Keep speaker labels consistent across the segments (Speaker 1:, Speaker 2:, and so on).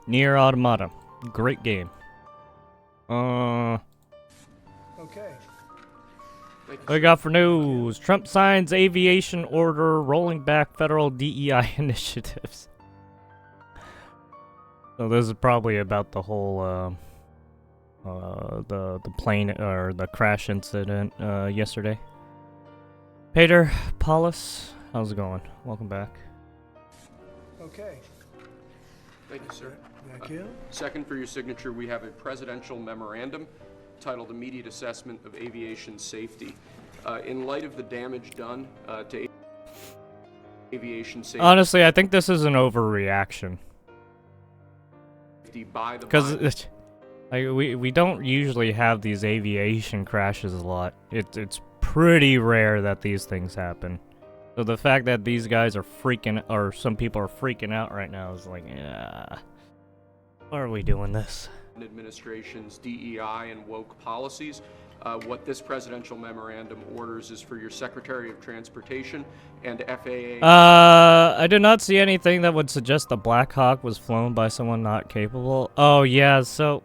Speaker 1: Nier Automata. Great game.
Speaker 2: Okay.
Speaker 1: What we got for news? Trump signs aviation order rolling back federal DEI initiatives. So this is probably about the whole the plane or the crash incident yesterday. Peter Paulus, how's it going? Welcome back.
Speaker 2: Okay.
Speaker 3: Thank you, sir.
Speaker 2: Thank you.
Speaker 3: Second, for your signature, we have a presidential memorandum titled Immediate Assessment of Aviation Safety. In light of the damage done to aviation safety
Speaker 1: Honestly, I think this is an overreaction.
Speaker 3: by the
Speaker 1: Because we don't usually have these aviation crashes a lot. It's pretty rare that these things happen. So the fact that these guys are freaking, or some people are freaking out right now is like, yeah, why are we doing this?
Speaker 3: administration's DEI and woke policies. What this presidential memorandum orders is for your Secretary of Transportation and FAA.
Speaker 1: I did not see anything that would suggest the Black Hawk was flown by someone not capable. Oh yeah, so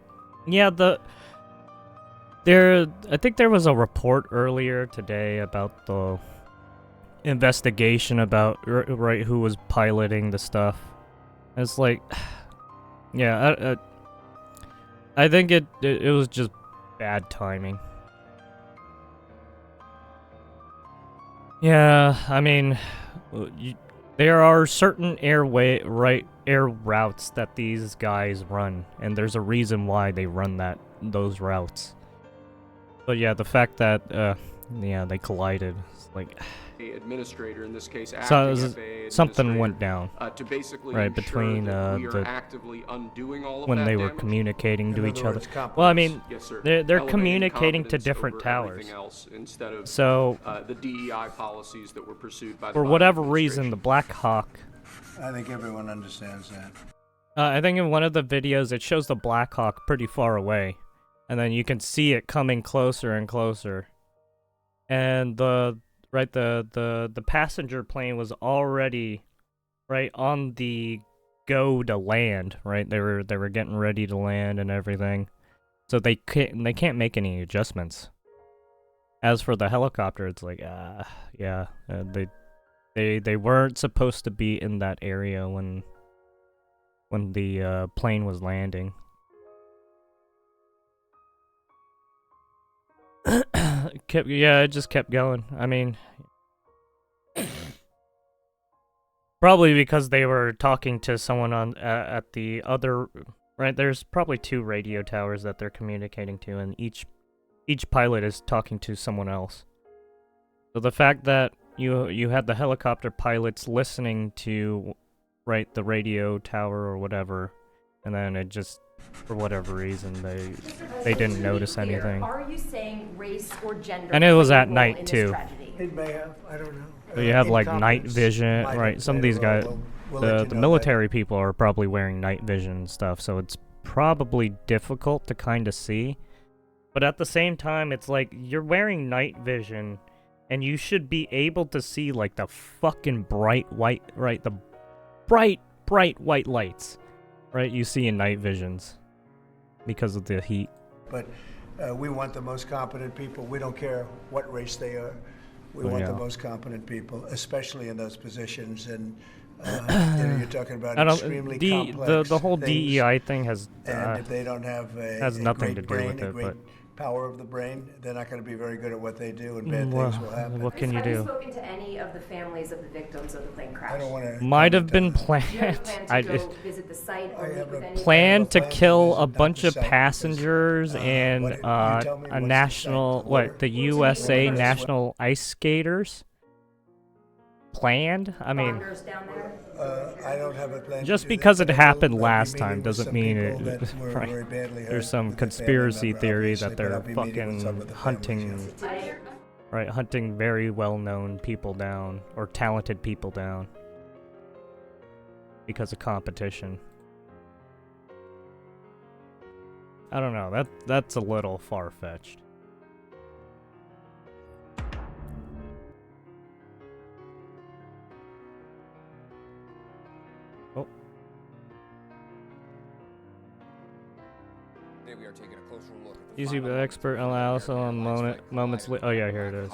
Speaker 1: yeah, I think there was a report earlier today about the investigation about right who was piloting the stuff. It's like, yeah, I think it was just bad timing. Yeah, I mean, there are certain air routes that these guys run, and there's a reason why they run those routes. But yeah, the fact that yeah, they collided, it's like
Speaker 3: Administrator, in this case,
Speaker 1: so
Speaker 3: acting FAA
Speaker 1: something went down
Speaker 3: to basically
Speaker 1: right
Speaker 3: ensure
Speaker 1: between
Speaker 3: that we are
Speaker 1: the
Speaker 3: actively undoing all of
Speaker 1: when
Speaker 3: that
Speaker 1: they were
Speaker 3: damage.
Speaker 1: communicating to
Speaker 2: In
Speaker 1: each
Speaker 2: other
Speaker 1: other.
Speaker 2: words, competence.
Speaker 1: Well, I mean,
Speaker 3: Yes, sir.
Speaker 1: they're
Speaker 3: Elevating
Speaker 1: communicating to
Speaker 3: competence
Speaker 1: different
Speaker 3: over
Speaker 1: towers.
Speaker 3: everything else instead of
Speaker 1: So
Speaker 3: the DEI policies that were pursued by the
Speaker 1: for
Speaker 3: Biden
Speaker 1: whatever reason, the
Speaker 3: administration.
Speaker 1: Black Hawk.
Speaker 2: I think everyone understands that.
Speaker 1: I think in one of the videos it shows the Black Hawk pretty far away, and then you can see it coming closer and closer. And the passenger plane was already right on the go to land. Right, they were getting ready to land and everything, so they can't make any adjustments. As for the helicopter, it's like yeah, they weren't supposed to be in that area when the plane was landing. It just kept going. I mean, probably because they were talking to someone on at the other. Right, there's probably 2 radio towers that they're communicating to, and each pilot is talking to someone else. So the fact that you had the helicopter pilots listening to right the radio tower or whatever, and then it just, for whatever reason, they didn't notice anything.
Speaker 4: Are you saying race or gender?
Speaker 1: And it was
Speaker 4: played a
Speaker 1: at
Speaker 4: role
Speaker 1: night,
Speaker 4: in this
Speaker 1: too.
Speaker 4: tragedy?
Speaker 2: It may have. I don't know.
Speaker 1: So you have like night
Speaker 2: Incompetence
Speaker 1: vision,
Speaker 2: might
Speaker 1: right?
Speaker 2: have
Speaker 1: Some of
Speaker 2: played
Speaker 1: these
Speaker 2: a role.
Speaker 1: guys,
Speaker 2: We'll let you
Speaker 1: the
Speaker 2: know
Speaker 1: military people are probably wearing night vision and stuff, so it's probably difficult to kind of see. But at the same time, it's like you're wearing night vision, and you should be able to see like the fucking bright white, right? The bright white lights, right? You see in night visions because of the heat.
Speaker 2: But we want the most competent people. We don't care what race they are. We want the most competent people, especially in those positions. And you're talking about extremely complex
Speaker 1: the whole
Speaker 2: things.
Speaker 1: DEI thing has
Speaker 2: And if they don't have
Speaker 1: has
Speaker 2: a
Speaker 1: nothing
Speaker 2: great
Speaker 1: to do
Speaker 2: brain,
Speaker 1: with
Speaker 2: a
Speaker 1: it,
Speaker 2: great
Speaker 1: but
Speaker 2: power of the brain, they're not going to be very good at what they do, and bad
Speaker 1: well,
Speaker 2: things will happen.
Speaker 1: what can you
Speaker 4: Have you
Speaker 1: do?
Speaker 4: spoken to any of the families of the victims of the plane crash?
Speaker 2: I don't want to.
Speaker 1: Might have been
Speaker 4: Do you have
Speaker 1: planned.
Speaker 4: a plan to
Speaker 1: I
Speaker 4: go
Speaker 1: just
Speaker 4: visit the site
Speaker 2: I
Speaker 4: or meet
Speaker 2: have
Speaker 4: with
Speaker 2: a
Speaker 4: any?
Speaker 1: plan to
Speaker 2: plan to
Speaker 1: kill
Speaker 2: visit
Speaker 1: a
Speaker 2: not
Speaker 1: bunch
Speaker 2: the
Speaker 1: of
Speaker 2: site, because,
Speaker 1: passengers and
Speaker 2: you tell me
Speaker 1: a
Speaker 2: what's the
Speaker 1: national
Speaker 2: site, the
Speaker 1: what
Speaker 2: water?
Speaker 1: the
Speaker 4: What's
Speaker 1: USA
Speaker 4: the water?
Speaker 1: national ice skaters planned. I mean,
Speaker 4: Bonders down there?
Speaker 2: I don't have a plan.
Speaker 1: just
Speaker 2: to do
Speaker 1: because
Speaker 2: that,
Speaker 1: it
Speaker 2: but I will-
Speaker 1: happened
Speaker 2: I'll be
Speaker 1: last
Speaker 2: meeting
Speaker 1: time
Speaker 2: with
Speaker 1: doesn't
Speaker 2: some
Speaker 1: mean
Speaker 2: people
Speaker 1: it.
Speaker 2: that were
Speaker 1: Right.
Speaker 2: very badly hurt
Speaker 1: There's some
Speaker 2: with their family
Speaker 1: conspiracy
Speaker 2: member,
Speaker 1: theory that
Speaker 2: obviously, but I'll
Speaker 1: they're
Speaker 2: be meeting with some
Speaker 1: fucking
Speaker 2: of the families,
Speaker 1: hunting,
Speaker 2: yeah.
Speaker 1: right, hunting very well-known people down or talented people down because of competition. I don't know. That's a little far-fetched. Oh.
Speaker 5: Today we are taking a closer look at
Speaker 1: Easy with expert analysis on moments later. Oh yeah, here it is.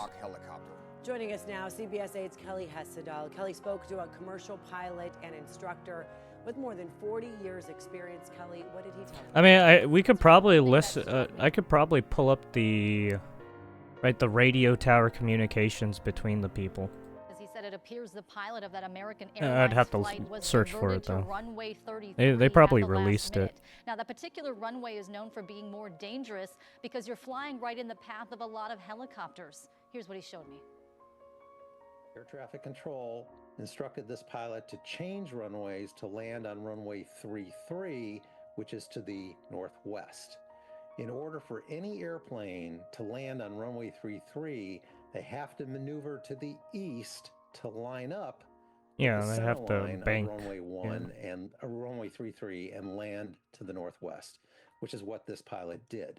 Speaker 6: Joining us now, CBS 8's Kelly Hessedal. Kelly spoke to a commercial pilot and instructor with more than 40 years experience. Kelly, what did he tell you?
Speaker 1: I mean, we could probably listen. I could probably pull up the radio tower communications between the people.
Speaker 7: As he said, it appears the pilot of that American
Speaker 1: I'd
Speaker 7: Airlines
Speaker 1: have to
Speaker 7: flight was
Speaker 1: search for
Speaker 7: diverted
Speaker 1: it though.
Speaker 7: to runway 33
Speaker 1: They probably
Speaker 7: at the last
Speaker 1: released it.
Speaker 7: minute. Now, that particular runway is known for being more dangerous because you're flying right in the path of a lot of helicopters. Here's what he showed me.
Speaker 8: Air traffic control instructed this pilot to change runways to land on runway 33, which is to the northwest. In order for any airplane to land on runway 33, they have to maneuver to the east to line up.
Speaker 1: Yeah,
Speaker 8: the
Speaker 1: they have
Speaker 8: center
Speaker 1: to
Speaker 8: line of
Speaker 1: bank.
Speaker 8: runway 1 and runway 33 and land to the northwest, which is what this pilot did.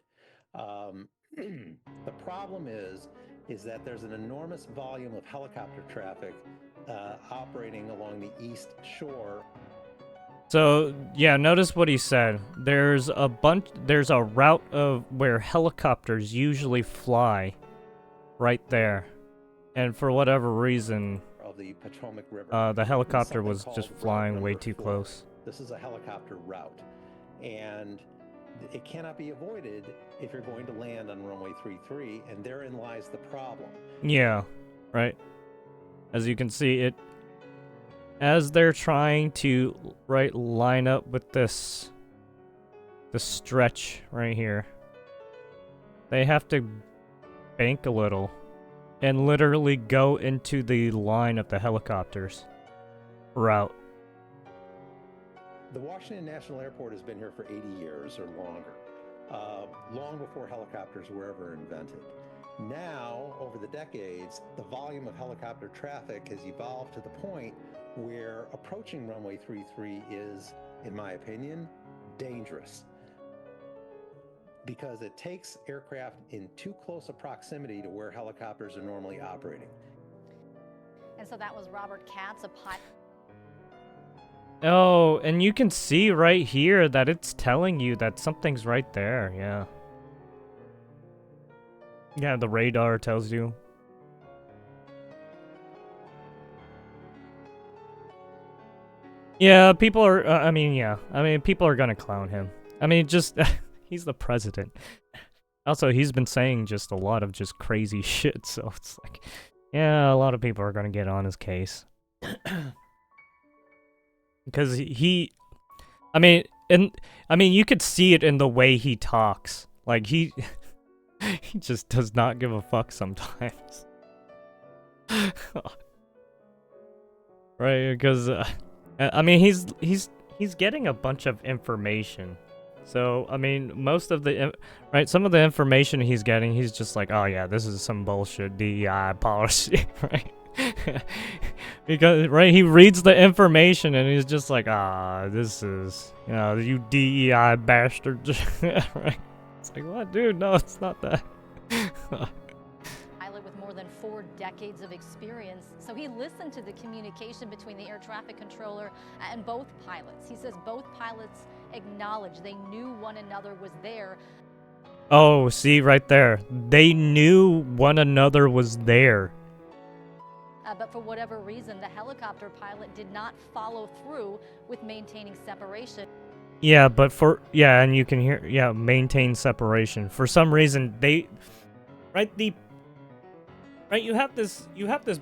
Speaker 8: The problem is that there's an enormous volume of helicopter traffic operating along the east shore.
Speaker 1: So yeah, notice what he said. There's a route of where helicopters usually fly, right there, and for whatever reason,
Speaker 8: Of the Potomac River.
Speaker 1: the helicopter
Speaker 8: Something
Speaker 1: was
Speaker 8: called
Speaker 1: just
Speaker 8: route
Speaker 1: flying way
Speaker 8: number
Speaker 1: too
Speaker 8: 4.
Speaker 1: close.
Speaker 8: This is a helicopter route, and it cannot be avoided if you're going to land on runway 33, and therein lies the problem.
Speaker 1: Yeah, right. As you can see, it as they're trying to line up with the stretch right here, they have to bank a little and literally go into the line of the helicopters route.
Speaker 8: The Washington National Airport has been here for 80 years or longer, long before helicopters were ever invented. Now, over the decades, the volume of helicopter traffic has evolved to the point where approaching runway 33 is, in my opinion, dangerous, because it takes aircraft in too close a proximity to where helicopters are normally operating.
Speaker 7: And so that was Robert Katz, a pilot.
Speaker 1: Oh, and you can see right here that it's telling you that something's right there, yeah. Yeah, the radar tells you. Yeah, people are, people are gonna clown him. I mean, just, he's the president. Also, he's been saying just a lot of just crazy shit, so it's like, yeah, a lot of people are gonna get on his case. Because you could see it in the way he talks. Like, he just does not give a fuck sometimes. Right, because, he's getting a bunch of information. So, I mean, most of the, some of the information he's getting, he's just like, oh yeah, this is some bullshit DEI policy, right? Because, he reads the information and he's just like, this is, you DEI bastard, right? It's like, what, dude? No, it's not that.
Speaker 7: Pilot with more than 4 decades of experience. So he listened to the communication between the air traffic controller and both pilots. He says both pilots acknowledged they knew one another was there.
Speaker 1: Oh, see right there. They knew one another was there.
Speaker 7: But for whatever reason, the helicopter pilot did not follow through with maintaining separation.
Speaker 1: Yeah, but and you can hear, maintain separation. For some reason, you have this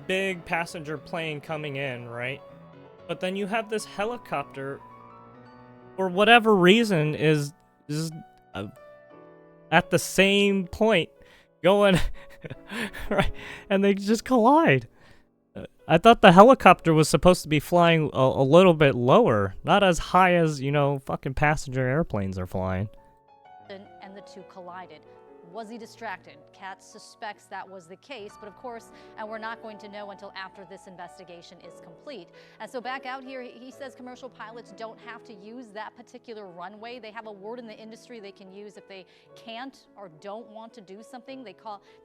Speaker 1: big passenger plane coming in, right? But then you have this helicopter, for whatever reason, is at the same point going, right? And they just collide. I thought the helicopter was supposed to be flying a little bit lower, not as high as, fucking passenger airplanes are flying.
Speaker 7: And the two collided. Was he distracted? Katz suspects that was the case, but of course, and we're not going to know until after this investigation is complete. And so back out here, he says commercial pilots don't have to use that particular runway. They have a word in the industry they can use if they can't or don't want to do something. They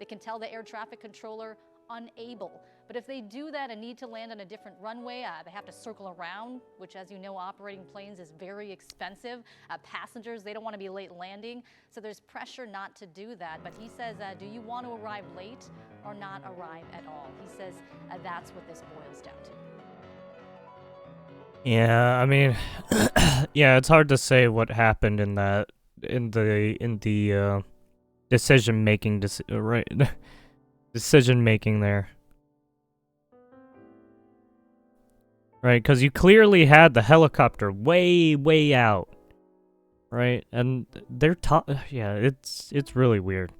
Speaker 7: can tell the air traffic controller unable. But if they do that and need to land on a different runway, they have to circle around, which, as you know, operating planes is very expensive. Passengers, they don't want to be late landing, so there's pressure not to do that. But he says, do you want to arrive late or not arrive at all? He says that's what this boils down to.
Speaker 1: Yeah, I mean, yeah, it's hard to say what happened in the decision making decision making there. Right, because you clearly had the helicopter way out, right? And they're yeah, it's really weird.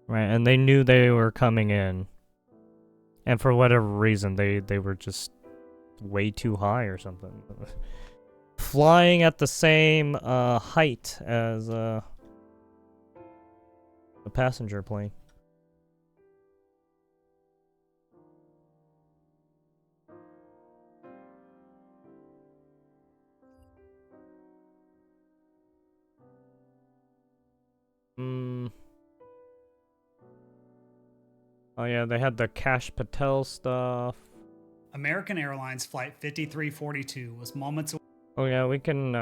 Speaker 1: Right, and they knew they were coming in. And for whatever reason, they were just way too high or something. Flying at the same height as a passenger plane. Oh yeah, they had the Kash Patel stuff.
Speaker 9: American Airlines Flight 5342 was moments away.
Speaker 1: Oh yeah, we can,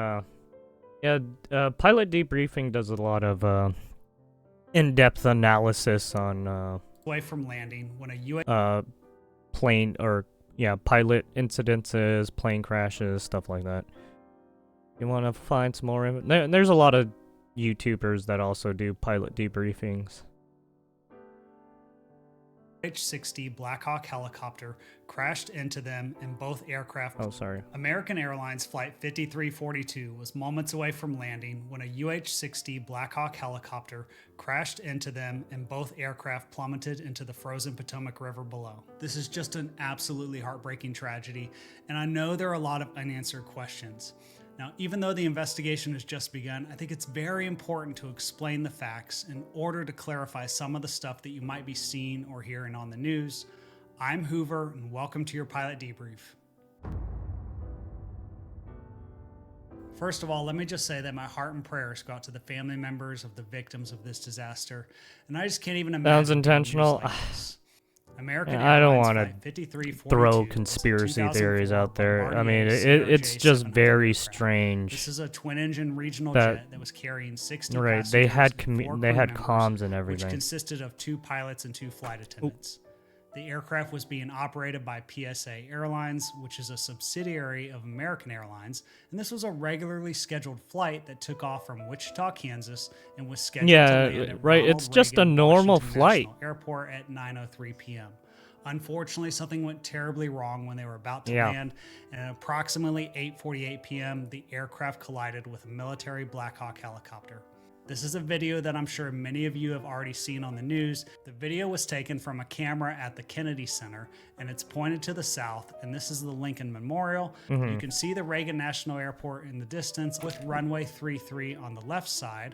Speaker 1: Pilot Debriefing does a lot of, in-depth analysis on,
Speaker 9: away from landing when a U.S.
Speaker 1: Plane, or, yeah, pilot incidences, plane crashes, stuff like that. You want to find some more? There's a lot of YouTubers that also do pilot debriefings.
Speaker 9: UH-60 Black Hawk helicopter crashed into them in both aircraft.
Speaker 1: Oh, sorry.
Speaker 9: American Airlines Flight 5342 was moments away from landing when a UH-60 Black Hawk helicopter crashed into them and both aircraft plummeted into the frozen Potomac River below. This is just an absolutely heartbreaking tragedy, and I know there are a lot of unanswered questions. Now, even though the investigation has just begun, I think it's very important to explain the facts in order to clarify some of the stuff that you might be seeing or hearing on the news. I'm Hoover, and welcome to your Pilot Debrief. First of all, let me just say that my heart and prayers go out to the family members of the victims of this disaster, and I just can't even imagine.
Speaker 1: Sounds intentional.
Speaker 9: American
Speaker 1: I don't
Speaker 9: want
Speaker 1: to throw conspiracy theories out there. I mean, it's just very strange.
Speaker 9: This is a twin-engine regional jet that was carrying 60
Speaker 1: right,
Speaker 9: passengers.
Speaker 1: they had
Speaker 9: members,
Speaker 1: comms and everything,
Speaker 9: which consisted of 2 pilots and 2 flight attendants. The aircraft was being operated by PSA Airlines, which is a subsidiary of American Airlines, and this was a regularly scheduled flight that took off from Wichita, Kansas, and was scheduled to land at
Speaker 1: right.
Speaker 9: Ronald
Speaker 1: It's just
Speaker 9: Reagan
Speaker 1: a normal
Speaker 9: Washington
Speaker 1: flight.
Speaker 9: National Airport at 9:03 p.m. Unfortunately, something went terribly wrong when they were about to land, and at approximately 8:48 p.m., the aircraft collided with a military Black Hawk helicopter. This is a video that I'm sure many of you have already seen on the news. The video was taken from a camera at the Kennedy Center, and it's pointed to the south, and this is the Lincoln Memorial. You can see the Reagan National Airport in the distance with runway 33 on the left side,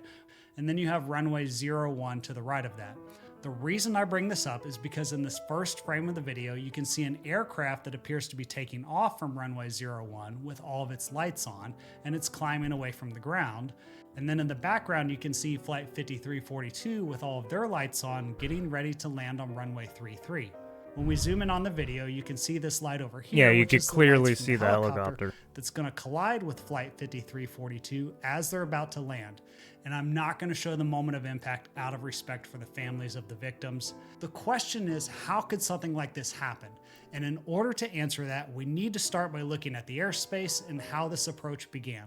Speaker 9: and then you have runway 01 to the right of that. The reason I bring this up is because in this first frame of the video, you can see an aircraft that appears to be taking off from runway 01 with all of its lights on, and it's climbing away from the ground. And then in the background, you can see Flight 5342 with all of their lights on, getting ready to land on runway 33. When we zoom in on the video, you can see this light over here.
Speaker 1: Yeah, you can clearly see the helicopter
Speaker 9: that's going to collide with Flight 5342 as they're about to land. And I'm not going to show the moment of impact out of respect for the families of the victims. The question is, how could something like this happen? And in order to answer that, we need to start by looking at the airspace and how this approach began.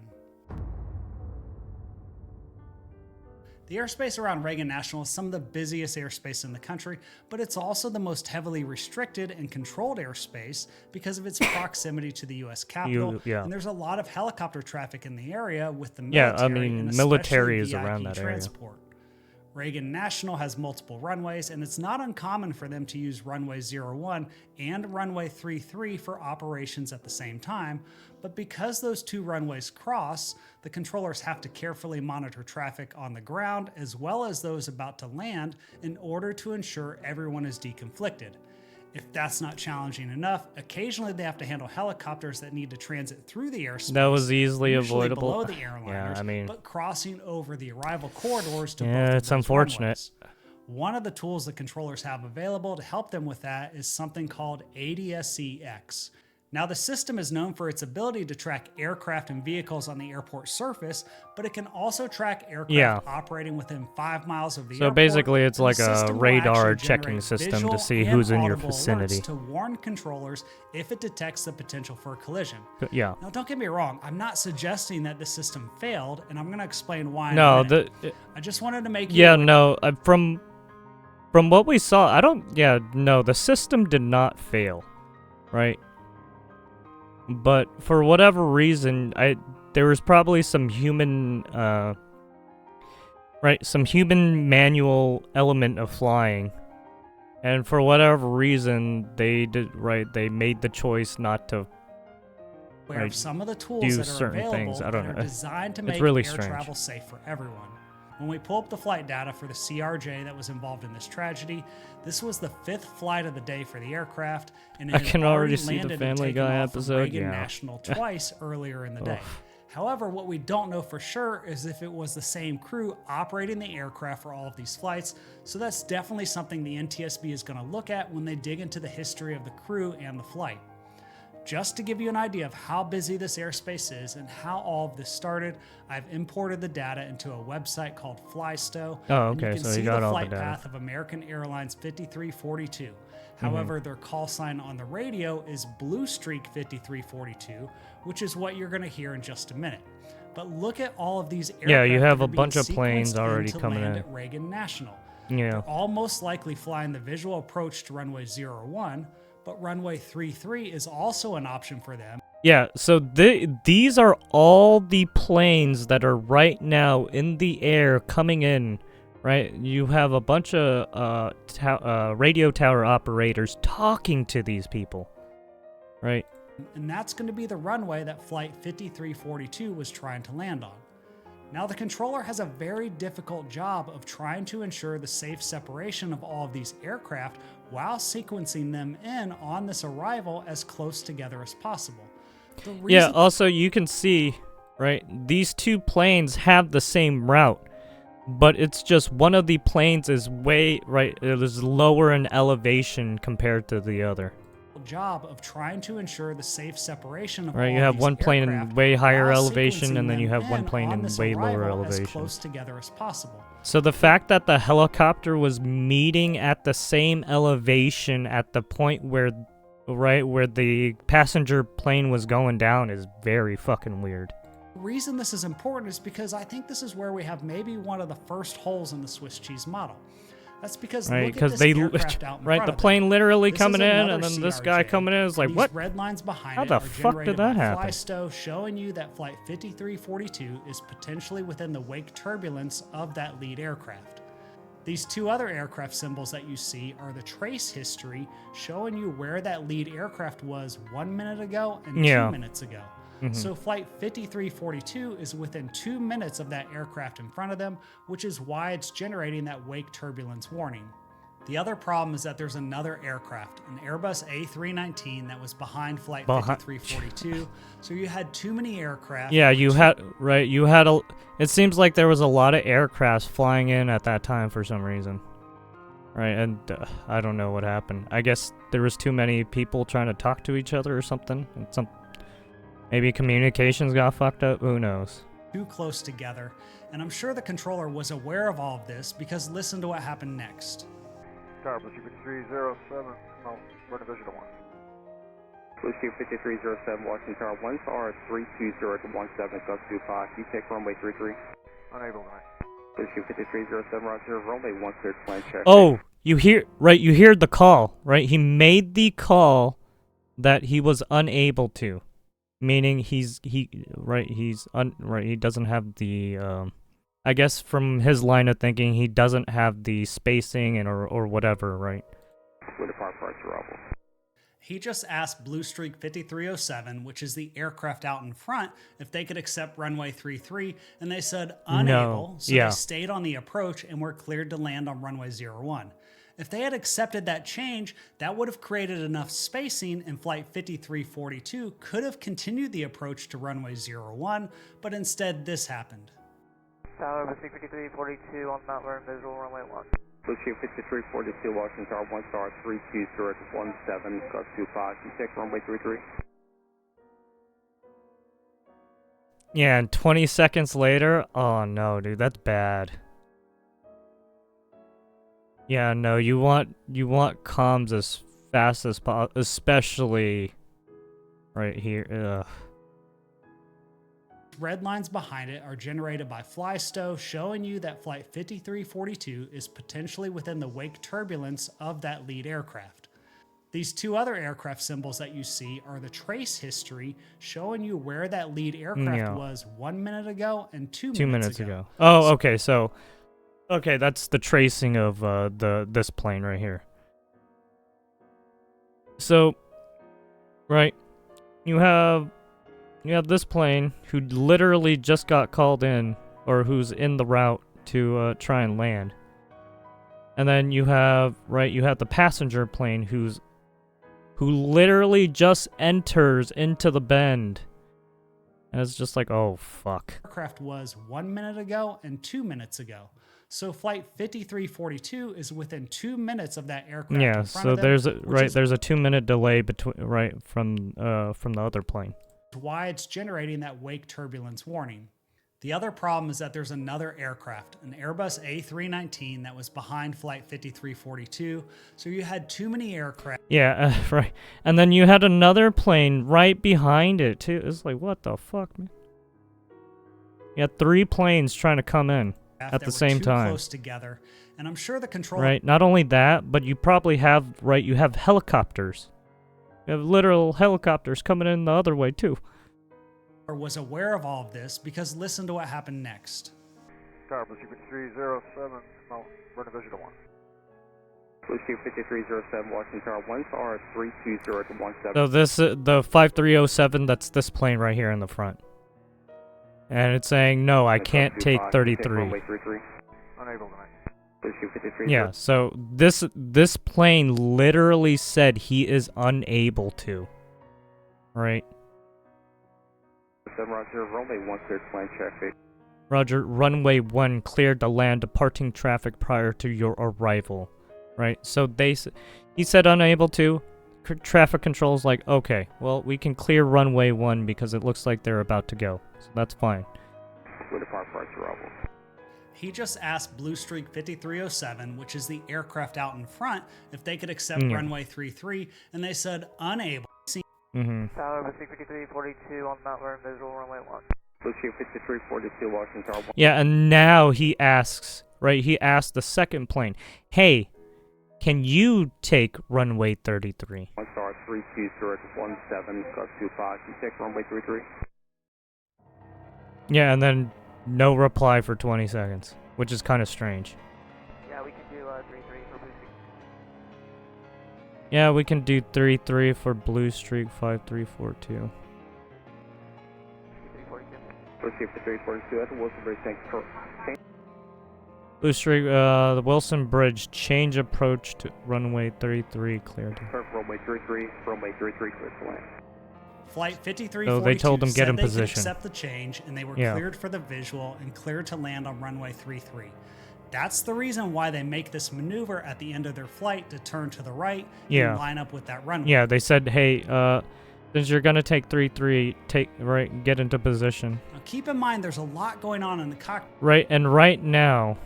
Speaker 9: The airspace around Reagan National is some of the busiest airspace in the country, but it's also the most heavily restricted and controlled airspace because of its proximity to the U.S. Capitol. And there's a lot of helicopter traffic in the area with the military, and
Speaker 1: military is
Speaker 9: VIP
Speaker 1: around that
Speaker 9: transport.
Speaker 1: area.
Speaker 9: Reagan National has multiple runways, and it's not uncommon for them to use runway 01 and runway 33 for operations at the same time, but because those 2 runways cross, the controllers have to carefully monitor traffic on the ground as well as those about to land in order to ensure everyone is deconflicted. If that's not challenging enough, occasionally they have to handle helicopters that need to transit through the airspace.
Speaker 1: That was easily avoidable.
Speaker 9: Below the airliners, but crossing over the arrival corridors to both
Speaker 1: it's unfortunate.
Speaker 9: runways. One of the tools the controllers have available to help them with that is something called ADS-CX. Now, the system is known for its ability to track aircraft and vehicles on the airport surface, but it can also track aircraft operating within 5 miles of the airport.
Speaker 1: So basically, it's like a radar checking system to see who's in your vicinity.
Speaker 9: To warn controllers if it detects the potential for a collision.
Speaker 1: Yeah.
Speaker 9: Now, don't get me wrong. I'm not suggesting that the system failed, and I'm going to explain why.
Speaker 1: No,
Speaker 9: I just wanted to make you.
Speaker 1: Yeah, no. From what we saw, I don't. Yeah, no. The system did not fail, right? But for whatever reason, there was probably some human, some human manual element of flying, and for whatever reason, they made the choice not to.
Speaker 9: Where some of the tools that are available are designed to make air travel safe for everyone. When we pull up the flight data for the CRJ that was involved in this tragedy, this was the 5th flight of the day for the aircraft, and
Speaker 1: I can already see the Family Guy episode.
Speaker 9: Reagan National twice earlier in the day. However, what we don't know for sure is if it was the same crew operating the aircraft for all of these flights, so that's definitely something the NTSB is going to look at when they dig into the history of the crew and the flight. Just to give you an idea of how busy this airspace is and how all of this started, I've imported the data into a website called Flysto.
Speaker 1: Oh, okay,
Speaker 9: so you got all the data. You can see the flight path of American Airlines 5342. However, their call sign on the radio is Blue Streak 5342, which is what you're going to hear in just a minute. But look at all of these aircraft.
Speaker 1: Yeah, you have a bunch of planes already coming in.
Speaker 9: At Reagan National.
Speaker 1: Yeah.
Speaker 9: They're all most likely flying the visual approach to runway 01. But runway 33 is also an option for them.
Speaker 1: Yeah, so these are all the planes that are right now in the air coming in, right? You have a bunch of radio tower operators talking to these people, right?
Speaker 9: And that's going to be the runway that Flight 5342 was trying to land on. Now, the controller has a very difficult job of trying to ensure the safe separation of all of these aircraft while sequencing them in on this arrival as close together as possible.
Speaker 1: Yeah, also you can see, right, these two planes have the same route, but it's just one of the planes is it is lower in elevation compared to the other.
Speaker 9: Job of trying to ensure the safe separation of
Speaker 1: all you have one plane in way higher elevation and then you have one plane in way lower elevation.
Speaker 9: As close together as possible.
Speaker 1: So the fact that the helicopter was meeting at the same elevation at the point where the passenger plane was going down is very fucking weird.
Speaker 9: The reason this is important is because I think this is where we have maybe one of the first holes in the Swiss cheese model. That's because look at this aircraft out in front
Speaker 1: the
Speaker 9: of
Speaker 1: plane
Speaker 9: them.
Speaker 1: literally
Speaker 9: This
Speaker 1: coming
Speaker 9: is
Speaker 1: in,
Speaker 9: another
Speaker 1: and then this
Speaker 9: CRJ.
Speaker 1: guy coming in is like,
Speaker 9: These
Speaker 1: what?
Speaker 9: red lines behind
Speaker 1: How
Speaker 9: it
Speaker 1: the
Speaker 9: are
Speaker 1: fuck did
Speaker 9: generated
Speaker 1: that
Speaker 9: by
Speaker 1: happen?
Speaker 9: Flysto, showing you that Flight 5342 is potentially within the wake turbulence of that lead aircraft. These two other aircraft symbols that you see are the trace history, showing you where that lead aircraft was 1 minute ago and 2 minutes ago. So Flight 5342 is within 2 minutes of that aircraft in front of them, which is why it's generating that wake turbulence warning. The other problem is that there's another aircraft, an Airbus A319 that was behind Flight 5342. So you had too many aircraft.
Speaker 1: Yeah, it seems like there was a lot of aircrafts flying in at that time for some reason. Right, and I don't know what happened. I guess there was too many people trying to talk to each other or something. Maybe communications got fucked up, who knows.
Speaker 9: Too close together, and I'm sure the controller was aware of all of this because listen to what happened next.
Speaker 10: Tower, Blue 5307, run division 1.
Speaker 11: Blue 5307, Washington Tower, 1 star 320 to 17, Gus 25, you take runway 33.
Speaker 10: Unable tonight.
Speaker 11: Blue 5307, Roger, runway 1 cleared, plan check.
Speaker 1: Oh, you heard the call, right? He made the call that he was unable to. Meaning he doesn't have the I guess from his line of thinking he doesn't have the spacing and or whatever, right?
Speaker 9: He just asked Blue Streak 5307, which is the aircraft out in front, if they could accept runway 33, and they said unable, so they stayed on the approach and were cleared to land on runway 01. If they had accepted that change, that would have created enough spacing and Flight 5342 could have continued the approach to runway 01, but instead this happened.
Speaker 10: Tower, 5342 on Mount Vernon visual, runway 1.
Speaker 11: Blue Chief 5342, Washington Tower 1 star 320 to 17, Gus 25. You take runway 33.
Speaker 1: Yeah, and 20 seconds later, oh no, dude, that's bad. Yeah, no, you want comms as fast as possible, especially right here. Ugh.
Speaker 9: Red lines behind it are generated by FlyStow, showing you that Flight 5342 is potentially within the wake turbulence of that lead aircraft. These two other aircraft symbols that you see are the trace history, showing you where that lead aircraft was 1 minute ago and 2 minutes ago.
Speaker 1: Oh, okay, so okay, that's the tracing of this plane right here. So, right, you have this plane who literally just got called in, or who's in the route to try and land. And then you have the passenger plane who literally just enters into the bend. And it's just like, oh fuck.
Speaker 9: Aircraft was 1 minute ago and 2 minutes ago. So Flight 5342 is within 2 minutes of that aircraft.
Speaker 1: Yeah,
Speaker 9: in front
Speaker 1: so
Speaker 9: of them,
Speaker 1: there's a 2 minute delay between from the other plane.
Speaker 9: Why it's generating that wake turbulence warning. The other problem is that there's another aircraft, an Airbus A319 that was behind Flight 5342. So you had too many aircraft.
Speaker 1: Yeah, right. And then you had another plane right behind it too. It's like, what the fuck, man? You had 3 planes trying to come in at the same time.
Speaker 9: Close together, and I'm sure the control.
Speaker 1: Right. Not only that, but you probably have you have helicopters. You have literal helicopters coming in the other way too.
Speaker 9: Was aware of all of this because listen to what happened next.
Speaker 10: Tower, Blue Chief 5307, no, run a visual 1.
Speaker 11: Blue Chief 5307, Washington Tower 1 star 320 to 17.
Speaker 1: So this, the 5307, that's this plane right here in the front. And it's saying, no, I can't take 33.
Speaker 10: Unable to make.
Speaker 1: Yeah, so this plane literally said he is unable to. Right?
Speaker 11: Roger, runway 1 cleared to land traffic.
Speaker 1: Roger, runway 1 cleared to land departing traffic prior to your arrival. Right? So he said unable to. Traffic control's like, okay, well, we can clear runway 1 because it looks like they're about to go. So that's fine.
Speaker 11: We'll depart prior to arrival.
Speaker 9: He just asked Blue Streak 5307, which is the aircraft out in front, if they could accept runway 33, and they said unable.
Speaker 10: Tower, Blue Streak 5342 on Mount Vernon visual, runway 1.
Speaker 11: Blue Streak 5342, Washington Tower 1.
Speaker 1: Yeah, and now he asks, right, he asked the second plane, hey, can you take runway 33?
Speaker 11: 1 star 320 to 17, Gus 25. You take runway 33.
Speaker 1: Yeah, and then no reply for 20 seconds, which is kind of strange.
Speaker 10: Yeah, we can do 33 for Blue Streak.
Speaker 1: Yeah, we can do 33 for Blue Streak 5342.
Speaker 11: Blue Streak 5342 at the Wilson Bridge, thanks for...
Speaker 1: Blue Streak, the Wilson Bridge, change approach to runway 33 cleared.
Speaker 11: Runway 33 cleared to land.
Speaker 9: Flight 5342
Speaker 1: so they told them get in position.
Speaker 9: They could accept the change, and they were cleared for the visual and cleared to land on runway 33. That's the reason why they make this maneuver at the end of their flight to turn to the right and line up with that runway.
Speaker 1: Yeah, they said, hey, since you're gonna take 33, get into position.
Speaker 9: Now keep in mind, there's a lot going on in the cockpit.
Speaker 1: Right, and right now,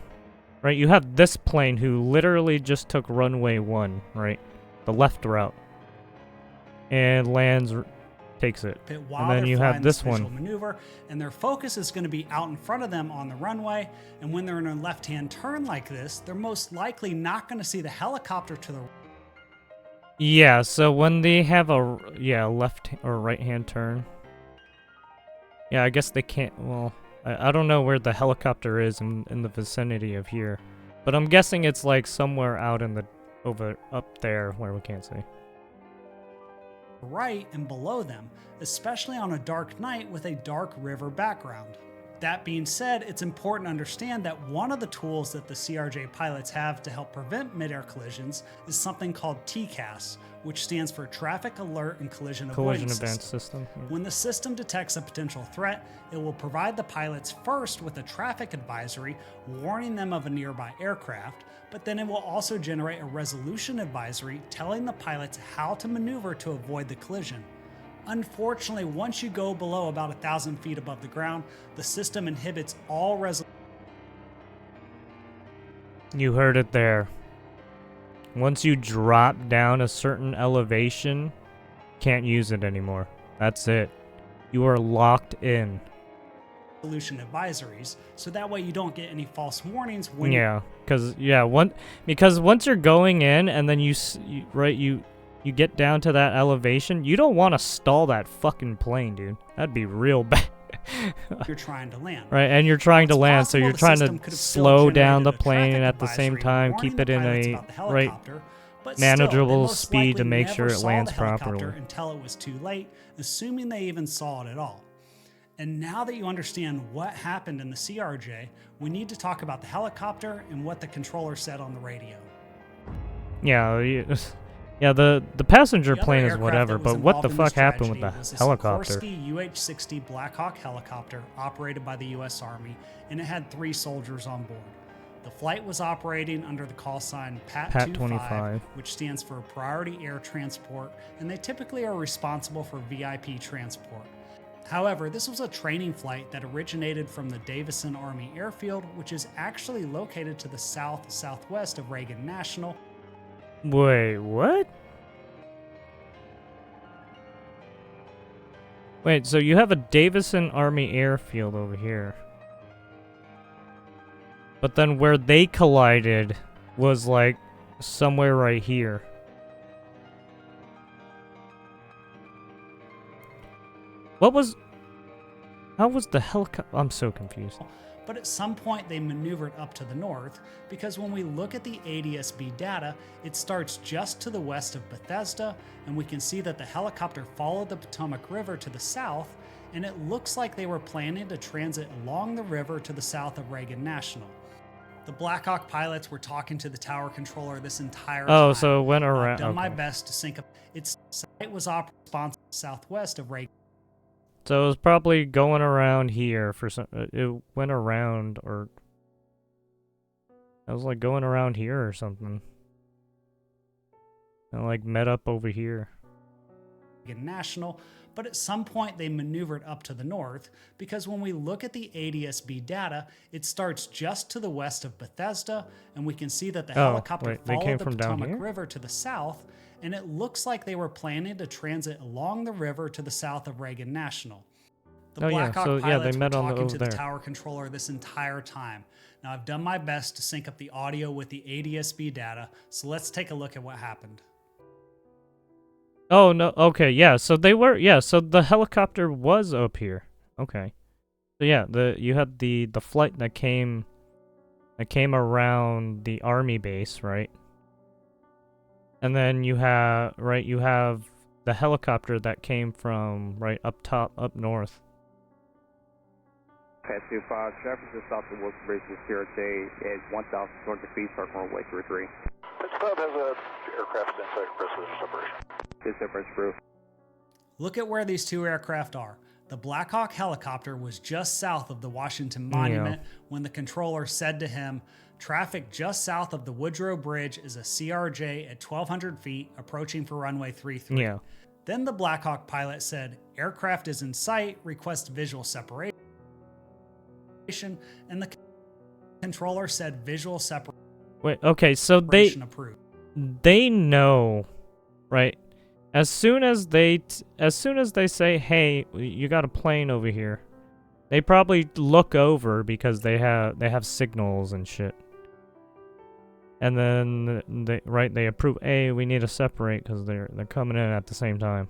Speaker 1: right, you have this plane who literally just took runway 1, right, the left route, and lands. Takes it, and then you have this one
Speaker 9: maneuver, and their focus is going to be out in front of them on the runway. And when they're in a left-hand turn like this, they're most likely not going to see the helicopter to the.
Speaker 1: Yeah, so when they have a left or right-hand turn, yeah, I guess they can't. Well, I don't know where the helicopter is in the vicinity of here, but I'm guessing it's like somewhere out in the up there where we can't see.
Speaker 9: Right and below them, especially on a dark night with a dark river background. That being said, it's important to understand that one of the tools that the CRJ pilots have to help prevent mid-air collisions is something called TCAS, which stands for Traffic Alert and Collision Avoidance
Speaker 1: System. Yeah.
Speaker 9: When the system detects a potential threat, it will provide the pilots first with a traffic advisory warning them of a nearby aircraft, but then it will also generate a resolution advisory telling the pilots how to maneuver to avoid the collision. Unfortunately, once you go below about 1,000 feet above the ground, the system inhibits all resolution.
Speaker 1: You heard it there. Once you drop down a certain elevation, can't use it anymore. That's it. You are locked in.
Speaker 9: Resolution advisories, so that way you don't get any false warnings when
Speaker 1: because once you're going in and then you get down to that elevation, you don't want to stall that fucking plane, dude. That'd be real bad.
Speaker 9: You're trying to land.
Speaker 1: Right, and you're trying to land, so you're trying to slow down the plane and at the same time keep it in a manageable speed to make sure it lands properly.
Speaker 9: Until it was too late, assuming they even saw it at all. And now that you understand what happened in the CRJ, we need to talk about the helicopter and what the controller said on the radio.
Speaker 1: Yeah, the passenger plane is whatever, but what the fuck happened with the helicopter?
Speaker 9: Sikorsky UH-60 Black Hawk helicopter operated by the U.S. Army, and it had 3 soldiers on board. The flight was operating under the call sign PAT-25, which stands for Priority Air Transport, and they typically are responsible for VIP transport. However, this was a training flight that originated from the Davison Army Airfield, which is actually located to the southwest of Reagan National.
Speaker 1: Wait, what? Wait, so you have a Davison Army Airfield over here. But then where they collided was like somewhere right here. How was the helicopter? I'm so confused.
Speaker 9: But at some point they maneuvered up to the north, because when we look at the ADS-B data, it starts just to the west of Bethesda, and we can see that the helicopter followed the Potomac River to the south, and it looks like they were planning to transit along the river to the south of Reagan National. The Black Hawk pilots were talking to the tower controller this entire time.
Speaker 1: Oh, so it went around.
Speaker 9: I've done my best to sync up. Its site was responsive southwest of Reagan.
Speaker 1: So it was probably going around here for some. It went around, or I was like going around here or something. And like met up over here.
Speaker 9: National, but at some point they maneuvered up to the north, because when we look at the ADS-B data, it starts just to the west of Bethesda, and we can see that the helicopter followed the Potomac River to the south, and it looks like they were planning to transit along the river to the south of Reagan National. The Black Hawk pilots were talking to the tower controller this entire time. Now, I've done my best to sync up the audio with the ADS-B data, so let's take a look at what happened.
Speaker 1: Oh, no, okay, yeah, so they were, so the helicopter was up here. Okay. So yeah, you had the flight that came around the army base, right? And then you have the helicopter that came from right up top, up north.
Speaker 11: PAT-25, traffic just off the Wilson Bridge to CRJ at 1,200 feet, starting runway 33.
Speaker 12: Pittsburgh has an aircraft inside precision separation.
Speaker 11: This separation proof.
Speaker 9: Look at where these 2 aircraft are. The Black Hawk helicopter was just south of the Washington Monument when the controller said to him, "Traffic just south of the Woodrow Bridge is a CRJ at 1,200 feet approaching for runway 33.
Speaker 1: Yeah.
Speaker 9: Then the Black Hawk pilot said, "Aircraft is in sight, request visual separation," and the controller said visual separation.
Speaker 1: Wait, okay, so they know, right? As soon as they say, "Hey, you got a plane over here," they probably look over because they have signals and shit. And then they approve. Hey, we need to separate because they're coming in at the same time.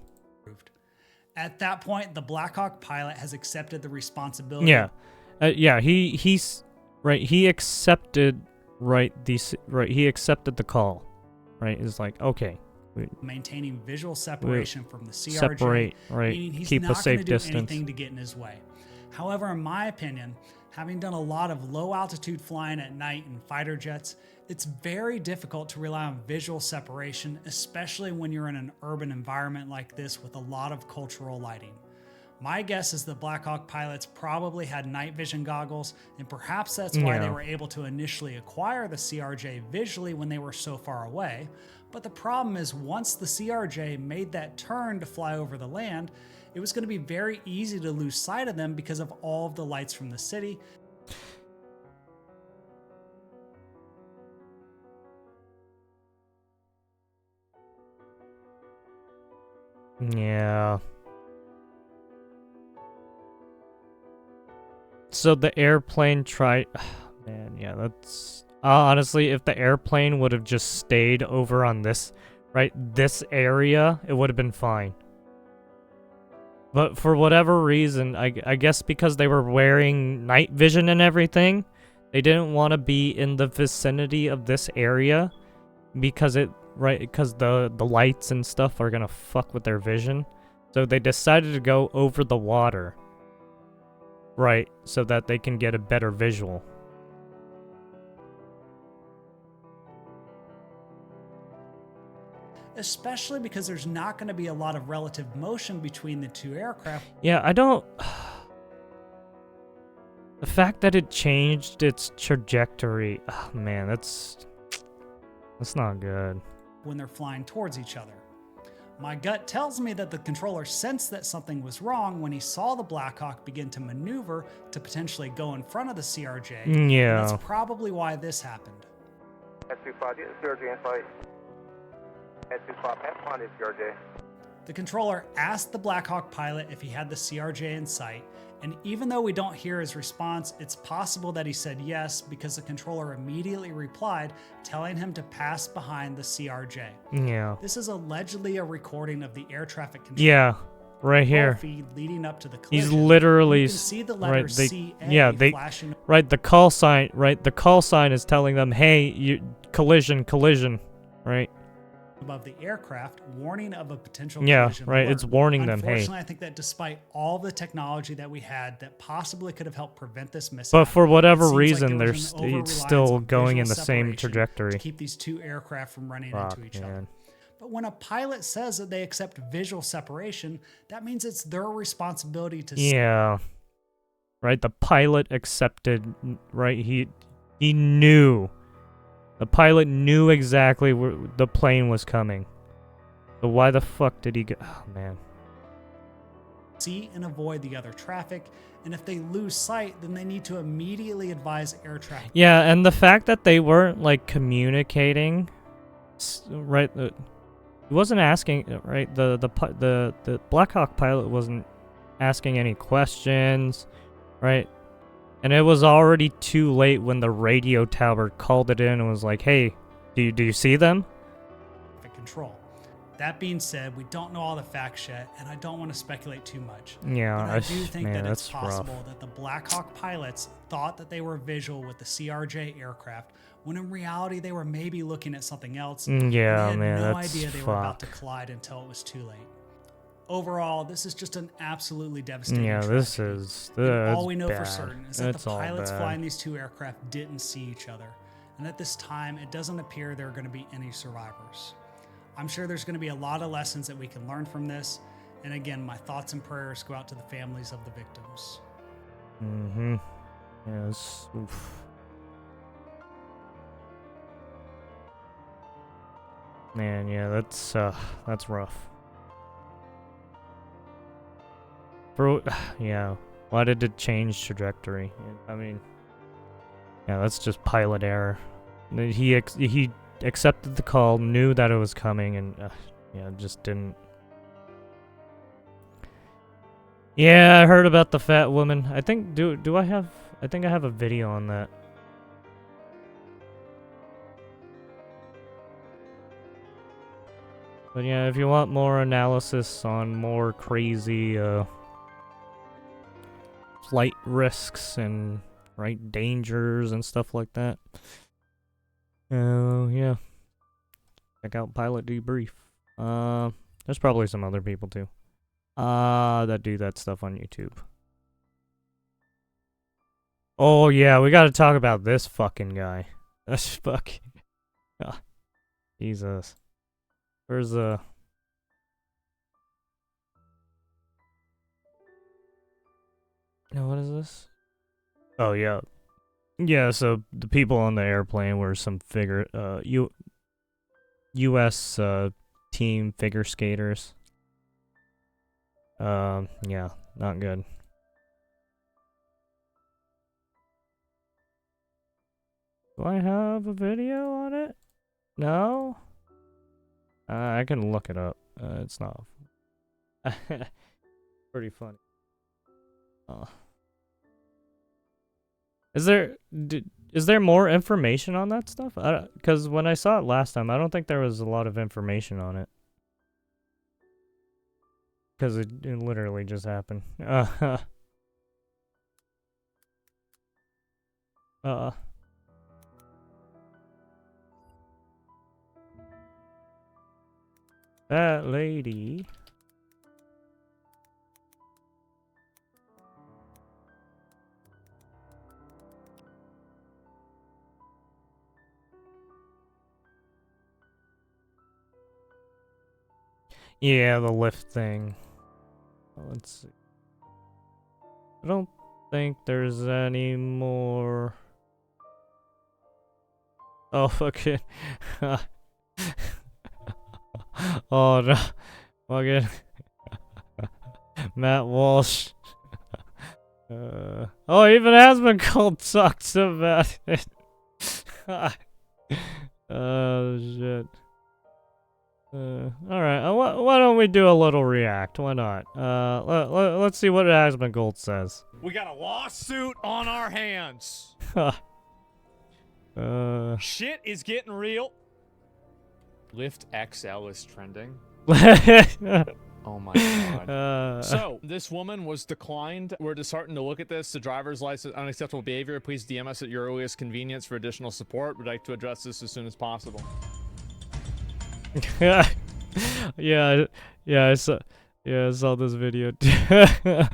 Speaker 9: At that point, the Black Hawk pilot has accepted the responsibility.
Speaker 1: Yeah, he's right. He accepted he accepted the call. Right, it's like, okay.
Speaker 9: Maintaining visual separation from the CRJ,
Speaker 1: separate, right?
Speaker 9: Meaning he's
Speaker 1: Keep
Speaker 9: not
Speaker 1: a safe
Speaker 9: going to do
Speaker 1: distance.
Speaker 9: anything to get in his way. However, in my opinion, having done a lot of low altitude flying at night in fighter jets, it's very difficult to rely on visual separation, especially when you're in an urban environment like this with a lot of cultural lighting. My guess is the Black Hawk pilots probably had night vision goggles, and perhaps that's why they were able to initially acquire the CRJ visually when they were so far away. But the problem is, once the CRJ made that turn to fly over the land, it was going to be very easy to lose sight of them because of all of the lights from the city.
Speaker 1: Yeah. So the airplane tried... Man, yeah, that's... honestly, if the airplane would have just stayed over on this, this area, it would have been fine. But for whatever reason, I guess because they were wearing night vision and everything, they didn't want to be in the vicinity of this area because because the lights and stuff are gonna fuck with their vision. So they decided to go over the water. Right, so that they can get a better visual.
Speaker 9: Especially because there's not going to be a lot of relative motion between the two aircraft.
Speaker 1: Yeah, I don't... The fact that it changed its trajectory... Oh, man, that's not good.
Speaker 9: When they're flying towards each other. My gut tells me that the controller sensed that something was wrong when he saw the Black Hawk begin to maneuver to potentially go in front of the CRJ.
Speaker 1: Yeah.
Speaker 9: And that's probably why this happened.
Speaker 11: S25, CRJ in flight. S25, F1 is CRJ.
Speaker 9: The controller asked the Black Hawk pilot if he had the CRJ in sight, and even though we don't hear his response, it's possible that he said yes because the controller immediately replied, telling him to pass behind the CRJ.
Speaker 1: Yeah.
Speaker 9: This is allegedly a recording of the air traffic control.
Speaker 1: Yeah, right here.
Speaker 9: Feed leading up to the collision.
Speaker 1: He's literally...
Speaker 9: You can see the letter CA flashing.
Speaker 1: Right, the call sign, the call sign is telling them, hey, collision, right?
Speaker 9: Above the aircraft, warning of a potential
Speaker 1: collision.
Speaker 9: Yeah,
Speaker 1: right, it's warning them, hey.
Speaker 9: Unfortunately, I think that despite all the technology that we had that possibly could have helped prevent this mishap,
Speaker 1: but for whatever reason, it's still going in the same trajectory.
Speaker 9: To keep these two aircraft from running into each other. But when a pilot says that they accept visual separation, that means it's their responsibility to...
Speaker 1: Yeah. Right, the pilot accepted, right, he knew. The pilot knew exactly where the plane was coming. So why the fuck did he go? Oh, man.
Speaker 9: See and avoid the other traffic, and if they lose sight, then they need to immediately advise air traffic.
Speaker 1: Yeah, and the fact that they weren't, like, communicating, right, he wasn't asking, right, the Black Hawk pilot wasn't asking any questions, right? And it was already too late when the radio tower called it in and was like, hey, do you see them?
Speaker 9: Control. That being said, we don't know all the facts yet, and I don't want to speculate too much.
Speaker 1: Yeah,
Speaker 9: but I do think that it's possible
Speaker 1: rough.
Speaker 9: that the Black Hawk pilots thought that they were visual with the CRJ aircraft, when in reality they were maybe looking at something else.
Speaker 1: Yeah,
Speaker 9: and they had
Speaker 1: man,
Speaker 9: no
Speaker 1: that's
Speaker 9: idea they were about to collide until it was too late. Overall, this is just an absolutely devastating tragedy.
Speaker 1: This is
Speaker 9: all we know
Speaker 1: bad.
Speaker 9: for certain is that
Speaker 1: It's
Speaker 9: the pilots
Speaker 1: all bad.
Speaker 9: flying these two aircraft didn't see each other. And at this time, it doesn't appear there are going to be any survivors. I'm sure there's going to be a lot of lessons that we can learn from this. And again, my thoughts and prayers go out to the families of the victims.
Speaker 1: Mm-hmm. Yes. Oof. Man, yeah, that's rough. Yeah. Why did it change trajectory? I mean, yeah, that's just pilot error. He accepted the call, knew that it was coming, and yeah, just didn't. Yeah, I heard about the fat woman. I think I think I have a video on that. But yeah, if you want more analysis on more crazy flight risks and dangers and stuff like that, yeah, check out Pilot Debrief. There's probably some other people too that do that stuff on YouTube. Oh yeah, we gotta talk about this fucking guy. That's fucking... Oh, Jesus. Where's the... No, what is this? Oh yeah. Yeah, so the people on the airplane were some US team figure skaters. Yeah, not good. Do I have a video on it? No? I can look it up. It's not. Pretty funny. Is there more information on that stuff? Because when I saw it last time, I don't think there was a lot of information on it. Because it literally just happened. That lady. Yeah, the lift thing. Let's see. I don't think there's any more. Oh, fucking. Oh, no. Fucking. Matt Walsh. Oh, even Aspen Cold talks about it. Oh, shit. Alright, why don't we do a little react? Why not? Let's see what Asmongold says.
Speaker 13: We got a lawsuit on our hands. Shit is getting real. Lyft XL is trending. Oh my god. So, this woman was declined. We're disheartened to look at this. The driver's license, unacceptable behavior. Please DM us at your earliest convenience for additional support. We'd like to address this as soon as possible.
Speaker 1: Yeah, I saw this video too.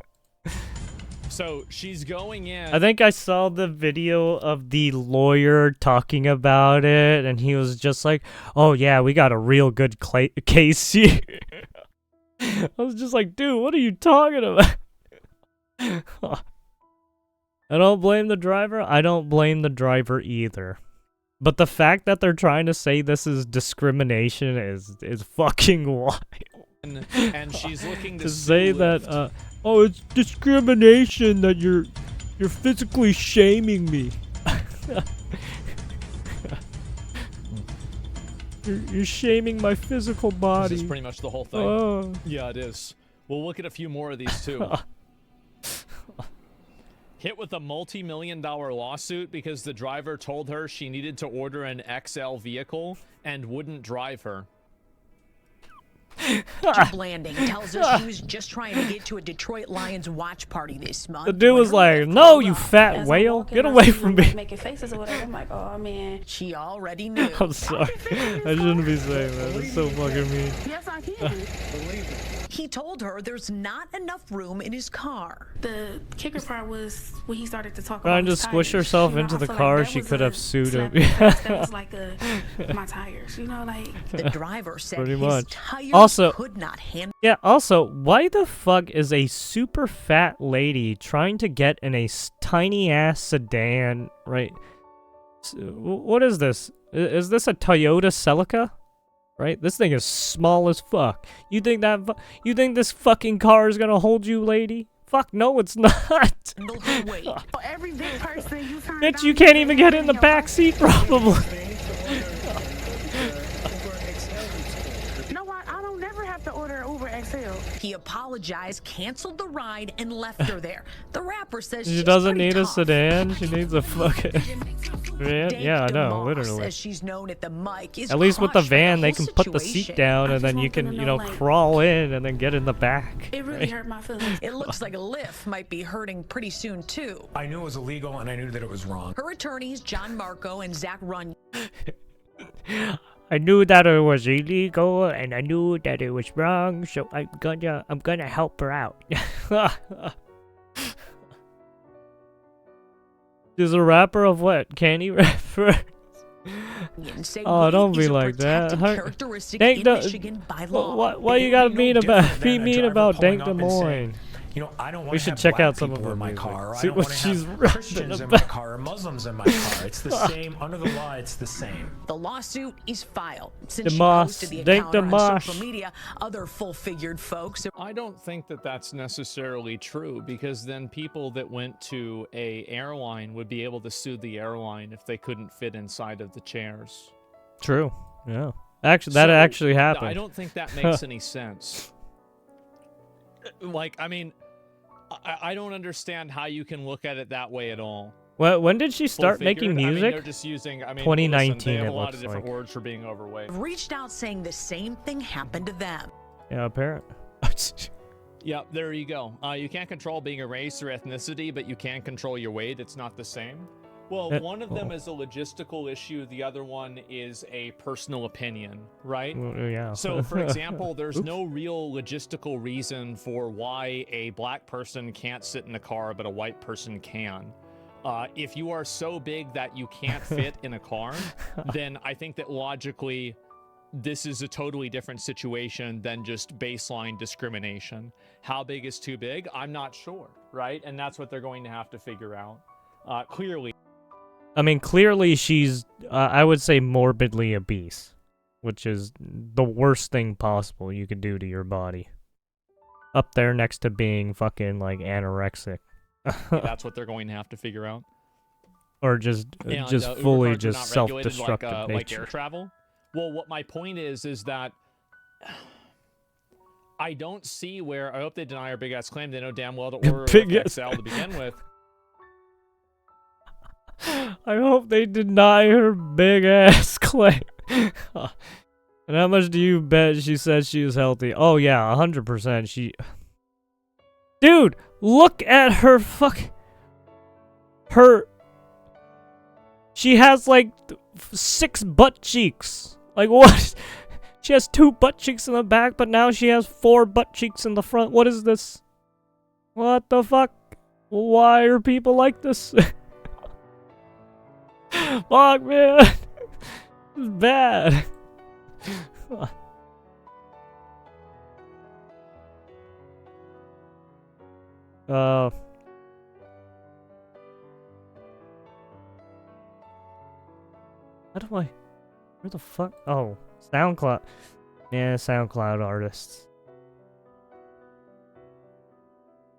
Speaker 13: So she's going in.
Speaker 1: I think I saw the video of the lawyer talking about it, and he was just like, "Oh yeah, we got a real good case here." I was just like, "Dude, what are you talking about?" I don't blame the driver. I don't blame the driver either. But the fact that they're trying to say this is discrimination is fucking wild.
Speaker 13: And she's looking
Speaker 1: to say that oh, it's discrimination that you're physically shaming me. you're shaming my physical body.
Speaker 13: This is pretty much the whole thing. Yeah, it is. We'll look at a few more of these too. Hit with a multi-million-dollar lawsuit because the driver told her she needed to order an XL vehicle and wouldn't drive her.
Speaker 14: Blanding tells us she was just trying to get to a Detroit Lions watch party this month.
Speaker 1: The dude was like, "No, you fat whale, get away from me."
Speaker 14: Making faces or whatever. I'm like, oh man. She already knew.
Speaker 1: I'm sorry. I shouldn't be saying that. That's so fucking mean.
Speaker 14: Yes, I can. He told her there's not enough room in his car.
Speaker 15: The kicker part was when he started to talk
Speaker 1: Trying
Speaker 15: about
Speaker 1: to squish herself into the car, she could have sued him.
Speaker 15: That was like my tires, you know, like.
Speaker 14: The driver said
Speaker 1: Pretty
Speaker 14: his
Speaker 1: much.
Speaker 14: tires
Speaker 1: Also,
Speaker 14: could not handle.
Speaker 1: yeah. Also, why the fuck is a super fat lady trying to get in a tiny ass sedan? Right. What is this? Is this a Toyota Celica? Right? This thing is small as fuck. You think this fucking car is gonna hold you, lady? Fuck no, it's not.
Speaker 15: For every big person you turn
Speaker 1: Bitch, you can't even get in the back seat, probably.
Speaker 15: No, I don't never have to order an Uber XL.
Speaker 14: He apologized, canceled the ride, and left her there. The rapper says
Speaker 1: She
Speaker 14: she's
Speaker 1: doesn't
Speaker 14: pretty
Speaker 1: need a
Speaker 14: tough.
Speaker 1: sedan. She needs a fucking van. Yeah, I know, literally.
Speaker 14: As she's known at the mic, is
Speaker 1: At least with the
Speaker 14: crushed by
Speaker 1: van, they
Speaker 14: whole
Speaker 1: can put the seat
Speaker 14: situation.
Speaker 1: down, and then you can, you know, crawl in and then get in the back.
Speaker 15: It really
Speaker 1: right?
Speaker 15: hurt my feelings.
Speaker 14: It looks like Lyft might be hurting pretty soon too.
Speaker 16: I knew it was illegal and I knew that it was wrong.
Speaker 14: Her attorneys, John Marco and Zach Runyon.
Speaker 1: I knew that it was illegal and I knew that it was wrong, so I'm gonna help her out. She's a rapper of what? Candy rapper? Oh, don't be like that. Dank why you gotta be mean about Dank Des Moines?
Speaker 16: You know, I don't want
Speaker 1: we
Speaker 16: to
Speaker 1: should
Speaker 16: have
Speaker 1: check
Speaker 16: black
Speaker 1: out some of
Speaker 16: people
Speaker 1: her
Speaker 16: in my
Speaker 1: music.
Speaker 16: car.
Speaker 1: See
Speaker 16: I don't
Speaker 1: what
Speaker 16: want to
Speaker 1: she's
Speaker 16: have Christians in my car or Muslims in my car. It's the same. Under the law, it's the same.
Speaker 14: The lawsuit is filed. Since she
Speaker 1: Demosh,
Speaker 14: posted the
Speaker 1: Dank
Speaker 14: account on
Speaker 1: Demosh.
Speaker 14: social media, other full-figured folks.
Speaker 13: I don't think that that's necessarily true, because then people that went to a airline would be able to sue the airline if they couldn't fit inside of the chairs.
Speaker 1: True. Yeah. Actually, that actually happened.
Speaker 13: I don't think that makes any sense. Like, I mean, I don't understand how you can look at it that way at all.
Speaker 1: Well, when did she start making music?
Speaker 13: I mean, they're just using,
Speaker 1: 2019,
Speaker 13: listen, they have
Speaker 1: it
Speaker 13: a lot
Speaker 1: looks
Speaker 13: of different
Speaker 1: like.
Speaker 13: words for being overweight.
Speaker 14: Reached out saying the same thing happened to them.
Speaker 1: Yeah, apparently.
Speaker 13: Yeah, there you go. You can't control being a race or ethnicity, but you can control your weight. It's not the same. Well, one of them is a logistical issue. The other one is a personal opinion, right?
Speaker 1: Well, yeah.
Speaker 13: So, for example, there's no real logistical reason for why a black person can't sit in a car, but a white person can. If you are so big that you can't fit in a car, then I think that logically, this is a totally different situation than just baseline discrimination. How big is too big? I'm not sure, right? And that's what they're going to have to figure out. Clearly.
Speaker 1: I mean, clearly she's, I would say, morbidly obese, which is the worst thing possible you could do to your body. Up there next to being fucking, like, anorexic.
Speaker 13: That's what they're going to have to figure out.
Speaker 1: Or just fully just self-destructive
Speaker 13: like air travel. Well, what my point is that I don't see where, I hope they deny our big-ass claim. They know damn well to order XL to begin with.
Speaker 1: I hope they deny her big ass claim. And how much do you bet she said she was healthy? Oh yeah, 100%. She, dude, look at her She has like 6 butt cheeks. Like what? She has 2 butt cheeks in the back, but now she has 4 butt cheeks in the front. What is this? What the fuck? Why are people like this? Fuck, man. This is bad. How do I... Where the fuck? Oh, SoundCloud. Yeah, SoundCloud artists.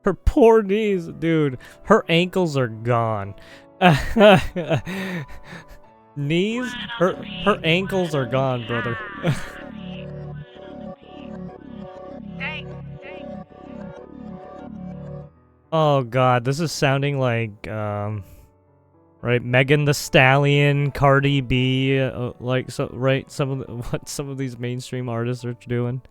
Speaker 1: Her poor knees, dude. Her ankles are gone. Knees? Her ankles are gone, brother. Oh god, this is sounding like right, Megan Thee Stallion, Cardi B, like some of what some of these mainstream artists are doing.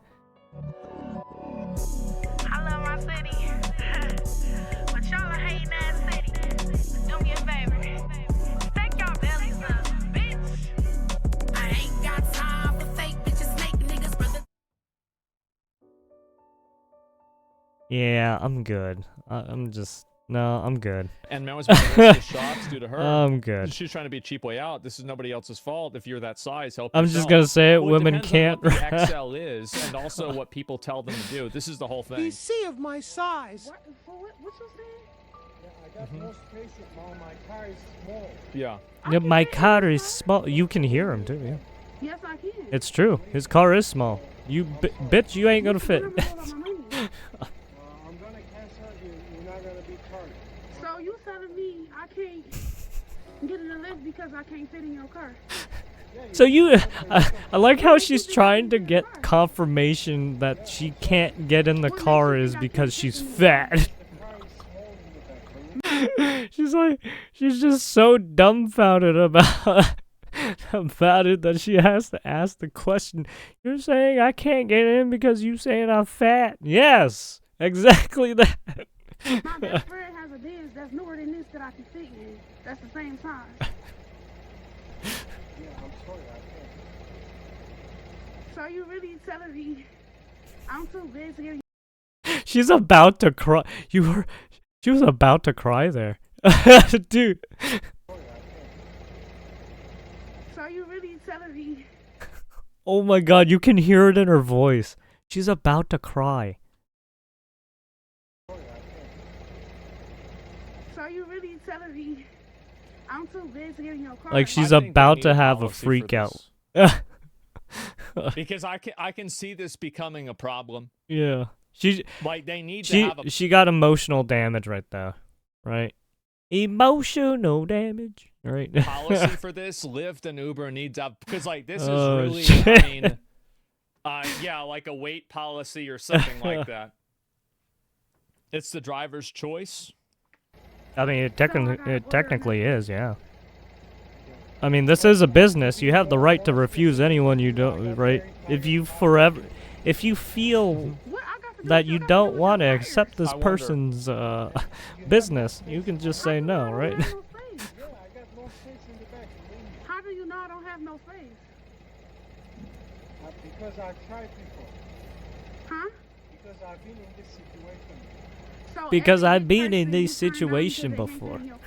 Speaker 1: Yeah, I'm good. I'm good.
Speaker 13: And man was the shots due to her.
Speaker 1: I'm good.
Speaker 13: She's trying to be a cheap way out. This is nobody else's fault. If you're that size, help
Speaker 1: I'm
Speaker 13: yourself.
Speaker 1: just gonna say it.
Speaker 13: Well,
Speaker 1: Women can't.
Speaker 13: What the XL is, and also what people tell them to do. This is the whole thing.
Speaker 15: He's C of my size. What you saying?
Speaker 17: Yeah, I got more space, Mom. My car is small.
Speaker 13: Yeah.
Speaker 1: Yeah, my car is small. You can hear him too. Yeah.
Speaker 15: Yes, I can.
Speaker 1: It's true. His car is small. You bitch, you ain't gonna fit.
Speaker 15: I'm gonna cancel you. You're not gonna be charged. So you telling me I can't get in the lift because I can't fit in your car?
Speaker 1: So you, I like how she's trying to get confirmation that she can't get in the car is because she's fat. She's just so dumbfounded about it that she has to ask the question. You're saying I can't get in because you saying I'm fat? Yes, exactly that.
Speaker 15: My best friend has a Benz that's newer than this that I can fit in. That's the same size.
Speaker 17: Yeah, I'm sorry, I can't.
Speaker 15: So you really telling me I'm too big to get in?
Speaker 1: She's about to cry. She was about to cry there. Dude.
Speaker 15: So you really telling me?
Speaker 1: Oh my god, you can hear it in her voice. She's about to cry.
Speaker 15: So you really telling me I'm too big to get in your car?
Speaker 1: Like she's about to have a freak out.
Speaker 13: Because I can see this becoming a problem.
Speaker 1: Yeah. She
Speaker 13: like they need to have a
Speaker 1: she got emotional damage right there. Right? Emotional damage. Right?
Speaker 13: policy for this. Lyft and Uber needs to have, because like this is
Speaker 1: Oh,
Speaker 13: really
Speaker 1: shit.
Speaker 13: I mean yeah, like a weight policy or something like that. It's the driver's choice.
Speaker 1: I mean, it technically is, yeah. I mean, this is a business. You have the right to refuse anyone you don't, right? If you feel that you don't want to accept this person's business, you can just say no, right?
Speaker 15: How do you know I don't have no face?
Speaker 17: Because I tried before.
Speaker 15: Huh?
Speaker 17: Because I've been in this situation.
Speaker 15: So
Speaker 1: Because
Speaker 15: every
Speaker 1: I've been in
Speaker 15: person
Speaker 1: this
Speaker 15: you turn on, you
Speaker 1: situation
Speaker 15: said they can't
Speaker 1: before.
Speaker 15: get in your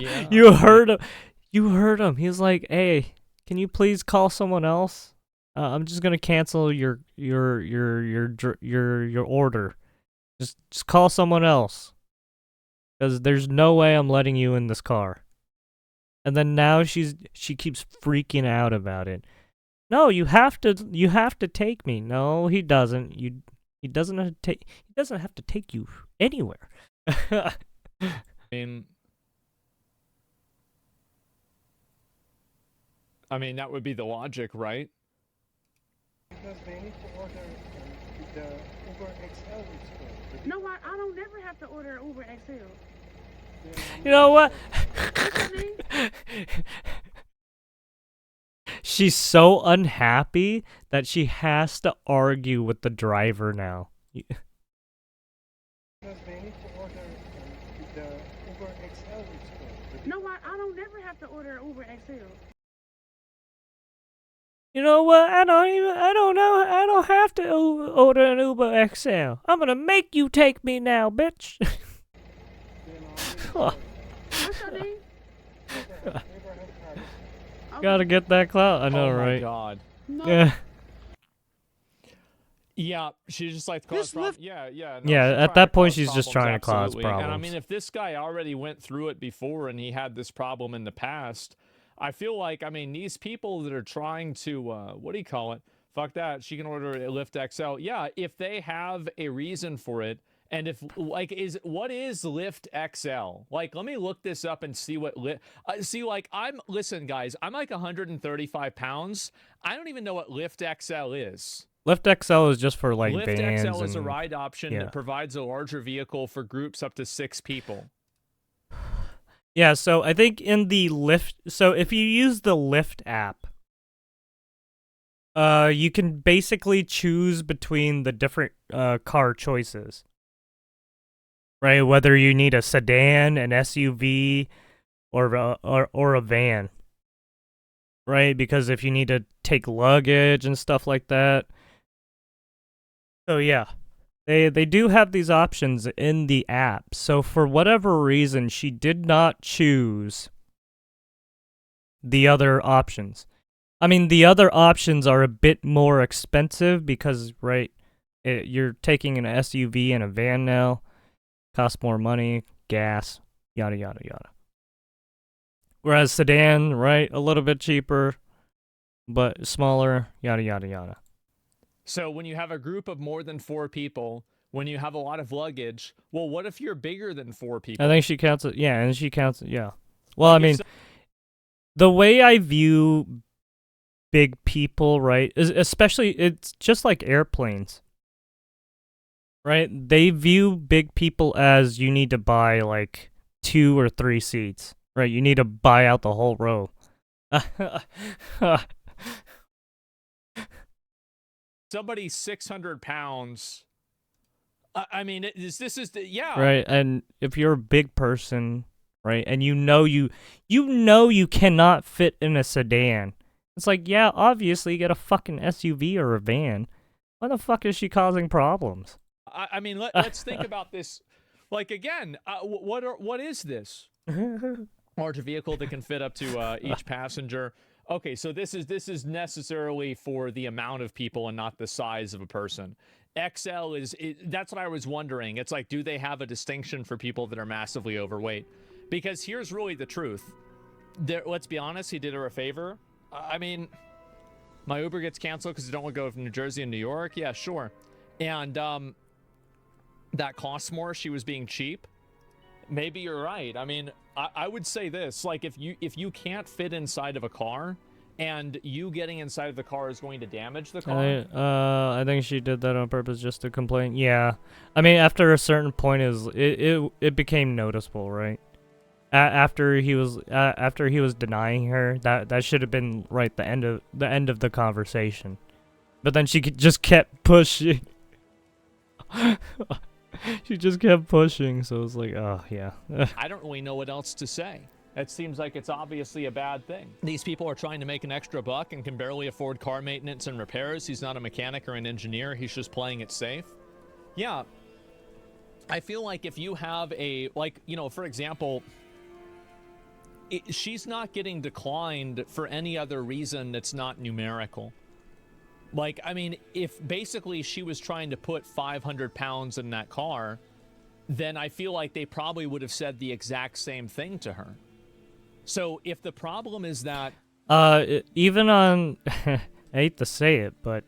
Speaker 15: car?
Speaker 1: You heard him. You heard him. He was like, "Hey, can you please call someone else? I'm just gonna cancel your order. Just call someone else, because there's no way I'm letting you in this car." And then now she keeps freaking out about it. No, you have to take me. No, he doesn't. He doesn't have to take you anywhere.
Speaker 13: I mean, that would be the logic, right?
Speaker 17: Because they need to order the Uber XL it's called.
Speaker 15: No, I don't never have to order Uber XL.
Speaker 1: You know what? She's so unhappy that she has to argue with the driver now.
Speaker 17: Because they need to order the Uber XL it's called.
Speaker 15: No, I don't never have to order Uber XL.
Speaker 1: You know what? I don't have to order an Uber XL. I'm gonna make you take me now, bitch.
Speaker 15: What's your name?
Speaker 1: Gotta get that clout. I know,
Speaker 13: Oh my
Speaker 1: right?
Speaker 13: God.
Speaker 15: No.
Speaker 1: Yeah.
Speaker 13: Yeah, she's just like cause problems. Yeah. No,
Speaker 1: Yeah,
Speaker 13: she's
Speaker 1: at
Speaker 13: trying
Speaker 1: that
Speaker 13: to
Speaker 1: point,
Speaker 13: cause
Speaker 1: she's just
Speaker 13: problems,
Speaker 1: trying to cause
Speaker 13: absolutely. And I
Speaker 1: problems.
Speaker 13: mean, if this guy already went through it before and he had this problem in the past, I feel like, I mean, these people that are trying to, what do you call it? Fuck that. She can order a Lyft XL. Yeah, if they have a reason for it, and if, like, what is Lyft XL? Like, let me look this up and see what listen, guys, I'm like 135 pounds. I don't even know what Lyft XL is.
Speaker 1: Lyft XL is just for like
Speaker 13: Lyft
Speaker 1: vans.
Speaker 13: XL is a
Speaker 1: and-
Speaker 13: ride option
Speaker 1: yeah.
Speaker 13: that provides a larger vehicle for groups up to 6 people.
Speaker 1: Yeah, so I think in the Lyft, so if you use the Lyft app, you can basically choose between the different car choices. Right, whether you need a sedan, an SUV, or a van. Right, because if you need to take luggage and stuff like that. So yeah. They do have these options in the app. So for whatever reason, she did not choose the other options. I mean, the other options are a bit more expensive because, right, you're taking an SUV and a van now. Costs more money, gas, yada, yada, yada. Whereas sedan, right, a little bit cheaper, but smaller, yada, yada, yada.
Speaker 13: So when you have a group of more than 4 people, when you have a lot of luggage, well, what if you're bigger than 4 people?
Speaker 1: I think she counts it. Yeah, and she counts it. Yeah. Well, I mean, the way I view big people, right, is especially it's just like airplanes, right? They view big people as you need to buy like 2 or 3 seats, right? You need to buy out the whole row.
Speaker 13: Somebody 600 pounds. I mean, yeah.
Speaker 1: Right, and if you're a big person, right, and you know you cannot fit in a sedan, it's like, yeah, obviously get a fucking SUV or a van. Why the fuck is she causing problems?
Speaker 13: I mean, let's think about this. Like, again, what is this? Larger vehicle that can fit up to each passenger. Okay, so this is necessarily for the amount of people and not the size of a person. XL that's what I was wondering. It's like, do they have a distinction for people that are massively overweight? Because here's really the truth. Let's be honest, he did her a favor. I mean, my Uber gets canceled because I don't want to go from New Jersey and New York. Yeah, sure. And that costs more. She was being cheap. Maybe you're right. I mean, I would say this, like, if you can't fit inside of a car and you getting inside of the car is going to damage the car.
Speaker 1: I think she did that on purpose just to complain. Yeah. I mean, after a certain point it became noticeable, right? After he was denying her, that should have been right the end of the conversation. But then she just kept pushing. She just kept pushing, so it was like, oh, yeah.
Speaker 13: I don't really know what else to say. It seems like it's obviously a bad thing. These people are trying to make an extra buck and can barely afford car maintenance and repairs. He's not a mechanic or an engineer. He's just playing it safe. Yeah. I feel like if you have for example, she's not getting declined for any other reason that's not numerical. Like, I mean, if basically she was trying to put 500 pounds in that car, then I feel like they probably would have said the exact same thing to her. So if the problem is that...
Speaker 1: even on... I hate to say it, but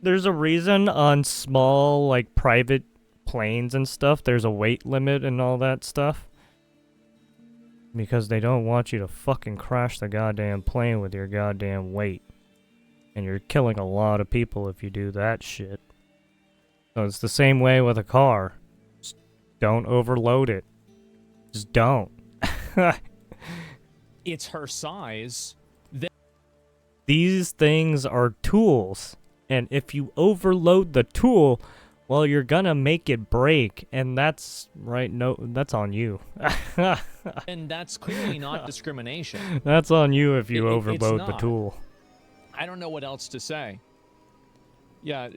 Speaker 1: there's a reason on small, like, private planes and stuff, there's a weight limit and all that stuff. Because they don't want you to fucking crash the goddamn plane with your goddamn weight. And you're killing a lot of people if you do that shit. So it's the same way with a car. Just don't overload it. Just don't.
Speaker 13: It's her size.
Speaker 1: These things are tools. And if you overload the tool, well, you're gonna make it break. And that's right. No, that's on you.
Speaker 13: And that's clearly not discrimination.
Speaker 1: That's on you if you overload the tool.
Speaker 13: I don't know what else to say. Yeah,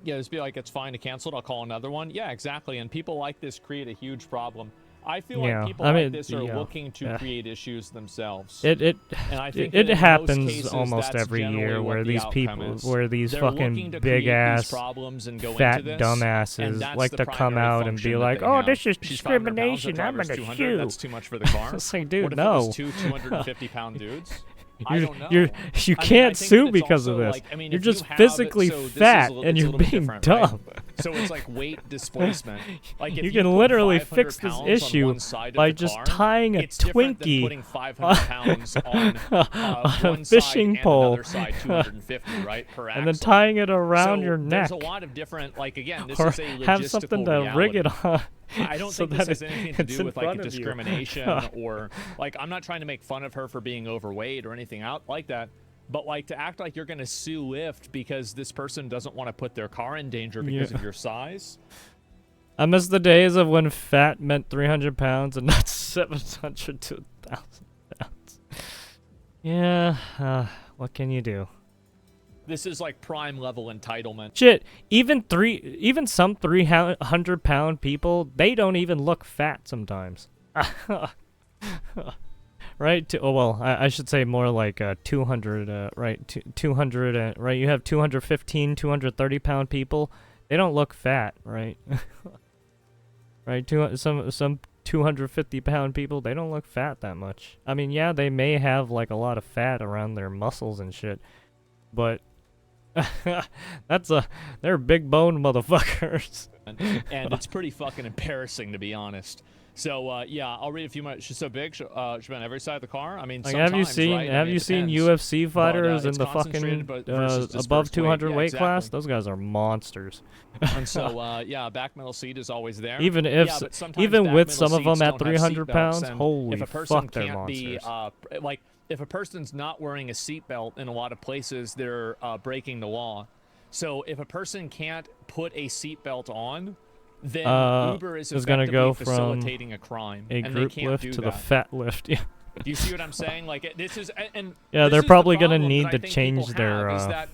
Speaker 13: just be like, it's fine to cancel it. I'll call another one. Yeah, exactly. And people like this create a huge problem. I feel like people like this are looking to create issues themselves.
Speaker 1: And
Speaker 13: I think
Speaker 1: it happens almost every year where these people, where these fucking big ass fat dumbasses like to come out and be like, "Oh, this is discrimination. I'm gonna sue."
Speaker 13: That's too much for the car.
Speaker 1: It's like, dude,
Speaker 13: what if
Speaker 1: no.
Speaker 13: It was two 250-pound dudes? I don't know.
Speaker 1: You can't sue because of this.
Speaker 13: Like, I mean,
Speaker 1: you're just physically fat and you're being dumb.
Speaker 13: Right? So it's like weight displacement. Like if
Speaker 1: you can literally fix this issue by just tying a Twinkie
Speaker 13: putting 500 pounds on
Speaker 1: a fishing pole,
Speaker 13: and side 250, right, per axle.
Speaker 1: And then tying it around your neck.
Speaker 13: There's a lot of different, like, again, this
Speaker 1: or
Speaker 13: is a logistical
Speaker 1: have something to
Speaker 13: reality.
Speaker 1: rig it on.
Speaker 13: I don't
Speaker 1: so
Speaker 13: think this has anything to do with like a discrimination or like, I'm not trying to make fun of her for being overweight or anything out like that, but like to act like you're going to sue Lyft because this person doesn't want to put their car in danger because of your size.
Speaker 1: I miss the days of when fat meant 300 pounds and not 700 to 1,000 pounds. Yeah, what can you do?
Speaker 13: This is like prime level entitlement.
Speaker 1: Shit, even some 300-pound people, they don't even look fat sometimes. Right? I should say more like 200, right? 200, right? You have 215, 230-pound people. They don't look fat, right? Right? Some 250-pound people, they don't look fat that much. I mean, yeah, they may have like a lot of fat around their muscles and shit, but they're big bone motherfuckers.
Speaker 13: And it's pretty fucking embarrassing, to be honest. So yeah, I'll read a few more. She's so big, she's on every side of the car. I mean,
Speaker 1: like, have you seen UFC fighters in the fucking above 200 weight class? Those guys are monsters.
Speaker 13: And so yeah, back middle seat is always there.
Speaker 1: Even with some of them at 300 pounds, holy fuck, they're monsters.
Speaker 13: If a person's not wearing a seatbelt in a lot of places, they're breaking the law. So if a person can't put a seatbelt on, then Uber is effectively facilitating a crime, and they can't
Speaker 1: lift
Speaker 13: do
Speaker 1: to
Speaker 13: that.
Speaker 1: The fat lift. Yeah.
Speaker 13: Do you see what I'm saying? Like this is, and
Speaker 1: yeah,
Speaker 13: this
Speaker 1: they're
Speaker 13: is
Speaker 1: probably
Speaker 13: the
Speaker 1: gonna
Speaker 13: problem
Speaker 1: need
Speaker 13: that
Speaker 1: to
Speaker 13: I think
Speaker 1: change
Speaker 13: people
Speaker 1: their
Speaker 13: have, is that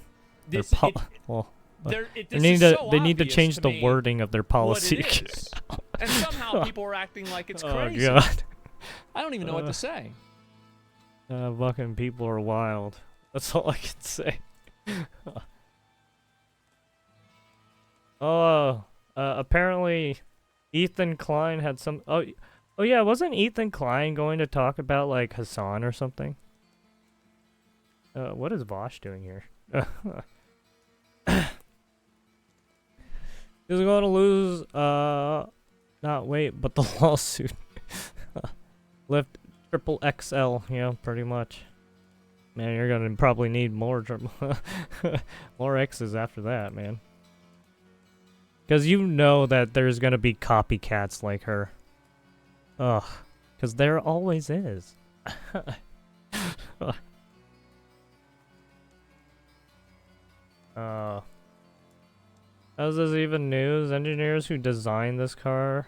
Speaker 1: they need to change the
Speaker 13: me
Speaker 1: wording of their policy.
Speaker 13: And somehow now people are acting like it's crazy.
Speaker 1: Oh god.
Speaker 13: I don't even know what to say.
Speaker 1: Fucking people are wild. That's all I can say. Apparently Ethan Klein had some... Oh yeah, wasn't Ethan Klein going to talk about, like, Hassan or something? What is Vosh doing here? He's going to lose, not weight, but the lawsuit. Lift triple XL, yeah, pretty much. Man, you're gonna probably need more more X's after that, man. Because you know that there's gonna be copycats like her. Ugh. Because there always is. How's this even news? Engineers who designed this car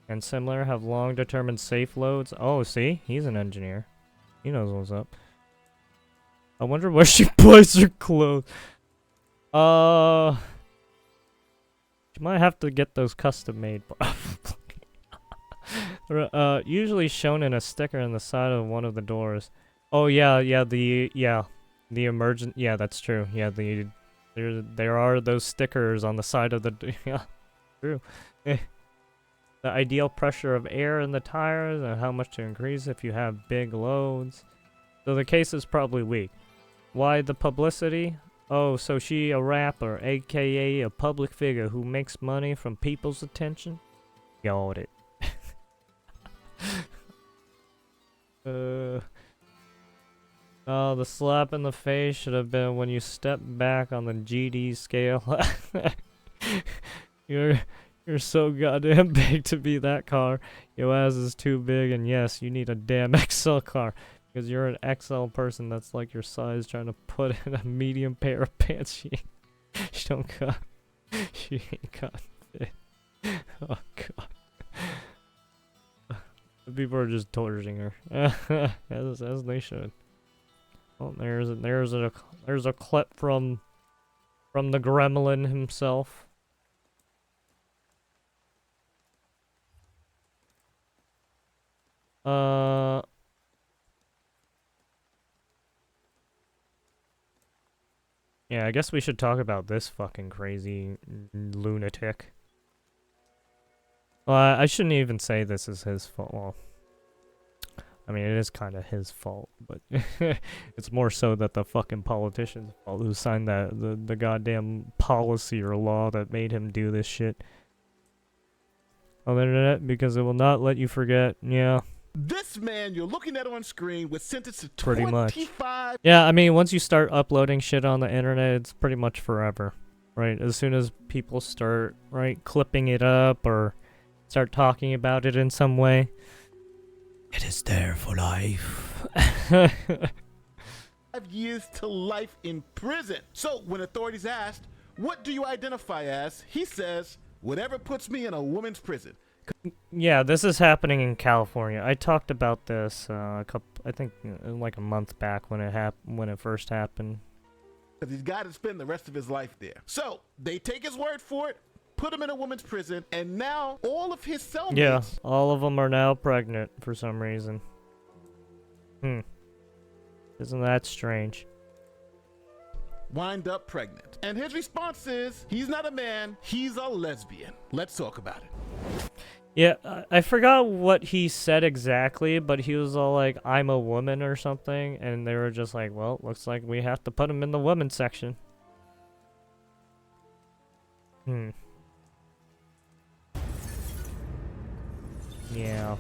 Speaker 1: and similar have long determined safe loads. Oh, see? He's an engineer. He knows what's up. I wonder where she buys her clothes. She might have to get those custom made. Usually shown in a sticker on the side of one of the doors. Oh yeah, the emergent. Yeah, that's true. Yeah, there are those stickers on the side of the. Yeah, true. The ideal pressure of air in the tires and how much to increase if you have big loads. So the case is probably weak. Why the publicity? Oh, so she a rapper, aka a public figure who makes money from people's attention? Got it. Oh, the slap in the face should have been when you step back on the GD scale. You're so goddamn big to be that car. Your ass is too big, and yes, you need a damn XL car. Because you're an XL person that's like your size trying to put in a medium pair of pants. She ain't got fit. Oh god. The people are just torturing her. as they should. Oh, there's a clip from the gremlin himself. Yeah, I guess we should talk about this fucking crazy lunatic. Well, I shouldn't even say this is his fault. Well, I mean, it is kind of his fault, but it's more so that the fucking politicians' fault who signed the goddamn policy or law that made him do this shit on the internet, because it will not let you forget. Yeah.
Speaker 18: This man you're looking at on screen was sentenced to
Speaker 1: pretty
Speaker 18: 25.
Speaker 1: Much. Yeah, I mean, once you start uploading shit on the internet, it's pretty much forever, right? As soon as people start, right, clipping it up or start talking about it in some way, it is there for life.
Speaker 18: 5 years to life in prison. So when authorities asked, what do you identify as? He says, whatever puts me in a woman's prison.
Speaker 1: Yeah, this is happening in California. I talked about this I think like a month back when it first happened.
Speaker 18: Because he's got to spend the rest of his life there. So they take his word for it, put him in a woman's prison, and now all of his cellmates.
Speaker 1: Yeah, all of them are now pregnant for some reason. Isn't that strange?
Speaker 18: Wind up pregnant. And his response is, he's not a man, he's a lesbian. Let's talk about it.
Speaker 1: Yeah, I forgot what he said exactly, but he was all like, I'm a woman or something, and they were just like, well, looks like we have to put him in the women's section. Yeah.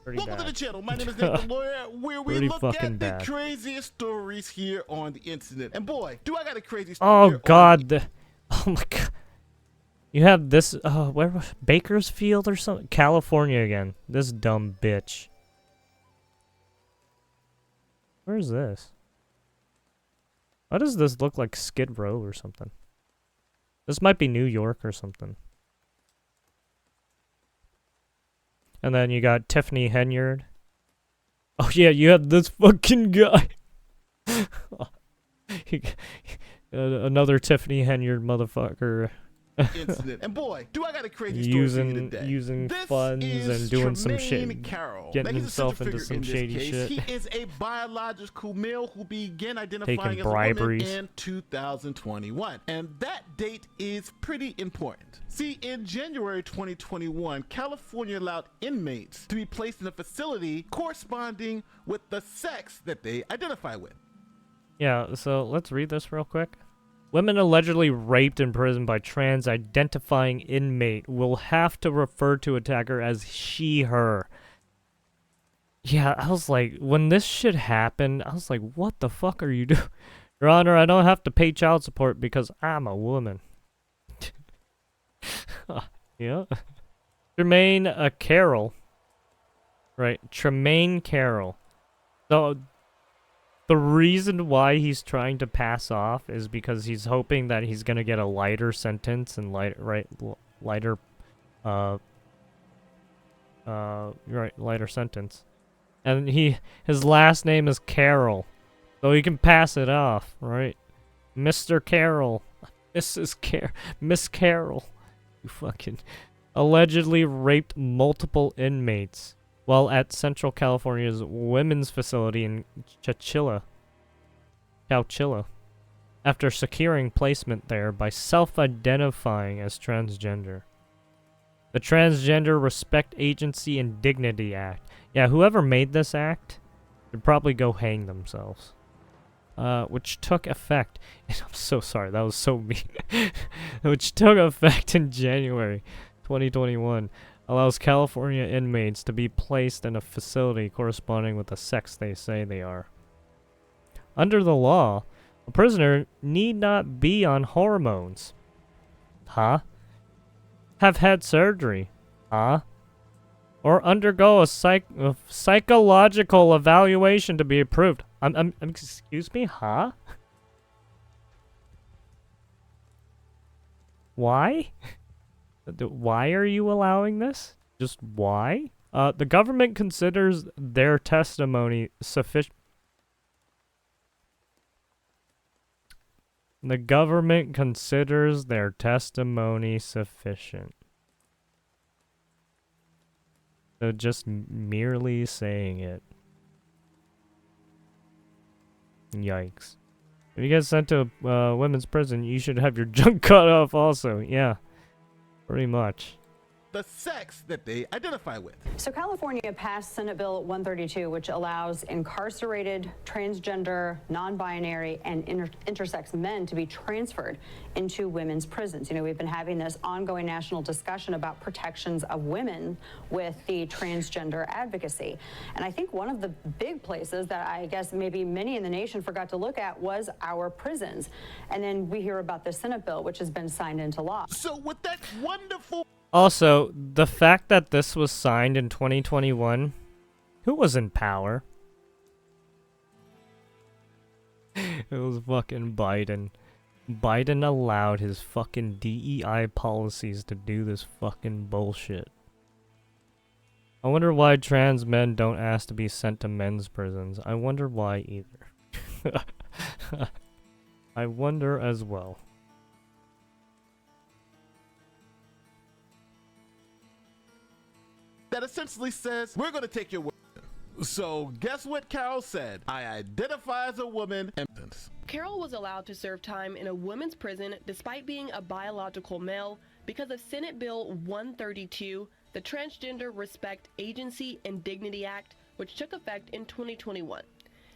Speaker 18: Welcome to the channel. My name is Nate the Lawyer, where we look at the craziest stories here on the internet. And boy, do I got a crazy story.
Speaker 1: Oh god. Oh my god. You have this, where was Bakersfield or something? California again. This dumb bitch. Where is this? Why does this look like Skid Row or something? This might be New York or something. And then you got Tiffany Henyard. Oh yeah, you have this fucking guy. Another Tiffany Henyard motherfucker.
Speaker 18: incident. And boy, do I got a crazy story for you today.
Speaker 1: Using
Speaker 18: this
Speaker 1: funds
Speaker 18: is
Speaker 1: and doing some
Speaker 18: Tremaine
Speaker 1: shit,
Speaker 18: Carroll.
Speaker 1: getting
Speaker 18: Now, he's a
Speaker 1: himself
Speaker 18: central
Speaker 1: into
Speaker 18: figure
Speaker 1: some
Speaker 18: in this
Speaker 1: shady
Speaker 18: case.
Speaker 1: shit.
Speaker 18: He is a biological male who began identifying
Speaker 1: Taking
Speaker 18: as a woman
Speaker 1: briberies.
Speaker 18: in 2021. And that date is pretty important. See, in January 2021, California allowed inmates to be placed in a facility corresponding with the sex that they identify with.
Speaker 1: Yeah, so let's read this real quick. Women allegedly raped in prison by trans-identifying inmate will have to refer to attacker as she, her. Yeah, I was like, when this shit happened, I was like, what the fuck are you doing? Your Honor, I don't have to pay child support because I'm a woman. Yeah. Tremaine Carroll. Right, Tremaine Carroll. So, the reason why he's trying to pass off is because he's hoping that he's gonna get a lighter sentence and lighter sentence. And his last name is Carroll, so he can pass it off, right? Mr. Carroll, Miss Carroll, you fucking allegedly raped multiple inmates while at Central California's women's facility in Chowchilla, after securing placement there by self-identifying as transgender. The Transgender Respect Agency and Dignity Act. Yeah, whoever made this act should probably go hang themselves. Which took effect, and I'm so sorry, that was so mean. Which took effect in January 2021. Allows California inmates to be placed in a facility corresponding with the sex they say they are. Under the law, a prisoner need not be on hormones. Huh? Have had surgery. Huh? Or undergo a psychological evaluation to be approved. Excuse me? Huh? Why? Why are you allowing this? Just why? The government considers their testimony sufficient. The government considers their testimony sufficient. So just merely saying it. Yikes. If you get sent to women's prison, you should have your junk cut off also. Yeah. Pretty much.
Speaker 18: The sex that they identify with.
Speaker 19: So California passed Senate Bill 132, which allows incarcerated, transgender, non-binary, and intersex men to be transferred into women's prisons. You know, we've been having this ongoing national discussion about protections of women with the transgender advocacy. And I think one of the big places that I guess maybe many in the nation forgot to look at was our prisons. And then we hear about the Senate bill, which has been signed into law.
Speaker 18: So with that wonderful...
Speaker 1: Also, the fact that this was signed in 2021, who was in power? It was fucking Biden. Biden allowed his fucking DEI policies to do this fucking bullshit. I wonder why trans men don't ask to be sent to men's prisons. I wonder why either. I wonder as well.
Speaker 18: That essentially says, we're going to take your word. So guess what Carroll said? I identify as a woman and...
Speaker 20: Carroll was allowed to serve time in a women's prison despite being a biological male because of Senate Bill 132, the Transgender Respect Agency and Dignity Act, which took effect in 2021.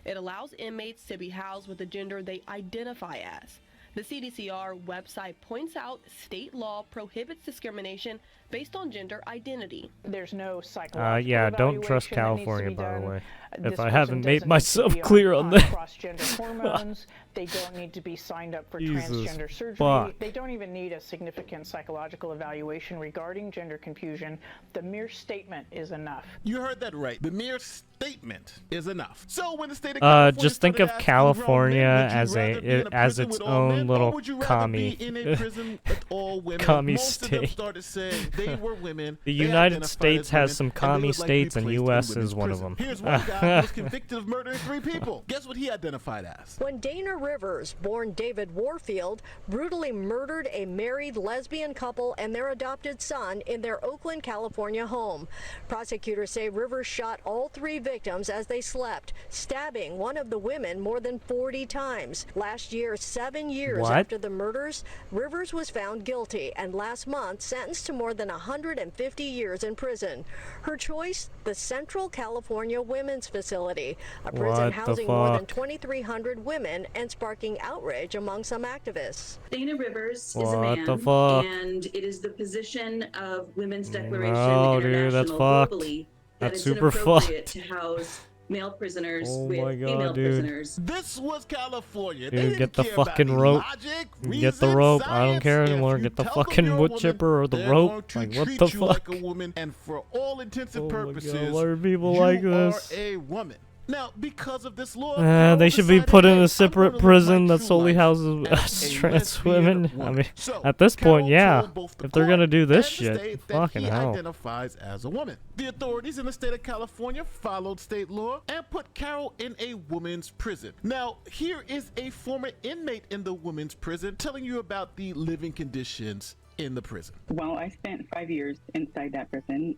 Speaker 20: It allows inmates to be housed with the gender they identify as. The CDCR website points out state law prohibits discrimination based on gender identity.
Speaker 21: There's no psychological
Speaker 1: yeah, don't trust California, by the way. If I haven't made myself
Speaker 21: on,
Speaker 1: clear on that.
Speaker 21: Cross-gender hormones. They don't need to be signed up for
Speaker 1: Jesus
Speaker 21: transgender surgery.
Speaker 1: fuck.
Speaker 21: They don't even need a significant psychological evaluation regarding gender confusion. The mere statement is enough.
Speaker 18: You heard that right. The mere statement is enough. So when the state of California
Speaker 1: just think of
Speaker 18: started asking
Speaker 1: California
Speaker 18: grown men,
Speaker 1: as
Speaker 18: would you rather be in a
Speaker 1: as
Speaker 18: prison
Speaker 1: its
Speaker 18: with all men,
Speaker 1: own
Speaker 18: or
Speaker 1: little
Speaker 18: would you rather
Speaker 1: commie.
Speaker 18: be in a prison with all women.
Speaker 1: Commie
Speaker 18: Most of them
Speaker 1: state.
Speaker 18: started saying they were women.
Speaker 1: The
Speaker 18: they
Speaker 1: United
Speaker 18: identified
Speaker 1: States
Speaker 18: as
Speaker 1: has
Speaker 18: women,
Speaker 1: some
Speaker 18: and they
Speaker 1: commie
Speaker 18: would like to be
Speaker 1: states, and
Speaker 18: placed in
Speaker 1: U.S.
Speaker 18: women's
Speaker 1: is one of
Speaker 18: prison.
Speaker 1: them.
Speaker 18: Here's one guy who was convicted of murdering 3 people. Guess what he identified as?
Speaker 3: When Dana Rivers, born David Warfield, brutally murdered a married lesbian couple and their adopted son in their Oakland, California home. Prosecutors say Rivers shot all 3 victims as they slept, stabbing one of the women more than 40 times. Last year, 7 years
Speaker 1: What?
Speaker 3: after the murders, Rivers was found guilty and last month sentenced to more than 150 years in prison. Her choice, the Central California Women's Facility, a prison
Speaker 1: What the
Speaker 3: housing more than
Speaker 1: fuck?
Speaker 3: 2,300 women and sparking outrage among some activists.
Speaker 22: Dana Rivers is a
Speaker 1: What
Speaker 22: man,
Speaker 1: the fuck?
Speaker 22: and it is the position of Women's Declaration
Speaker 1: No, dude, that's
Speaker 22: International
Speaker 1: fucked.
Speaker 22: globally that
Speaker 1: That's
Speaker 22: it's
Speaker 1: super
Speaker 22: inappropriate
Speaker 1: fucked.
Speaker 22: to house male prisoners
Speaker 1: Oh
Speaker 22: with
Speaker 1: my God,
Speaker 22: female
Speaker 1: dude.
Speaker 22: prisoners.
Speaker 18: This was California. They
Speaker 1: Dude,
Speaker 18: didn't
Speaker 1: get the
Speaker 18: care about
Speaker 1: fucking
Speaker 18: any
Speaker 1: rope.
Speaker 18: logic,
Speaker 1: Get the
Speaker 18: reason,
Speaker 1: rope. I don't
Speaker 18: science.
Speaker 1: care
Speaker 18: If
Speaker 1: anymore.
Speaker 18: you
Speaker 1: Get the
Speaker 18: tell them
Speaker 1: fucking
Speaker 18: you're a
Speaker 1: wood
Speaker 18: woman,
Speaker 1: chipper or the
Speaker 18: they're
Speaker 1: rope.
Speaker 18: going to
Speaker 1: Like, what
Speaker 18: treat
Speaker 1: the
Speaker 18: you like
Speaker 1: fuck?
Speaker 18: a woman, and for all intents and
Speaker 1: Oh my God,
Speaker 18: purposes,
Speaker 1: why are people
Speaker 18: you
Speaker 1: like
Speaker 18: are
Speaker 1: this?
Speaker 18: a woman. Now, because of this law,
Speaker 1: They should be
Speaker 18: decided,
Speaker 1: put in
Speaker 18: "Hey,
Speaker 1: a
Speaker 18: I'm
Speaker 1: separate
Speaker 18: gonna live
Speaker 1: prison
Speaker 18: my
Speaker 1: that
Speaker 18: true
Speaker 1: solely
Speaker 18: life
Speaker 1: houses
Speaker 18: as a
Speaker 1: trans
Speaker 18: lesbian
Speaker 1: women. I
Speaker 18: woman."
Speaker 1: mean,
Speaker 18: So,
Speaker 1: at this point,
Speaker 18: Carroll
Speaker 1: yeah.
Speaker 18: told both the
Speaker 1: If they're gonna
Speaker 18: court
Speaker 1: do this
Speaker 18: and the
Speaker 1: shit,
Speaker 18: state that
Speaker 1: fucking
Speaker 18: he
Speaker 1: hell.
Speaker 18: identifies as a woman. The authorities in the state of California followed state law and put Carroll in a women's prison. Now, here is a former inmate in the women's prison telling you about the living conditions in the prison.
Speaker 23: Well, I spent 5 years inside that prison,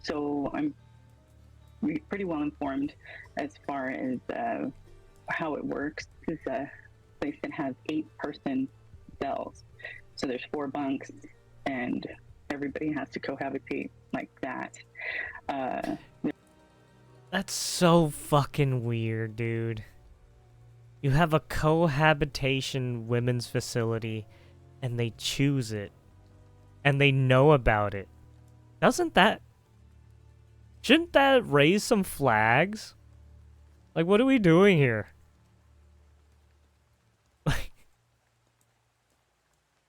Speaker 23: so I'm pretty well informed as far as how it works. This is a place that has 8-person cells, so there's 4 bunks, and everybody has to cohabitate like that.
Speaker 1: That's so fucking weird, dude. You have a cohabitation women's facility, and they choose it, and they know about it. Shouldn't that raise some flags? Like, what are we doing here? Like,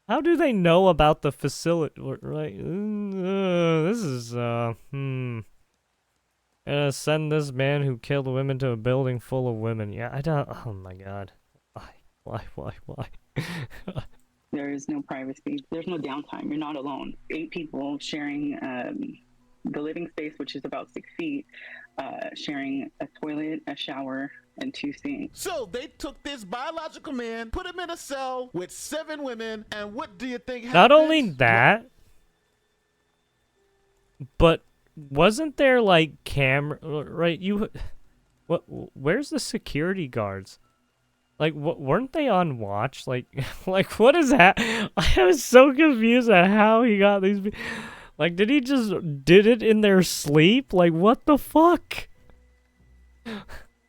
Speaker 1: how do they know about the facility? Right? This is, Gonna send this man who killed women to a building full of women. Yeah, I don't. Oh my God. Why?
Speaker 23: There is no privacy. There's no downtime. You're not alone. 8 people sharing the living space, which is about 6 feet, sharing a toilet, a shower, and 2 sinks.
Speaker 18: So they took this biological man, put him in a cell with 7 women, and what do you think happened?
Speaker 1: Not only that, but wasn't there like camera? Right? Where's the security guards? Like, weren't they on watch? Like, what is that? I was so confused at how he got these. Like, did he just did it in their sleep? Like, what the fuck?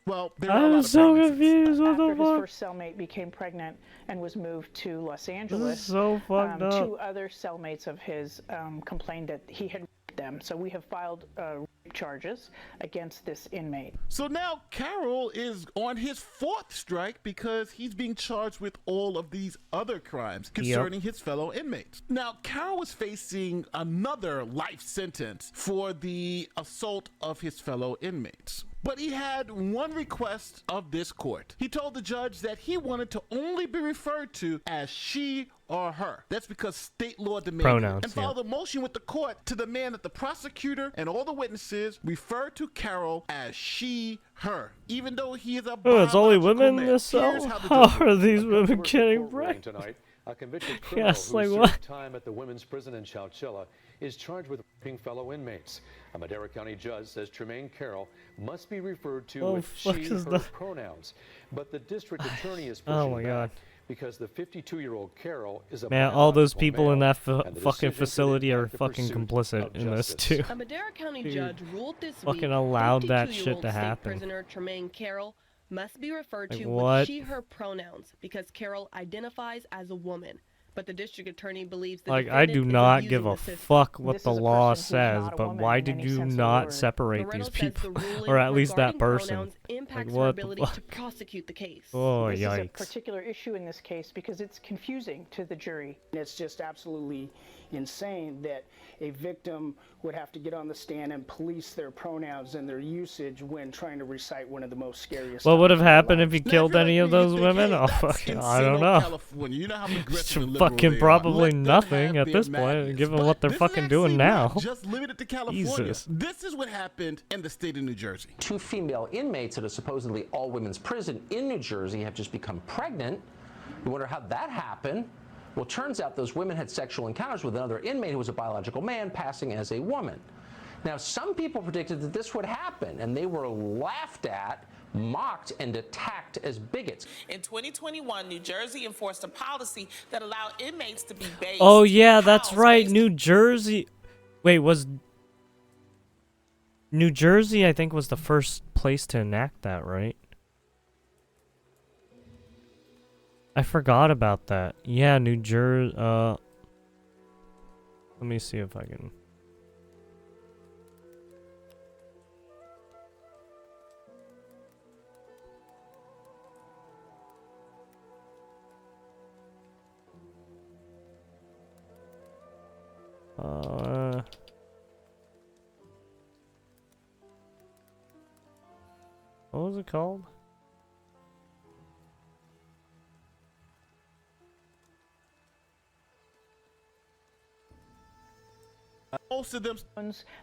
Speaker 18: Well,
Speaker 1: I'm so confused. What the
Speaker 21: After his
Speaker 1: fuck?
Speaker 21: first cellmate became pregnant and was moved to Los Angeles,
Speaker 1: This is so fucked up.
Speaker 21: 2 other cellmates of his complained that he had raped them. So we have filed rape charges against this inmate.
Speaker 18: So now Carroll is on his 4th strike because he's being charged with all of these other crimes concerning his fellow inmates. Now, Carroll was facing another life sentence for the assault of his fellow inmates. But he had one request of this court. He told the judge that he wanted to only be referred to as she or her. That's because state law demanded
Speaker 1: Pronouns,
Speaker 18: it. And filed a motion with the court to demand that the prosecutor and all the witnesses refer to Carroll as she, her, even though he is a
Speaker 1: Oh, it's only
Speaker 18: biological
Speaker 1: women in
Speaker 18: man.
Speaker 1: this
Speaker 18: Here's
Speaker 1: cell?
Speaker 18: how the
Speaker 1: How
Speaker 18: judge
Speaker 1: are these women getting pregnant?
Speaker 24: Tonight, a convicted criminal
Speaker 1: Yes,
Speaker 24: who
Speaker 1: like
Speaker 24: served
Speaker 1: what?
Speaker 24: time at the women's prison in Chowchilla is charged with raping fellow inmates. A Madera County judge says Tremaine Carroll must be referred to
Speaker 1: Oh,
Speaker 24: with
Speaker 1: fuck
Speaker 24: she,
Speaker 1: is
Speaker 24: her
Speaker 1: that?
Speaker 24: pronouns. But the district attorney is
Speaker 1: Oh
Speaker 24: pushing
Speaker 1: my
Speaker 24: back
Speaker 1: God.
Speaker 24: because the 52-year-old Carroll is a
Speaker 1: Man, all those
Speaker 24: biological
Speaker 1: people in
Speaker 24: male,
Speaker 1: that
Speaker 24: and the
Speaker 1: fucking
Speaker 24: decision could
Speaker 1: facility are
Speaker 24: impact the
Speaker 1: fucking
Speaker 24: pursuit
Speaker 1: complicit
Speaker 24: of
Speaker 1: in this
Speaker 24: justice.
Speaker 1: too.
Speaker 20: A Madera County
Speaker 1: Dude.
Speaker 20: judge ruled this
Speaker 1: Fucking
Speaker 20: week
Speaker 1: allowed that
Speaker 20: 52-year-old
Speaker 1: shit to
Speaker 20: state
Speaker 1: happen.
Speaker 20: prisoner Tremaine Carroll must be referred
Speaker 1: Like
Speaker 20: to
Speaker 1: what?
Speaker 20: with she/her pronouns because Carroll identifies as a woman. But the district attorney believes the
Speaker 1: Like, I do
Speaker 20: defendant is
Speaker 1: not
Speaker 20: abusing
Speaker 1: give a
Speaker 20: the system.
Speaker 1: fuck what
Speaker 21: This
Speaker 1: the
Speaker 21: is a
Speaker 1: law
Speaker 21: person who's
Speaker 1: says,
Speaker 21: not a
Speaker 1: but
Speaker 21: woman
Speaker 1: why
Speaker 21: in
Speaker 1: did
Speaker 21: any
Speaker 1: you
Speaker 21: sense of the
Speaker 1: not
Speaker 21: word.
Speaker 1: separate
Speaker 20: Moreno
Speaker 1: these
Speaker 20: says the
Speaker 1: people,
Speaker 20: ruling
Speaker 1: or at least that
Speaker 20: regarding
Speaker 1: person?
Speaker 20: pronouns impacts
Speaker 1: Like
Speaker 20: her
Speaker 1: what the
Speaker 20: ability
Speaker 1: fuck?
Speaker 20: to prosecute the case.
Speaker 1: Oh
Speaker 21: This is a
Speaker 1: yikes!
Speaker 21: particular issue in this case because it's confusing to the jury.
Speaker 17: It's just absolutely insane that a victim would have to get on the stand and police their pronouns and their usage when trying to recite one of the most scariest.
Speaker 1: What would have
Speaker 17: topics in their
Speaker 1: happened if
Speaker 17: lives.
Speaker 1: he killed any of those women? Oh
Speaker 18: That's
Speaker 1: fucking, I
Speaker 18: insane
Speaker 1: don't
Speaker 18: on
Speaker 1: know.
Speaker 18: California. You know how progressive and
Speaker 1: fucking
Speaker 18: they are.
Speaker 1: probably
Speaker 18: Let them
Speaker 1: nothing
Speaker 18: have
Speaker 1: at
Speaker 18: their
Speaker 1: this point,
Speaker 18: madness.
Speaker 1: given
Speaker 18: But
Speaker 1: what they're
Speaker 18: this is
Speaker 1: fucking doing
Speaker 18: actually
Speaker 1: now.
Speaker 18: not just limited to California.
Speaker 1: Jesus.
Speaker 18: This is what happened in the state of New Jersey.
Speaker 2: 2 female inmates at a supposedly all-women's prison in New Jersey have just become pregnant. We wonder how that happened. Well, turns out those women had sexual encounters with another inmate who was a biological man, passing as a woman. Now, some people predicted that this would happen, and they were laughed at, mocked, and attacked as bigots.
Speaker 4: In 2021, New Jersey enforced a policy that allowed inmates to be based.
Speaker 1: Oh yeah, that's right. New Jersey. Wait, was New Jersey? I think was the first place to enact that, right? I forgot about that. Yeah, New Jersey. Let me see if I can. What was it called?
Speaker 18: Most of them.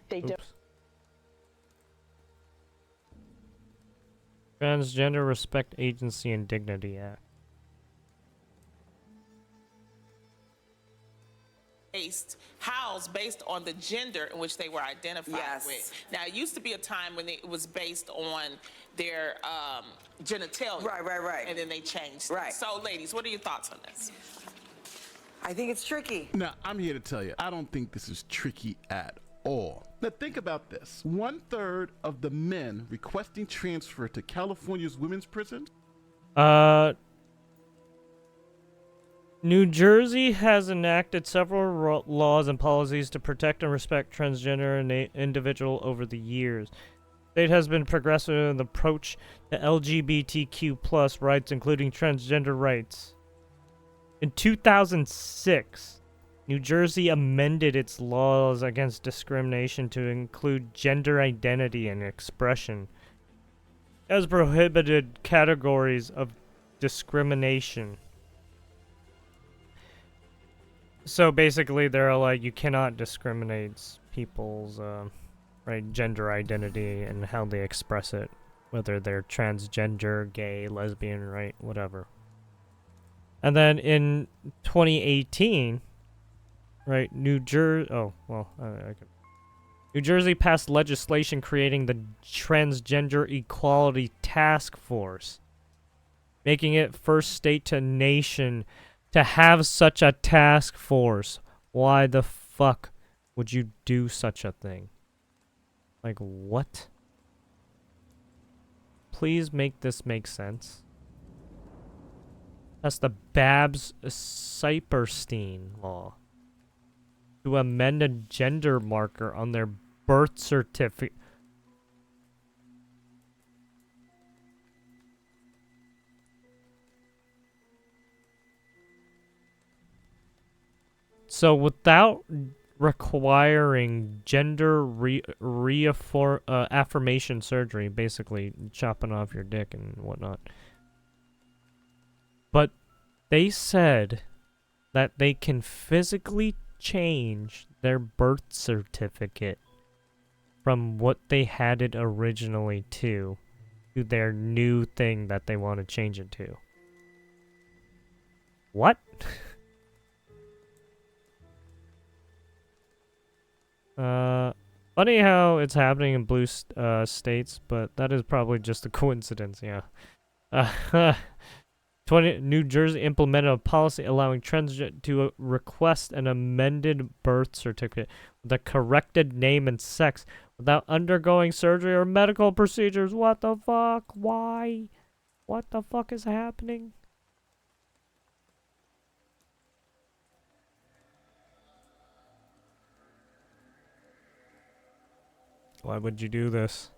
Speaker 21: They do.
Speaker 1: Transgender Respect Agency and Dignity Act.
Speaker 4: Housed based on the gender in which they were identified with. Now, it used to be a time when it was based on their genitalia.
Speaker 5: Right.
Speaker 4: And then they changed.
Speaker 5: Right.
Speaker 4: So, ladies, what are your thoughts on this?
Speaker 5: I think it's tricky.
Speaker 18: Now, I'm here to tell you, I don't think this is tricky at all. Now, think about this. 1/3 of the men requesting transfer to California's women's prison.
Speaker 1: New Jersey has enacted several laws and policies to protect and respect transgender and individual over the years. The state has been progressive in the approach to LGBTQ+ rights, including transgender rights. In 2006, New Jersey amended its laws against discrimination to include gender identity and expression as prohibited categories of discrimination. So basically, they're like, you cannot discriminate people's gender identity and how they express it, whether they're transgender, gay, lesbian, right, whatever. And then in 2018, right, New Jersey passed legislation creating the Transgender Equality Task Force, making it first state to nation to have such a task force. Why the fuck would you do such a thing? Like, what? Please make this make sense. That's the Babs-Saperstein law. To amend a gender marker on their birth certificate. So without requiring gender affirmation surgery, basically chopping off your dick and whatnot. But they said that they can physically change their birth certificate from what they had it originally to their new thing that they want to change it to. What? Funny how it's happening in blue states, but that is probably just a coincidence, yeah. New Jersey implemented a policy allowing transgender to request an amended birth certificate with a corrected name and sex without undergoing surgery or medical procedures. What the fuck? Why? What the fuck is happening? Why would you do this?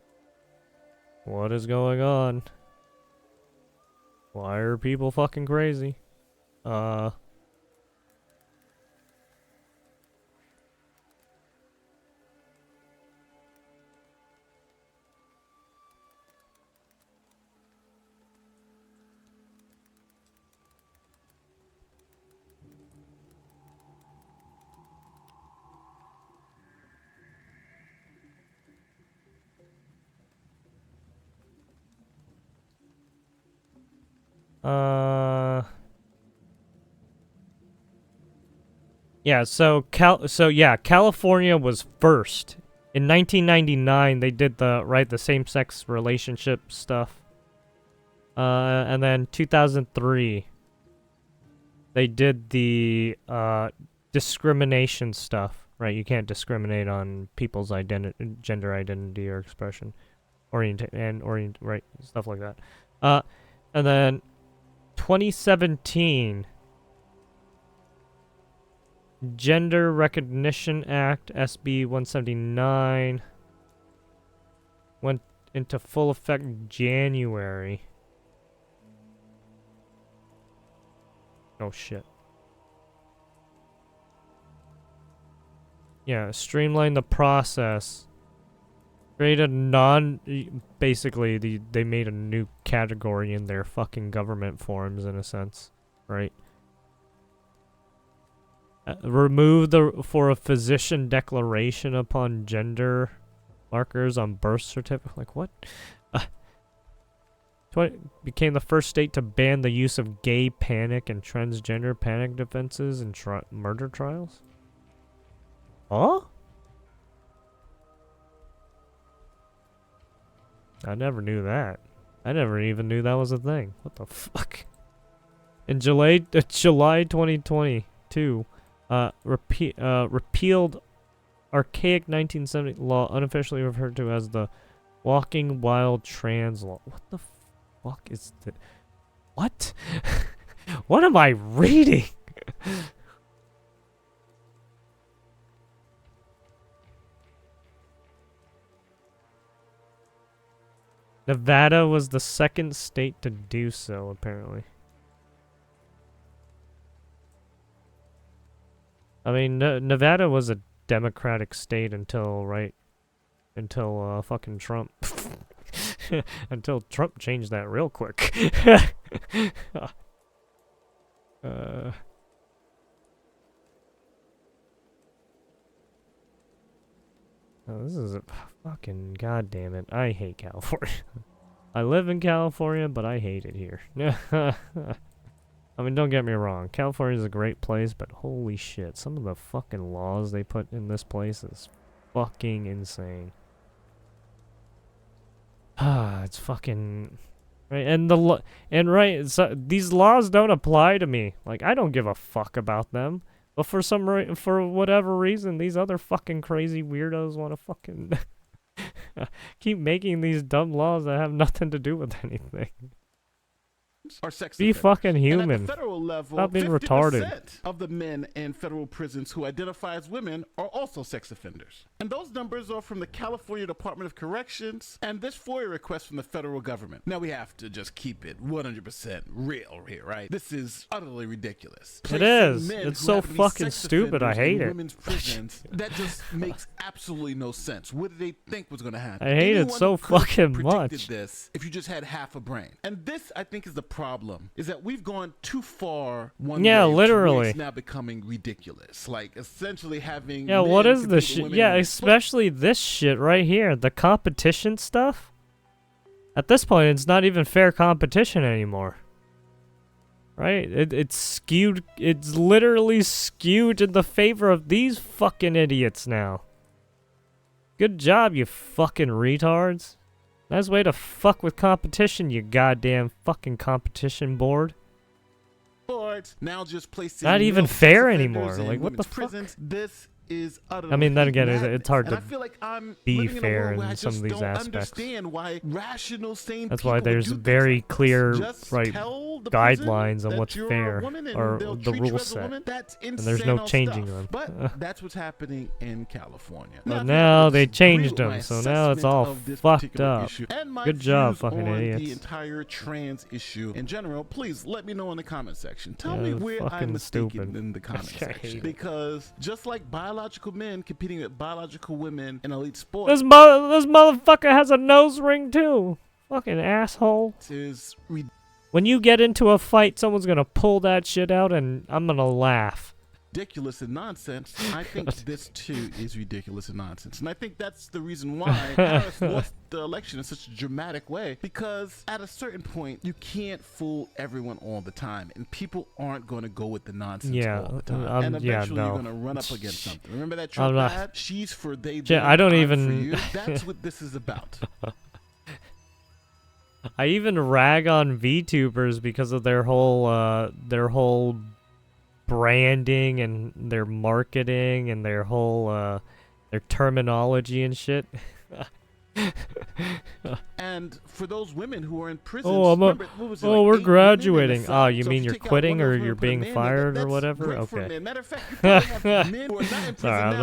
Speaker 1: What is going on? Why are people fucking crazy? Yeah, so California was first. In 1999, they did the same-sex relationship stuff. And then 2003, they did the discrimination stuff. Right, you can't discriminate on people's gender identity or expression, right, stuff like that. And then 2017. Gender Recognition Act, SB 179, went into full effect January. Oh shit. Yeah, streamline the process. Created basically, they made a new category in their fucking government forms, in a sense, right? Remove for a physician declaration upon gender markers on birth certificate. Like what? Became the first state to ban the use of gay panic and transgender panic defenses in murder trials. Huh? I never knew that. I never even knew that was a thing. What the fuck? In July 2022. Repealed archaic 1970 law unofficially referred to as the Walking Wild Trans Law. What the fuck is that? What? What am I reading? Nevada was the second state to do so, apparently. I mean, Nevada was a Democratic state until fucking Trump. Until Trump changed that real quick. Oh, this is a fucking goddamn it. I hate California. I live in California, but I hate it here. I mean, don't get me wrong. California is a great place, but holy shit, some of the fucking laws they put in this place is fucking insane. It's fucking right, and so these laws don't apply to me. Like, I don't give a fuck about them. But for whatever reason, these other fucking crazy weirdos want to fucking keep making these dumb laws that have nothing to do with anything.
Speaker 18: Are sex
Speaker 1: Be
Speaker 18: offenders.
Speaker 1: fucking
Speaker 18: And
Speaker 1: human.
Speaker 18: at the federal level,
Speaker 1: Stop being
Speaker 18: 50%
Speaker 1: retarded.
Speaker 18: of the men in federal prisons who identify as women are also sex offenders. And those numbers are from the California Department of Corrections and this FOIA request from the federal government. Now we have to just keep it 100% real here, right? This is utterly ridiculous.
Speaker 1: It is.
Speaker 18: Placing men
Speaker 1: It's
Speaker 18: who
Speaker 1: so
Speaker 18: happen to be
Speaker 1: fucking
Speaker 18: sex
Speaker 1: stupid. I
Speaker 18: offenders in
Speaker 1: hate it.
Speaker 18: Women's prisons, that just makes absolutely no sense. What did they think was going to happen?
Speaker 1: I hate it
Speaker 18: Anyone
Speaker 1: so
Speaker 18: could have
Speaker 1: fucking
Speaker 18: predicted
Speaker 1: much.
Speaker 18: this if you just had half a brain. And this, I think, is the problem, is that we've gone too far one
Speaker 1: Yeah,
Speaker 18: way to
Speaker 1: literally.
Speaker 18: where it's now becoming ridiculous. Like, essentially having
Speaker 1: Yeah,
Speaker 18: men
Speaker 1: what is
Speaker 18: compete
Speaker 1: this
Speaker 18: with
Speaker 1: shit?
Speaker 18: women
Speaker 1: Yeah,
Speaker 18: in-
Speaker 1: especially this shit right here. The competition stuff. At this point, it's not even fair competition anymore. Right? It's skewed. It's literally skewed in the favor of these fucking idiots now. Good job, you fucking retards. Nice way to fuck with competition, you goddamn fucking competition board.
Speaker 18: boards, now just placing
Speaker 1: Not even
Speaker 18: male
Speaker 1: fair
Speaker 18: sex
Speaker 1: anymore.
Speaker 18: offenders in
Speaker 1: Like, what the
Speaker 18: women's
Speaker 1: fuck?
Speaker 18: prisons. This is utterly
Speaker 1: I mean, then again, it's hard
Speaker 18: madness.
Speaker 1: to
Speaker 18: And I feel like I'm
Speaker 1: be
Speaker 18: living in a
Speaker 1: fair
Speaker 18: world where I
Speaker 1: in some
Speaker 18: just
Speaker 1: of these
Speaker 18: don't
Speaker 1: aspects.
Speaker 18: understand why rational, sane
Speaker 1: That's
Speaker 18: people
Speaker 1: why
Speaker 18: would
Speaker 1: there's
Speaker 18: do things
Speaker 1: very
Speaker 18: like this.
Speaker 1: clear,
Speaker 18: Just
Speaker 1: right,
Speaker 18: tell the prison
Speaker 1: guidelines on
Speaker 18: that
Speaker 1: what's
Speaker 18: you're a
Speaker 1: fair,
Speaker 18: woman and
Speaker 1: or
Speaker 18: they'll
Speaker 1: the
Speaker 18: treat you
Speaker 1: rule
Speaker 18: as a
Speaker 1: set.
Speaker 18: woman. That's
Speaker 1: And there's
Speaker 18: insane
Speaker 1: no
Speaker 18: old
Speaker 1: changing
Speaker 18: stuff.
Speaker 1: them.
Speaker 18: But that's what's happening in California.
Speaker 1: But
Speaker 18: if you
Speaker 1: now
Speaker 18: would
Speaker 1: they
Speaker 18: disagree
Speaker 1: changed
Speaker 18: with
Speaker 1: them,
Speaker 18: my
Speaker 1: so now it's
Speaker 18: assessment
Speaker 1: all
Speaker 18: of this
Speaker 1: fucked
Speaker 18: particular
Speaker 1: up.
Speaker 18: issue and my
Speaker 1: Good job,
Speaker 18: views
Speaker 1: fucking
Speaker 18: on
Speaker 1: idiots.
Speaker 18: the entire trans issue in general, please let me know in the comment section. Tell
Speaker 1: Yeah,
Speaker 18: me where
Speaker 1: fucking
Speaker 18: I'm mistaken
Speaker 1: stupid.
Speaker 18: in the comment
Speaker 1: I hate
Speaker 18: section.
Speaker 1: it.
Speaker 18: Because just like biological men competing with biological women in elite sports,
Speaker 1: This motherfucker has a nose ring too. Fucking asshole.
Speaker 18: is
Speaker 1: When you get into a fight, someone's gonna pull that shit out, and I'm gonna laugh.
Speaker 18: ridiculous and nonsense, I think this too is ridiculous and nonsense. And I think that's the reason why Harris lost the election in such a dramatic way, because at a certain point, you can't fool everyone all the time, and people aren't going to go with the nonsense all the time. And eventually you're going to run up against something. Remember that Trump ad? She's for they,
Speaker 1: I don't
Speaker 18: I'm
Speaker 1: even...
Speaker 18: for you. That's what this is about.
Speaker 1: I even rag on VTubers because of their whole branding and their marketing and their whole their terminology and shit.
Speaker 18: And for those women who are in prison,
Speaker 1: we're graduating. Oh, you mean you're quitting or you're being fired or whatever? Okay.
Speaker 18: Matter of fact, you probably have men who are not in prison
Speaker 1: Sorry, I'm
Speaker 18: now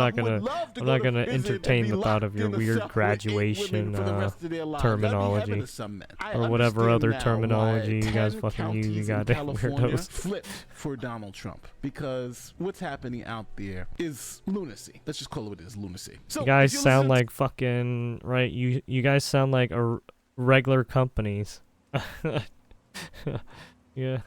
Speaker 1: not gonna entertain the thought of your weird graduation terminology or whatever other terminology you guys fucking use. You goddamn weirdos.
Speaker 18: Flipped for Donald Trump, because what's happening out there is lunacy. Let's just call it what it is, lunacy. So
Speaker 1: you guys sound like fucking right. You guys sound like regular companies. Yeah,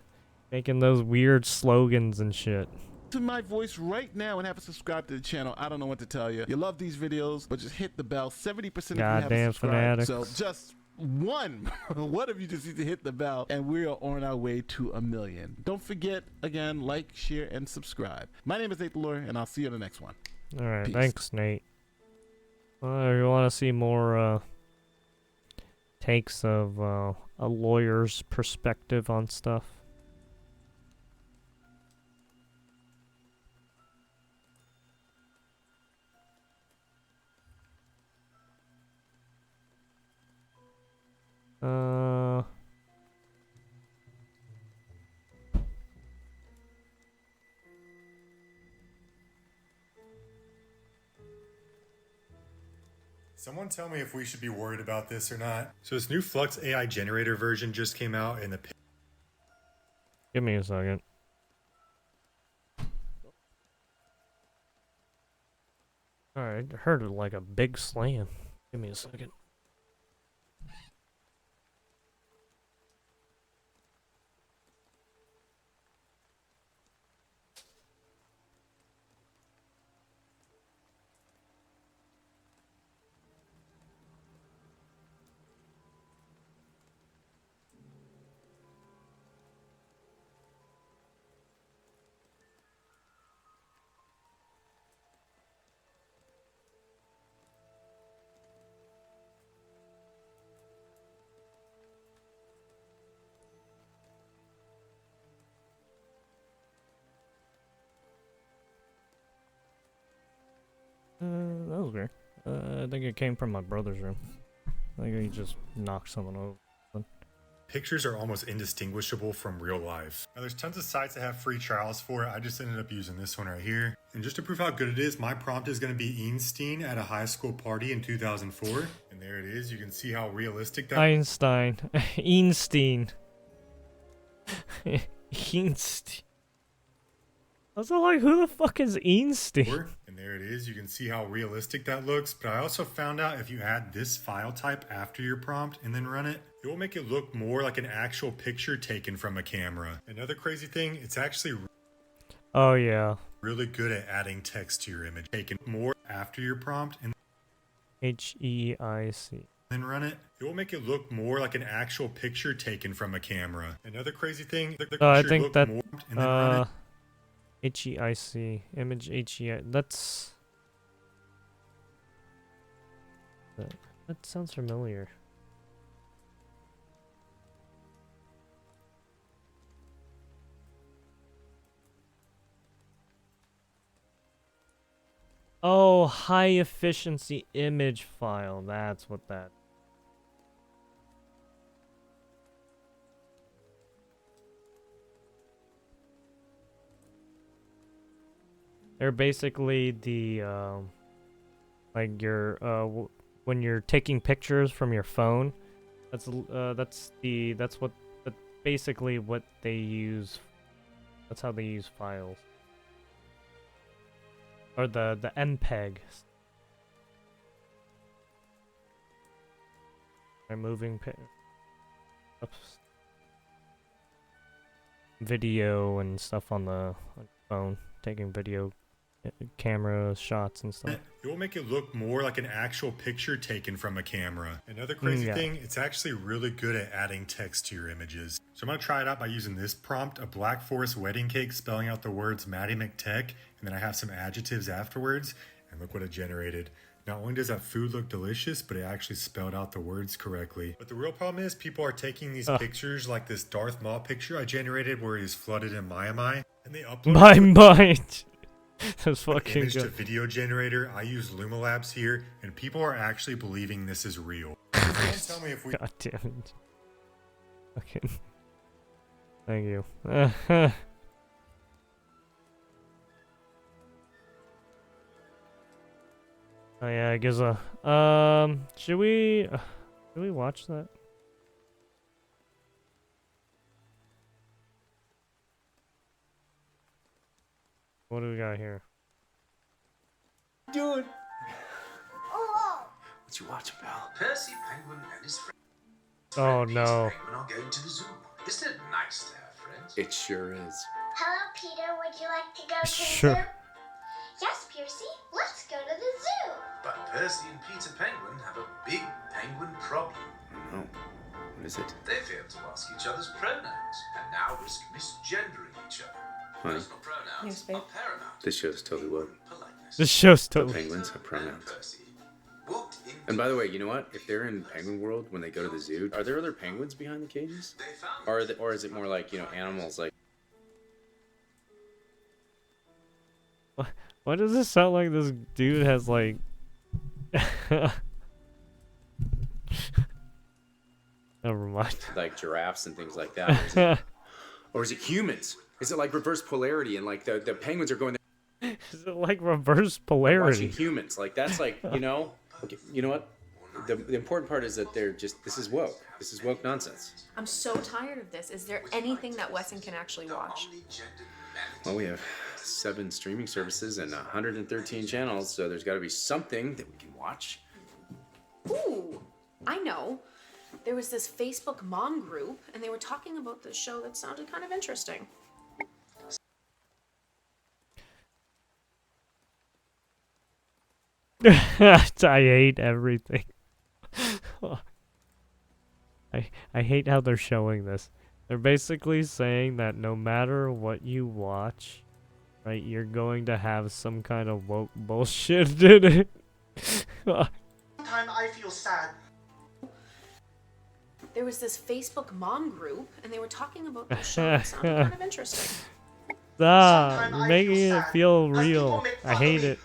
Speaker 1: making those weird slogans and shit.
Speaker 18: To my voice right now and haven't subscribed to the channel, I don't know what to tell you. You love these videos, but just hit the bell. 70% of you haven't subscribed. So just one of you just need to hit the bell, and we are on our way to 1 million. Don't forget, again, like, share, and subscribe. My name is Nate the Lawyer, and I'll see you in the next one.
Speaker 1: All right,
Speaker 18: Peace.
Speaker 1: Thanks, Nate. You want to see more takes of a lawyer's perspective on stuff?
Speaker 6: Someone tell me if we should be worried about this or not. So this new Flux AI generator version just came out, and the...
Speaker 1: Give me a second. Alright, I heard it like a big slam. Give me a second. That was weird. I think it came from my brother's room. I think he just knocked someone over.
Speaker 6: Pictures are almost indistinguishable from real life. Now there's tons of sites that have free trials for it. I just ended up using this one right here. And just to prove how good it is, my prompt is going to be Einstein at a high school party in 2004. And there it is. You can see how realistic that...
Speaker 1: Einstein. Einstein. Einstein. I was like, who the fuck is Einstein?
Speaker 6: And there it is. You can see how realistic that looks. But I also found out if you add this file type after your prompt and then run it, it will make it look more like an actual picture taken from a camera. Another crazy thing, it's actually
Speaker 1: oh yeah,
Speaker 6: really good at adding text to your image. Taken more after your prompt and
Speaker 1: HEIC.
Speaker 6: Then run it. It will make it look more like an actual picture taken from a camera. Another crazy thing,
Speaker 1: I think that
Speaker 6: more, and then run it.
Speaker 1: HEIC, image HEI, that's... That sounds familiar. Oh, high efficiency image file, that's what that... They're basically the, like your, when you're taking pictures from your phone, that's basically what they use. That's how they use files. Or the MPEG. I'm moving video and stuff on the phone, taking video camera shots and stuff.
Speaker 6: It will make it look more like an actual picture taken from a camera. Another crazy thing, it's actually really good at adding text to your images. So I'm going to try it out by using this prompt, a Black Forest wedding cake, spelling out the words Maddie McTech, and then I have some adjectives afterwards, and look what it generated. Not only does that food look delicious, but it actually spelled out the words correctly. But the real problem is people are taking these pictures, like this Darth Maul picture I generated where he's flooded in Maiamai, and they upload
Speaker 1: My mind. That's fucking
Speaker 6: image to
Speaker 1: good.
Speaker 6: video generator. I use Luma Labs here, and people are actually believing this is real. Tell me if we.
Speaker 1: God damn it. Okay. Thank you. Oh yeah, Giza. Should we watch that? What do we got here?
Speaker 7: Dude.
Speaker 8: What you watching, pal? Percy Penguin and his friend.
Speaker 1: Oh no.
Speaker 8: Penguin are going to the zoo. Isn't it nice to have friends?
Speaker 7: It sure is.
Speaker 10: Hello, Peter. Would you like to go to
Speaker 1: Sure.
Speaker 10: the zoo? Yes, Percy. Let's go to the zoo.
Speaker 8: But Percy and Peter Penguin have a big penguin problem.
Speaker 7: No. What is it?
Speaker 8: They fail to ask each other's pronouns and now risk misgendering each other.
Speaker 7: Honey,
Speaker 8: Personal pronouns are paramount.
Speaker 7: this show's totally woke.
Speaker 1: This show's
Speaker 7: The
Speaker 1: totally.
Speaker 7: penguins have pronouns. And by the way, you know what? If they're in Penguin World when they go to the zoo, are there other penguins behind the cages? Or is it more like, animals like...
Speaker 1: Why does this sound like this dude has like never mind.
Speaker 7: like giraffes and things like that? Or is it humans? Is it like reverse polarity and like the penguins are going there
Speaker 1: Is it like reverse
Speaker 7: watching
Speaker 1: polarity?
Speaker 7: humans? Like that's like, Okay, you know what? The important part is that this is woke. This is woke nonsense.
Speaker 12: I'm so tired of this. Is there anything that Wesson can actually watch?
Speaker 7: Well, we have 7 streaming services and 113 channels, so there's got to be something that we can watch.
Speaker 12: Ooh, I know. There was this Facebook mom group, and they were talking about this show that sounded kind of interesting.
Speaker 1: I hate everything. I hate how they're showing this. They're basically saying that no matter what you watch, right, you're going to have some kind of woke bullshit in it.
Speaker 10: Sometimes I feel sad.
Speaker 12: There was this Facebook mom group, and they were talking about this show that sounded kind of interesting.
Speaker 1: Stop, you're making it feel real. I hate it.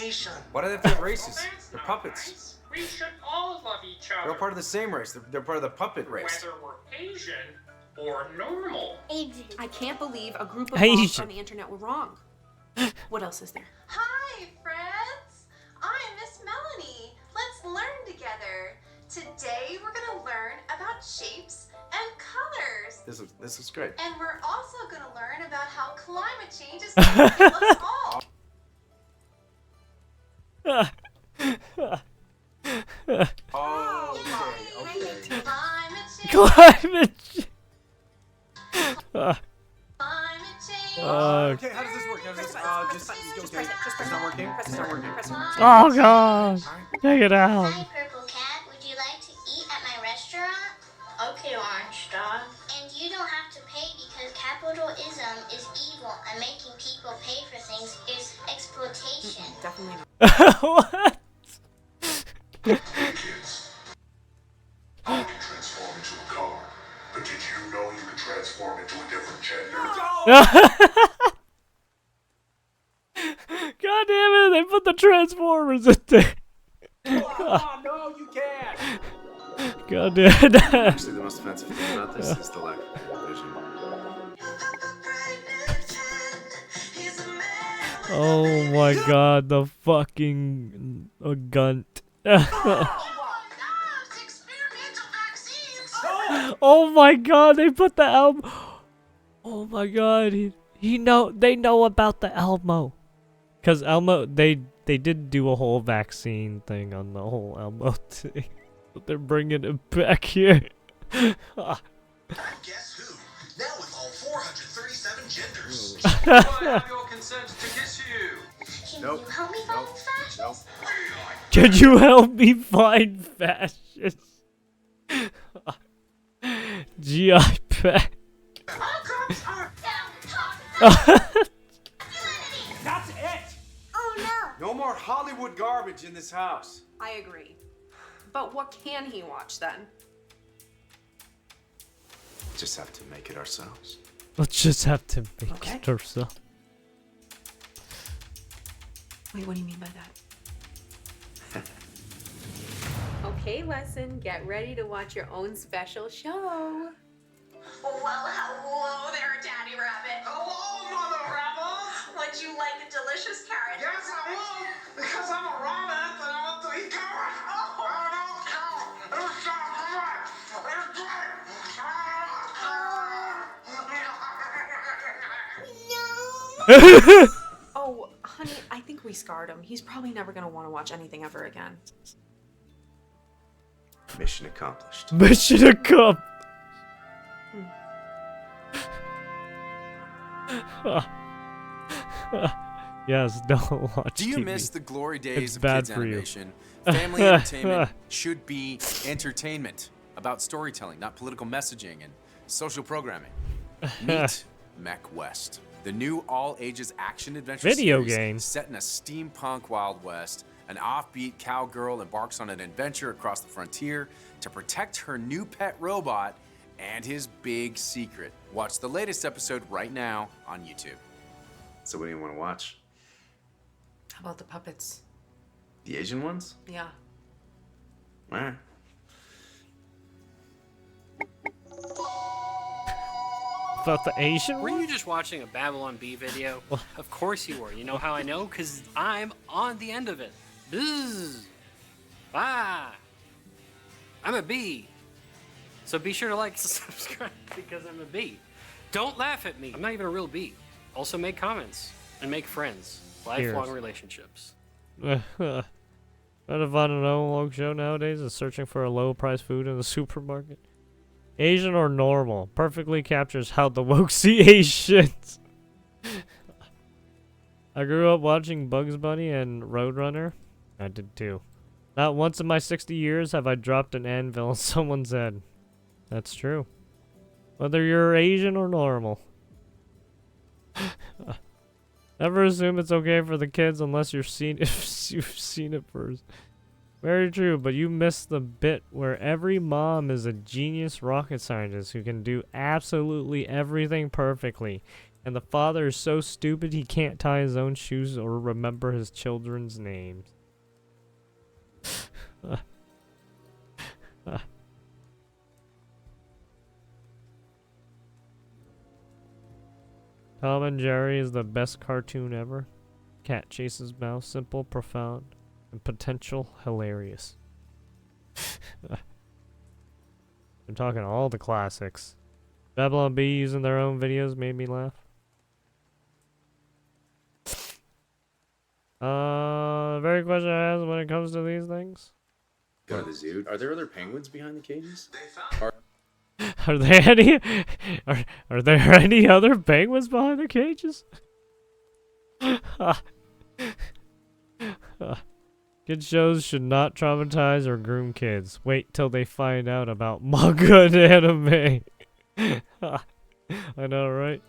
Speaker 10: Asian.
Speaker 25: Why do they have to have races? They're puppets.
Speaker 26: We should all love each
Speaker 25: They're
Speaker 26: other.
Speaker 25: all part of the same race. They're part of the puppet race.
Speaker 26: Whether we're Asian or normal.
Speaker 12: I can't believe a group of moms
Speaker 1: Asian.
Speaker 12: on the internet were wrong. What else is there?
Speaker 27: Hi, friends. I'm Miss Melanie. Let's learn together. Today we're gonna learn about shapes and colors.
Speaker 25: This is great.
Speaker 27: And we're also gonna learn about how climate change is gonna kill us all.
Speaker 25: Oh, okay.
Speaker 1: Climate change.
Speaker 25: Okay, how does this work? Just press it. It's not working. It's not working.
Speaker 1: Oh god! Take it out.
Speaker 10: Hi, Purple Cat. Would you like to eat at my restaurant? Okay, Orange Dog. And you don't have to pay because capitalism is evil and making people pay for things is exploitation.
Speaker 12: Definitely not.
Speaker 1: What?
Speaker 28: Kids, I can transform into a car, but did you know you can transform into a different gender?
Speaker 1: God damn it! They put the Transformers in there.
Speaker 25: Oh, no, you can't.
Speaker 1: God damn it!
Speaker 7: Actually, the most offensive thing about this is the lack of vision.
Speaker 1: Oh my god, the fucking gunt. Oh my god, they put the Elmo. Oh my god, they know about the Elmo. Cause Elmo, they did do a whole vaccine thing on the whole Elmo thing. But they're bringing it back here.
Speaker 28: Guess who? Now with all 437 genders.
Speaker 8: actors. Do I have your consent to kiss you?
Speaker 10: Can you help me find fashions?
Speaker 1: Can you help me find fashions? GI Pack.
Speaker 25: That's it!
Speaker 10: Oh no!
Speaker 25: No more Hollywood garbage in this house.
Speaker 12: I agree. But what can he watch then?
Speaker 7: Just have to make it ourselves.
Speaker 1: Let's just have to make it ourselves.
Speaker 12: Wait, what do you mean by that? Okay, lesson. Get ready to watch your own special show.
Speaker 27: Well, hello there, Daddy Rabbit.
Speaker 25: Hello, Mother Rabbit.
Speaker 27: Would you like a delicious carrot?
Speaker 25: Yes, I will. Because I'm a rabbit and I want to eat carrots.
Speaker 12: Oh, honey, I think we scarred him. He's probably never gonna want to watch anything ever again.
Speaker 7: Mission accomplished.
Speaker 1: Mission accomplished. Yes, don't watch
Speaker 3: Do you
Speaker 1: TV.
Speaker 3: miss the glory days
Speaker 1: It's
Speaker 3: of
Speaker 1: bad
Speaker 3: kids
Speaker 1: for you.
Speaker 3: animation? Family entertainment should be entertainment about storytelling, not political messaging and social programming. Meet Mech West, the new all-ages action-adventure
Speaker 1: Video
Speaker 3: series
Speaker 1: game.
Speaker 3: set in a steampunk Wild West. An offbeat cowgirl embarks on an adventure across the frontier to protect her new pet robot and his big secret. Watch the latest episode right now on YouTube.
Speaker 7: So what do you want to watch?
Speaker 12: How about the puppets?
Speaker 7: The Asian ones?
Speaker 12: Yeah.
Speaker 7: Alright.
Speaker 1: About the Asian
Speaker 9: Were you just watching a Babylon Bee video? Of course you were. You know how I know? Because I'm on the end of it. Bzzz. Ah. I'm a bee. So be sure to like and subscribe because I'm a bee. Don't laugh at me. I'm not even a real bee. Also make comments and make friends. Lifelong
Speaker 1: Cheers.
Speaker 9: relationships.
Speaker 1: Trying to find an analog show nowadays is searching for a low-priced food in the supermarket. Asian or normal perfectly captures how the woke see Asians. I grew up watching Bugs Bunny and Roadrunner. I did too. Not once in my 60 years have I dropped an anvil on someone's head. That's true. Whether you're Asian or normal. Never assume it's okay for the kids unless you've seen it first. Very true, but you missed the bit where every mom is a genius rocket scientist who can do absolutely everything perfectly, and the father is so stupid he can't tie his own shoes or remember his children's names. Tom and Jerry is the best cartoon ever. Cat chases mouse, simple, profound, and potential hilarious. I'm talking all the classics. Babylon Bee using their own videos made me laugh. Very question I ask when it comes to these things.
Speaker 7: Go to the zoo. Are there other penguins behind the cages?
Speaker 1: Are there any? Are there any other penguins behind the cages? Kids shows should not traumatize or groom kids. Wait till they find out about manga and anime. I know, right?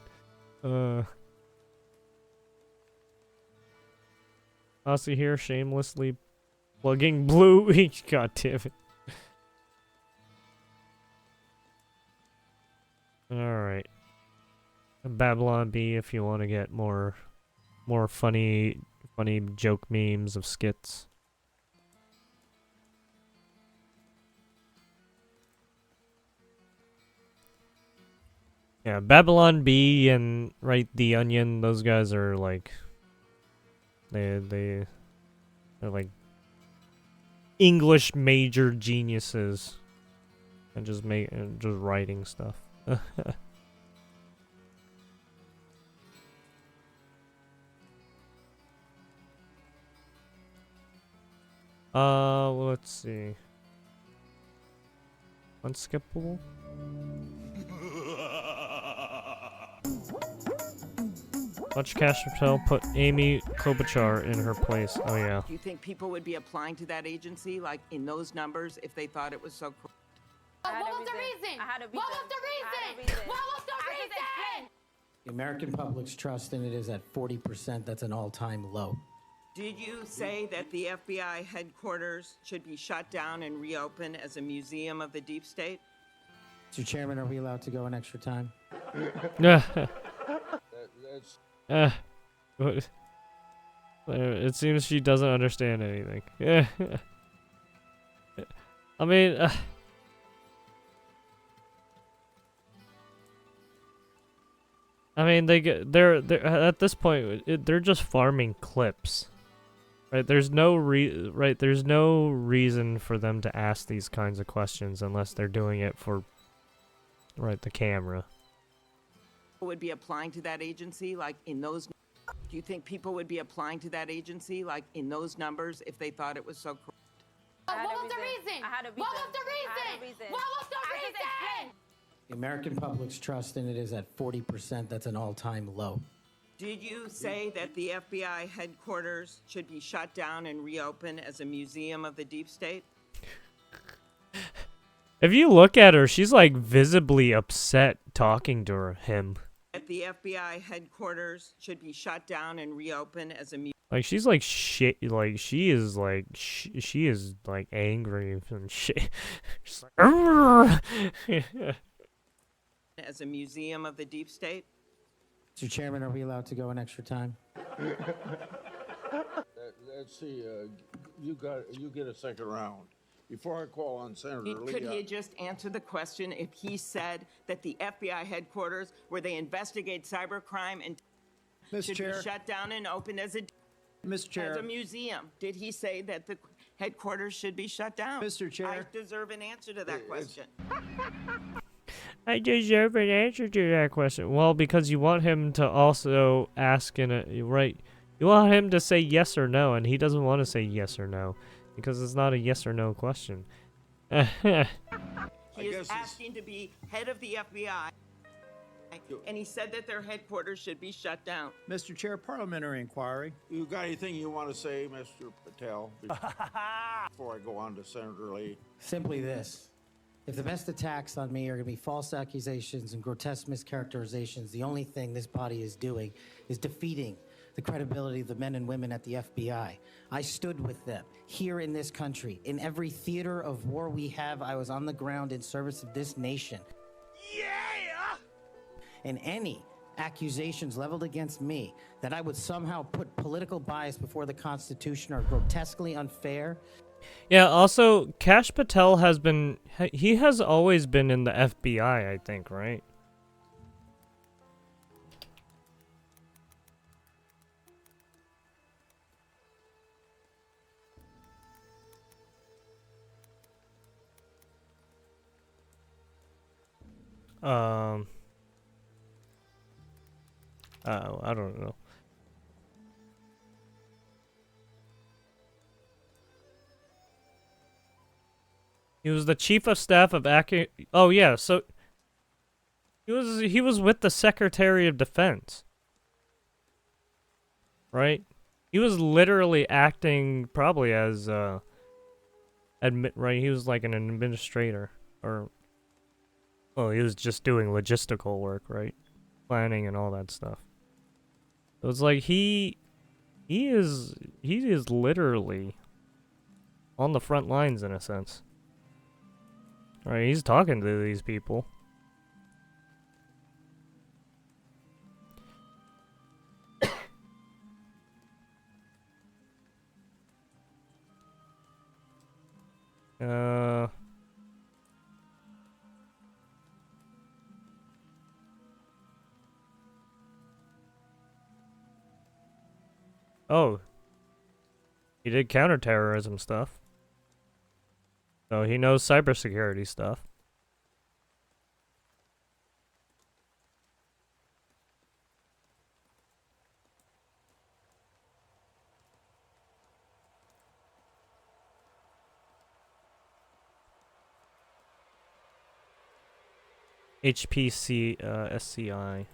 Speaker 1: Aussie here, shamelessly plugging Blue. God damn it. Alright. Babylon Bee if you want to get more funny joke memes of skits. Yeah, Babylon Bee and The Onion, those guys are like they're like English major geniuses and just writing stuff. Well, let's see. Unskippable? Watch Kash Patel put Amy Klobuchar in her place. Oh yeah.
Speaker 5: Do you think people would be applying to that agency, like in those numbers, if they thought it was so cool?
Speaker 11: What was the reason? What was the reason? What was the reason?
Speaker 13: The American public's trust in it is at 40%. That's an all-time low.
Speaker 5: Did you say that the FBI headquarters should be shut down and reopened as a museum of the deep state?
Speaker 13: Mr. Chairman, are we allowed to go an extra time?
Speaker 1: It seems she doesn't understand anything. I mean, they're at this point they're just farming clips, right? There's no reason for them to ask these kinds of questions unless they're doing it for, right, the camera.
Speaker 5: Would be applying to that agency, like in those. Do you think people would be applying to that agency, like in those numbers, if they thought it was so corrupt?
Speaker 11: What was the reason? What was the reason? What was the reason?
Speaker 13: The American public's trust in it is at 40%. That's an all-time low.
Speaker 5: Did you say that the FBI headquarters should be shut down and reopened as a museum of the deep state?
Speaker 1: If you look at her, she's like visibly upset talking to him.
Speaker 5: That the FBI headquarters should be shut down and reopened as a museum.
Speaker 1: Like she's like shit. Like she is like she is like angry and shit. She's like,
Speaker 5: as a museum of the deep state.
Speaker 13: Mr. Chairman, are we allowed to go an extra time?
Speaker 14: Let's see. You get a second round. Before I call on Senator Lee.
Speaker 5: Could he just answer the question if he said that the FBI headquarters, where they investigate cybercrime and should be shut down and opened as a museum? Did he say that the headquarters should be shut down?
Speaker 13: Mr. Chair.
Speaker 5: I deserve an answer to that question.
Speaker 1: I deserve an answer to that question. Well, because you want him to also ask in a right. You want him to say yes or no, and he doesn't want to say yes or no. Because it's not a yes or no question.
Speaker 5: He is asking to be head of the FBI, and he said that their headquarters should be shut down.
Speaker 14: Mr. Chair, parliamentary inquiry. You got anything you want to say, Mr. Patel, before I go on to Senator Lee?
Speaker 13: Simply this. If the best attacks on me are going to be false accusations and grotesque mischaracterizations, the only thing this body is doing is defeating the credibility of the men and women at the FBI. I stood with them here in this country. In every theater of war we have, I was on the ground in service of this nation. Yeah! And any accusations leveled against me that I would somehow put political bias before the Constitution are grotesquely unfair.
Speaker 1: Yeah, also, Kash Patel he has always been in the FBI, I think, right? I don't know. He was the chief of staff of Oh yeah, so he was with the Secretary of Defense. Right? He was literally acting probably as right, he was like an administrator, or well, he was just doing logistical work, right? Planning and all that stuff. So it's like he is literally on the front lines in a sense. Right, he's talking to these people. Oh. He did counterterrorism stuff. So he knows cybersecurity stuff. HPC, SCI.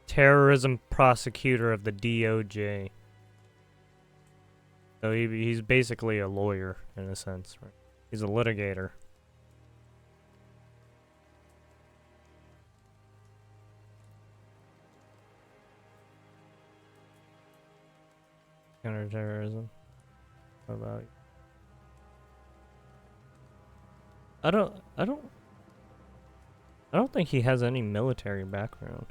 Speaker 1: terrorism prosecutor of the DOJ. So he's basically a lawyer in a sense, right? He's a litigator. Counterterrorism. What about you? I don't think he has any military background.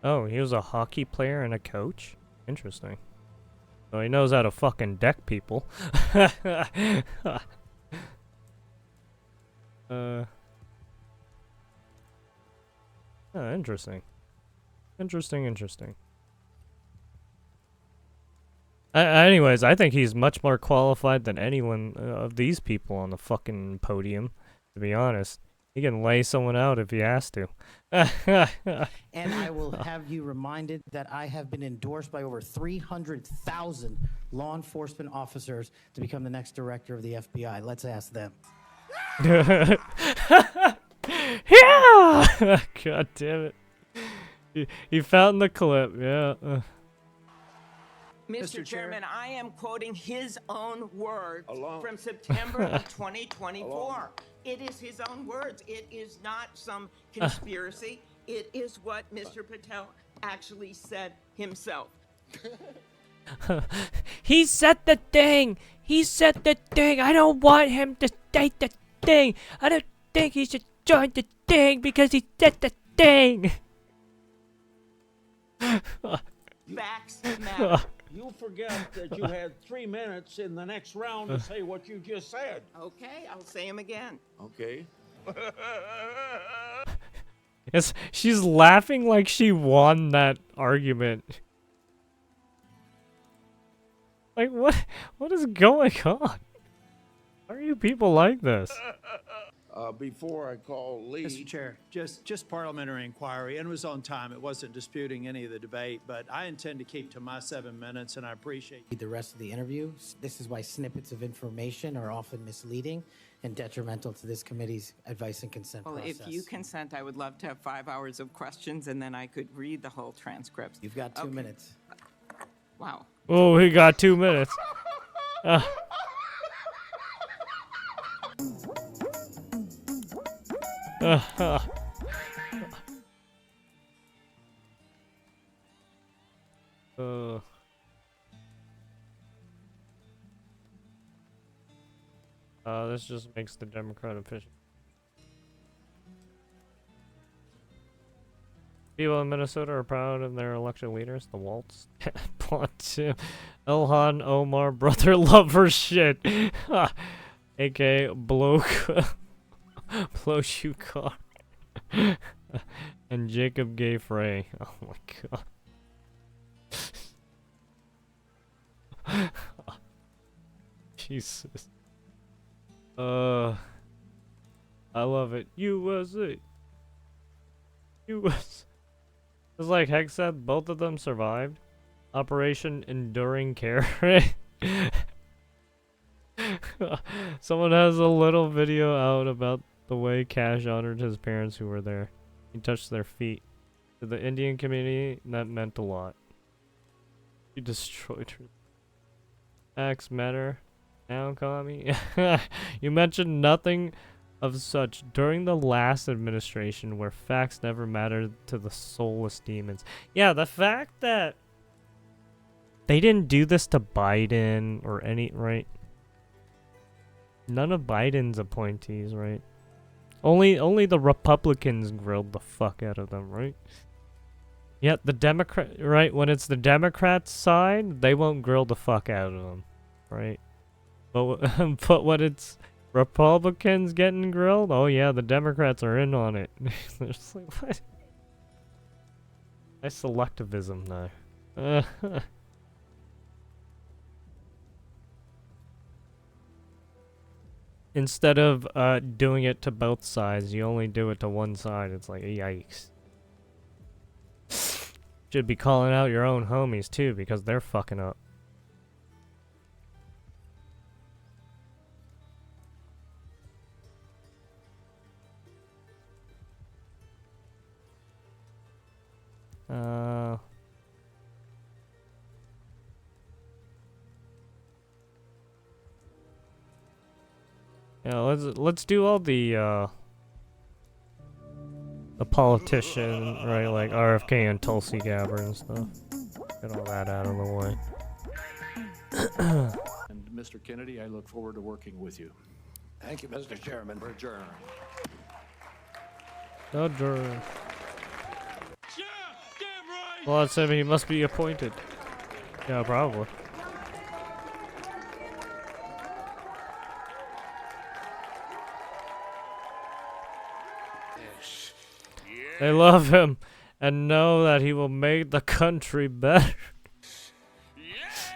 Speaker 1: Oh, he was a hockey player and a coach? Interesting. So he knows how to fucking deck people. Oh, interesting. Interesting. Anyways, I think he's much more qualified than anyone of these people on the fucking podium, to be honest. He can lay someone out if he has to.
Speaker 13: And I will have you reminded that I have been endorsed by over 300,000 law enforcement officers to become the next director of the FBI. Let's ask them.
Speaker 1: Yeah! God damn it. He found the clip, yeah.
Speaker 5: Mr. Chairman, I am quoting his own words from September of 2024. It is his own words. It is not some conspiracy. It is what Mr. Patel actually said himself.
Speaker 1: He said the thing. I don't want him to state the thing. I don't think he should join the thing because he said the thing.
Speaker 5: Facts matter.
Speaker 14: You forget that you had 3 minutes in the next round to say what you just said.
Speaker 5: Okay, I'll say him again.
Speaker 14: Okay.
Speaker 1: Yes, she's laughing like she won that argument. Like, what is going on? Why are you people like this?
Speaker 14: Before I call Lee.
Speaker 15: Mr. Chair, just parliamentary inquiry, and it was on time. It wasn't disputing any of the debate, but I intend to keep to my 7 minutes, and I appreciate
Speaker 13: The rest of the interview. This is why snippets of information are often misleading and detrimental to this committee's advice and consent
Speaker 5: Well,
Speaker 13: process.
Speaker 5: if you consent, I would love to have 5 hours of questions, and then I could read the whole transcript.
Speaker 13: You've got 2 minutes.
Speaker 5: Wow.
Speaker 1: Oh, he got 2 minutes. This just makes the Democrat efficient. People in Minnesota are proud of their election leaders, the Waltz. Ilhan Omar, brother lover shit. A.K. Bloshukar. And Jacob Gay Frey. Oh my god. Jesus. I love it. USA. US. It's like Hex said, both of them survived. Operation Enduring Care. Someone has a little video out about the way Cash honored his parents who were there. He touched their feet. To the Indian community, that meant a lot. He destroyed her. Facts matter. Now, Kami. You mentioned nothing of such during the last administration where facts never mattered to the soulless demons. Yeah, the fact that they didn't do this to Biden or any, right? None of Biden's appointees, right? Only the Republicans grilled the fuck out of them, right? Yet the Democrat, right? When it's the Democrats' side, they won't grill the fuck out of them, right? But when it's Republicans getting grilled, oh yeah, the Democrats are in on it. They're just like, what? Nice selectivism now. Instead of doing it to both sides, you only do it to one side. It's like, yikes. Should be calling out your own homies too, because they're fucking up. Yeah, let's do all the politician, right, like RFK and Tulsi Gabbard and stuff. Get all that out of the way.
Speaker 2: And Mr. Kennedy, I look forward to working with you.
Speaker 16: Thank you, Mr. Chairman. We're adjourned.
Speaker 1: Adjourned. Well, it said he must be appointed. Yeah, probably. They love him and know that he will make the country better. Yes!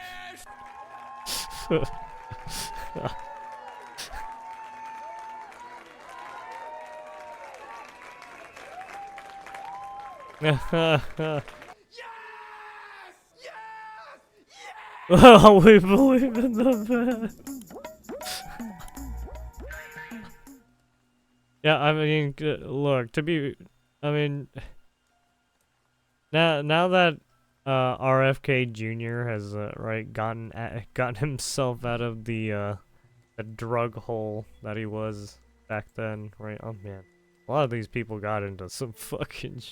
Speaker 1: Oh, we believe in the best. Yeah, I mean, look, I mean, now that RFK Jr. has right gotten himself out of the drug hole that he was back then, right? Oh man, a lot of these people got into some fucking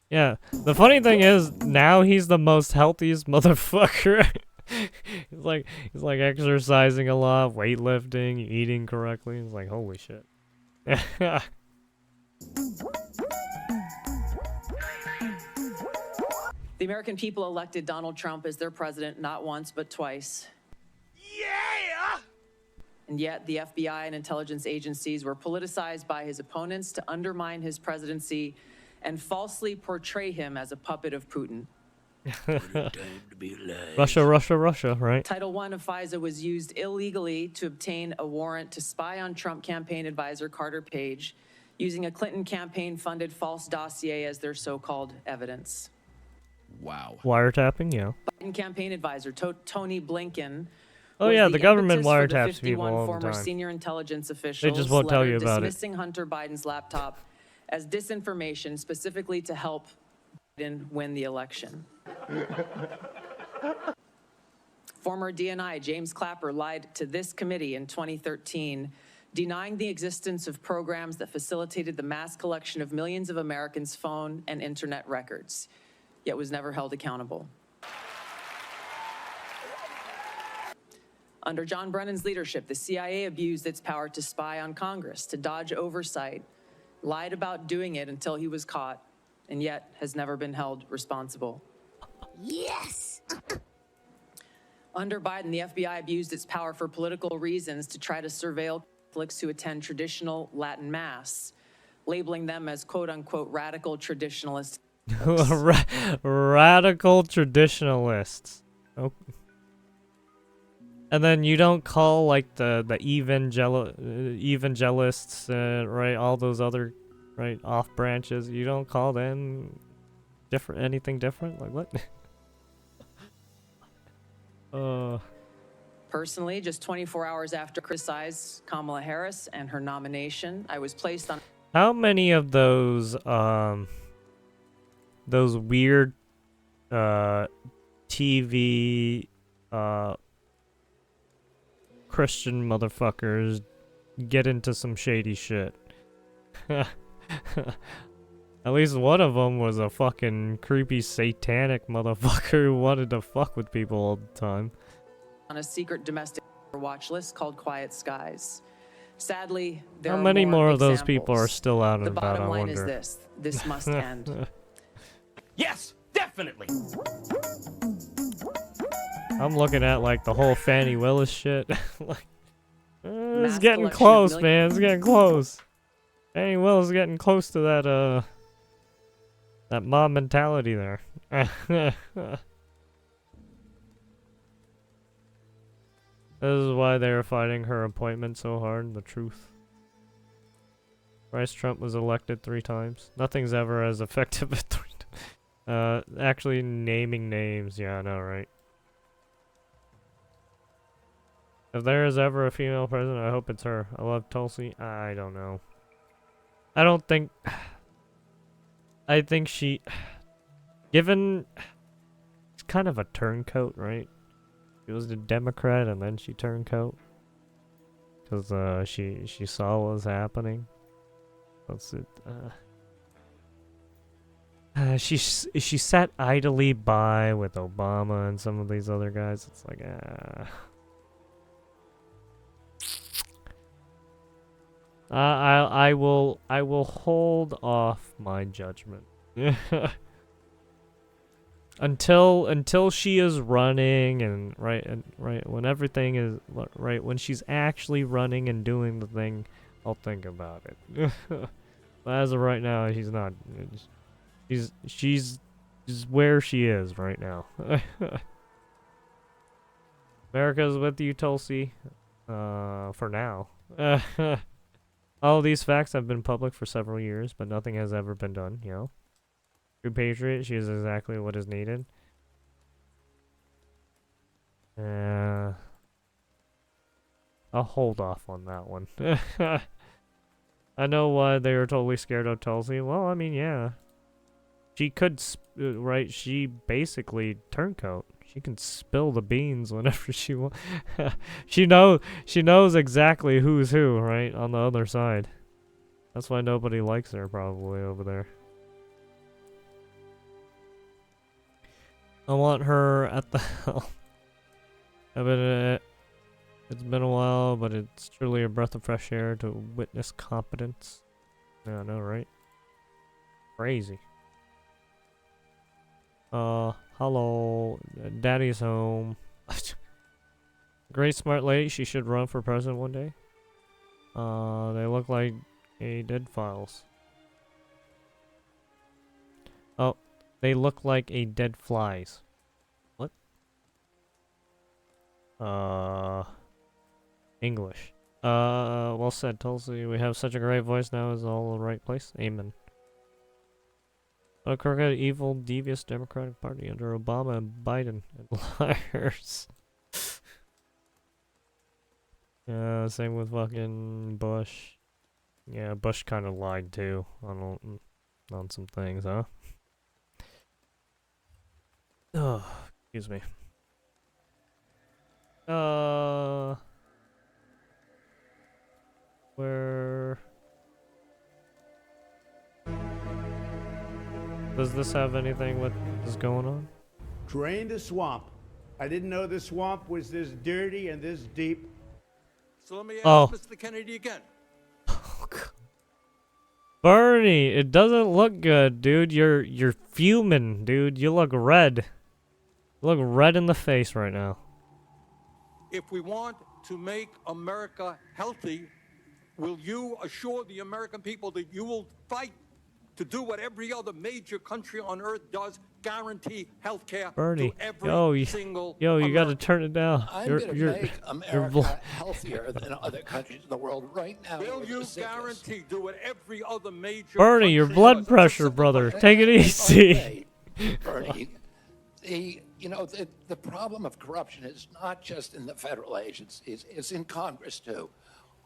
Speaker 1: Yeah, the funny thing is now he's the most healthiest motherfucker. He's like exercising a lot, weightlifting, eating correctly. It's like, holy shit.
Speaker 17: The American people elected Donald Trump as their president not once but twice. Yeah! And yet the FBI and intelligence agencies were politicized by his opponents to undermine his presidency and falsely portray him as a puppet of Putin.
Speaker 1: Russia, right?
Speaker 17: Title I of FISA was used illegally to obtain a warrant to spy on Trump campaign advisor Carter Page, using a Clinton campaign-funded false dossier as their so-called evidence.
Speaker 1: Wow. Wiretapping, yeah.
Speaker 17: Biden campaign advisor Tony Blinken.
Speaker 1: Oh yeah, the government
Speaker 17: wiretaps
Speaker 1: wiretaps people all the
Speaker 17: former
Speaker 1: time.
Speaker 17: senior intelligence officials.
Speaker 1: They just won't tell you about it.
Speaker 17: Dismissing Hunter Biden's laptop as disinformation, specifically to help Biden win the election. Former DNI James Clapper lied to this committee in 2013, denying the existence of programs that facilitated the mass collection of millions of Americans' phone and internet records, yet was never held accountable. Under John Brennan's leadership, the CIA abused its power to spy on Congress, to dodge oversight, lied about doing it until he was caught, and yet has never been held responsible. Yes! Under Biden, the FBI abused its power for political reasons to try to surveil Catholics who attend traditional Latin Mass, labeling them as quote-unquote radical traditionalists.
Speaker 1: Radical traditionalists. Oh. And then you don't call like the evangelists, right? All those other, right, off branches. You don't call them anything different? Like what?
Speaker 17: Personally, just 24 hours after criticized Kamala Harris and her nomination, I was placed on.
Speaker 1: How many of those weird TV Christian motherfuckers get into some shady shit? At least one of them was a fucking creepy satanic motherfucker who wanted to fuck with people all the time.
Speaker 17: On a secret domestic watch list called Quiet Skies. Sadly, there
Speaker 1: How
Speaker 17: are
Speaker 1: many more of those
Speaker 17: examples.
Speaker 1: people are still out and
Speaker 17: The
Speaker 1: about,
Speaker 17: bottom
Speaker 1: I
Speaker 17: line
Speaker 1: wonder.
Speaker 17: is this: this must end.
Speaker 16: Yes, definitely.
Speaker 1: I'm looking at like the whole Fannie Willis shit. Like, it's
Speaker 17: Mass
Speaker 1: getting
Speaker 17: collection of
Speaker 1: close, man. It's getting close. Fannie Willis is getting close to that mob mentality there. This is why they were fighting her appointment so hard. The truth. Bryce Trump was elected 3 times. Nothing's ever as effective as 3 times. Actually naming names. Yeah, I know, right? If there is ever a female president, I hope it's her. I love Tulsi. I don't know. I don't think... I think she... Given... It's kind of a turncoat, right? She was a Democrat and then she turned coat. Because she saw what was happening. That's it. She sat idly by with Obama and some of these other guys. It's like, I will hold off my judgment until she is running and right when everything is right, when she's actually running and doing the thing, I'll think about it. But as of right now, she's not. She's where she is right now. America's with you, Tulsi. For now. All of these facts have been public for several years, but nothing has ever been done, you know? True patriot, she is exactly what is needed. I'll hold off on that one. I know why they were totally scared of Tulsi. Well, I mean, yeah. She could, right? She basically turncoat. She can spill the beans whenever she wants. She knows exactly who's who, right? On the other side. That's why nobody likes her, probably, over there. I want her at the helm. It's been a while, but it's truly a breath of fresh air to witness competence. Yeah, I know, right? Crazy. Hello. Daddy's home. Great smart lady. She should run for president one day. They look like a dead files. Oh, they look like a dead flies. What? English. Well said, Tulsi. We have such a great voice now. Is all the right place. Amen. A crooked, evil, devious Democratic Party under Obama and Biden and liars. Yeah, same with fucking Bush. Yeah, Bush kind of lied too on some things, huh? Oh, excuse me. Where does this have anything with is going on?
Speaker 14: Drain the swamp. I didn't know the swamp was this dirty and this deep.
Speaker 16: So let me ask Mr. Kennedy again.
Speaker 1: Bernie, it doesn't look good, dude. You're fuming, dude. You look red. You look red in the face right now.
Speaker 16: If we want to make America healthy, will you assure the American people that you will fight to do what every other major country on earth does, guarantee health care
Speaker 1: Bernie,
Speaker 16: to every single American?
Speaker 1: you got to turn it down.
Speaker 4: I'm going to make America healthier than other countries in the world right now.
Speaker 16: Will you guarantee do what every other major
Speaker 1: Bernie, your blood pressure, brother. Take it easy.
Speaker 4: Bernie, the problem of corruption is not just in the federal agencies, it's in Congress too.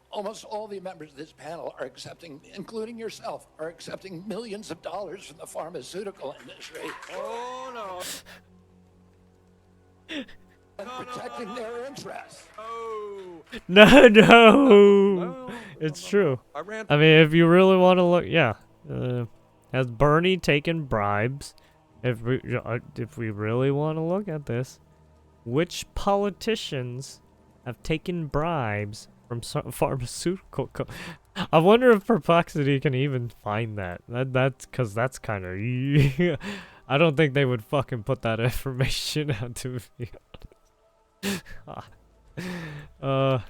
Speaker 4: Almost all the members of this panel are accepting, including yourself, are accepting millions of dollars from the pharmaceutical industry.
Speaker 16: Oh, no.
Speaker 4: And protecting their interests.
Speaker 1: No. It's true. I mean, if you really want to look, yeah. Has Bernie taken bribes? If we really want to look at this, which politicians have taken bribes from pharmaceutical I wonder if Perplexity can even find that. That's because that's kind of... I don't think they would fucking put that information out, to be honest.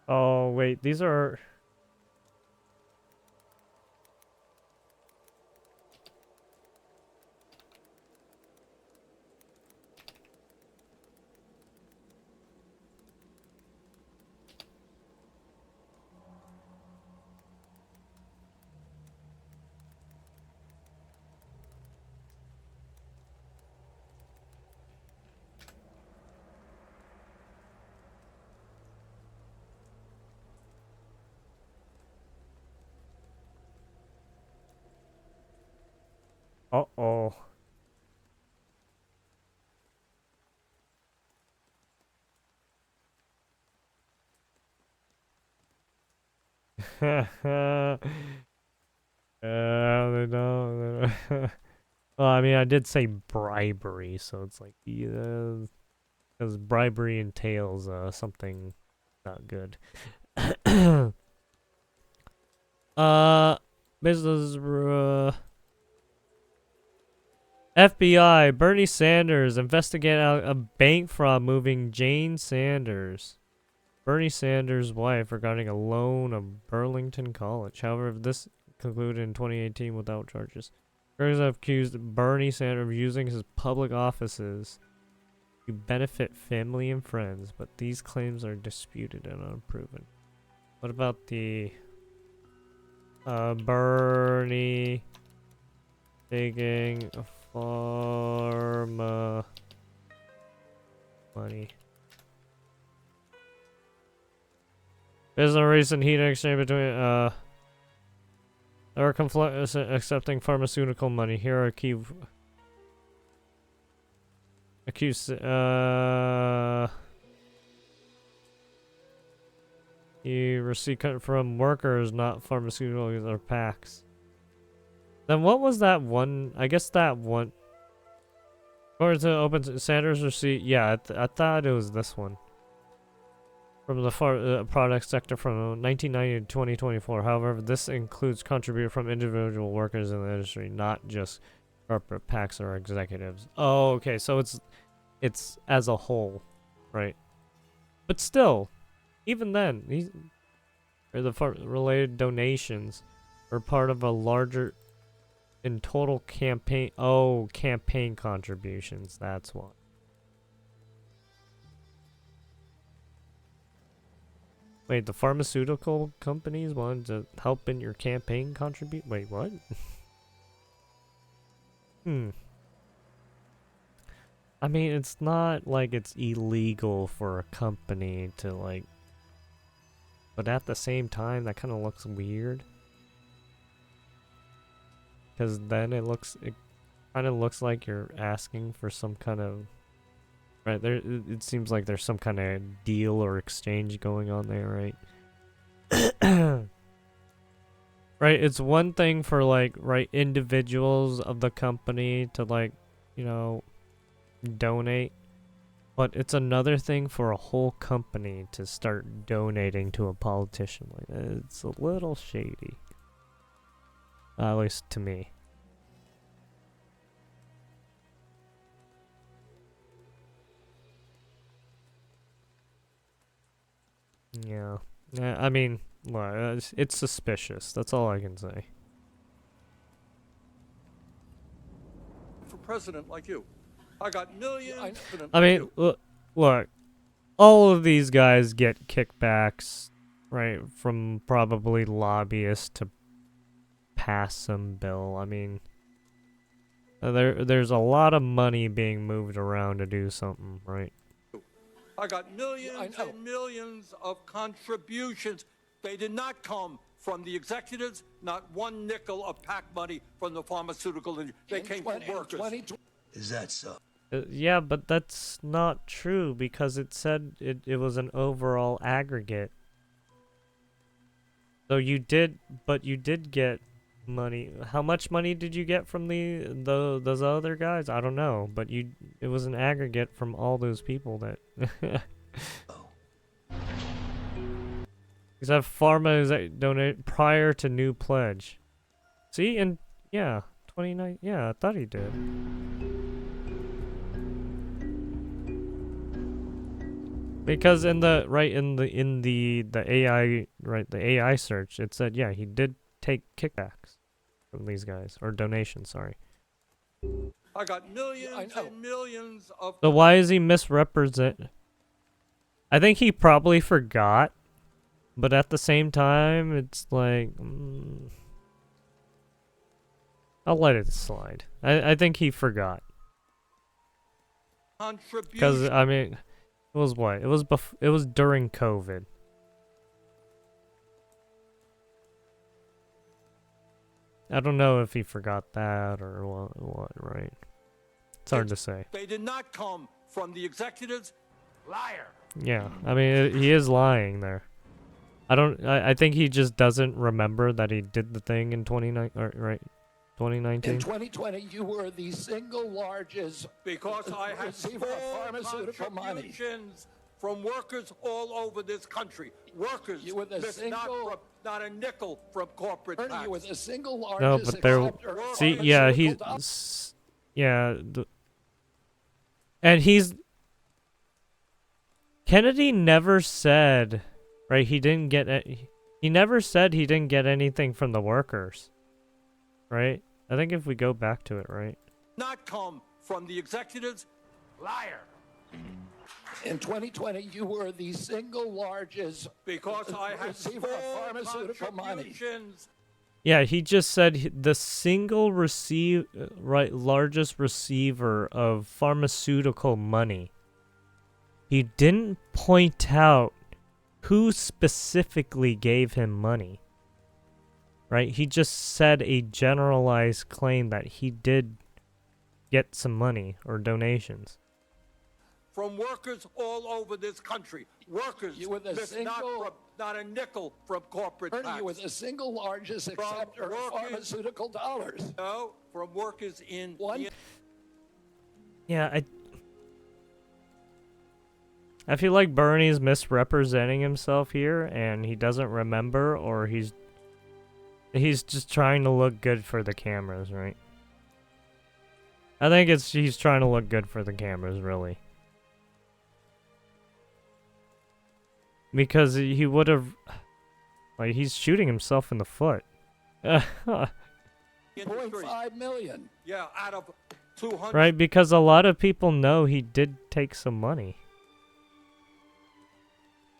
Speaker 1: Oh, wait, these are... Uh-oh. They don't. Well, I mean, I did say bribery, so it's like, yeah, because bribery entails something not good. Business. FBI, Bernie Sanders investigate a bank fraud moving Jane Sanders, Bernie Sanders' wife, regarding a loan of Burlington College. However, this concluded in 2018 without charges. Burgers have accused Bernie Sanders of using his public offices to benefit family and friends, but these claims are disputed and unproven. What about the Bernie taking pharma money? There's a recent heat exchange between they were accepting pharmaceutical money. Here are key accused you receive from workers, not pharmaceuticals or PACs. Then what was that one? I guess that one. According to open Sanders receipt, yeah, I thought it was this one. From the product sector from 1990 to 2024. However, this includes contribution from individual workers in the industry, not just corporate PACs or executives. Oh, okay, so it's as a whole, right? But still, even then, the related donations are part of a larger, in total campaign. Oh, campaign contributions. That's why. Wait, the pharmaceutical companies wanted to help in your campaign contribute? Wait, what? I mean, it's not like it's illegal for a company to, like... But at the same time, that kind of looks weird. Because then it kind of looks like you're asking for some kind of... Right, it seems like there's some kind of deal or exchange going on there, right? Right, it's one thing for, like, right, individuals of the company to, like, you know, donate. But it's another thing for a whole company to start donating to a politician. Like, it's a little shady. At least to me. Yeah. I mean, well, it's suspicious. That's all I can say.
Speaker 16: For president like you, I got millions.
Speaker 1: I mean, look, all of these guys get kickbacks, right, from probably lobbyists to pass some bill. I mean, there's a lot of money being moved around to do something, right?
Speaker 16: I got millions and millions of contributions. They did not come from the executives, not one nickel of PAC money from the pharmaceutical industry. They came from workers.
Speaker 6: Is that so?
Speaker 1: Yeah, but that's not true because it said it was an overall aggregate. So you did get money. How much money did you get from those other guys? I don't know, but it was an aggregate from all those people that Except pharma is donate prior to new pledge. See, and yeah, 29. Yeah, I thought he did. Because in the AI the AI search, it said yeah, he did take kickbacks from these guys, or donations, sorry.
Speaker 16: I got millions and millions of.
Speaker 1: So why is he misrepresent? I think he probably forgot, but at the same time, it's like I'll let it slide. I think he forgot. Because I mean, it was what? It was during COVID. I don't know if he forgot that or what, right? It's hard to say.
Speaker 16: They did not come from the executives. Liar.
Speaker 1: Yeah, I mean, he is lying there. I think he just doesn't remember that he did the thing in 2019.
Speaker 4: In 2020, you were the single largest
Speaker 16: Because I had
Speaker 4: receiver of pharmaceutical money.
Speaker 16: contributions from workers all over this country. Workers,
Speaker 4: You were the
Speaker 16: missed
Speaker 4: single-
Speaker 16: not a nickel from corporate
Speaker 4: Bernie,
Speaker 16: tax.
Speaker 4: you were the single
Speaker 1: No,
Speaker 4: largest
Speaker 1: but there.
Speaker 4: acceptor of
Speaker 1: See, yeah,
Speaker 4: pharmaceutical dollars.
Speaker 1: and he's. Kennedy never said, right? He didn't get. He never said he didn't get anything from the workers, right? I think if we go back to it, right?
Speaker 16: Not come from the executives. Liar.
Speaker 4: In 2020, you were the single largest
Speaker 16: Because I had
Speaker 4: receiver of
Speaker 16: small
Speaker 4: pharmaceutical money.
Speaker 16: contributions.
Speaker 1: Yeah, he just said the single largest receiver of pharmaceutical money. He didn't point out who specifically gave him money. Right? He just said a generalized claim that he did get some money or donations.
Speaker 16: From workers all over this country. Workers,
Speaker 4: You were the
Speaker 16: missed
Speaker 4: single-
Speaker 16: not a nickel from corporate
Speaker 4: Bernie,
Speaker 16: tax.
Speaker 4: you were the single largest
Speaker 16: From
Speaker 4: acceptor of
Speaker 16: workers-
Speaker 4: pharmaceutical dollars.
Speaker 16: No, from workers in...
Speaker 1: Yeah, I feel like Bernie's misrepresenting himself here, and he doesn't remember, or he's just trying to look good for the cameras, right? I think he's trying to look good for the cameras, really. Because he would have, like, he's shooting himself in the foot.
Speaker 4: 0.5 million.
Speaker 16: Yeah, out of 200.
Speaker 1: Right, because a lot of people know he did take some money.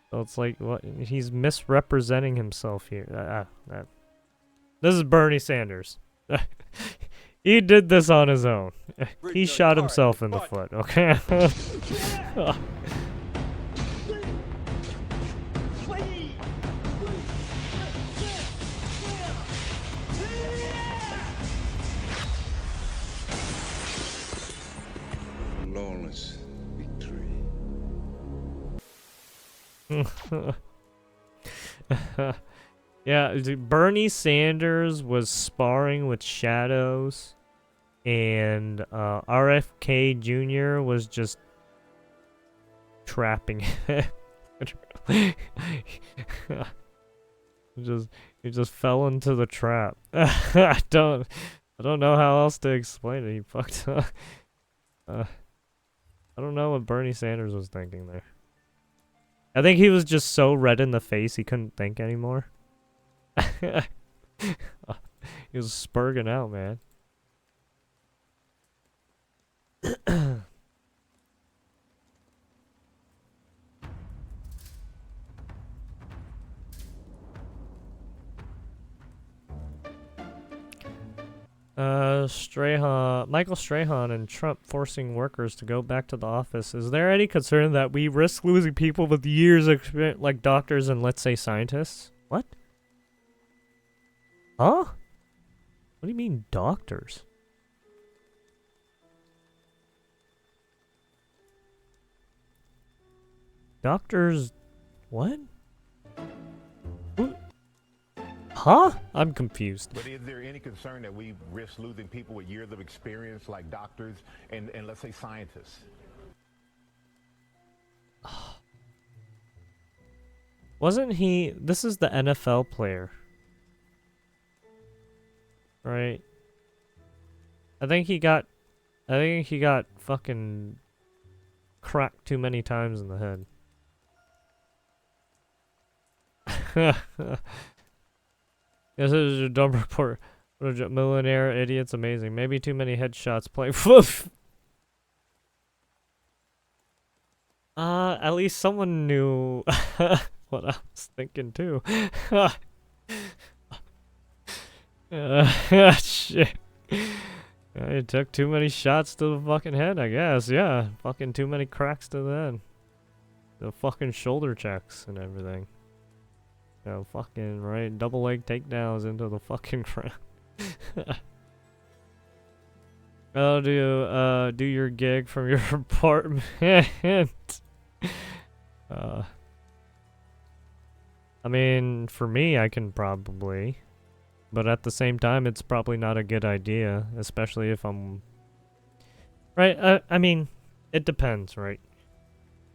Speaker 1: So it's like, what? He's misrepresenting himself here. This is Bernie Sanders. He did this on his own. He shot himself in the foot, okay?
Speaker 28: Flawless victory.
Speaker 1: Yeah, Bernie Sanders was sparring with Shadows, and RFK Jr. was just trapping him. He just fell into the trap. I don't know how else to explain it. He fucked up. I don't know what Bernie Sanders was thinking there. I think he was just so red in the face he couldn't think anymore. He was spurging out, man. Michael Strahan and Trump forcing workers to go back to the office. Is there any concern that we risk losing people with years of experience, like doctors and, let's say, scientists? What? Huh? What do you mean, doctors? Doctors... What? Huh? I'm confused.
Speaker 6: But is there any concern that we risk losing people with years of experience like doctors and let's say scientists?
Speaker 1: Wasn't he... This is the NFL player. Right? I think he got fucking cracked too many times in the head. This is your dumb report. Millionaire idiots, amazing. Maybe too many headshots playing. At least someone knew what I was thinking too. Shit. It took too many shots to the fucking head, I guess. Yeah, fucking too many cracks to the head. The fucking shoulder checks and everything. You know, fucking, right, double leg takedowns into the fucking ground. Oh, do your gig from your apartment. I mean, for me, I can probably, but at the same time, it's probably not a good idea, especially if I'm, right, I mean, it depends, right?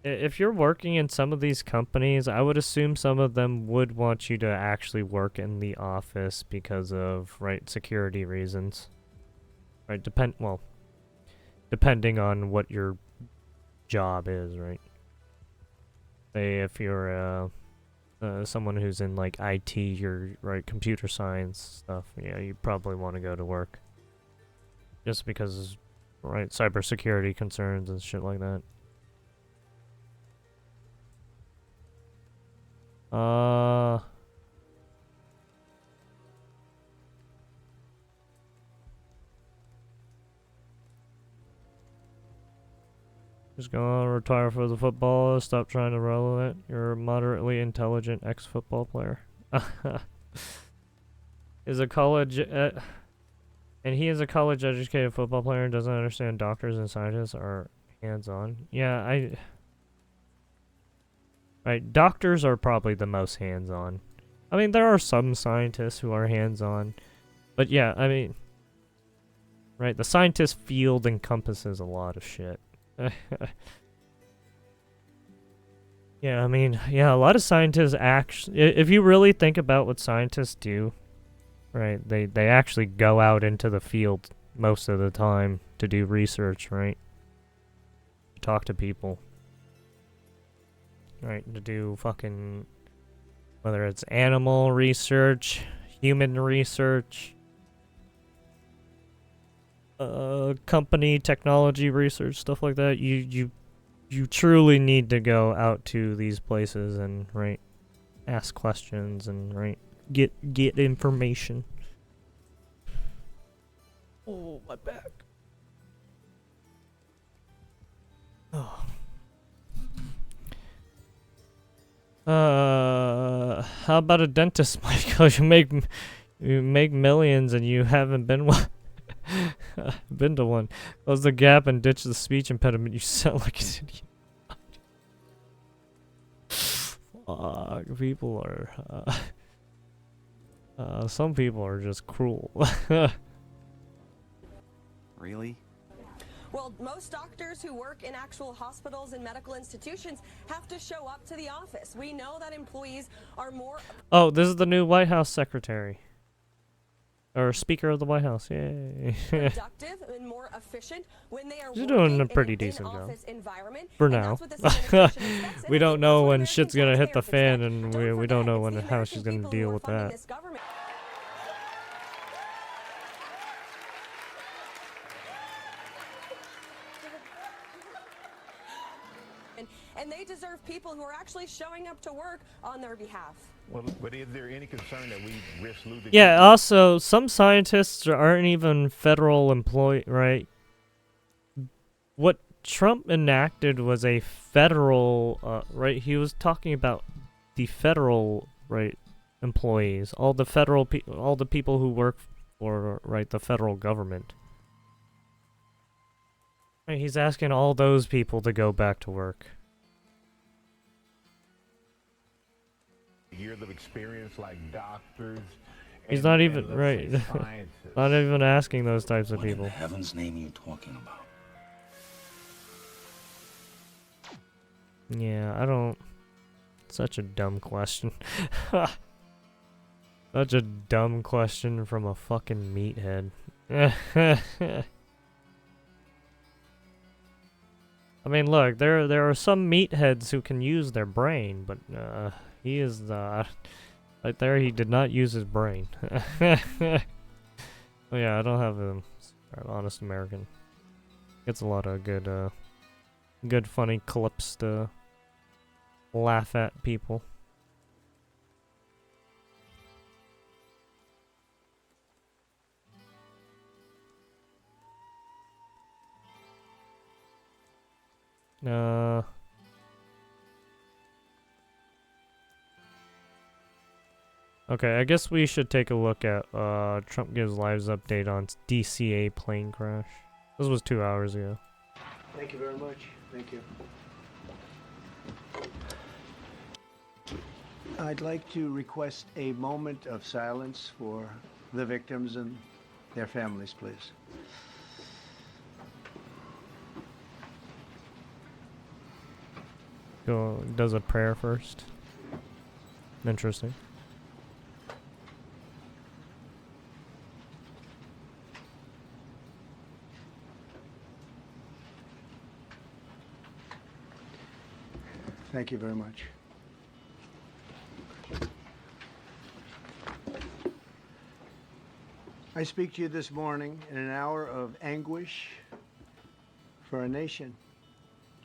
Speaker 1: If you're working in some of these companies, I would assume some of them would want you to actually work in the office because of, right, security reasons. Right, depending on what your job is, right? Say if you're someone who's in like IT or right computer science stuff, yeah, you probably want to go to work. Just because, right, cybersecurity concerns and shit like that. Just gonna retire for the football. Stop trying to relevant. You're a moderately intelligent ex-football player. Is a college, and he is a college-educated football player and doesn't understand doctors and scientists are hands-on. Yeah, right, doctors are probably the most hands-on. I mean, there are some scientists who are hands-on, but yeah, I mean, right, the scientist field encompasses a lot of shit. Yeah, I mean, yeah, a lot of scientists actually, if you really think about what scientists do, right, they actually go out into the field most of the time to do research, right? Talk to people. Right, to do fucking, whether it's animal research, human research, company technology research, stuff like that. You truly need to go out to these places and, right, ask questions and, right, get information. Oh, my back. Oh. How about a dentist, Michael? You make millions and you haven't been one. Been to one. Close the gap and ditch the speech impediment. You sound like an idiot. Fuck, people are, some people are just cruel.
Speaker 18: Really?
Speaker 19: Well, most doctors who work in actual hospitals and medical institutions have to show up to the office. We know that employees are more...
Speaker 1: Oh, this is the new White House secretary. Or Speaker of the White House, yay.
Speaker 19: productive and more efficient when they are
Speaker 1: She's doing a pretty decent job. For now. We don't know when shit's gonna hit the fan, and we don't know how she's gonna deal with that.
Speaker 19: And they deserve people who are actually showing up to work on their behalf.
Speaker 6: Well, but is there any concern that we risk losing?
Speaker 1: Yeah, also, some scientists aren't even federal employee, right? What Trump enacted was a federal, right? He was talking about the federal, right, employees, all the federal all the people who work for, right, the federal government. Right, he's asking all those people to go back to work.
Speaker 6: Years of experience like doctors.
Speaker 1: He's not even, right, not even asking those types of people.
Speaker 18: What in heaven's name are you talking about?
Speaker 1: Yeah, I don't... Such a dumb question. Such a dumb question from a fucking meathead. I mean, look, there are some meatheads who can use their brain, but he is Right there, he did not use his brain. Oh yeah, I don't have an Honest American. Gets a lot of good funny clips to laugh at people. Okay, I guess we should take a look at Trump Gives Lives update on DCA plane crash. This was 2 hours ago.
Speaker 8: Thank you very much. Thank you. I'd like to request a moment of silence for the victims and their families, please.
Speaker 1: Does a prayer first. Interesting.
Speaker 8: Thank you very much. I speak to you this morning in an hour of anguish for our nation.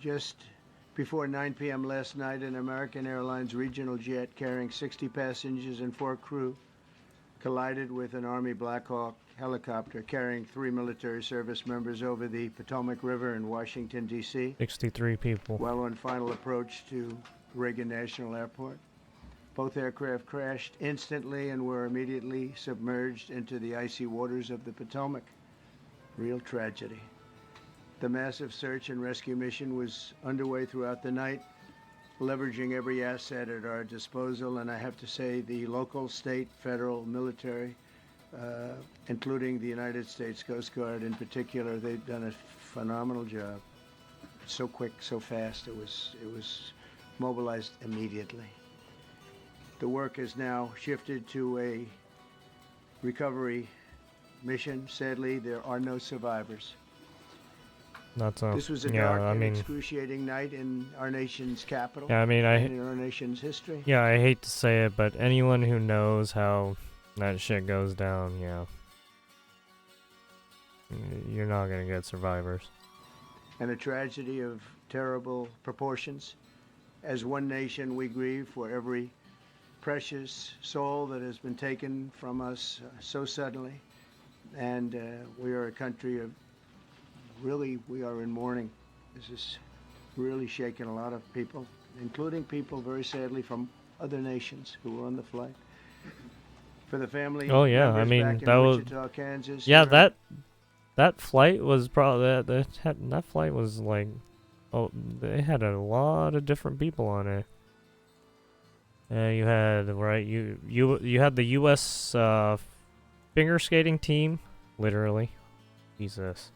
Speaker 8: Just before 9 p.m. last night, an American Airlines regional jet carrying 60 passengers and 4 crew collided with an Army Black Hawk helicopter carrying 3 military service members over the Potomac River in Washington, D.C.
Speaker 1: 63 people.
Speaker 8: While on final approach to Reagan National Airport. Both aircraft crashed instantly and were immediately submerged into the icy waters of the Potomac. Real tragedy. The massive search and rescue mission was underway throughout the night, leveraging every asset at our disposal, and I have to say the local, state, federal, military, including the United States Coast Guard in particular, they've done a phenomenal job. So quick, so fast, it was mobilized immediately. The work has now shifted to a recovery mission. Sadly, there are no survivors. This was a dark and excruciating night in our nation's capital.
Speaker 1: Yeah,
Speaker 8: and in our nation's history.
Speaker 1: Yeah, I hate to say it, but anyone who knows how that shit goes down, yeah, you're not gonna get survivors.
Speaker 8: And a tragedy of terrible proportions. As one nation, we grieve for every precious soul that has been taken from us so suddenly. And we are a country of really, we are in mourning. This is really shaken a lot of people, including people, very sadly, from other nations who were on the flight. For the family,
Speaker 1: oh yeah, I mean
Speaker 8: back in
Speaker 1: that
Speaker 8: Wichita,
Speaker 1: was
Speaker 8: Kansas,
Speaker 1: yeah, that flight was probably that flight was like, oh, they had a lot of different people on it. You had you had the U.S. Figure skating team, literally, Jesus.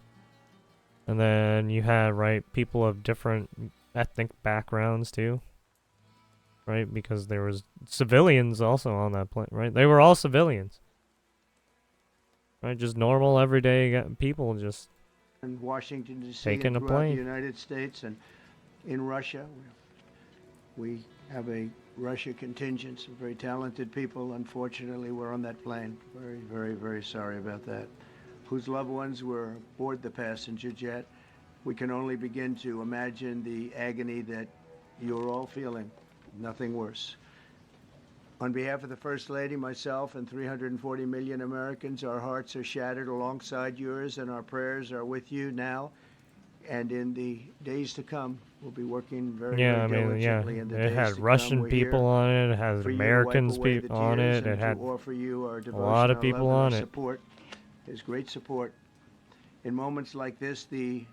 Speaker 1: And then you had, people of different ethnic backgrounds, too. Right? Because there was civilians also on that plane, right? They were all civilians. Right? Just normal, everyday people just
Speaker 8: in Washington, D.C.
Speaker 1: taking
Speaker 8: and
Speaker 1: a
Speaker 8: throughout the
Speaker 1: plane.
Speaker 8: United States and in Russia. We have a Russia contingent, some very talented people. Unfortunately, were on that plane. Very, very, very sorry about that. Whose loved ones were aboard the passenger jet. We can only begin to imagine the agony that you're all feeling. Nothing worse. On behalf of the First Lady, myself, and 340 million Americans, our hearts are shattered alongside yours, and our prayers are with you now and in the days to come. We'll be working very diligently in the days
Speaker 1: It had
Speaker 8: to come.
Speaker 1: Russian
Speaker 8: We're
Speaker 1: people
Speaker 8: here
Speaker 1: on it. It has
Speaker 8: for you to
Speaker 1: Americans
Speaker 8: wipe away the
Speaker 1: on
Speaker 8: tears
Speaker 1: it.
Speaker 8: and
Speaker 1: It had
Speaker 8: to offer you our
Speaker 1: a
Speaker 8: devotion,
Speaker 1: lot of
Speaker 8: our
Speaker 1: people
Speaker 8: love,
Speaker 1: on
Speaker 8: and our
Speaker 1: it.
Speaker 8: support. There's great support. In moments like this, the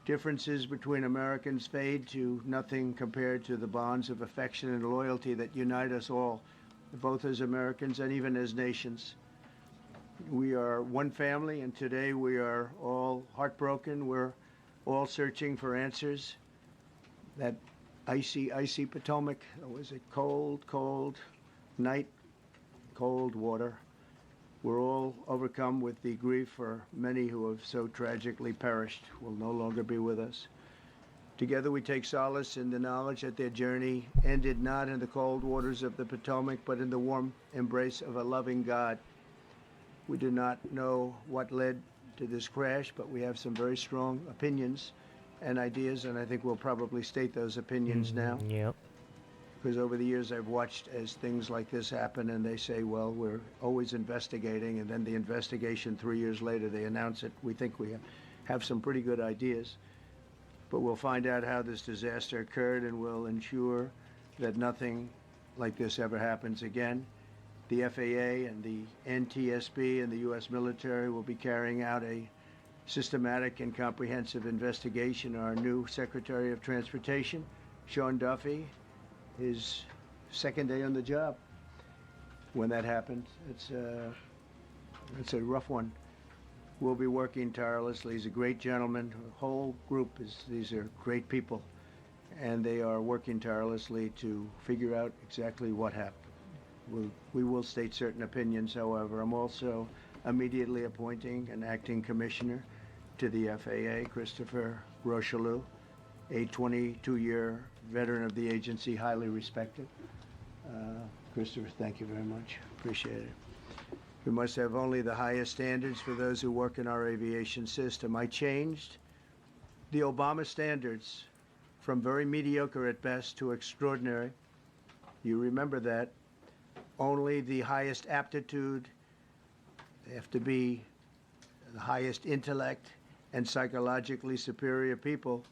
Speaker 8: differences between Americans fade to nothing compared to the bonds of affection and loyalty that unite us all, both as Americans and even as nations. We are one family, and today we are all heartbroken. We're all searching for answers. That icy, icy Potomac, it was a cold, cold night, cold water. We're all overcome with the grief for many who have so tragically perished, will no longer be with us. Together we take solace in the knowledge that their journey ended not in the cold waters of the Potomac, but in the warm embrace of a loving God. We do not know what led to this crash, but we have some very strong opinions and ideas, and I think we'll probably state those opinions now.
Speaker 1: Yep.
Speaker 8: Because over the years I've watched as things like this happen, and they say, well, we're always investigating, and then the investigation 3 years later, they announce it. We think we have some pretty good ideas. But we'll find out how this disaster occurred, and we'll ensure that nothing like this ever happens again. The FAA and the NTSB and the U.S. military will be carrying out a systematic and comprehensive investigation. Our new Secretary of Transportation, Sean Duffy, his second day on the job when that happened. It's a rough one. We'll be working tirelessly. He's a great gentleman. The whole group these are great people, and they are working tirelessly to figure out exactly what happened. We will state certain opinions, however. I'm also immediately appointing an acting commissioner to the FAA, Christopher Rocheleau, a 22-year veteran of the agency, highly respected. Christopher, thank you very much. Appreciate it. We must have only the highest standards for those who work in our aviation system. I changed the Obama standards from very mediocre at best to extraordinary. You remember that. Only the highest aptitude, they have to be the highest intellect and psychologically superior people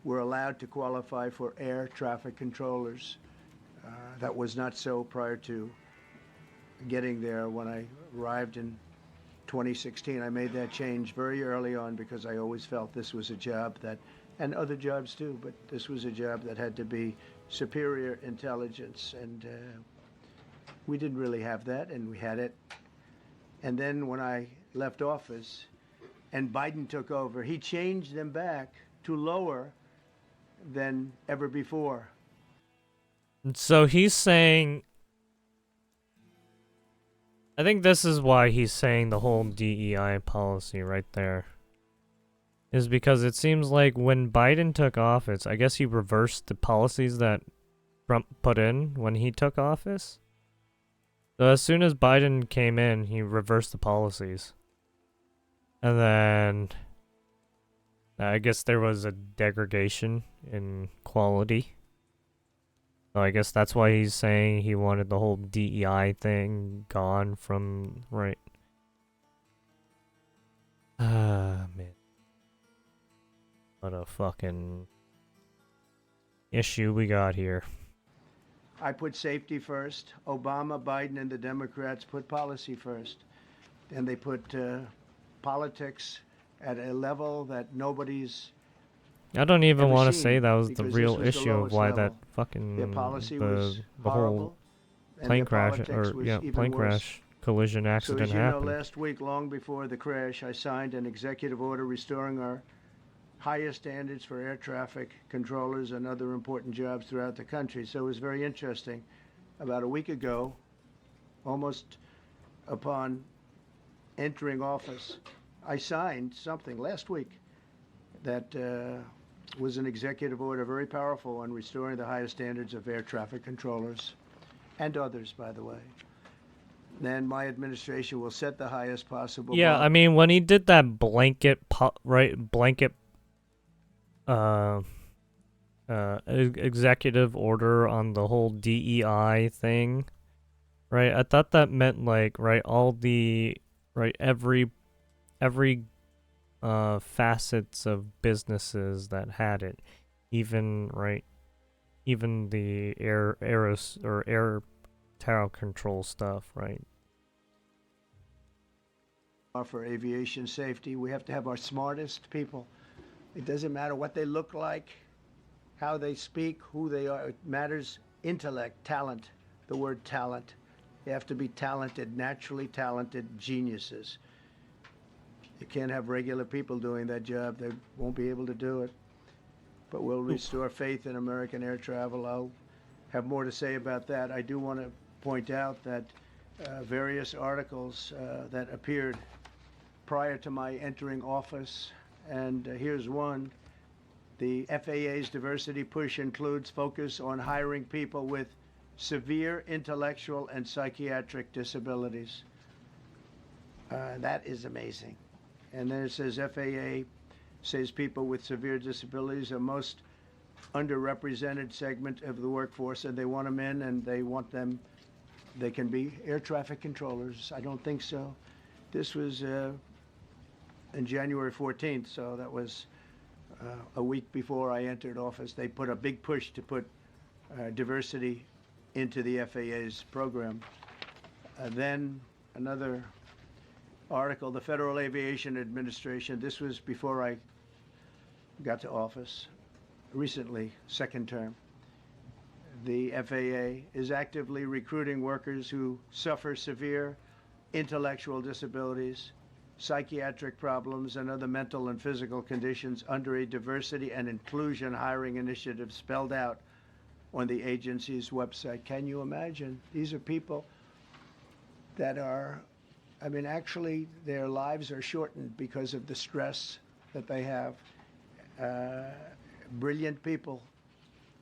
Speaker 8: were allowed to qualify for air traffic controllers. That was not so prior to getting there. When I arrived in 2016, I made that change very early on because I always felt this was a job that, and other jobs too, but this was a job that had to be superior intelligence, and we didn't really have that, and we had it. And then when I left office and Biden took over, he changed them back to lower than ever before.
Speaker 1: So he's saying, I think this is why he's saying the whole DEI policy right there, is because it seems like when Biden took office, I guess he reversed the policies that Trump put in when he took office. So as soon as Biden came in, he reversed the policies. And then I guess there was a degradation in quality. So I guess that's why he's saying he wanted the whole DEI thing gone from, right. Ah, man. What a fucking issue we got here.
Speaker 8: I put safety first. Obama, Biden, and the Democrats put policy first. And they put politics at a level that nobody's
Speaker 1: I don't even
Speaker 8: ever
Speaker 1: want to
Speaker 8: seen,
Speaker 1: say that was the
Speaker 8: because
Speaker 1: real
Speaker 8: this was the
Speaker 1: issue of
Speaker 8: lowest
Speaker 1: why
Speaker 8: level.
Speaker 1: that fucking
Speaker 8: Their policy was
Speaker 1: the whole
Speaker 8: horrible, and
Speaker 1: plane
Speaker 8: their
Speaker 1: crash
Speaker 8: politics
Speaker 1: or
Speaker 8: was
Speaker 1: yeah
Speaker 8: even
Speaker 1: plane
Speaker 8: worse.
Speaker 1: crash collision
Speaker 8: So
Speaker 1: accident
Speaker 8: as you
Speaker 1: happened.
Speaker 8: know, last week, long before the crash, I signed an executive order restoring our highest standards for air traffic controllers and other important jobs throughout the country. So it was very interesting. About a week ago, almost upon entering office, I signed something last week that was an executive order, very powerful, on restoring the highest standards of air traffic controllers and others, by the way. Then my administration will set the highest possible
Speaker 1: Yeah,
Speaker 8: bar.
Speaker 1: I mean when he did that blanket executive order on the whole DEI thing, right? I thought that meant like all the every facets of businesses that had it, even the air tower control stuff, right?
Speaker 8: For aviation safety, we have to have our smartest people. It doesn't matter what they look like, how they speak, who they are. It matters intellect, talent, the word talent. You have to be talented, naturally talented geniuses. You can't have regular people doing that job. They won't be able to do it. But we'll restore faith in American air travel. I'll have more to say about that. I do want to point out that various articles that appeared prior to my entering office, and here's one. The FAA's diversity push includes focus on hiring people with severe intellectual and psychiatric disabilities. That is amazing. And then it says FAA says people with severe disabilities are most underrepresented segment of the workforce, and they want them in, and they want them, they can be air traffic controllers. I don't think so. This was in January 14th, so that was a week before I entered office. They put a big push to put diversity into the FAA's program. Then another article, the Federal Aviation Administration, this was before I got to office, recently, second term. The FAA is actively recruiting workers who suffer severe intellectual disabilities, psychiatric problems, and other mental and physical conditions under a diversity and inclusion hiring initiative spelled out on the agency's website. Can you imagine? These are people that are, I mean, actually, their lives are shortened because of the stress that they have. Brilliant people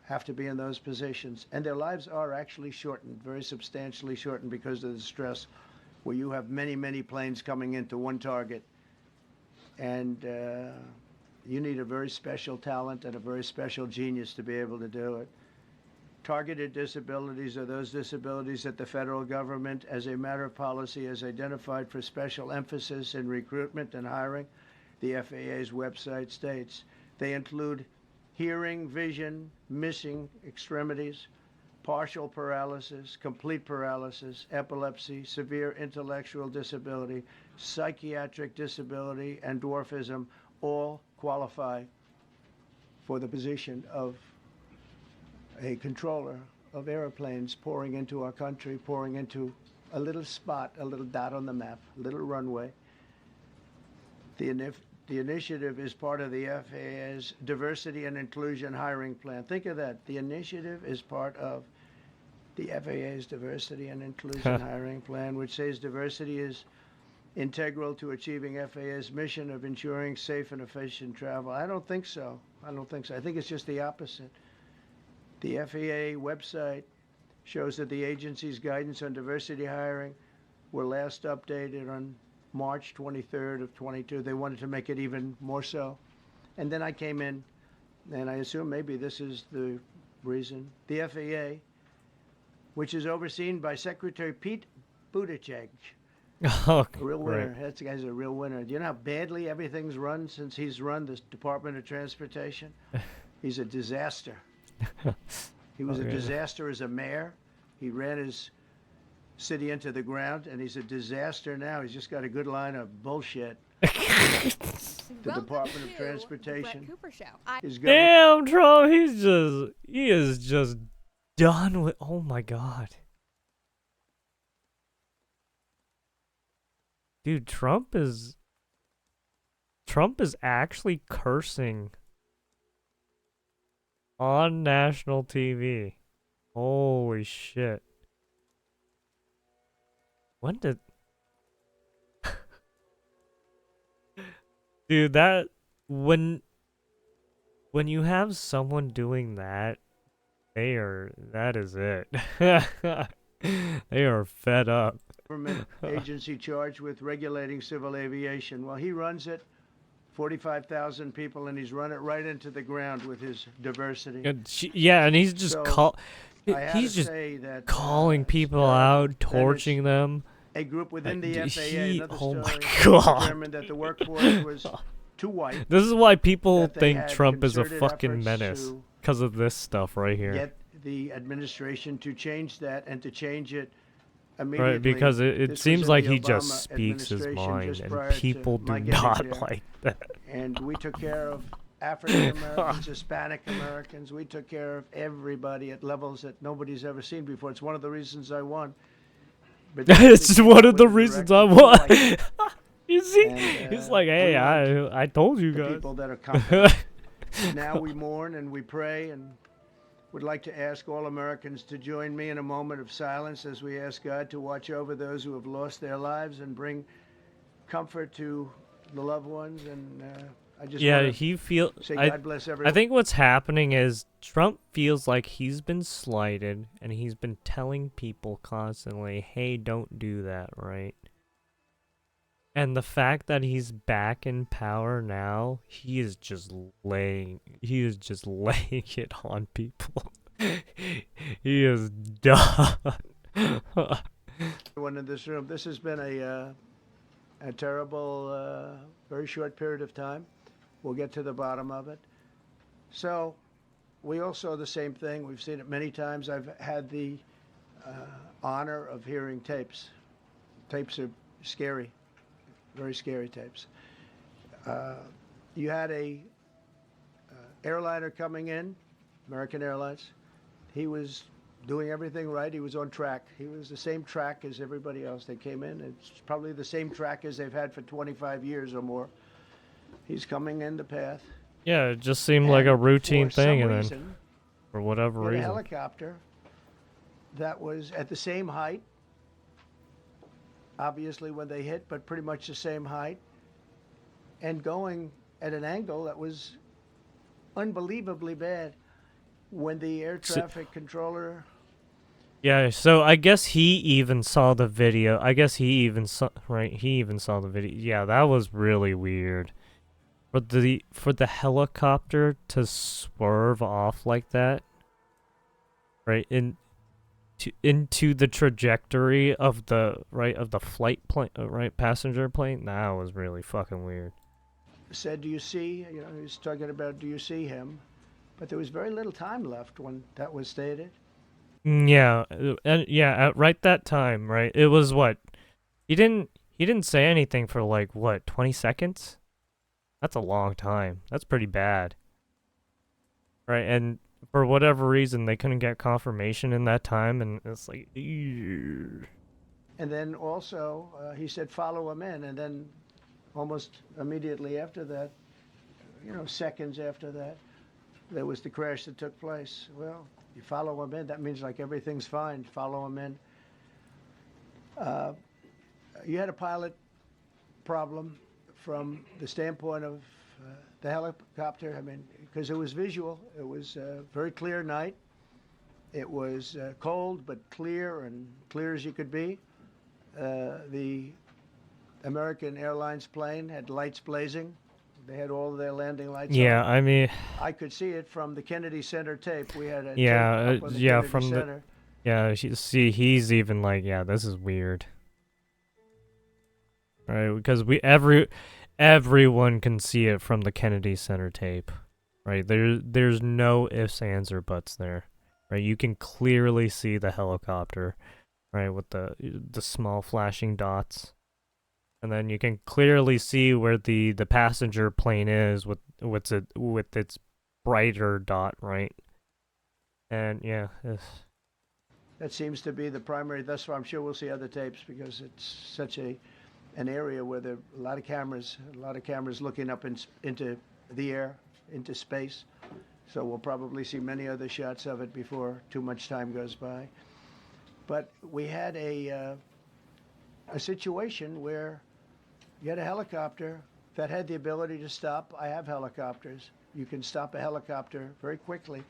Speaker 8: have to be in those positions, and their lives are actually shortened, very substantially shortened because of the stress, where you have many, many planes coming into one target, and you need a very special talent and a very special genius to be able to do it. Targeted disabilities are those disabilities that the federal government, as a matter of policy, has identified for special emphasis in recruitment and hiring. The FAA's website states they include hearing, vision, missing extremities, partial paralysis, complete paralysis, epilepsy, severe intellectual disability, psychiatric disability, and dwarfism all qualify for the position of a controller of airplanes pouring into our country, pouring into a little spot, a little dot on the map, a little runway. The initiative is part of the FAA's diversity and inclusion hiring plan. Think of that. The initiative is part of the FAA's diversity and inclusion hiring plan, which says diversity is integral to achieving FAA's mission of ensuring safe and efficient travel. I don't think so. I don't think so. I think it's just the opposite. The FAA website shows that the agency's guidance on diversity hiring were last updated on March 23rd of 22. They wanted to make it even more so. And then I came in, and I assume maybe this is the reason. The FAA, which is overseen by Secretary Pete Buttigieg.
Speaker 1: Oh,
Speaker 8: a real winner. That guy's a real winner. Do you know how badly everything's run since he's run the Department of Transportation? He's a disaster. He was a disaster as a mayor. He ran his city into the ground, and he's a disaster now. He's just got a good line of bullshit. The Department of Transportation.
Speaker 1: Damn, Trump, he is just done with, oh my God. Dude, Trump is actually cursing on national TV. Holy shit. When did... Dude, that... When you have someone doing that, that is it. They are fed up.
Speaker 8: Government agency charged with regulating civil aviation. Well, he runs it, 45,000 people, and he's run it right into the ground with his diversity.
Speaker 1: Yeah, and he's just
Speaker 8: that,
Speaker 1: calling people out, torching them.
Speaker 8: A group within the FAA,
Speaker 1: oh my God,
Speaker 8: determined that the workforce was too white.
Speaker 1: This is why people think Trump is a fucking menace, because of this stuff right here.
Speaker 8: Get the administration to change that and to change it immediately.
Speaker 1: Right, because it seems like he just speaks his mind, and people do not like that.
Speaker 8: And we took care of African Americans, Hispanic Americans. We took care of everybody at levels that nobody's ever seen before. It's one of the reasons I won.
Speaker 1: It's one of the reasons I won. You see, he's like, hey, I told you guys.
Speaker 8: People that are competent. Now we mourn and we pray, and would like to ask all Americans to join me in a moment of silence as we ask God to watch over those who have lost their lives and bring comfort to the loved ones, and I just
Speaker 1: Yeah,
Speaker 8: wanna
Speaker 1: he feel.
Speaker 8: say
Speaker 1: I,
Speaker 8: God bless
Speaker 1: I
Speaker 8: everyone.
Speaker 1: think what's happening is Trump feels like he's been slighted, and he's been telling people constantly, "Hey, don't do that," right? And the fact that he's back in power now, he is just laying it on people. He is done.
Speaker 8: Everyone in this room, this has been a terrible, very short period of time. We'll get to the bottom of it. So, we all saw the same thing. We've seen it many times. I've had the honor of hearing tapes. Tapes are scary, very scary tapes. You had a airliner coming in, American Airlines. He was doing everything right. He was on track. He was the same track as everybody else that came in. It's probably the same track as they've had for 25 years or more. He's coming in the path.
Speaker 1: Yeah, it just seemed like a routine
Speaker 8: for some
Speaker 1: thing, and then
Speaker 8: reason,
Speaker 1: for whatever
Speaker 8: we had a
Speaker 1: reason.
Speaker 8: helicopter that was at the same height, obviously when they hit, but pretty much the same height, and going at an angle that was unbelievably bad. When the air traffic controller...
Speaker 1: Yeah, so I guess he even saw the video. I guess he even saw the video. Yeah, that was really weird. For the helicopter to swerve off like that, right, into the trajectory of the flight plane, passenger plane, that was really fucking weird.
Speaker 8: Said, do you see, he's talking about, do you see him? But there was very little time left when that was stated.
Speaker 1: Yeah, and at right that time, right? It was what? He didn't say anything for like what, 20 seconds? That's a long time. That's pretty bad. Right? And for whatever reason they couldn't get confirmation in that time, and it's like ew.
Speaker 8: And then also he said follow him in, and then almost immediately after that, seconds after that, there was the crash that took place. Well, you follow him in, that means like everything's fine. Follow him in. You had a pilot problem from the standpoint of the helicopter. I mean, because it was visual. It was a very clear night. It was cold but clear, and clear as you could be. The American Airlines plane had lights blazing. They had all of their landing lights
Speaker 1: Yeah,
Speaker 8: on.
Speaker 1: I mean...
Speaker 8: I could see it from the Kennedy Center tape. We had a
Speaker 1: Yeah,
Speaker 8: tape up on the Kennedy
Speaker 1: from
Speaker 8: Center.
Speaker 1: see, he's even like, yeah, this is weird. Right, because everyone can see it from the Kennedy Center tape. Right? There's no ifs, ands, or buts there. Right? You can clearly see the helicopter, right, with the small flashing dots. And then you can clearly see where the passenger plane is with its brighter dot, right? And yeah,
Speaker 8: That seems to be the primary. Thus far, I'm sure we'll see other tapes because it's such an area where there are a lot of cameras looking up into the air, into space. So we'll probably see many other shots of it before too much time goes by. But we had a situation where you had a helicopter that had the ability to stop. I have helicopters. You can stop a helicopter very quickly.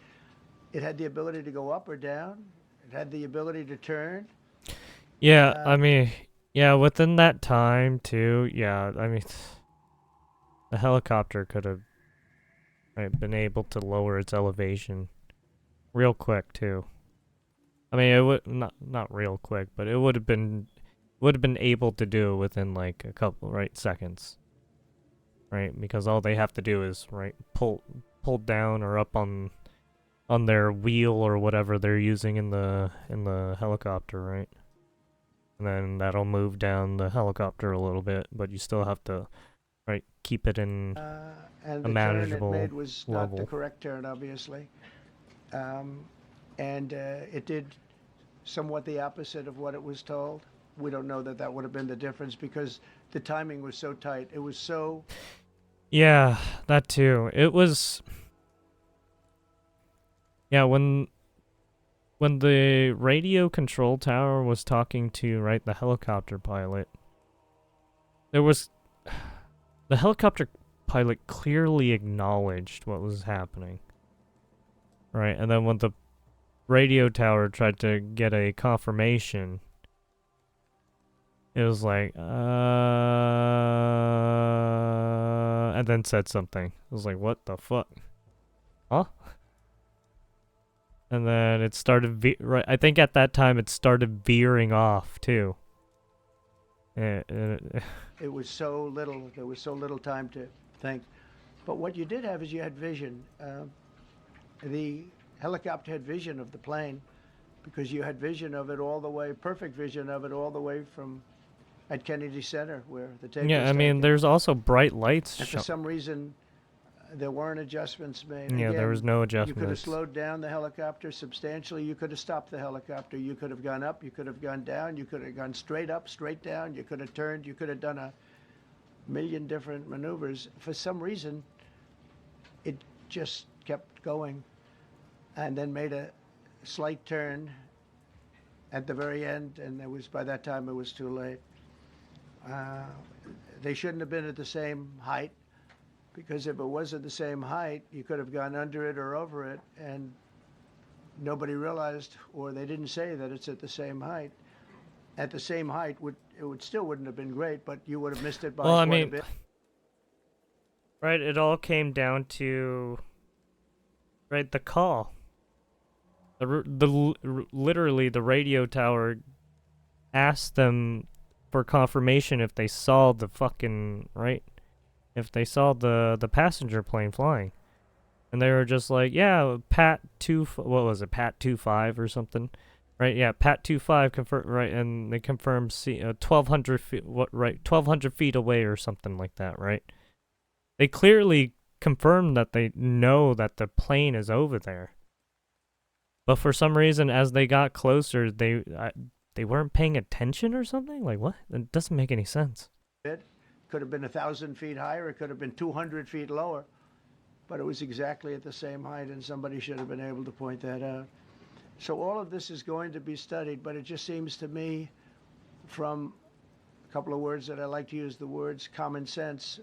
Speaker 8: It had the ability to go up or down. It had the ability to turn.
Speaker 1: Yeah, I mean, yeah, within that time too. Yeah, I mean, the helicopter could have been able to lower its elevation real quick too. I mean, it would not real quick, but it would have been able to do it within like a couple seconds. Right? Because all they have to do is pull down or up on their wheel or whatever they're using in the helicopter, right? And then that'll move down the helicopter a little bit, but you still have to keep it in
Speaker 8: And
Speaker 1: a
Speaker 8: the
Speaker 1: manageable
Speaker 8: turn it made was
Speaker 1: level.
Speaker 8: not the correct turn, obviously. And it did somewhat the opposite of what it was told. We don't know that would have been the difference because the timing was so tight. It was so...
Speaker 1: Yeah, that too. It was... Yeah, when the radio control tower was talking to, the helicopter pilot, there was The helicopter pilot clearly acknowledged what was happening. Right, and then when the radio tower tried to get a confirmation, it was like, and then said something. It was like, what the fuck? Huh? And then it started, right, I think at that time it started veering off, too.
Speaker 8: It was so little, there was so little time to think. But what you did have is you had vision. The helicopter had vision of the plane because you had vision of it all the way, perfect vision of it all the way from at Kennedy Center where the tape was
Speaker 1: I mean,
Speaker 8: taken.
Speaker 1: there's also bright lights.
Speaker 8: And for some reason, there weren't adjustments made.
Speaker 1: Yeah, there was no
Speaker 8: You could have
Speaker 1: adjustments.
Speaker 8: slowed down the helicopter substantially. You could have stopped the helicopter. You could have gone up. You could have gone down. You could have gone straight up, straight down. You could have turned. You could have done a million different maneuvers. For some reason, it just kept going and then made a slight turn at the very end, and by that time it was too late. They shouldn't have been at the same height, because if it was at the same height, you could have gone under it or over it, and nobody realized, or they didn't say that it's at the same height. At the same height, still wouldn't have been great, but you would have missed it by quite a bit.
Speaker 1: Right, it all came down to, right, the call. Literally, the radio tower asked them for confirmation if they saw the fucking, right? If they saw the passenger plane flying. And they were just like, yeah, Pat 25 or something? Right, yeah, Pat 25 confirmed, right, and they confirmed 1,200 feet, 1,200 feet away or something like that, right? They clearly confirmed that they know that the plane is over there. But for some reason, as they got closer, they weren't paying attention or something? Like, what? It doesn't make any sense.
Speaker 8: It could have been 1,000 feet higher. It could have been 200 feet lower. But it was exactly at the same height, and somebody should have been able to point that out. So all of this is going to be studied, but it just seems to me, from a couple of words that I like to use, the words common sense,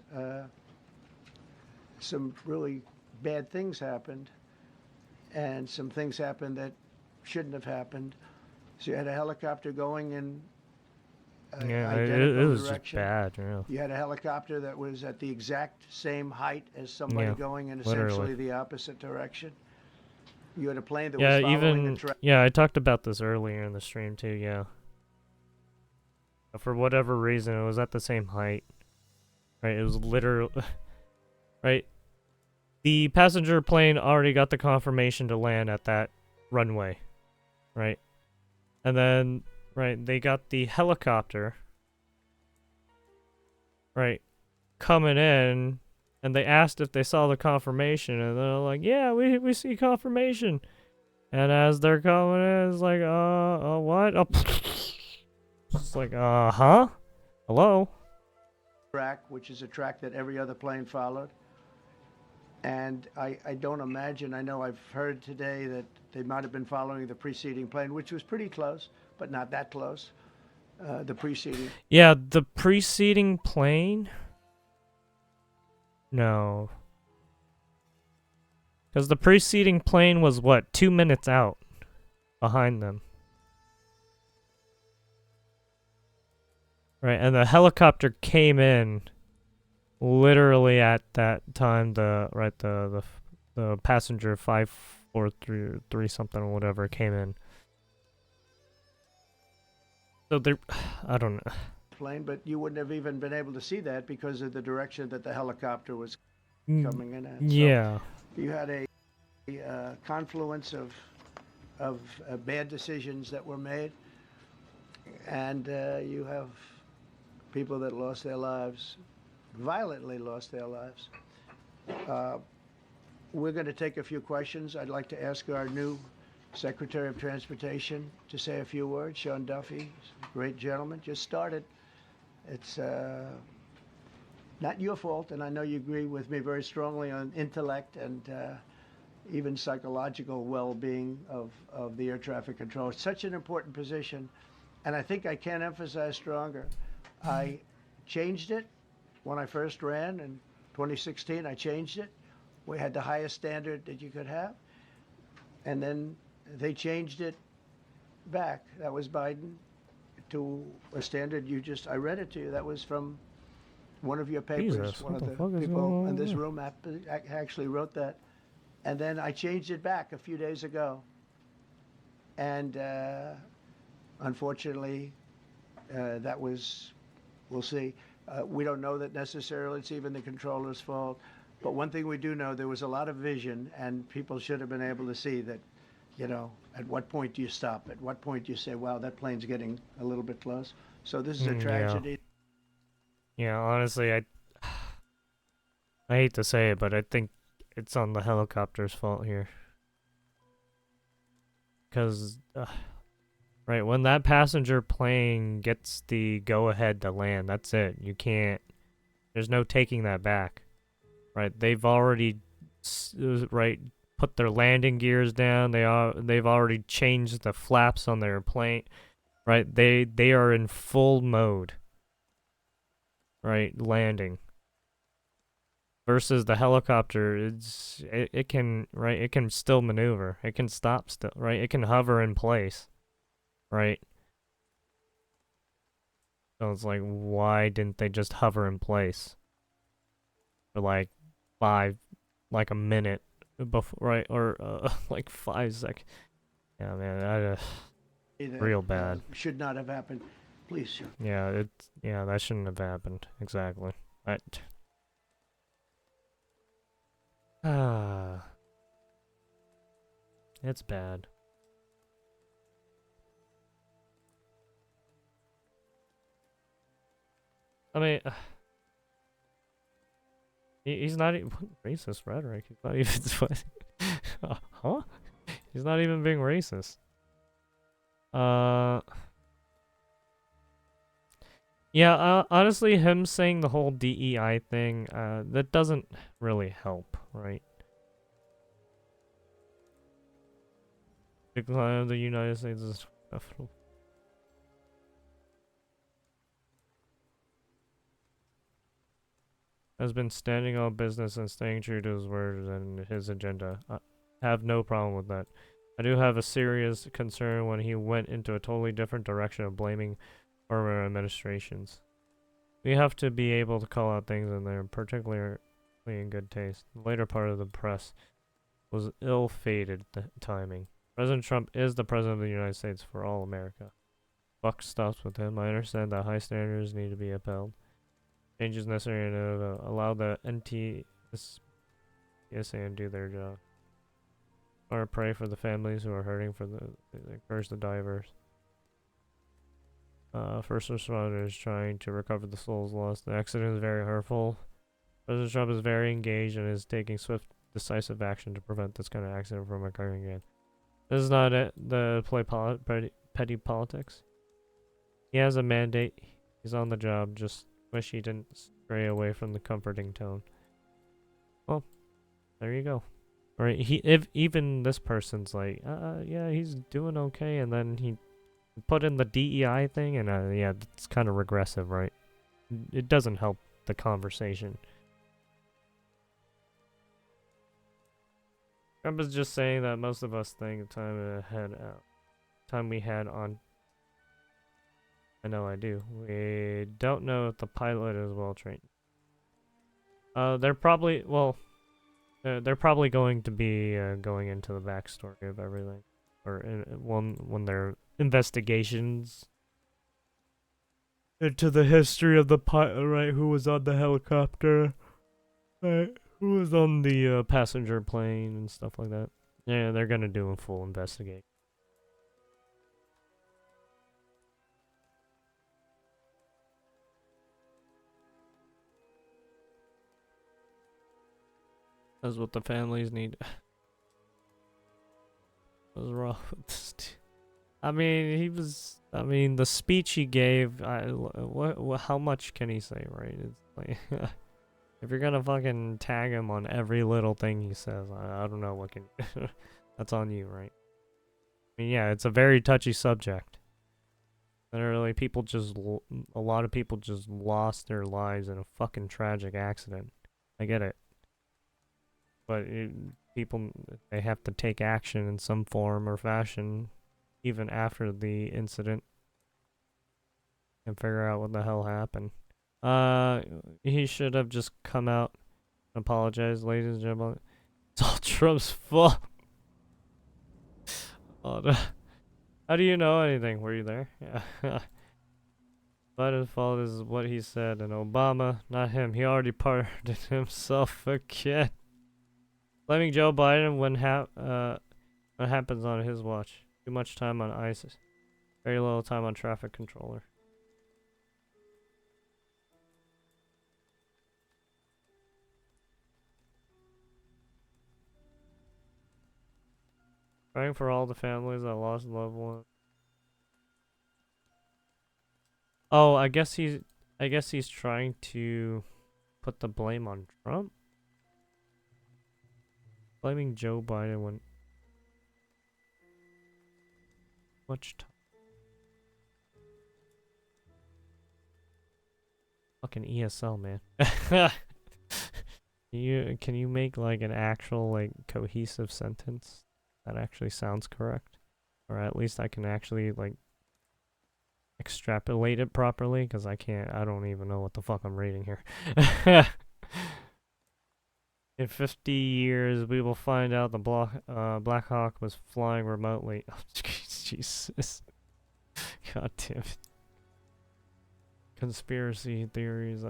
Speaker 8: some really bad things happened, and some things happened that shouldn't have happened. So you had a helicopter going in
Speaker 1: it was just
Speaker 8: direction.
Speaker 1: bad, really.
Speaker 8: You had a helicopter that was at the exact same height as somebody
Speaker 1: Yeah,
Speaker 8: going in
Speaker 1: literally.
Speaker 8: essentially the opposite direction. You had a plane that was following the track.
Speaker 1: Yeah, I talked about this earlier in the stream too, yeah. For whatever reason, it was at the same height. Right, it was literally... right? The passenger plane already got the confirmation to land at that runway. Right? And then, right, they got the helicopter, right, coming in, and they asked if they saw the confirmation, and they're like, yeah, we see confirmation. And as they're coming in, it's like, what? Oh, it's like, huh? Hello?
Speaker 8: Track, which is a track that every other plane followed. And I don't imagine, I know I've heard today that they might have been following the preceding plane, which was pretty close, but not that close. The preceding.
Speaker 1: Yeah, the preceding plane? No. Because the preceding plane was, what, 2 minutes out behind them. Right, and the helicopter came in literally at that time. The passenger 543 something or whatever came in. So there, I don't know.
Speaker 8: Plane, but you wouldn't have even been able to see that because of the direction that the helicopter was coming in at.
Speaker 1: Yeah.
Speaker 8: So you had a confluence of bad decisions that were made, and you have people that lost their lives, violently lost their lives. We're going to take a few questions. I'd like to ask our new Secretary of Transportation to say a few words. Sean Duffy, great gentleman, just started. It's not your fault, and I know you agree with me very strongly on intellect and even psychological well-being of the air traffic control. It's such an important position, and I think I can't emphasize stronger. I changed it when I first ran in 2016, I changed it. We had the highest standard that you could have. And then they changed it back. That was Biden to a standard I read it to you. That was from one of your papers.
Speaker 1: Jesus,
Speaker 8: One
Speaker 1: what
Speaker 8: of
Speaker 1: the
Speaker 8: the
Speaker 1: fuck is
Speaker 8: people
Speaker 1: going on
Speaker 8: in this
Speaker 1: there?
Speaker 8: room actually wrote that. And then I changed it back a few days ago. And unfortunately, that was, we'll see. We don't know that necessarily it's even the controller's fault. But one thing we do know, there was a lot of vision, and people should have been able to see that, at what point do you stop? At what point do you say, wow, that plane's getting a little bit close? So this is a
Speaker 1: Yeah.
Speaker 8: tragedy.
Speaker 1: Yeah, honestly, I hate to say it, but I think it's on the helicopter's fault here. Because, right, when that passenger plane gets the go-ahead to land, that's it. You can't, there's no taking that back. Right, they've already, put their landing gears down. They've already changed the flaps on their plane. Right, they are in full mode. Right, landing. Versus the helicopter, it can still maneuver. It can stop still, right? It can hover in place, right? So it's like, why didn't they just hover in place for like a minute before, right? Or like 5 seconds. Yeah, man,
Speaker 8: That,
Speaker 1: real bad.
Speaker 8: Should not have happened. Please, sir.
Speaker 1: Yeah, that shouldn't have happened. Exactly. It's bad. I mean, he's not even racist rhetoric. He's not even huh? He's not even being racist. Yeah, honestly, him saying the whole DEI thing, that doesn't really help, right? Decline of the United States is inevitable. Has been standing on business and staying true to his word and his agenda. I have no problem with that. I do have a serious concern when he went into a totally different direction of blaming former administrations. We have to be able to call out things in there, particularly in good taste. The later part of the press was ill-fated timing. President Trump is the president of the United States for all America. Buck stops with him. I understand that high standards need to be upheld. Changes necessary to allow the NTSA to do their job. Or pray for the families who are hurting, encourage the divers. First responders trying to recover the souls lost. The accident is very hurtful. President Trump is very engaged and is taking swift, decisive action to prevent this kind of accident from occurring again. This is not the petty politics. He has a mandate. He's on the job. Just wish he didn't stray away from the comforting tone. Well, there you go. Right? If even this person's like, yeah, he's doing okay, and then he put in the DEI thing, and yeah, it's kind of regressive, right? It doesn't help the conversation. Trump is just saying that most of us think time we had on. I know I do. We don't know if the pilot is well trained. They're probably they're probably going to be going into the backstory of everything, or when their investigations into the history of the pilot, right? Who was on the helicopter, right? Who was on the passenger plane and stuff like that. Yeah, they're gonna do a full investigation. That's what the families need. What's wrong with this dude? I mean, the speech he gave, how much can he say, right? It's like, if you're gonna fucking tag him on every little thing he says, I don't know what can, that's on you, right? I mean, yeah, it's a very touchy subject. Literally, a lot of people just lost their lives in a fucking tragic accident. I get it. But people, they have to take action in some form or fashion, even after the incident, and figure out what the hell happened. He should have just come out and apologized, ladies and gentlemen. It's all Trump's fault. Oh, no. How do you know anything? Were you there? Yeah. Biden's fault is what he said, and Obama, not him. He already pardoned himself again. Blaming Joe Biden when what happens on his watch. Too much time on ISIS. Very little time on traffic controller. Praying for all the families that lost loved ones. Oh, I guess he's trying to put the blame on Trump. Blaming Joe Biden when much time. Fucking ESL, man. Can you make like an actual like cohesive sentence that actually sounds correct? Or at least I can actually like extrapolate it properly, because I don't even know what the fuck I'm reading here. In 50 years, we will find out the Black Hawk was flying remotely. Oh, Jesus. God damn it. Conspiracy theories.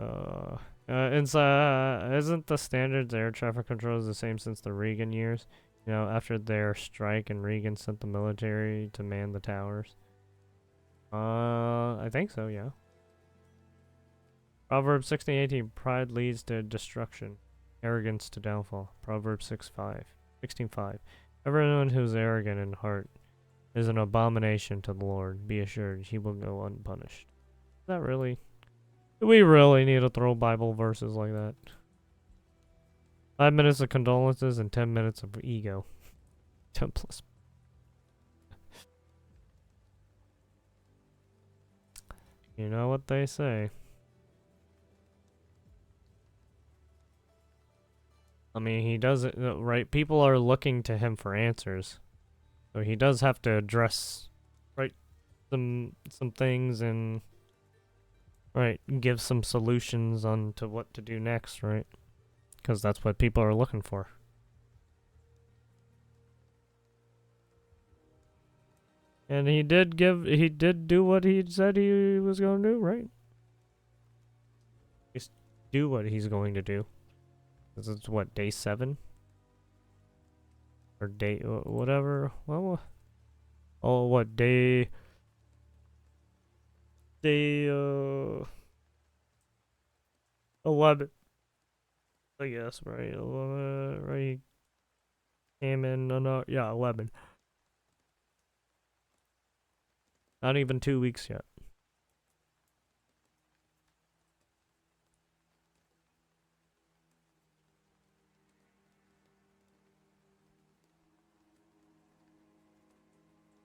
Speaker 1: Isn't the standards air traffic control the same since the Reagan years? You know, after their strike and Reagan sent the military to man the towers. I think so, yeah. Proverbs 16:18. Pride leads to destruction. Arrogance to downfall. Proverbs 16:5. Everyone who is arrogant in heart is an abomination to the Lord. Be assured, he will go unpunished. Is that really? Do we really need to throw Bible verses like that? 5 minutes of condolences and 10 minutes of ego. 10 plus. You know what they say. I mean, he does it right. People are looking to him for answers, so he does have to address, right, some things and give some solutions on to what to do next, right? Because that's what people are looking for. And he did do what he said he was going to do, right? Just do what he's going to do. This is what, day 7? Or day, whatever. Well, oh, what, day 11. I guess, right? 11, right? Came in, no, yeah, 11. Not even 2 weeks yet.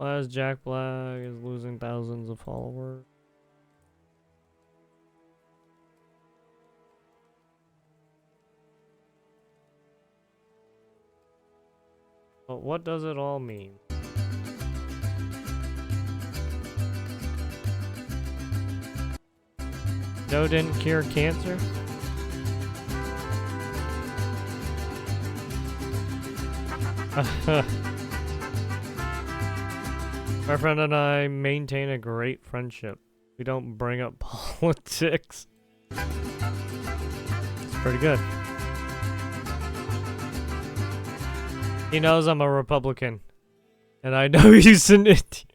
Speaker 1: As Jack Black is losing thousands of followers. But what does it all mean? Joe didn't cure cancer? My friend and I maintain a great friendship. We don't bring up politics. It's pretty good. He knows I'm a Republican. And I know he's an idiot.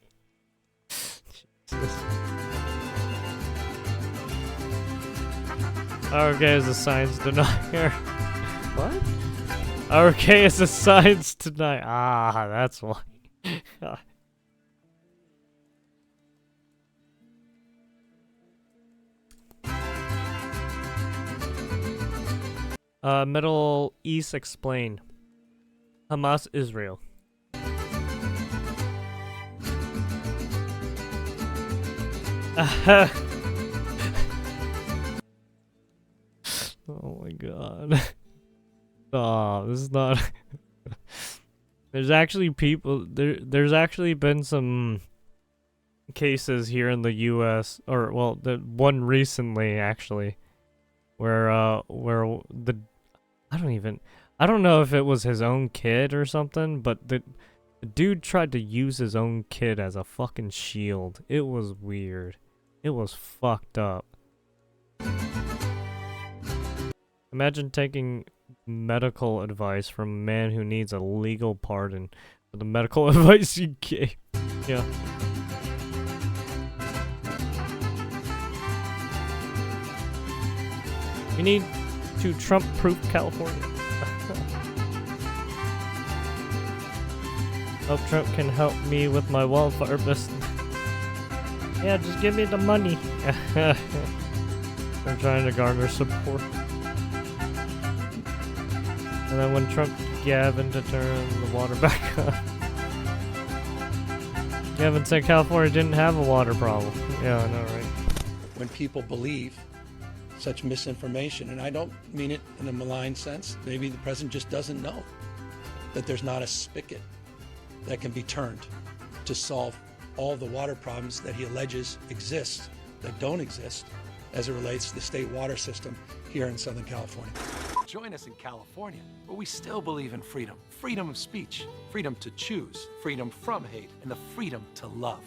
Speaker 1: RK is a science denier. What? RK is a science denier. Ah, that's why. Middle East explained. Hamas, Israel. Oh my god. Oh, this is not. There's actually there's actually been some cases here in the U.S. or well, the one recently actually, where the I don't know if it was his own kid or something, but the dude tried to use his own kid as a fucking shield. It was weird. It was fucked up. Imagine taking medical advice from a man who needs a legal pardon for the medical advice you gave. Yeah. We need to Trump-proof California. Hope Trump can help me with my wildfire business. Yeah, just give me the money. I'm trying to garner support. And then when Trump Gavin to turn the water back on. Gavin said California didn't have a water problem. Yeah, I know, right?
Speaker 10: When people believe such misinformation, and I don't mean it in a malign sense, maybe the president just doesn't know that there's not a spigot that can be turned to solve all the water problems that he alleges exist, that don't exist, as it relates to the state water system here in Southern California.
Speaker 20: Join us in California, where we still believe in freedom. Freedom of speech, freedom to choose, freedom from hate, and the freedom to love.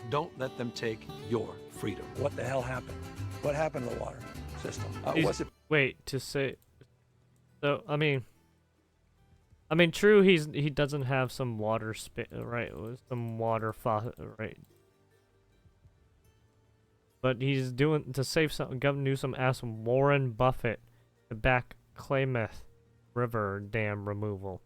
Speaker 20: Don't let them take your freedom.
Speaker 10: What the hell happened? What happened to the water system?
Speaker 1: Wait, to say... So, I mean, true, he doesn't have some water right? Some water faucet, right? But he's doing to save some. Governor Newsom asked Warren Buffett to back Klamath River dam removal.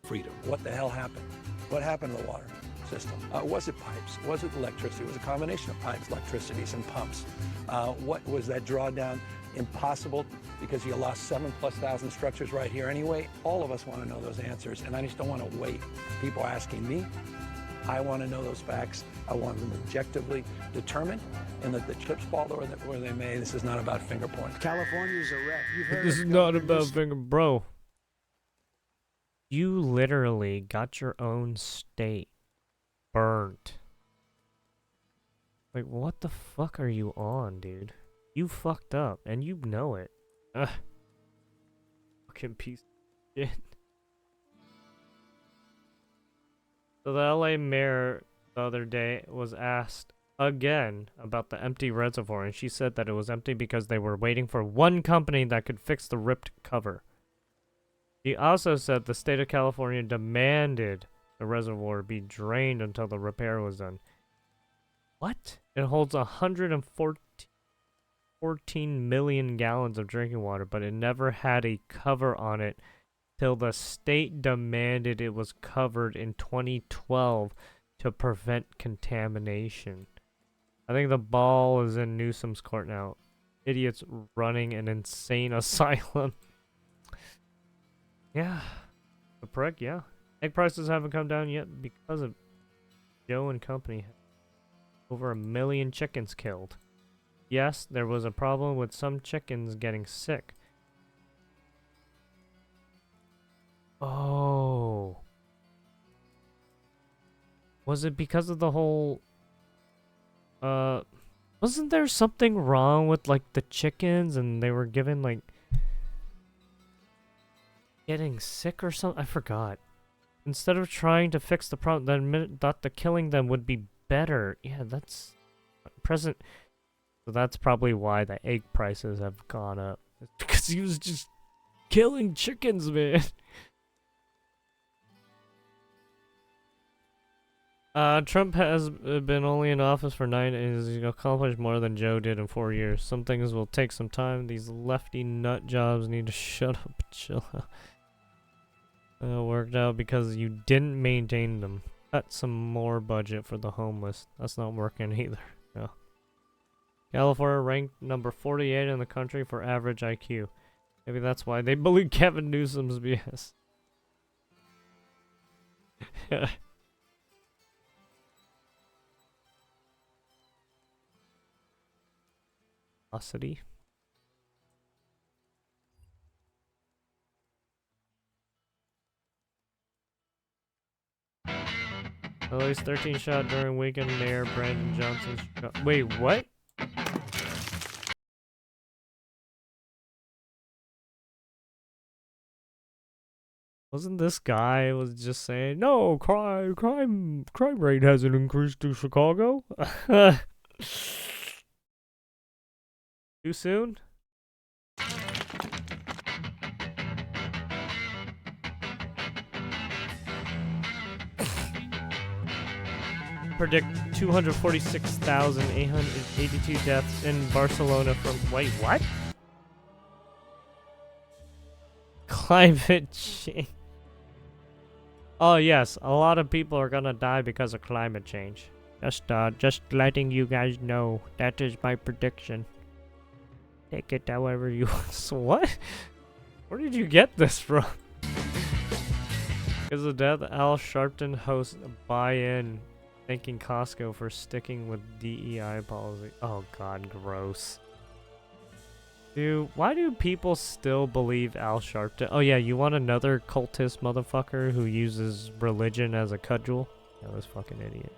Speaker 10: Freedom. What the hell happened? What happened to the water system? Was it pipes? Was it electricity? It was a combination of pipes, electricities, and pumps. What was that drawdown? Impossible, because you lost 7,000+ structures right here anyway. All of us want to know those answers, and I just don't want to wait. People asking me, I want to know those facts. I want them objectively determined, and that the chips fall where they may. This is not about finger pointing.
Speaker 8: California's a wreck. You've heard
Speaker 1: This is not about finger, bro. You literally got your own state burnt. Like, what the fuck are you on, dude? You fucked up, and you know it. Ugh. Fucking piece of shit. So the LA mayor the other day was asked again about the empty reservoir, and she said that it was empty because they were waiting for one company that could fix the ripped cover. She also said the state of California demanded the reservoir be drained until the repair was done. What? It holds 114 million gallons of drinking water, but it never had a cover on it till the state demanded it was covered in 2012 to prevent contamination. I think the ball is in Newsom's court now. Idiots running an insane asylum. Yeah. The prick, yeah. Egg prices haven't come down yet because of Joe and company. Over 1 million chickens killed. Yes, there was a problem with some chickens getting sick. Oh. Was it because of the whole... wasn't there something wrong with, like, the chickens and they were given, like... getting sick or something? I forgot. Instead of trying to fix the problem, then thought the killing them would be better. Yeah, that's... present... So that's probably why the egg prices have gone up. It's because he was just killing chickens, man. Trump has been only in office for 9 days. He's accomplished more than Joe did in 4 years. Some things will take some time. These lefty nut jobs need to shut up and chill out. Worked out because you didn't maintain them. Cut some more budget for the homeless. That's not working either. No. California ranked number 48 in the country for average IQ. Maybe that's why they believe Gavin Newsom's BS. Velocity. At least 13 shot during weekend. Mayor Brandon Johnson. Wait, what? Wasn't this guy was just saying, no, crime rate hasn't increased in Chicago? Too soon? Predict 246,882 deaths in Barcelona from... Wait, what? Climate change. Oh yes, a lot of people are gonna die because of climate change. Just letting you guys know. That is my prediction. Take it however you want. So what? Where did you get this from? Because of death, Al Sharpton hosts buy-in, thanking Costco for sticking with DEI policy. Oh god, gross. Dude, why do people still believe Al Sharpton? Oh yeah, you want another cultist motherfucker who uses religion as a cudgel? That was fucking idiot.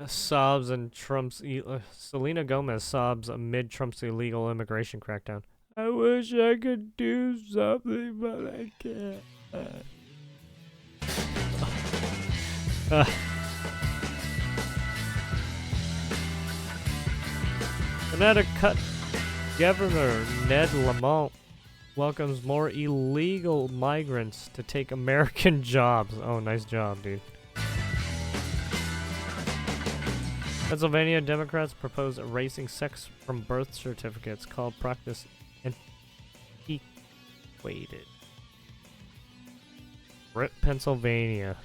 Speaker 1: Sobs and Trump's... Selena Gomez sobs amid Trump's illegal immigration crackdown. I wish I could do something, but I can't. Connecticut Governor Ned Lamont welcomes more illegal migrants to take American jobs. Oh, nice job, dude. Pennsylvania Democrats propose erasing sex from birth certificates, called practice antiquated. RIP Pennsylvania.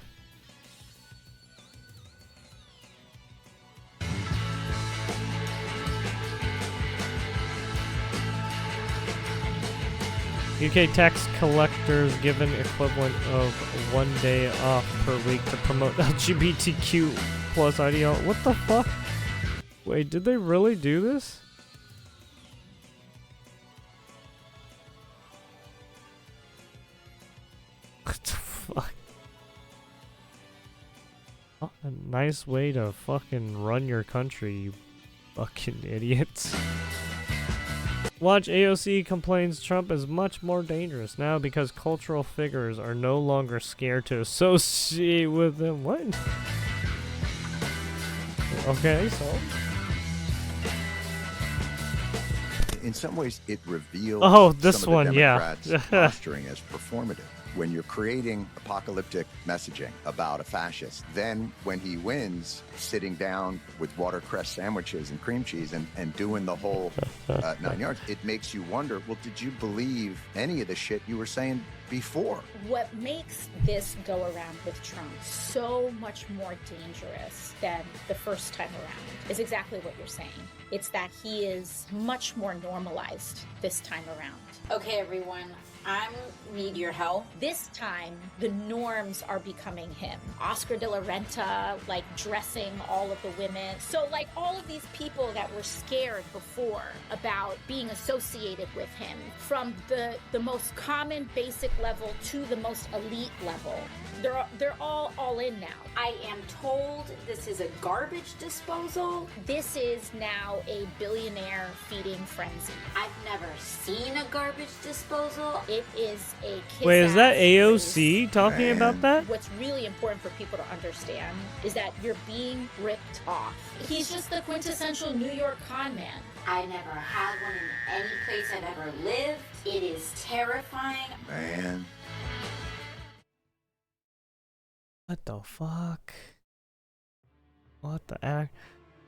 Speaker 1: UK tax collectors given equivalent of 1 day off per week to promote LGBTQ plus ideology. What the fuck? Wait, did they really do this? What the fuck? Oh, a nice way to fucking run your country, you fucking idiots. Watch AOC complains Trump is much more dangerous now because cultural figures are no longer scared to associate with him. What? Okay, so...
Speaker 3: In some ways, it reveals
Speaker 1: this
Speaker 3: some of
Speaker 1: one,
Speaker 3: the
Speaker 1: yeah.
Speaker 3: Democrats' posturing as performative. When you're creating apocalyptic messaging about a fascist, then when he wins, sitting down with watercress sandwiches and cream cheese and doing the whole 9 yards, it makes you wonder, well, did you believe any of the shit you were saying before?
Speaker 21: What makes this go around with Trump so much more dangerous than the first time around is exactly what you're saying. It's that he is much more normalized this time around. Okay, everyone. I need your help. This time, the norms are becoming him. Oscar de la Renta, like dressing all of the women. So like all of these people that were scared before about being associated with him, from the most common basic level to the most elite level, they're all in now. I am told this is a garbage disposal. This is now a billionaire feeding frenzy. I've never seen a garbage disposal. It is a kiss-ass.
Speaker 1: Wait, is that AOC
Speaker 21: place.
Speaker 1: talking about that?
Speaker 21: What's really important for people to understand is that you're being ripped off. He's just the quintessential New York con man. I never had one in any place I've ever lived. It is terrifying.
Speaker 3: Man.
Speaker 1: What the fuck? What the act?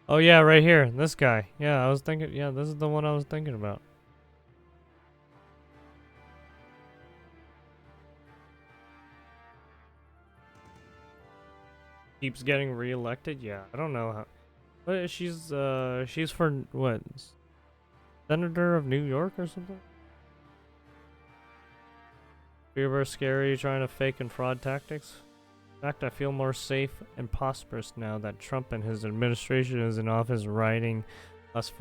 Speaker 1: Oh yeah, right here, this guy. Yeah, I was thinking, yeah, this is the one I was thinking about. Keeps getting reelected? Yeah, I don't know how. But she's for what? Senator of New York or something? Uber scary trying to fake and fraud tactics? In fact, I feel more safe and prosperous now that Trump and his administration is in office, ridding us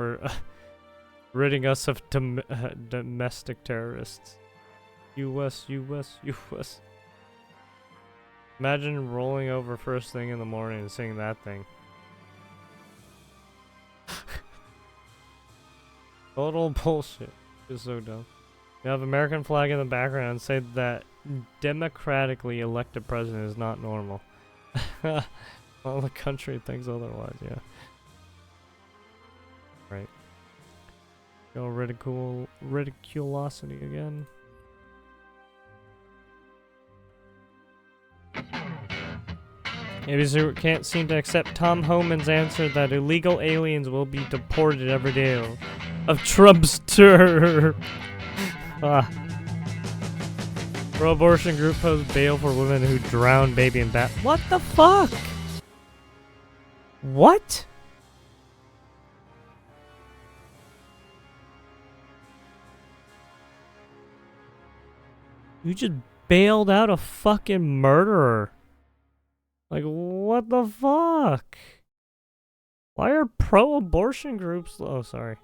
Speaker 1: of domestic terrorists. U.S. Imagine rolling over first thing in the morning and seeing that thing. Total bullshit. It's so dumb. You have American flag in the background and say that democratically elected president is not normal. Well, the country thinks otherwise, yeah. Right. Go ridiculosity again. ABC can't seem to accept Tom Homan's answer that illegal aliens will be deported every day of Trump's term. Pro-abortion group posts bail for women who drown baby in bath. What the fuck? What? You just bailed out a fucking murderer. Like, what the fuck? Why are pro-abortion groups... Oh, sorry.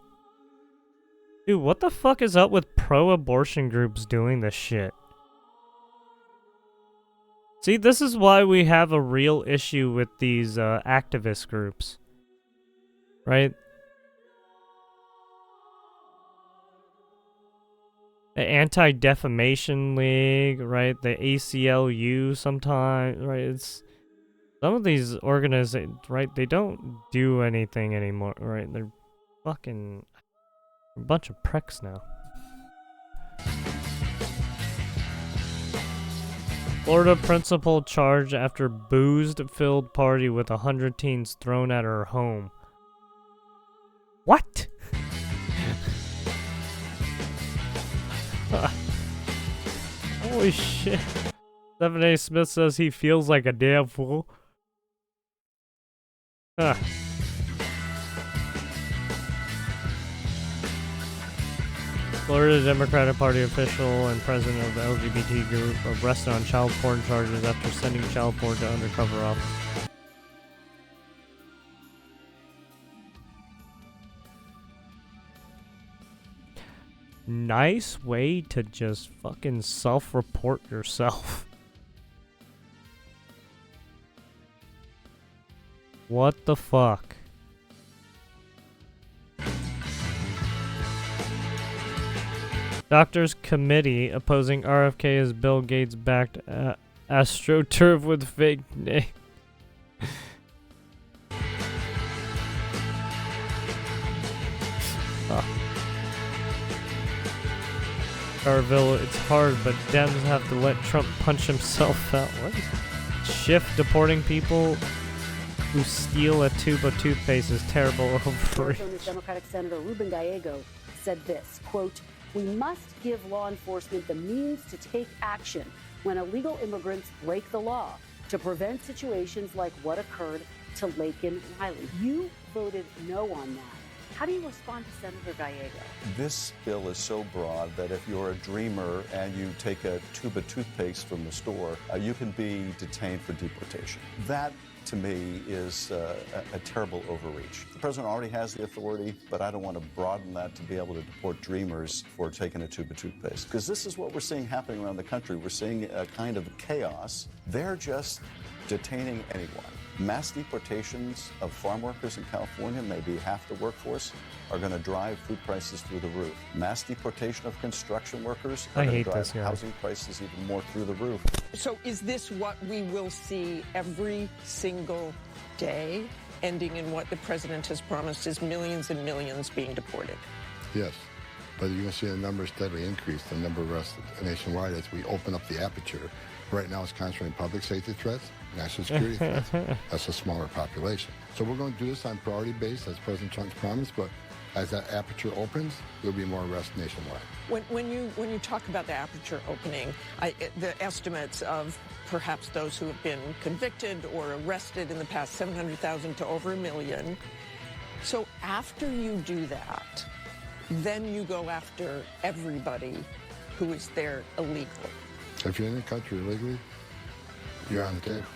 Speaker 1: Dude, what the fuck is up with pro-abortion groups doing this shit? See, this is why we have a real issue with these activist groups. Right? The Anti-Defamation League, right? The ACLU sometimes, right? It's... Some of these organizations, right? They don't do anything anymore, right? They're fucking... a bunch of pricks now. Florida principal charged after booze-filled party with 100 teens thrown at her home. What? Holy shit. Stephen A. Smith says he feels like a damn fool. Florida Democratic Party official and president of the LGBT group arrested on child porn charges after sending child porn to undercover office. Nice way to just fucking self-report yourself. What the fuck? Doctors Committee opposing RFK as Bill Gates backed AstroTurf with fake name. Carville, it's hard, but Dems have to let Trump punch himself out. What? Schiff deporting people who steal a tube of toothpaste is terrible overreach.
Speaker 9: Arizona's Democratic Senator Ruben Gallego said this, quote, "We must give law enforcement the means to take action when illegal immigrants break the law to prevent situations like what occurred to Laken Riley." You voted no on that. How do you respond to Senator Gallego?
Speaker 12: This bill is so broad that if you're a dreamer and you take a tube of toothpaste from the store, you can be detained for deportation. That, to me, is a terrible overreach. The president already has the authority, but I don't want to broaden that to be able to deport dreamers for taking a tube of toothpaste. Because this is what we're seeing happening around the country. We're seeing a kind of chaos. They're just detaining anyone. Mass deportations of farm workers in California, maybe half the workforce, are going to drive food prices through the roof. Mass deportation of construction workers are going to drive housing prices even more through the roof.
Speaker 22: So is this what we will see every single day, ending in what the president has promised is millions and millions being deported?
Speaker 23: Yes, but you're going to see the numbers steadily increase, the number of arrests nationwide as we open up the aperture. Right now it's concentrating public safety threats, national security threats. That's a smaller population. So we're going to do this on priority basis, as President Trump's promised, but as that aperture opens, there'll be more arrests nationwide.
Speaker 22: When you talk about the aperture opening, the estimates of perhaps those who have been convicted or arrested in the past, 700,000 to over 1 million. So after you do that, then you go after everybody who is there illegally.
Speaker 23: If you're in the country illegally, you're on the table.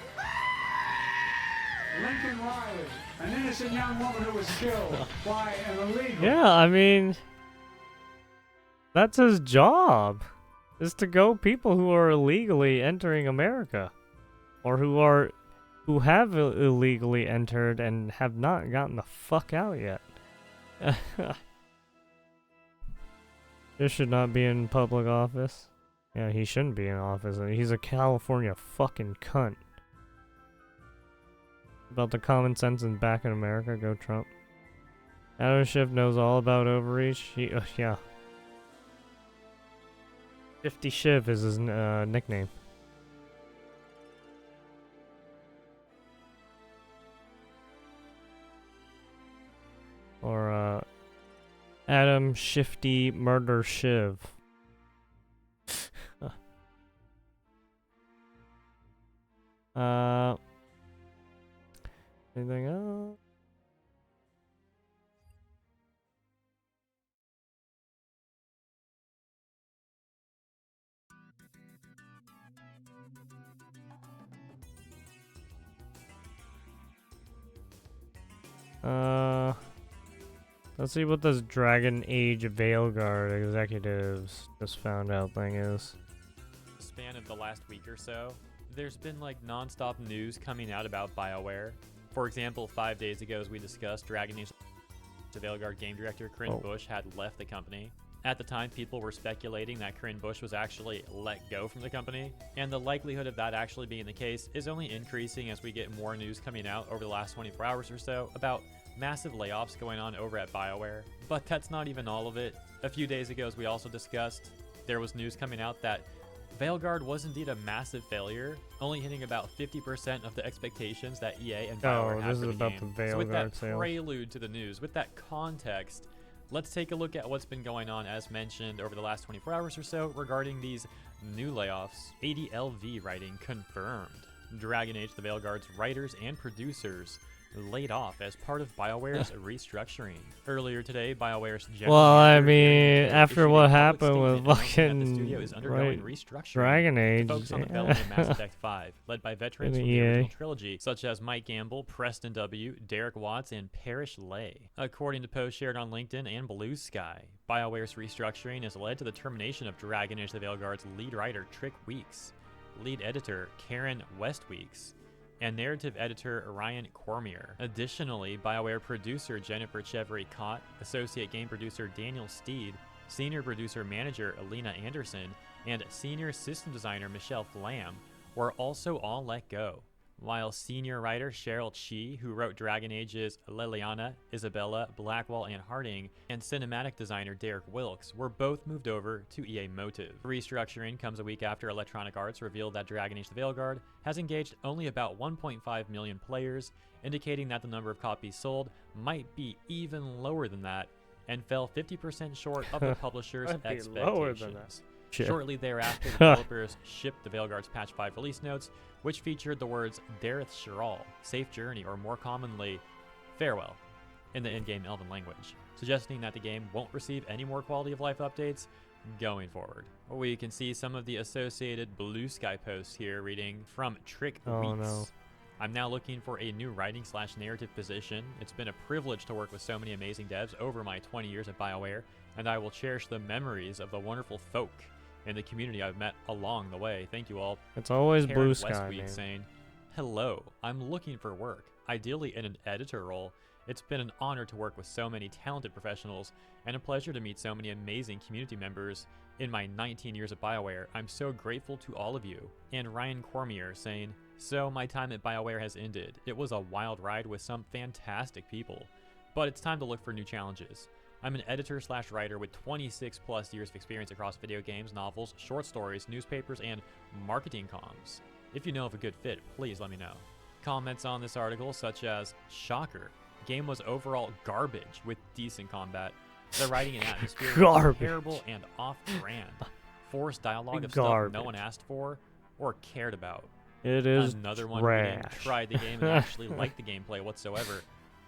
Speaker 7: Lincoln Riley, an innocent young woman who was killed by an illegal.
Speaker 1: Yeah, I mean, that's his job, is to go people who are illegally entering America, or who have illegally entered and have not gotten the fuck out yet. This should not be in public office. Yeah, he shouldn't be in office. He's a California fucking cunt. About the common sense and back in America, go Trump. Adam Schiff knows all about overreach. Yeah. 50 Shiv is his nickname. Or, Adam Shifty Murder Shiv. Anything else? Let's see what this Dragon Age Veilguard executives just found out thing is.
Speaker 11: Span of the last week or so, there's been like non-stop news coming out about BioWare. For example, 5 days ago, as we discussed, Dragon Age Veilguard game director Corinne Bush had left the company. At the time, people were speculating that Corinne Bush was actually let go from the company, and the likelihood of that actually being the case is only increasing as we get more news coming out over the last 24 hours or so about massive layoffs going on over at BioWare. But that's not even all of it. A few days ago, as we also discussed, there was news coming out that Veilguard was indeed a massive failure, only hitting about 50% of the expectations that EA and BioWare had for the game. So with that prelude to the news, with that context, let's take a look at what's been going on, as mentioned, over the last 24 hours or so regarding these new layoffs. ADLV writing confirmed. Dragon Age the Veilguard's writers and producers laid off as part of BioWare's restructuring. Earlier today, BioWare's general
Speaker 1: after what happened with fucking Dragon Age,
Speaker 11: focus on the development of Mass Effect 5, led by veterans from the original trilogy, such as Mike Gamble, Preston W., Derek Watts, and Parrish Lay. According to posts shared on LinkedIn and Blue Sky, BioWare's restructuring has led to the termination of Dragon Age the Veilguard's lead writer Trick Weeks, lead editor Karen Westweeks, and narrative editor Ryan Cormier. Additionally, BioWare producer Jennifer Chevery-Cott, associate game producer Daniel Steed, senior producer manager Alina Anderson, and senior system designer Michelle Flam were also all let go, while senior writer Cheryl Chi, who wrote Dragon Age's Liliana, Isabella, Blackwall, and Harding, and cinematic designer Derek Wilkes were both moved over to EA Motive. Restructuring comes a week after Electronic Arts revealed that Dragon Age the Veilguard has engaged only about 1.5 million players, indicating that the number of copies sold might be even lower than that, and fell 50% short of the publisher's expectations. Shortly thereafter, the developers shipped the Veilguard's Patch 5 release notes, which featured the words Dareth Shiral, Safe Journey, or more commonly, Farewell, in the in-game Elven language, suggesting that the game won't receive any more quality of life updates going forward. We can see some of the associated Blue Sky posts here reading from Trick Weeks.
Speaker 1: No.
Speaker 11: I'm now looking for a new writing/narrative position. It's been a privilege to work with so many amazing devs over my 20 years at BioWare, and I will cherish the memories of the wonderful folk and the community I've met along the way. Thank you all.
Speaker 1: It's always
Speaker 11: Karen
Speaker 1: Blue Sky,
Speaker 11: Westweek
Speaker 1: man.
Speaker 11: saying, hello, I'm looking for work, ideally in an editor role. It's been an honor to work with so many talented professionals and a pleasure to meet so many amazing community members in my 19 years at BioWare. I'm so grateful to all of you. And Ryan Cormier saying, so my time at BioWare has ended. It was a wild ride with some fantastic people, but it's time to look for new challenges. I'm an editor/writer with 26 plus years of experience across video games, novels, short stories, newspapers, and marketing comms. If you know of a good fit, please let me know. Comments on this article such as, shocker, game was overall garbage with decent combat. The writing and atmosphere was terrible and off-brand. Forced dialogue of stuff no one asked for or cared about.
Speaker 1: It is
Speaker 11: Another one who didn't try the game and actually liked the gameplay whatsoever.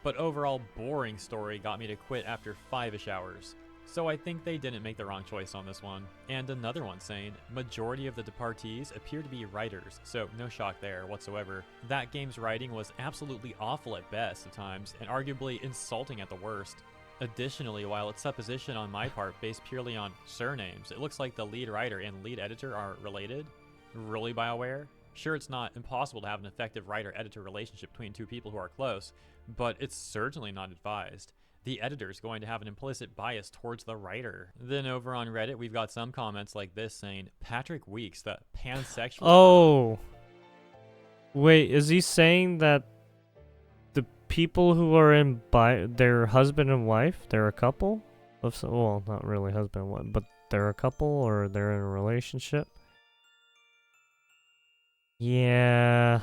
Speaker 11: But overall boring story got me to quit after 5-ish hours. So I think they didn't make the wrong choice on this one. And another one saying, majority of the departees appear to be writers, so no shock there whatsoever. That game's writing was absolutely awful at best at times, and arguably insulting at the worst. Additionally, while it's supposition on my part based purely on surnames, it looks like the lead writer and lead editor are related. Really, BioWare? Sure, it's not impossible to have an effective writer-editor relationship between two people who are close, but it's certainly not advised. The editor's going to have an implicit bias towards the writer. Then over on Reddit, we've got some comments like this saying, Patrick Weeks, the pansexual...
Speaker 1: Oh! Wait, is he saying that the people who are in they're husband and wife, they're a couple? Well, not really husband and wife, but they're a couple or they're in a relationship? Yeah...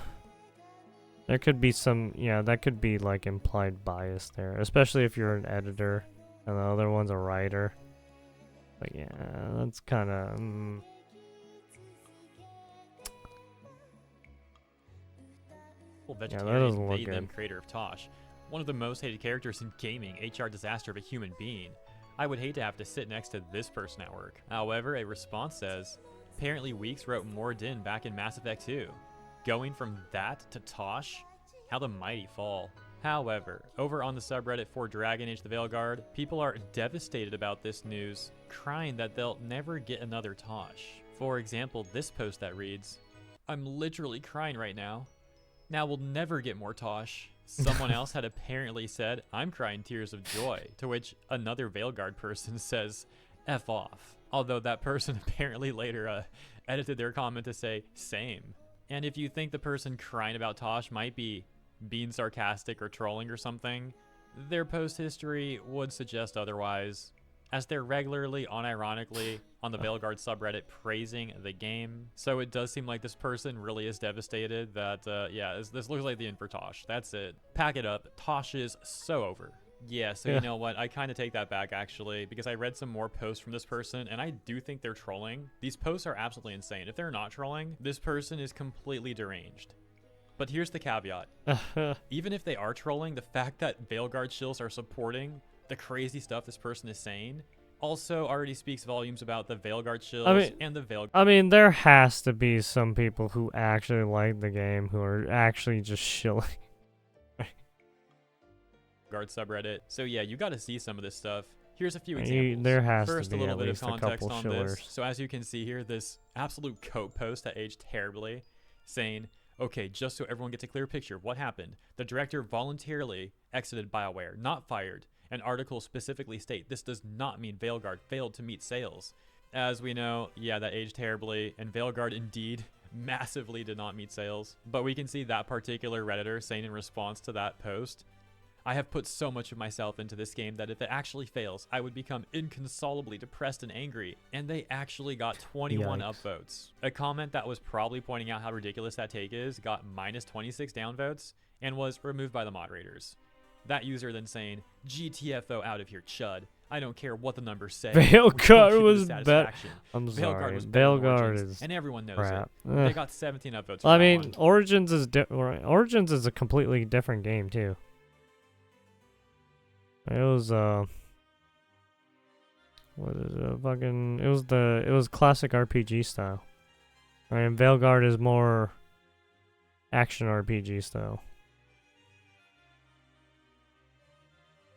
Speaker 1: There could be some, yeah, that could be like implied bias there, especially if you're an editor and the other one's a writer. But yeah, that's kind of.
Speaker 11: Vegetarian,
Speaker 1: yeah, that doesn't look
Speaker 11: they,
Speaker 1: good.
Speaker 11: them creator of Tosh, one of the most hated characters in gaming, HR disaster of a human being. I would hate to have to sit next to this person at work. However, a response says, apparently Weeks wrote more Din back in Mass Effect 2. Going from that to Tosh? How the mighty fall. However, over on the subreddit for Dragon Age the Veilguard, people are devastated about this news, crying that they'll never get another Tosh. For example, this post that reads, I'm literally crying right now. Now we'll never get more Tosh. Someone else had apparently said, I'm crying tears of joy, to which another Veilguard person says, F off. Although that person apparently later edited their comment to say, same. And if you think the person crying about Tosh might be being sarcastic or trolling or something, their post history would suggest otherwise, as they're regularly, unironically, on the Veilguard subreddit praising the game. So it does seem like this person really is devastated that, yeah, this looks like the end for Tosh. That's it. Pack it up. Tosh is so over. Yeah, so you know what? I kind of take that back, actually, because I read some more posts from this person, and I do think they're trolling. These posts are absolutely insane. If they're not trolling, this person is completely deranged. But here's the caveat. Even if they are trolling, the fact that Veilguard shills are supporting the crazy stuff this person is saying also already speaks volumes about the Veilguard shills and the Veilguard...
Speaker 1: I mean, there has to be some people who actually like the game who are actually just shilling.
Speaker 11: subreddit. So yeah, you got to see some of this stuff. Here's a few examples.
Speaker 1: There has
Speaker 11: First,
Speaker 1: to be
Speaker 11: a little
Speaker 1: at
Speaker 11: bit of
Speaker 1: least a
Speaker 11: context
Speaker 1: couple
Speaker 11: on
Speaker 1: shillers.
Speaker 11: this. So as you can see here, this absolute coat post that aged terribly, saying, okay, just so everyone gets a clear picture of what happened, the director voluntarily exited BioWare, not fired. An article specifically state this does not mean Veilguard failed to meet sales. As we know, yeah, that aged terribly, and Veilguard indeed massively did not meet sales. But we can see that particular Redditor saying in response to that post, I have put so much of myself into this game that if it actually fails, I would become inconsolably depressed and angry. And they actually got 21 upvotes. A comment that was probably pointing out how ridiculous that take is got minus 26 downvotes and was removed by the moderators. That user then saying, GTFO out of here, chud. I don't care what the numbers say.
Speaker 1: Veilguard was better. I'm
Speaker 11: Veilguard
Speaker 1: sorry.
Speaker 11: was better than
Speaker 1: Veilguard
Speaker 11: Origins,
Speaker 1: is
Speaker 11: and everyone knows
Speaker 1: crap.
Speaker 11: it. They got 17 upvotes.
Speaker 1: I mean, Origins is Origins is a completely different game too. It was what is it? Fucking it was classic RPG style. I mean, Veilguard is more action RPG style.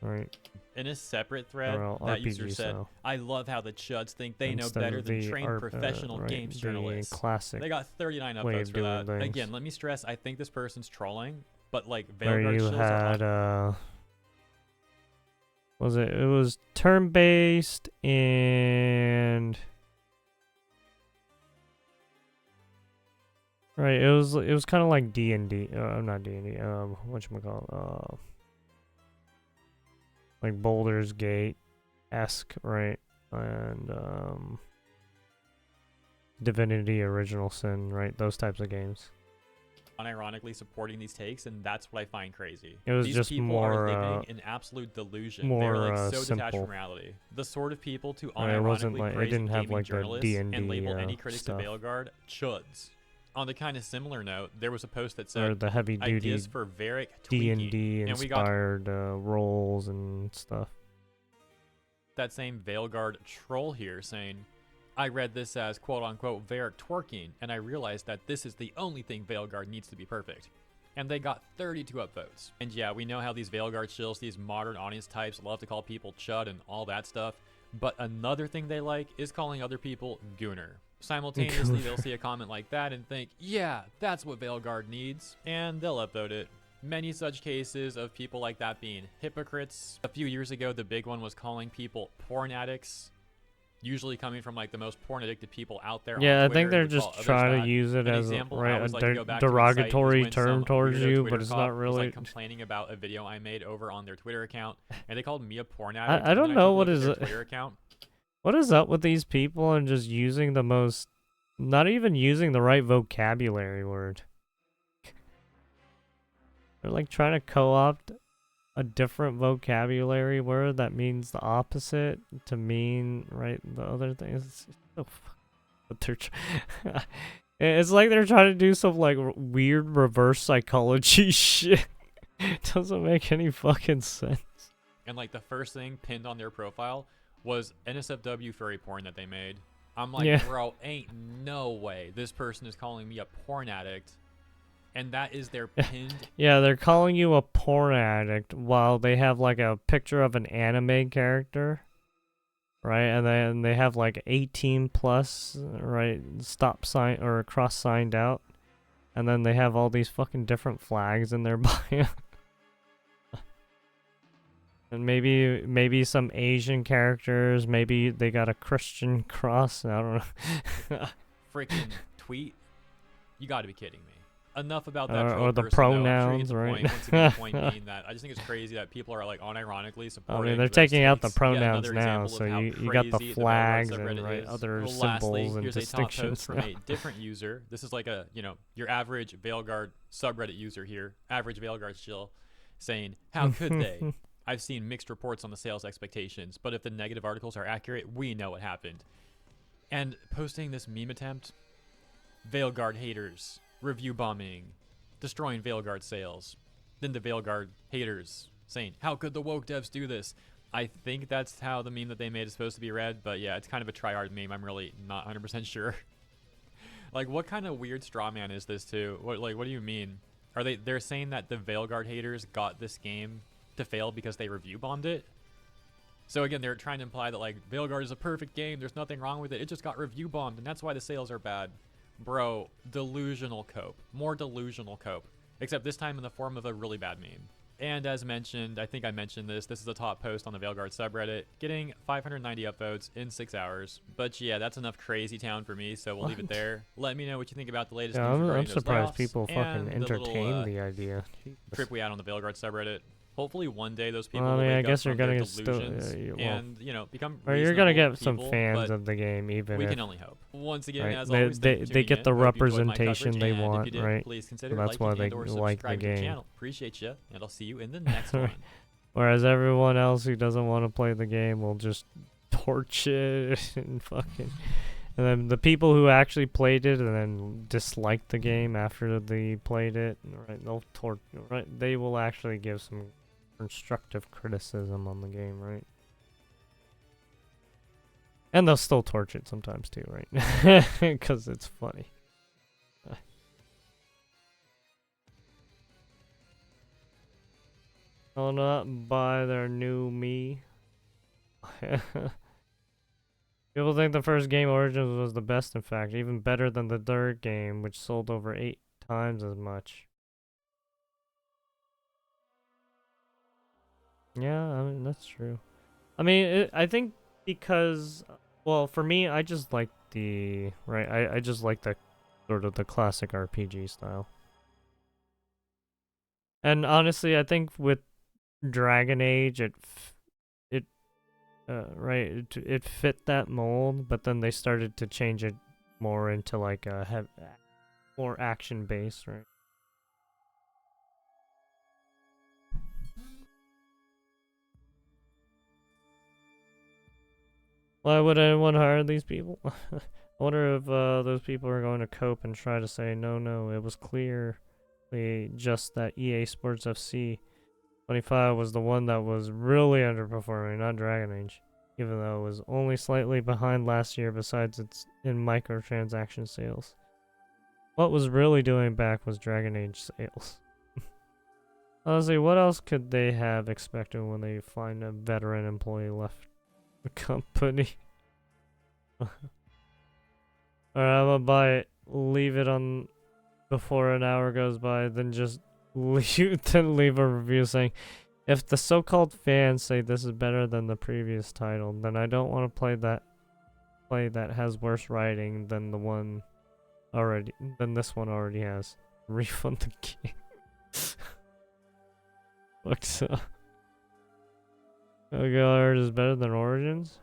Speaker 1: Right.
Speaker 11: In a separate thread, that user said, I love how the chuds think they know better than trained professional games journalists.
Speaker 1: Classic
Speaker 11: they got 39 upvotes for that.
Speaker 1: Things.
Speaker 11: Again, let me stress, I think this person's trolling, but like
Speaker 1: Where
Speaker 11: Veilguard
Speaker 1: you
Speaker 11: shills
Speaker 1: had it was turn-based and right, it was kind of like D&D, not D&D, whatchamacallit, like Baldur's Gate-esque, right, and Divinity Original Sin, right, those types of games.
Speaker 11: unironically supporting these takes, and that's what I find crazy.
Speaker 1: It was
Speaker 11: these
Speaker 1: just
Speaker 11: people
Speaker 1: more
Speaker 11: are living in absolute delusion.
Speaker 1: more,
Speaker 11: They're like so
Speaker 1: simple.
Speaker 11: detached from reality. The sort of people to
Speaker 1: It wasn't
Speaker 11: unironically
Speaker 1: like it
Speaker 11: praise
Speaker 1: didn't have
Speaker 11: gaming
Speaker 1: like the
Speaker 11: journalists
Speaker 1: D&D
Speaker 11: and label any critics
Speaker 1: stuff.
Speaker 11: of Veilguard chuds. On the kind of similar note, there was a post that said
Speaker 1: or the heavy duty
Speaker 11: ideas for Varric tweaking,
Speaker 1: D&D
Speaker 11: and we got
Speaker 1: inspired roles and stuff.
Speaker 11: that same Veilguard troll here saying, I read this as quote-unquote Varric twerking, and I realized that this is the only thing Veilguard needs to be perfect. And they got 32 upvotes. And yeah, we know how these Veilguard shills, these modern audience types, love to call people chud and all that stuff. But another thing they like is calling other people gooner. Simultaneously, they'll see a comment like that and think, yeah, that's what Veilguard needs, and they'll upvote it. Many such cases of people like that being hypocrites. A few years ago, the big one was calling people porn addicts. Usually coming from like the most porn addicted people out there.
Speaker 1: Yeah,
Speaker 11: on Twitter,
Speaker 1: I think they're just trying to use it as a derogatory term towards you, but it's not really.
Speaker 11: Like complaining about a video I made over on their Twitter account, and they called me a porn addict.
Speaker 1: I don't know what is
Speaker 11: Twitter account.
Speaker 1: What is up with these people and just using the most, not even using the right vocabulary word. They're like trying to co-opt a different vocabulary word that means the opposite to mean the other thing. It's so but they're it's like they're trying to do some like weird reverse psychology shit. It doesn't make any fucking sense.
Speaker 11: And like the first thing pinned on their profile was NSFW furry porn that they made. I'm like, bro, ain't no way this person is calling me a porn addict. And that is their pinned.
Speaker 1: Yeah, they're calling you a porn addict while they have like a picture of an anime character, right? And then they have like 18 plus, right? Stop sign or cross signed out. And then they have all these fucking different flags in their bio. And maybe some Asian characters, maybe they got a Christian cross, I don't know.
Speaker 11: Freaking tweet. You gotta be kidding me. Enough about that.
Speaker 1: Or the pronouns,
Speaker 11: though.
Speaker 1: right?
Speaker 11: Once again, the point being that I just think it's crazy that people are like unironically supporting.
Speaker 1: I mean, they're taking out the pronouns now, so you got the flags and other symbols and
Speaker 11: here's
Speaker 1: distinctions.
Speaker 11: A top post from a different user. This is like a your average Veilguard subreddit user here, average Veilguard shill, saying, "How could they? I've seen mixed reports on the sales expectations, but if the negative articles are accurate, we know what happened." And posting this meme attempt, Veilguard haters. Review bombing, destroying Veilguard sales. Then the Veilguard haters saying, how could the woke devs do this? I think that's how the meme that they made is supposed to be read, but yeah, it's kind of a tryhard meme. I'm really not 100% sure. Like, what kind of weird straw man is this too? What do you mean? They're saying that the Veilguard haters got this game to fail because they review bombed it? So again, they're trying to imply that like Veilguard is a perfect game, there's nothing wrong with it, it just got review bombed and that's why the sales are bad. Bro, delusional cope. More delusional cope. Except this time in the form of a really bad meme. And as mentioned, I think I mentioned this is the top post on the Veilguard subreddit, getting 590 upvotes in 6 hours. But yeah, that's enough crazy town for me, so we'll leave it there. Let me know what you think about the latest news regarding
Speaker 1: I'm surprised
Speaker 11: those
Speaker 1: people fucking entertain the idea.
Speaker 11: Trip we had on the Veilguard subreddit. Hopefully one day those people
Speaker 1: I mean,
Speaker 11: will
Speaker 1: I
Speaker 11: wake
Speaker 1: guess
Speaker 11: up
Speaker 1: you're
Speaker 11: from
Speaker 1: gonna
Speaker 11: their
Speaker 1: get still,
Speaker 11: delusions and become
Speaker 1: or you're gonna get some
Speaker 11: people,
Speaker 1: fans of the game, even
Speaker 11: we
Speaker 1: if,
Speaker 11: can only hope. Once again,
Speaker 1: right?
Speaker 11: as always,
Speaker 1: they get the representation they
Speaker 11: and
Speaker 1: want,
Speaker 11: if you did,
Speaker 1: right?
Speaker 11: please consider
Speaker 1: So that's why they
Speaker 11: or
Speaker 1: like the
Speaker 11: subscribe to the
Speaker 1: game.
Speaker 11: channel. Appreciate you, and I'll see you in the next one.
Speaker 1: Whereas everyone else who doesn't want to play the game will just torch it and fucking. And then the people who actually played it and then disliked the game after they played it, right? They'll right? They will actually give some constructive criticism on the game, right? And they'll still torch it sometimes too, right? Because it's funny. I'll not buy their new me. People think the first game, Origins, was the best, in fact. Even better than the third game, which sold over 8 times as much. Yeah, I mean, that's true. I mean, I think because, well, for me, I just like the, right, I just like the, sort of the classic RPG style. And honestly, I think with Dragon Age, it fit that mold, but then they started to change it more into like a more action based, right? Why would anyone hire these people? I wonder if those people are going to cope and try to say, no, it was clearly just that EA Sports FC 25 was the one that was really underperforming, not Dragon Age. even though it was only slightly behind last year besides its in microtransaction sales. What was really doing back was Dragon Age sales. Honestly, what else could they have expected when they find a veteran employee left the company? Alright, I'm gonna buy it, leave it on before an hour goes by, then just leave a review saying, if the so-called fans say this is better than the previous title, then I don't want to play that has worse writing than this one already has. Refund the game. What's up? Guard is better than Origins?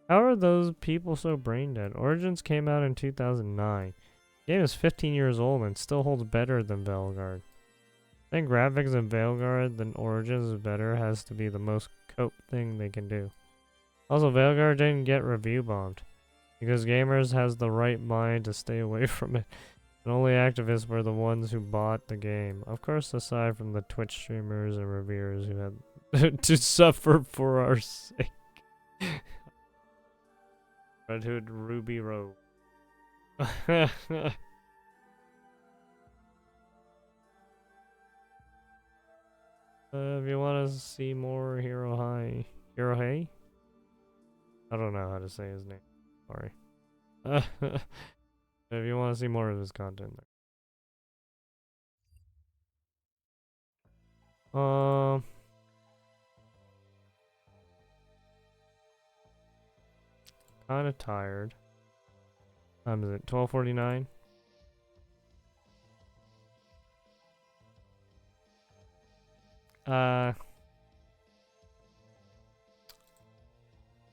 Speaker 1: How are those people so brain dead? Origins came out in 2009. The game is 15 years old and still holds better than Veilguard. I think graphics in Veilguard than Origins is better has to be the most cope thing they can do. Also, Veilguard didn't get review bombed because gamers has the right mind to stay away from it. And only activists were the ones who bought the game. Of course, aside from the Twitch streamers and reviewers who had to suffer for our sake. Red Hood Ruby Road. If you want to see more Hirohei? I don't know how to say his name. Sorry. If you want to see more of his content there. Kind of tired. Time is it? 12:49.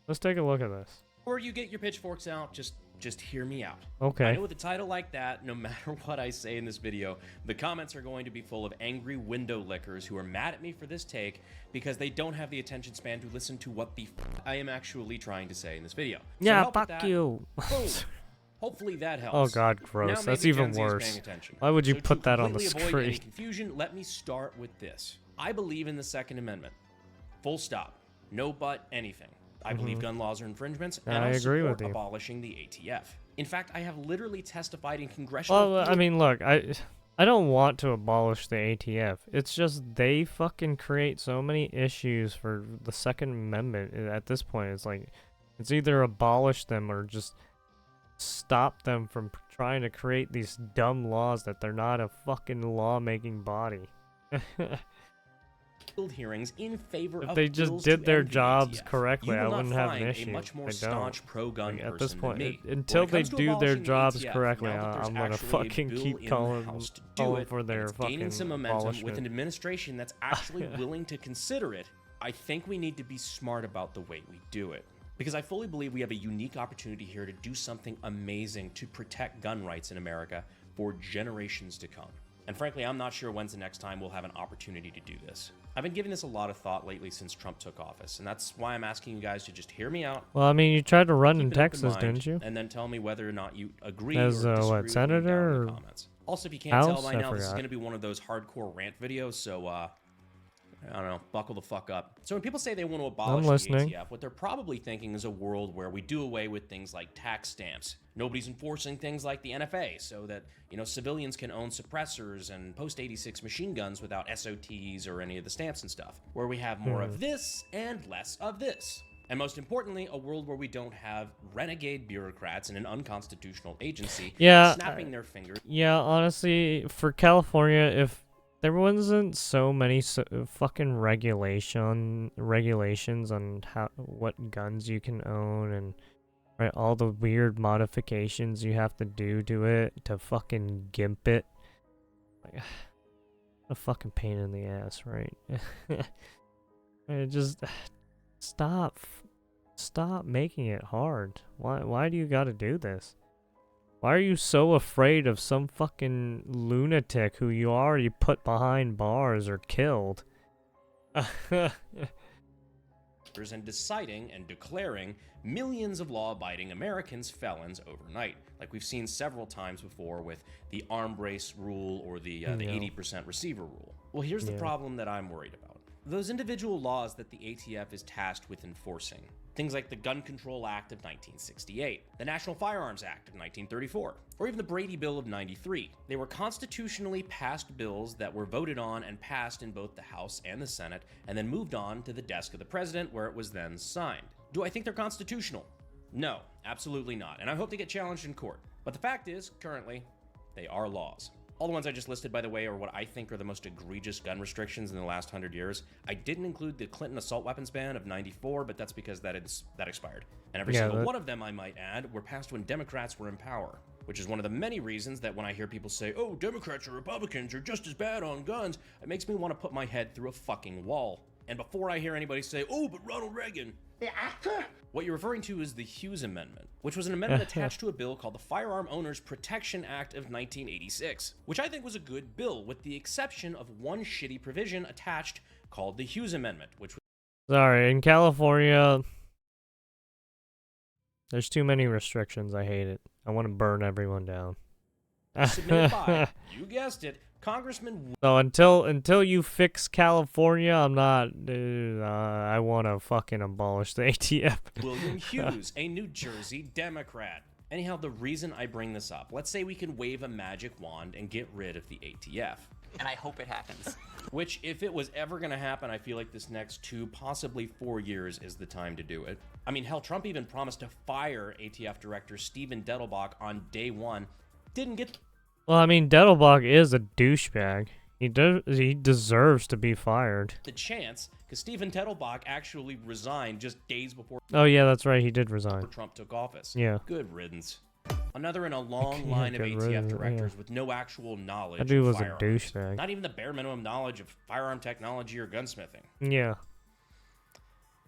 Speaker 1: Let's take a look at this.
Speaker 2: Before you get your pitchforks out, just hear me out.
Speaker 1: Okay.
Speaker 2: I know with a title like that, no matter what I say in this video, the comments are going to be full of angry window lickers who are mad at me for this take because they don't have the attention span to listen to what the I am actually trying to say in this video.
Speaker 1: Yeah, fuck you.
Speaker 2: Hopefully that helps.
Speaker 1: Oh god, gross.
Speaker 2: Now
Speaker 1: That's
Speaker 2: maybe
Speaker 1: even
Speaker 2: Gen Z is
Speaker 1: worse.
Speaker 2: paying attention.
Speaker 1: Why would you
Speaker 2: So
Speaker 1: put that on the
Speaker 2: completely avoid any
Speaker 1: screen?
Speaker 2: confusion, let me start with this. I believe in the Second Amendment. Full stop. No but anything. I believe gun laws are infringements, and
Speaker 1: I
Speaker 2: I'll
Speaker 1: agree
Speaker 2: support
Speaker 1: with you.
Speaker 2: abolishing the ATF. In fact, I have literally testified in congressional.
Speaker 1: Well, I mean, look, I don't want to abolish the ATF. It's just they fucking create so many issues for the Second Amendment. At this point, it's like, it's either abolish them or just stop them from trying to create these dumb laws that they're not a fucking lawmaking body.
Speaker 2: Hearings in favor
Speaker 1: If
Speaker 2: of
Speaker 1: they just
Speaker 2: bills
Speaker 1: did
Speaker 2: to
Speaker 1: their
Speaker 2: end the
Speaker 1: jobs
Speaker 2: ATF.
Speaker 1: correctly,
Speaker 2: You
Speaker 1: I
Speaker 2: will
Speaker 1: wouldn't
Speaker 2: not
Speaker 1: have an
Speaker 2: find
Speaker 1: issue.
Speaker 2: A much more
Speaker 1: I
Speaker 2: staunch
Speaker 1: don't.
Speaker 2: pro-gun
Speaker 1: Like, at this
Speaker 2: person
Speaker 1: point,
Speaker 2: than me.
Speaker 1: until
Speaker 2: When it
Speaker 1: they
Speaker 2: comes to
Speaker 1: do their
Speaker 2: abolishing the
Speaker 1: jobs
Speaker 2: ATF,
Speaker 1: correctly,
Speaker 2: now that there's
Speaker 1: I'm gonna
Speaker 2: actually a
Speaker 1: fucking
Speaker 2: bill
Speaker 1: keep
Speaker 2: in the
Speaker 1: calling
Speaker 2: House to do
Speaker 1: calling
Speaker 2: it,
Speaker 1: for their
Speaker 2: and it's gaining
Speaker 1: fucking
Speaker 2: some momentum with an
Speaker 1: abolishment.
Speaker 2: administration that's actually willing to consider it. I think we need to be smart about the way we do it. Because I fully believe we have a unique opportunity here to do something amazing to protect gun rights in America for generations to come. And frankly, I'm not sure when's the next time we'll have an opportunity to do this. I've been giving this a lot of thought lately since Trump took office, and that's why I'm asking you guys to just hear me out.
Speaker 1: Well, I mean, you tried to run in
Speaker 2: keep an open
Speaker 1: Texas,
Speaker 2: mind,
Speaker 1: didn't you?
Speaker 2: And then tell me whether or not you agree
Speaker 1: As
Speaker 2: or disagree
Speaker 1: what,
Speaker 2: with me
Speaker 1: senator
Speaker 2: down in
Speaker 1: or
Speaker 2: the comments. Also, if you can't
Speaker 1: House?
Speaker 2: tell by
Speaker 1: I
Speaker 2: now, this is
Speaker 1: forgot.
Speaker 2: going to be one of those hardcore rant videos, so I don't know, buckle the fuck up. So when people say they want to abolish the
Speaker 1: listening.
Speaker 2: ATF, what they're probably thinking is a world where we do away with things like tax stamps. Nobody's enforcing things like the NFA so that, you know, civilians can own suppressors and post-86 machine guns without SOTs or any of the stamps and stuff. Where we have more of this and less of this. And most importantly, a world where we don't have renegade bureaucrats in an unconstitutional agency snapping their fingers.
Speaker 1: Yeah, honestly, for California, if there wasn't so many fucking regulations on what guns you can own and all the weird modifications you have to do to it to fucking gimp it. Like, a fucking pain in the ass, right? Just stop making it hard. Why do you gotta do this? Why are you so afraid of some fucking lunatic who you already put behind bars or killed?
Speaker 2: And deciding and declaring millions of law-abiding Americans felons overnight, like we've seen several times before with the arm brace rule or the 80% receiver rule. Well, here's the problem that I'm worried about. those individual laws that the ATF is tasked with enforcing. Things like the Gun Control Act of 1968, the National Firearms Act of 1934, or even the Brady Bill of 93. They were constitutionally passed bills that were voted on and passed in both the House and the Senate, and then moved on to the desk of the president where it was then signed. Do I think they're constitutional? No, absolutely not, and I hope they get challenged in court. But the fact is, currently, they are laws. All the ones I just listed, by the way, are what I think are the most egregious gun restrictions in the last 100 years. I didn't include the Clinton assault weapons ban of 94, but that's because that expired. And every single one of them, I might add, were passed when Democrats were in power, which is one of the many reasons that when I hear people say, oh, Democrats or Republicans are just as bad on guns, it makes me want to put my head through a fucking wall. And before I hear anybody say, oh, but Ronald Reagan, the actor? What you're referring to is the Hughes Amendment, which was an amendment attached to a bill called the Firearm Owners Protection Act of 1986, which I think was a good bill, with the exception of one shitty provision attached called the Hughes Amendment, which was...
Speaker 1: Sorry, in California, there's too many restrictions. I hate it. I want to burn everyone down.
Speaker 2: submitted by, you guessed it, Congressman...
Speaker 1: So until you fix California, I'm not... I want to fucking abolish the ATF.
Speaker 2: William Hughes, a New Jersey Democrat. Anyhow, the reason I bring this up, let's say we can wave a magic wand and get rid of the ATF.
Speaker 5: And I hope it happens.
Speaker 2: Which, if it was ever going to happen, I feel like this next 2, possibly 4 years is the time to do it. I mean, hell, Trump even promised to fire ATF Director Stephen Dettelbach on day 1. Didn't get...
Speaker 1: Well, I mean, Dettelbach is a douchebag. He deserves to be fired.
Speaker 2: The chance, because Stephen Dettelbach actually resigned just days before...
Speaker 1: Oh, yeah, that's right. He did resign.
Speaker 2: Trump took office.
Speaker 1: Yeah.
Speaker 2: Good riddance. Another in a long line of ATF directors with no actual knowledge
Speaker 1: that dude
Speaker 2: of
Speaker 1: was
Speaker 2: firearms.
Speaker 1: a douchebag.
Speaker 2: Not even the bare minimum knowledge of firearm technology or gunsmithing.
Speaker 1: Yeah.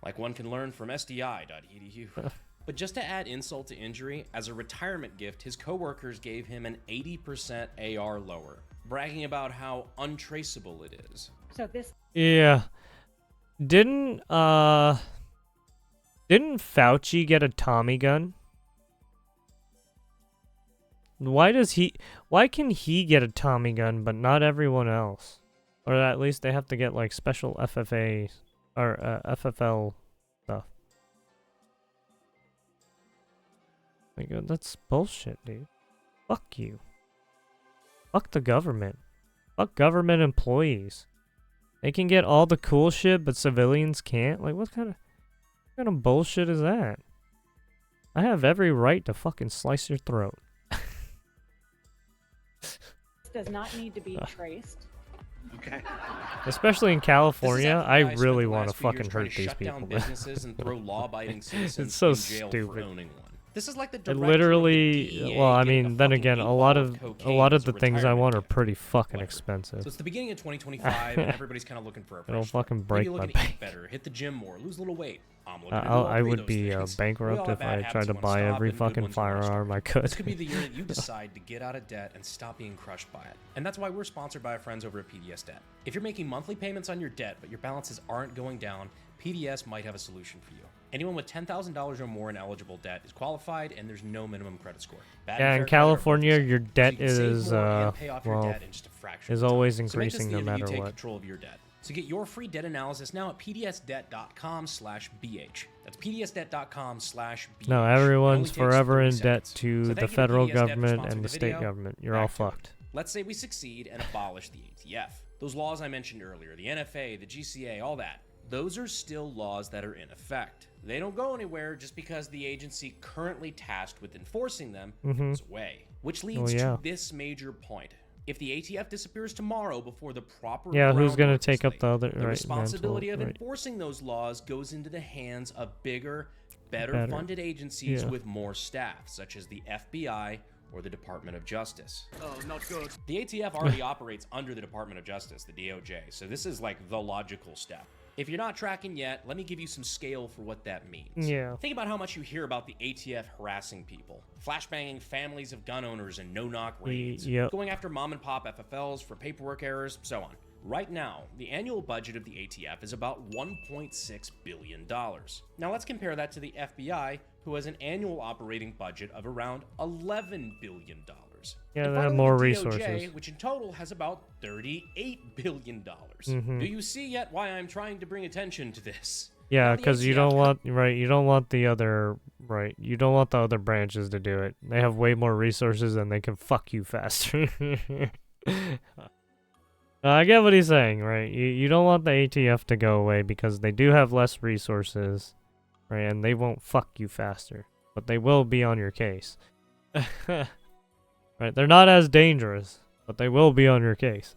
Speaker 2: Like one can learn from SDI.edu. But just to add insult to injury, as a retirement gift, his coworkers gave him an 80% AR lower, bragging about how untraceable it is.
Speaker 13: So this...
Speaker 1: Yeah. Didn't Fauci get a Tommy gun? Why can he get a Tommy gun but not everyone else? Or at least they have to get like special FFA or FFL stuff. My God, that's bullshit, dude. Fuck you. Fuck the government. Fuck government employees. They can get all the cool shit, but civilians can't? Like, what kind of bullshit is that? I have every right to fucking slice your throat.
Speaker 13: does not need to be traced.
Speaker 2: Okay.
Speaker 1: Especially in California, I really want to
Speaker 2: spent the
Speaker 1: fucking
Speaker 2: last few
Speaker 1: hurt
Speaker 2: years
Speaker 1: these
Speaker 2: trying to shut down
Speaker 1: people.
Speaker 2: businesses and throw law-abiding citizens
Speaker 1: It's so
Speaker 2: in jail for
Speaker 1: stupid.
Speaker 2: owning one. This is like the
Speaker 1: It
Speaker 2: director
Speaker 1: literally,
Speaker 2: of the DEA
Speaker 1: well, I
Speaker 2: getting
Speaker 1: mean, then again, a lot of the things I
Speaker 2: retirement
Speaker 1: want are pretty fucking expensive.
Speaker 2: So it's the beginning of 2025, and everybody's kind of looking for a
Speaker 1: It'll
Speaker 2: fresh
Speaker 1: fucking
Speaker 2: start.
Speaker 1: break
Speaker 2: Maybe
Speaker 1: my
Speaker 2: looking to
Speaker 1: bank.
Speaker 2: eat better, hit the gym more, lose a little weight. I'm looking to do
Speaker 1: I
Speaker 2: all three of
Speaker 1: would
Speaker 2: those
Speaker 1: be
Speaker 2: things.
Speaker 1: bankrupt
Speaker 2: We all have
Speaker 1: if I
Speaker 2: bad
Speaker 1: tried
Speaker 2: habits
Speaker 1: to
Speaker 2: we wanna
Speaker 1: buy
Speaker 2: stop
Speaker 1: every
Speaker 2: and good
Speaker 1: fucking
Speaker 2: ones we wanna start.
Speaker 1: firearm I could.
Speaker 2: This could be the year that you decide to get out of debt and stop being crushed by it. And that's why we're sponsored by our friends over at PDS Debt. If you're making monthly payments on your debt, but your balances aren't going down, PDS might have a solution for you. Anyone with $10,000 or more in eligible debt is qualified, and there's no minimum credit score. Bad
Speaker 1: Yeah,
Speaker 2: and
Speaker 1: in
Speaker 2: fair credit are both
Speaker 1: California,
Speaker 2: the
Speaker 1: your
Speaker 2: same.
Speaker 1: debt
Speaker 2: So you can save
Speaker 1: is,
Speaker 2: more and pay off your
Speaker 1: well,
Speaker 2: debt in just a fraction
Speaker 1: is
Speaker 2: of the time.
Speaker 1: always
Speaker 2: So make this
Speaker 1: increasing
Speaker 2: the
Speaker 1: no
Speaker 2: year that
Speaker 1: matter
Speaker 2: you take
Speaker 1: what.
Speaker 2: control of your debt. So get your free debt analysis now at pdsdebt.com/bh. That's pdsdebt.com/bh.
Speaker 1: No,
Speaker 2: It only
Speaker 1: everyone's
Speaker 2: takes
Speaker 1: forever
Speaker 2: 30
Speaker 1: in debt
Speaker 2: seconds.
Speaker 1: to
Speaker 2: So
Speaker 1: the
Speaker 2: thank you to
Speaker 1: federal
Speaker 2: PDS Debt for
Speaker 1: government
Speaker 2: sponsoring
Speaker 1: and the
Speaker 2: the
Speaker 1: state
Speaker 2: video.
Speaker 1: government. You're all
Speaker 2: Back to it.
Speaker 1: fucked.
Speaker 2: Let's say we succeed and abolish the ATF. Those laws I mentioned earlier, the NFA, the GCA, all that, those are still laws that are in effect. They don't go anywhere just because the agency currently tasked with enforcing them goes away. Which leads to this major point. If the ATF disappears tomorrow before the proper
Speaker 1: Yeah, who's gonna
Speaker 2: groundwork is
Speaker 1: take up
Speaker 2: laid,
Speaker 1: the other
Speaker 2: the responsibility of
Speaker 1: right.
Speaker 2: enforcing those laws goes into the hands of bigger, better
Speaker 1: Better.
Speaker 2: funded agencies
Speaker 1: Yeah.
Speaker 2: with more staff, such as the FBI or the Department of Justice.
Speaker 15: Oh, not good.
Speaker 2: The ATF already operates under the Department of Justice, the DOJ, so this is like the logical step. If you're not tracking yet, let me give you some scale for what that means.
Speaker 1: Yeah.
Speaker 2: Think about how much you hear about the ATF harassing people, flashbanging families of gun owners in no-knock raids,
Speaker 1: Yep.
Speaker 2: going after mom-and-pop FFLs for paperwork errors, so on. Right now, the annual budget of the ATF is about $1.6 billion. Now let's compare that to the FBI, who has an annual operating budget of around $11 billion.
Speaker 1: Yeah,
Speaker 2: and
Speaker 1: they have
Speaker 2: finally,
Speaker 1: more
Speaker 2: the
Speaker 1: resources.
Speaker 2: DOJ, which in total has about $38 billion.
Speaker 1: Mhm.
Speaker 2: Do you see yet why I'm trying to bring attention to this?
Speaker 1: Yeah,
Speaker 2: Now, the
Speaker 1: because you
Speaker 2: ATF
Speaker 1: don't want you don't want the other you don't want the other branches to do it. They have way more resources and they can fuck you faster. I get what he's saying, right? You don't want the ATF to go away because they do have less resources, right? And they won't fuck you faster, but they will be on your case. Right? They're not as dangerous, but they will be on your case.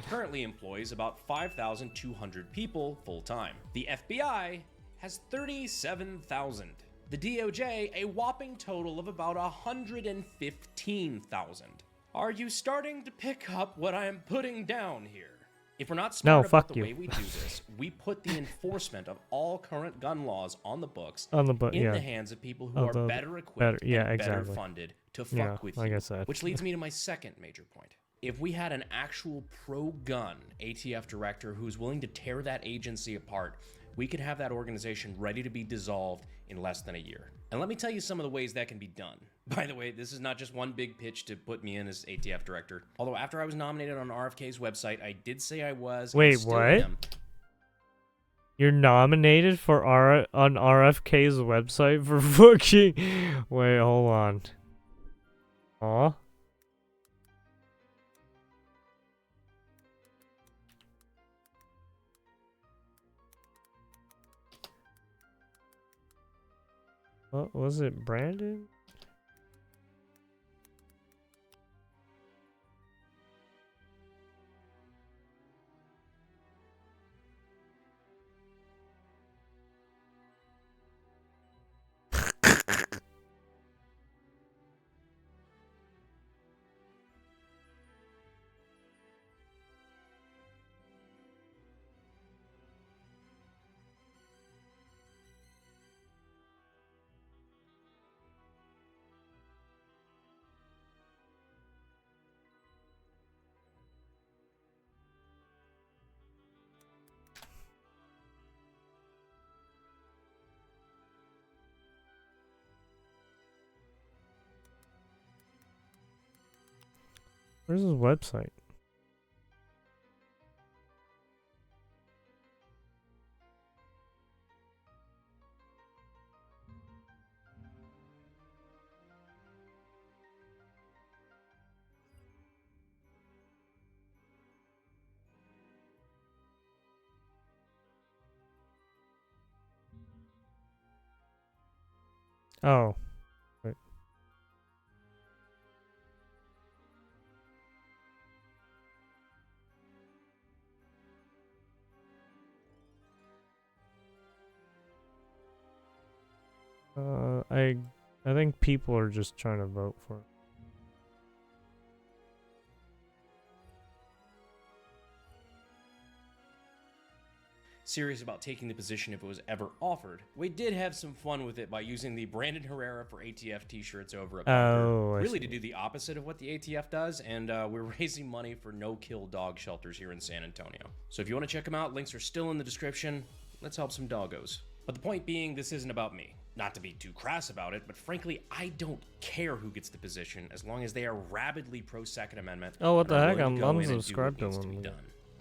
Speaker 2: Currently employs about 5,200 people full-time. The FBI has 37,000. The DOJ, a whopping total of about 115,000. Are you starting to pick up what I am putting down here? If we're not smart about the way we do this, we put the enforcement of all current gun laws on the books in the hands of people who are better equipped and better funded to fuck with
Speaker 1: like
Speaker 2: you.
Speaker 1: I said.
Speaker 2: Which leads me to my second major point. If we had an actual pro-gun ATF director who's willing to tear that agency apart, we could have that organization ready to be dissolved in less than a year. And let me tell you some of the ways that can be done. By the way, this is not just one big pitch to put me in as ATF director. Although after I was nominated on RFK's website, I did say I was.
Speaker 1: Wait,
Speaker 2: still
Speaker 1: what?
Speaker 2: am.
Speaker 1: You're nominated for on RFK's website for fucking... Wait, hold on. Aw? What was it, Brandon? Where's his website? Oh. Wait. I think people are just trying to vote for it.
Speaker 2: Serious about taking the position if it was ever offered. We did have some fun with it by using the Brandon Herrera for ATF t-shirts over at Bunker, really to do the opposite of what the ATF does, and we're raising money for no-kill dog shelters here in San Antonio. So if you want to check them out, links are still in the description. Let's help some doggos. But the point being, this isn't about me. Not to be too crass about it, but frankly, I don't care who gets the position as long as they are rabidly pro-Second Amendment.
Speaker 1: Oh, what the heck? I'm
Speaker 2: unsubscribed
Speaker 1: unsubscribed to them.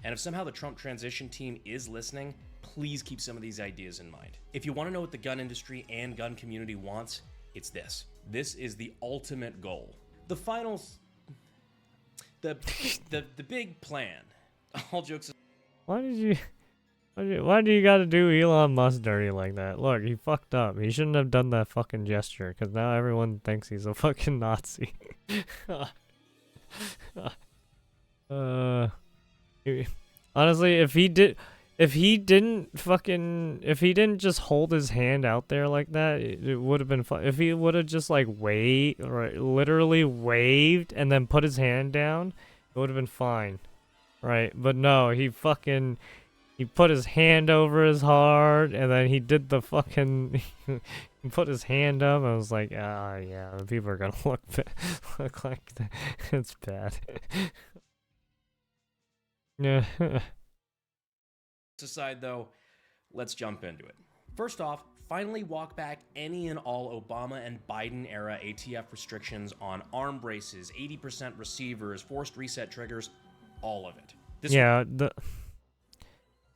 Speaker 2: And if somehow the Trump transition team is listening, please keep some of these ideas in mind. If you want to know what the gun industry and gun community wants, it's this. This is the ultimate goal. The final... The big plan. All jokes aside.
Speaker 1: Why do you gotta do Elon Musk dirty like that? Look, he fucked up. He shouldn't have done that fucking gesture, because now everyone thinks he's a fucking Nazi. Honestly, if he didn't just hold his hand out there like that, it would have been fun. If he would have just like literally waved and then put his hand down, it would have been fine. Right? But no, he put his hand over his heart, and then he did the fucking... he put his hand up, and I was like, yeah, people are gonna look like that. It's bad. Yeah.
Speaker 2: Aside though, let's jump into it. First off, finally walk back any and all Obama and Biden era ATF restrictions on arm braces, 80% receivers, forced reset triggers, all of it.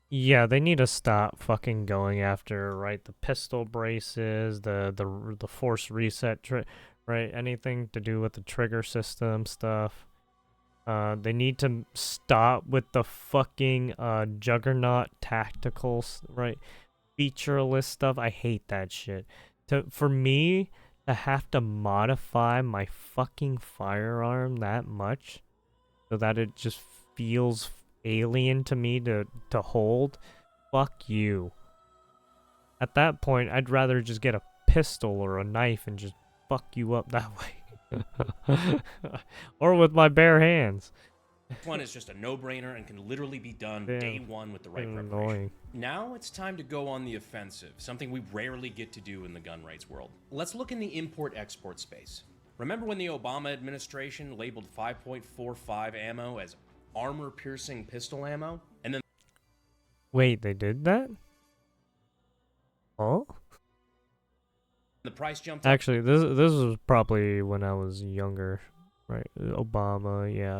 Speaker 1: Yeah, they need to stop fucking going after, right, the pistol braces, the force reset, right, anything to do with the trigger system stuff. They need to stop with the fucking Juggernaut tacticals, right, featureless stuff. I hate that shit. For me to have to modify my fucking firearm that much so that it just feels alien to me to hold, fuck you. At that point, I'd rather just get a pistol or a knife and just fuck you up that way. Or with my bare hands.
Speaker 2: This one is just a no-brainer and can literally be done day one with the right preparation. Now it's time to go on the offensive, something we rarely get to do in the gun rights world. Let's look in the import-export space. Remember when the Obama administration labeled 5.45 ammo as armor-piercing pistol ammo? And then
Speaker 1: Wait, they did that? Oh?
Speaker 2: the price jumped up.
Speaker 1: Actually, this was probably when I was younger, right? Obama, yeah.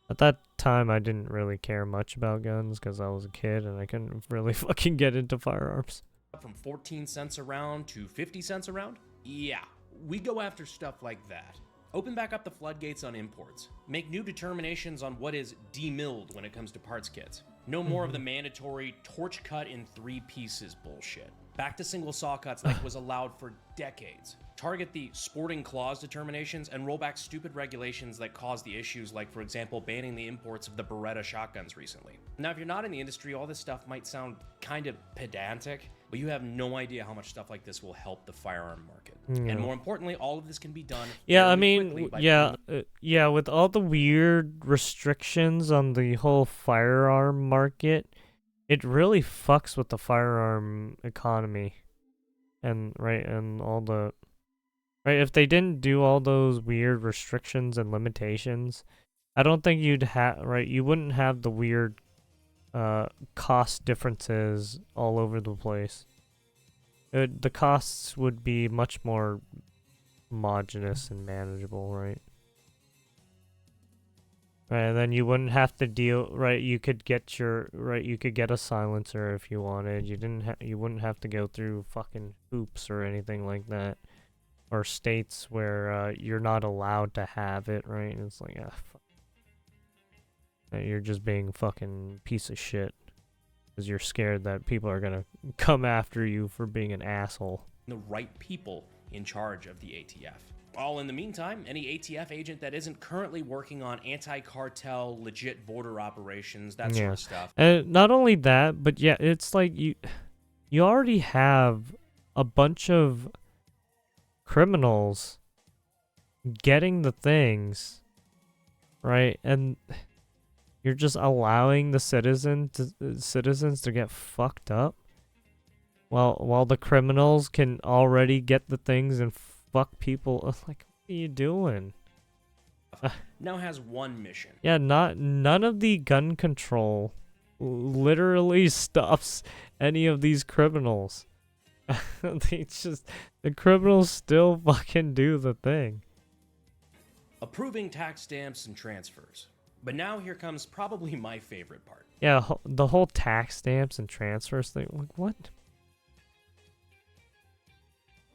Speaker 1: At that time, I didn't really care much about guns because I was a kid and I couldn't really fucking get into firearms.
Speaker 2: From 14 cents a round to 50 cents a round? Yeah, we go after stuff like that. Open back up the floodgates on imports. Make new determinations on what is demilled when it comes to parts kits. No more of the mandatory torch cut in 3 pieces bullshit. Back to single saw cuts like was allowed for decades. Target the sporting clause determinations and roll back stupid regulations that cause the issues, like, for example, banning the imports of the Beretta shotguns recently. Now, if you're not in the industry, all this stuff might sound kind of pedantic, but you have no idea how much stuff like this will help the firearm market.
Speaker 1: Yeah.
Speaker 2: And more importantly, all of this can be done
Speaker 1: Yeah, I
Speaker 2: fairly
Speaker 1: mean,
Speaker 2: quickly by
Speaker 1: yeah, with all the weird restrictions on the whole firearm market, it really fucks with the firearm economy. And, right, and all the... Right, if they didn't do all those weird restrictions and limitations, I don't think you'd have, right, you wouldn't have the weird cost differences all over the place. The costs would be much more homogeneous and manageable, right? Right, and then you wouldn't have to deal, right, you could get you could get a silencer if you wanted. You wouldn't have to go through fucking hoops or anything like that. Or states where you're not allowed to have it, right? And it's like, fuck. You're just being a fucking piece of shit. Because you're scared that people are gonna come after you for being an asshole.
Speaker 2: the right people in charge of the ATF. All in the meantime, any ATF agent that isn't currently working on anti-cartel, legit border operations, that sort of stuff.
Speaker 1: And not only that, but yeah, it's like you already have a bunch of criminals getting the things, right? And you're just allowing the citizens to get fucked up while the criminals can already get the things and fuck people. Like, what are you doing?
Speaker 2: Now has one mission.
Speaker 1: Yeah, none of the gun control literally stops any of these criminals. The criminals still fucking do the thing.
Speaker 2: Approving tax stamps and transfers. But now here comes probably my favorite part.
Speaker 1: Yeah, the whole tax stamps and transfers thing. Like, what?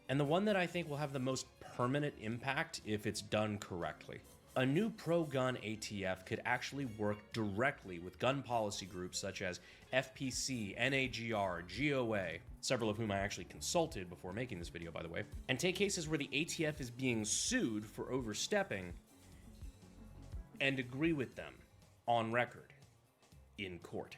Speaker 2: And the one that I think will have the most permanent impact if it's done correctly. A new pro-gun ATF could actually work directly with gun policy groups such as FPC, NAGR, GOA, several of whom I actually consulted before making this video, by the way, and take cases where the ATF is being sued for overstepping and agree with them on record in court.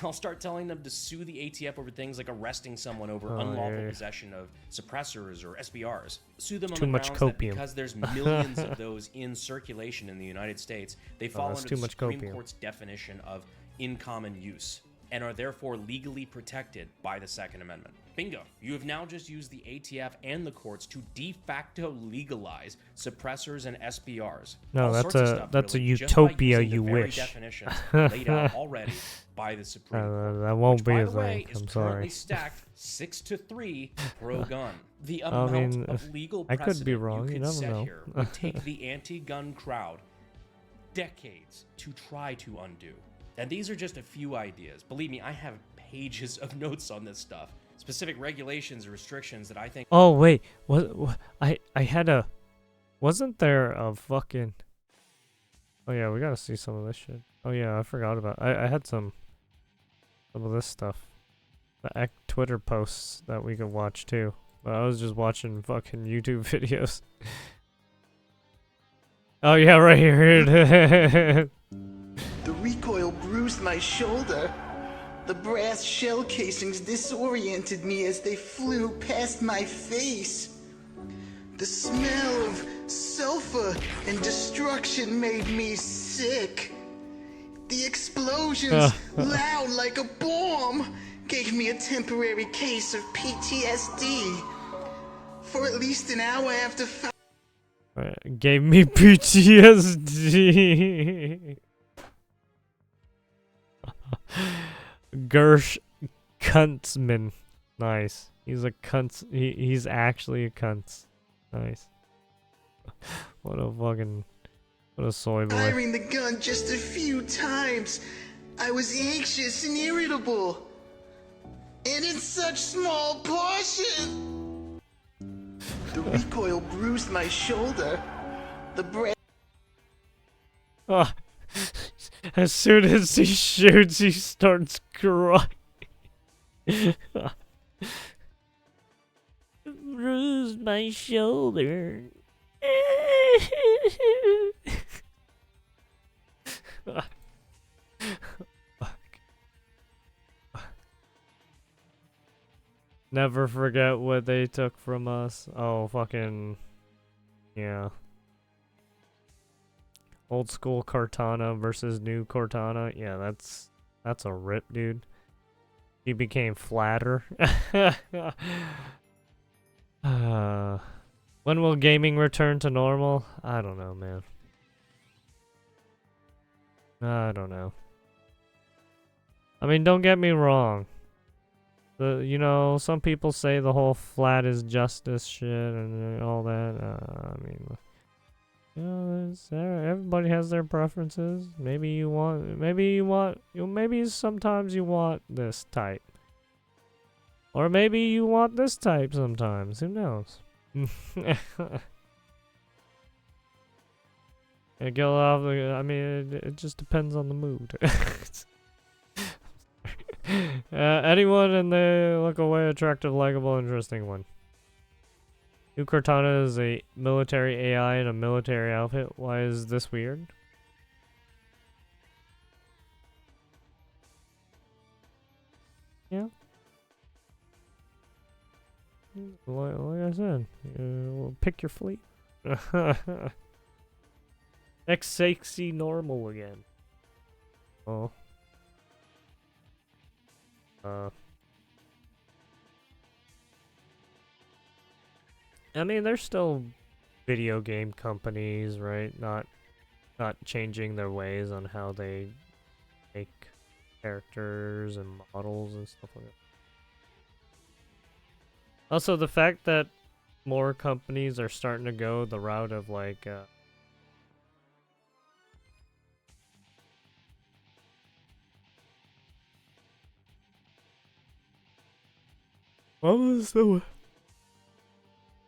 Speaker 2: I'll start telling them to sue the ATF over things like arresting someone over unlawful possession of suppressors or SBRs. Sue them on the grounds that because there's millions of those in circulation in the United States, they fall under the Supreme Court's definition of in common use. and are therefore legally protected by the Second Amendment. Bingo. You have now just used the ATF and the courts to de facto legalize suppressors and SBRs.
Speaker 1: No,
Speaker 2: All
Speaker 1: that's
Speaker 2: sorts of
Speaker 1: a
Speaker 2: stuff,
Speaker 1: that's
Speaker 2: really,
Speaker 1: a
Speaker 2: just by
Speaker 1: utopia
Speaker 2: using the
Speaker 1: you
Speaker 2: very
Speaker 1: wish.
Speaker 2: definitions laid out already by the Supreme Court.
Speaker 1: That won't
Speaker 2: which,
Speaker 1: be
Speaker 2: by
Speaker 1: a
Speaker 2: the way,
Speaker 1: thing.
Speaker 2: is
Speaker 1: I'm
Speaker 2: currently
Speaker 1: sorry.
Speaker 2: stacked 6-3 pro-gun. The
Speaker 1: I
Speaker 2: amount
Speaker 1: mean,
Speaker 2: of legal
Speaker 1: I could
Speaker 2: precedent
Speaker 1: be wrong.
Speaker 2: you
Speaker 1: You
Speaker 2: could
Speaker 1: never
Speaker 2: set
Speaker 1: know.
Speaker 2: here would take the anti-gun crowd decades to try to undo. And these are just a few ideas. Believe me, I have pages of notes on this stuff. Specific regulations or restrictions that I think...
Speaker 1: Oh wait, what? I had a. Wasn't there a fucking? Oh yeah, we gotta see some of this shit. Oh yeah, I forgot about. I had some of this stuff. The Twitter posts that we could watch too. But I was just watching fucking YouTube videos. Oh yeah, right here.
Speaker 5: The recoil bruised my shoulder. The brass shell casings disoriented me as they flew past my face. The smell of sulfur and destruction made me sick. The explosions, loud like a bomb, gave me a temporary case of PTSD. For at least an hour after
Speaker 1: gave me PTSD. Gersh Kuntzman. Nice. He's a cunt. He's actually a cunt. Nice. What a soy boy.
Speaker 5: firing the gun just a few times, I was anxious and irritable. And in such small portion. The recoil bruised my shoulder. The brass...
Speaker 1: Oh. As soon as he shoots, he starts crying. Bruised my shoulder. Never forget what they took from us. Oh, fucking... yeah. Old school Cortana versus new Cortana. Yeah, that's a rip, dude. He became flatter. When will gaming return to normal? I don't know, man. I don't know. I mean, don't get me wrong. You know, some people say the whole flat is justice shit and all that. I mean, you know, everybody has their preferences. Maybe sometimes you want this type. Or maybe you want this type sometimes. Who knows? I mean, it just depends on the mood. Anyone and they look away, attractive, likable, interesting one. New Cortana is a military AI in a military outfit. Why is this weird? Yeah. Like I said, we'll pick your fleet. X-sexy normal again. Oh. I mean, there's still video game companies, right? Not changing their ways on how they make characters and models and stuff like that. Also, the fact that more companies are starting to go the route of like what was the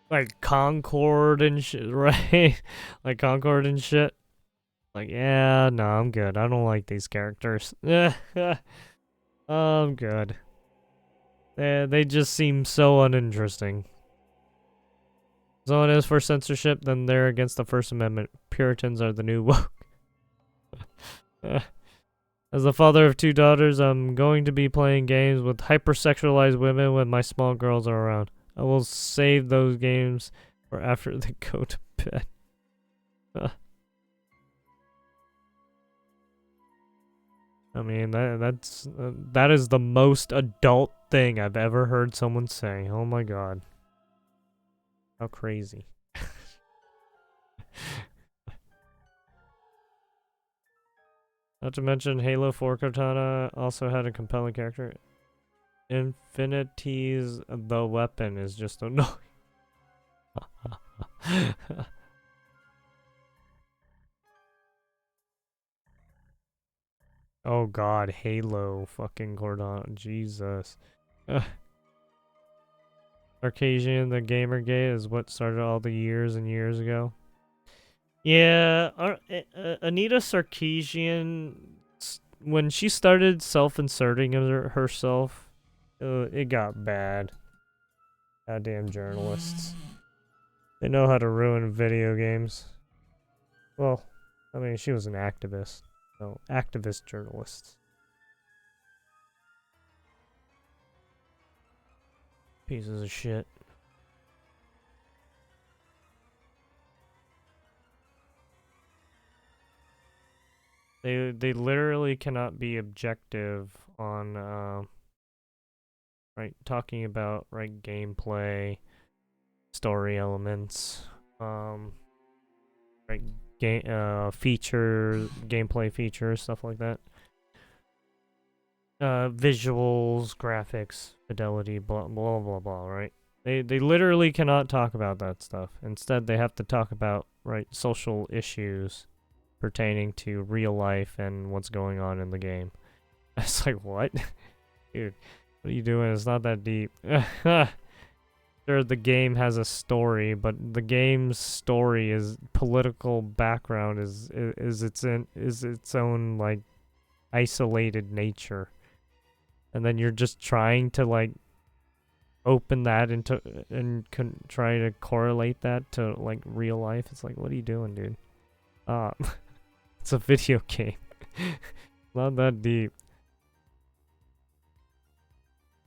Speaker 1: like Concord and shit, right? Like Concord and shit. Like, yeah, no, I'm good. I don't like these characters. I'm good. They just seem so uninteresting. If someone is for censorship, then they're against the First Amendment. Puritans are the new woke. As the father of 2 daughters, I'm going to be playing games with hypersexualized women when my small girls are around. I will save those games for after they go to bed. I mean, that is the most adult thing I've ever heard someone say. Oh my god. How crazy. Not to mention, Halo 4 Cortana also had a compelling character. Infinity's the weapon is just annoying. Oh god, Halo fucking Cortana. Jesus. Sarkisian, the Gamergate, is what started all the years and years ago. Yeah, Anita Sarkeesian, when she started self-inserting herself, it got bad. Goddamn journalists. They know how to ruin video games. Well, I mean, she was an activist. So, activist journalists. Pieces of shit. They literally cannot be objective on right, talking about right gameplay, story elements, right, features, gameplay features, stuff like that. Visuals, graphics, fidelity, blah blah blah blah, right? They literally cannot talk about that stuff. Instead, they have to talk about right social issues pertaining to real life and what's going on in the game. It's like, what? Dude, what are you doing? It's not that deep. Sure, the game has a story, but the game's story is political background is its own like isolated nature. And then you're just trying to like open that into and try to correlate that to like real life. It's like, what are you doing, dude? It's a video game. Not that deep.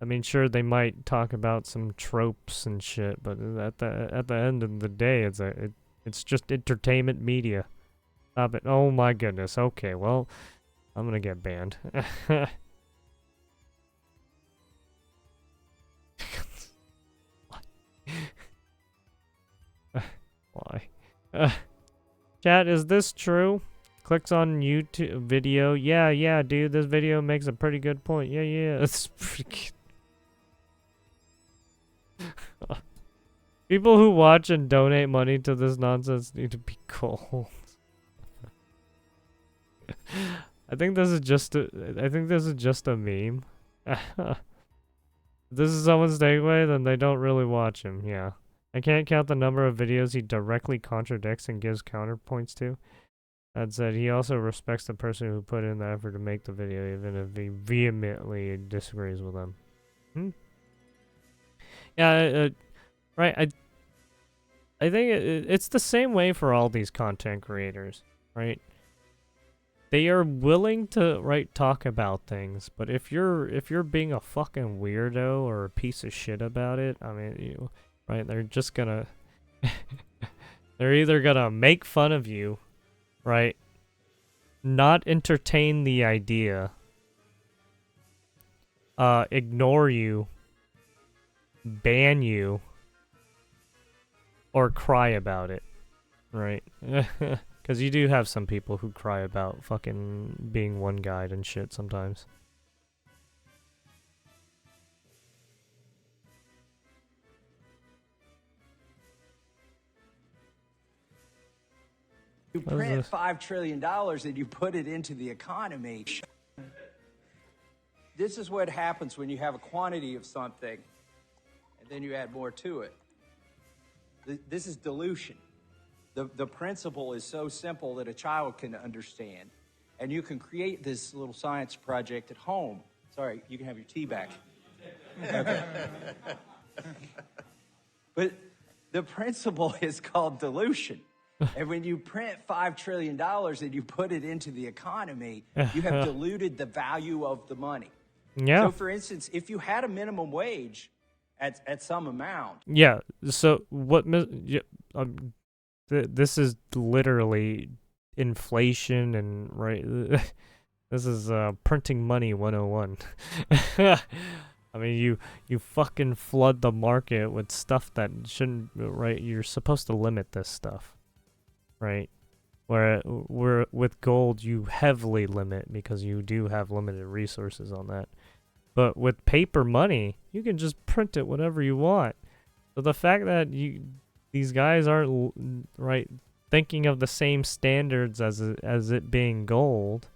Speaker 1: I mean, sure, they might talk about some tropes and shit, but at the end of the day, it's just entertainment media. Stop it. Oh my goodness. Okay, well, I'm gonna get banned. Why? Chat, is this true? Clicks on YouTube video. Yeah, dude, this video makes a pretty good point. Yeah, it's pretty good. People who watch and donate money to this nonsense need to be cold. I think this is just a meme. If this is someone's takeaway, then they don't really watch him. Yeah. I can't count the number of videos he directly contradicts and gives counterpoints to. That said, he also respects the person who put in the effort to make the video, even if he vehemently disagrees with them. Yeah, right. I think it's the same way for all these content creators, right? They are willing to talk about things, but if you're being a fucking weirdo or a piece of shit about it, I mean, they're just gonna they're either gonna make fun of you, right? Not entertain the idea, ignore you, ban you, or cry about it, right? Because you do have some people who cry about fucking being one-guyed and shit sometimes.
Speaker 4: You print $5 trillion and you put it into the economy. This is what happens when you have a quantity of something and then you add more to it. This is dilution. The principle is so simple that a child can understand. And you can create this little science project at home. Sorry, you can have your tea back. Okay. But the principle is called dilution. And when you print $5 trillion and you put it into the economy, you have diluted the value of the money.
Speaker 1: Yeah.
Speaker 4: So, for instance, if you had a minimum wage at some amount.
Speaker 1: Yeah. So what? This is literally inflation and right. This is printing money 101. I mean, you fucking flood the market with stuff that shouldn't, right? You're supposed to limit this stuff, right? Where with gold, you heavily limit because you do have limited resources on that. But with paper money, you can just print it whatever you want. So the fact that these guys aren't right thinking of the same standards as it being gold,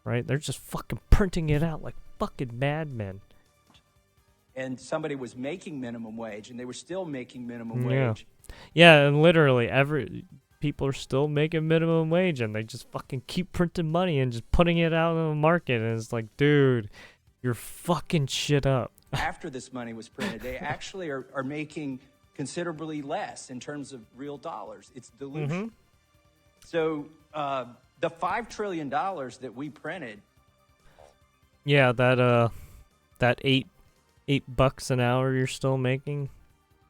Speaker 1: right? They're just fucking printing it out like fucking madmen.
Speaker 4: And somebody was making minimum wage, and they were still making minimum
Speaker 1: Yeah.
Speaker 4: wage.
Speaker 1: Yeah, and literally people are still making minimum wage, and they just fucking keep printing money and just putting it out in the market, and it's like, dude, you're fucking shit up.
Speaker 4: After this money was printed, they actually are making considerably less in terms of real dollars. It's dilution. So the $5 trillion that we printed.
Speaker 1: Yeah, that $8 an hour you're still making.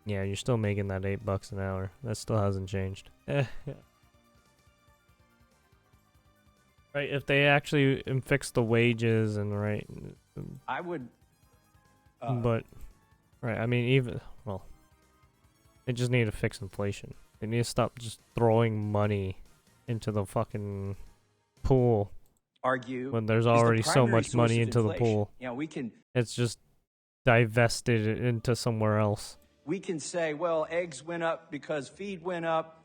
Speaker 1: Yeah, you're still making that $8 an hour. That still hasn't changed. Right, if they actually fix the wages and right.
Speaker 4: I would.
Speaker 1: But, right, I mean, they just need to fix inflation. They need to stop just throwing money into the fucking pool.
Speaker 4: Argue
Speaker 1: when there's
Speaker 4: is the
Speaker 1: already so
Speaker 4: primary
Speaker 1: much
Speaker 4: source
Speaker 1: money
Speaker 4: of
Speaker 1: into the
Speaker 4: inflation.
Speaker 1: pool.
Speaker 4: Yeah, we can.
Speaker 1: It's just divested into somewhere else.
Speaker 4: We can say, well, eggs went up because feed went up,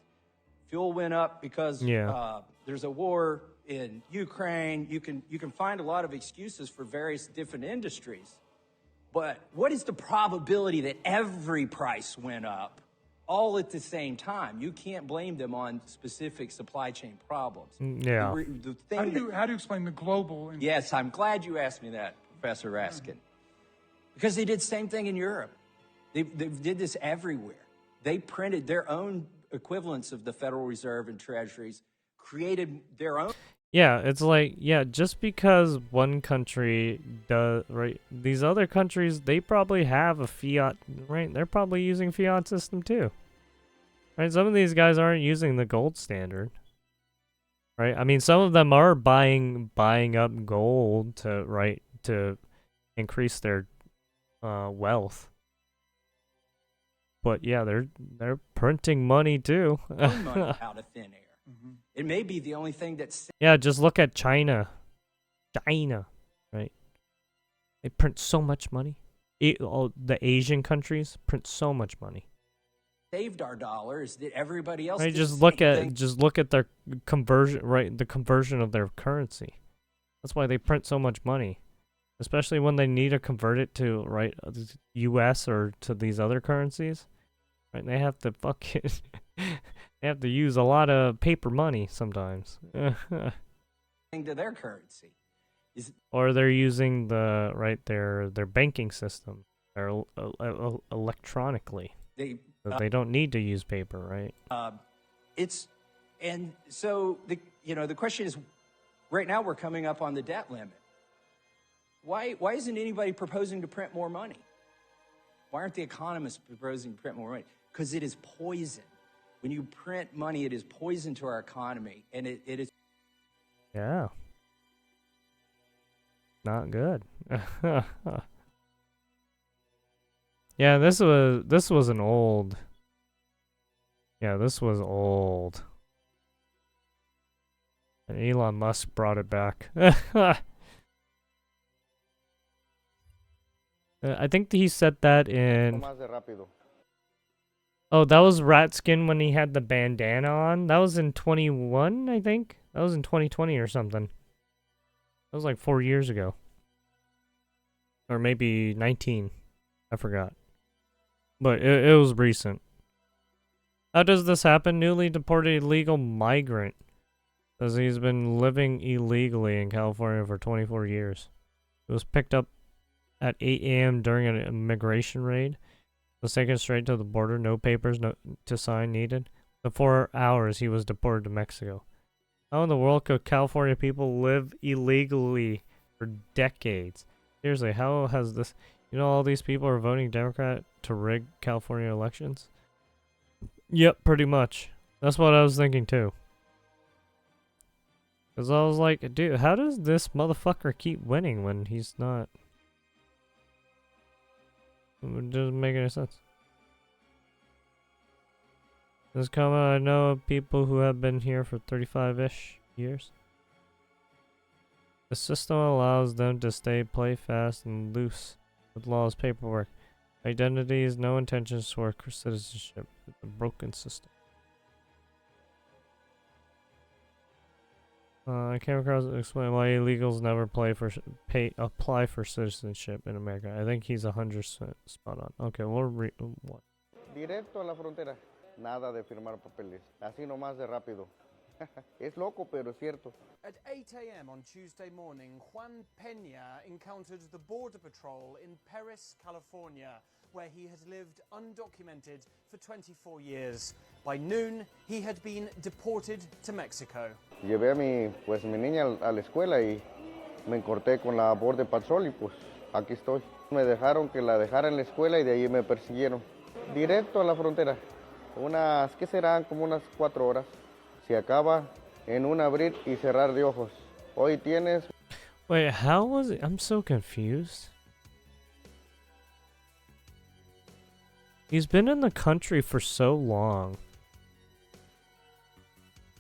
Speaker 4: fuel went up because there's a war in Ukraine. You can find a lot of excuses for various different industries. But what is the probability that every price went up all at the same time? You can't blame them on specific supply chain problems.
Speaker 1: Yeah.
Speaker 4: The thing
Speaker 7: How do you explain the global?
Speaker 4: Yes, I'm glad you asked me that, Professor Raskin. Because they did the same thing in Europe. They did this everywhere. They printed their own equivalents of the Federal Reserve and treasuries, created their own.
Speaker 1: Yeah, it's like, just because one country does, right, these other countries, they probably have a fiat, right? They're probably using fiat system too. Right, some of these guys aren't using the gold standard. Right? I mean, some of them are buying up gold to increase their wealth. But yeah, they're printing money too.
Speaker 4: Money out of thin air. It may be the only thing that's.
Speaker 1: Yeah, just look at China. Right? They print so much money. All the Asian countries print so much money.
Speaker 4: Saved our dollars that everybody else.
Speaker 1: Right,
Speaker 4: did
Speaker 1: just
Speaker 4: the
Speaker 1: look
Speaker 4: same
Speaker 1: at
Speaker 4: thing.
Speaker 1: just look at their conversion, right? The conversion of their currency. That's why they print so much money, especially when they need to convert it to U.S. or to these other currencies. Right? They have to fucking they have to use a lot of paper money sometimes.
Speaker 4: To their currency.
Speaker 1: Or they're using their banking system, electronically. They don't need to use paper, right?
Speaker 4: So the question is, right now we're coming up on the debt limit. Why isn't anybody proposing to print more money? Why aren't the economists proposing to print more money? Because it is poison. When you print money, it is poison to our economy, and it is.
Speaker 1: Yeah. Not good. Yeah, this was an old. Yeah, this was old. And Elon Musk brought it back. I think he said that in. Oh, that was Ratskin when he had the bandana on. That was in 21, I think. That was in 2020 or something. That was like 4 years ago. Or maybe 19. I forgot. But it was recent. How does this happen? Newly deported illegal migrant. Says he's been living illegally in California for 24 years. He was picked up at 8 a.m. during an immigration raid. Was taken straight to the border. No papers to sign needed. In 4 hours, he was deported to Mexico. How in the world could California people live illegally for decades? Seriously, how has this... You know all these people are voting Democrat to rig California elections? Yep, pretty much. That's what I was thinking too. Because I was like, dude, how does this motherfucker keep winning when he's not? It doesn't make any sense. This comment, I know of people who have been here for 35-ish years. The system allows them to play fast and loose with laws, paperwork, identities, no intentions to work for citizenship. It's a broken system. I came across explain why illegals never apply for citizenship in America. I think he's 100% spot on. Okay, we'll what?
Speaker 14: Directo a la frontera. Nada de firmar papeles. Así nomás de rápido. Es loco, pero es cierto.
Speaker 15: At 8 a.m. on Tuesday morning, Juan Peña encountered the Border Patrol in Perris, California, where he has lived undocumented for 24 years. By noon, he had been deported to Mexico.
Speaker 14: Llevé a mi niña a la escuela y me encorté con la Border Patrol y pues aquí estoy. Me dejaron que la dejara en la escuela y de ahí me persiguieron. Directo a la frontera. ¿Qué serán? Como unas 4 horas. Se acaba en un abrir y cerrar de ojos. Hoy tienes...
Speaker 1: Wait, how was it? I'm so confused. He's been in the country for so long.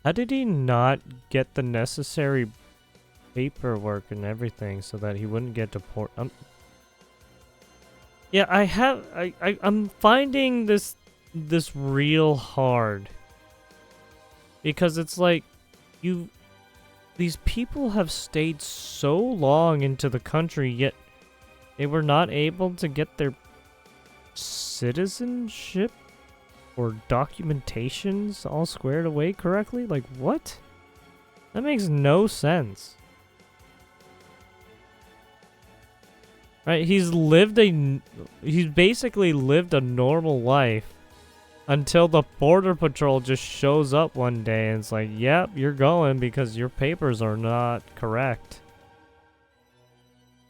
Speaker 1: How did he not get the necessary paperwork and everything so that he wouldn't get deported? Yeah, I'm finding this real hard. Because it's like, these people have stayed so long into the country, yet they were not able to get their citizenship or documentations all squared away correctly? Like, what? That makes no sense. Right, he's basically lived a normal life until the Border Patrol just shows up one day and it's like, yep, you're going because your papers are not correct.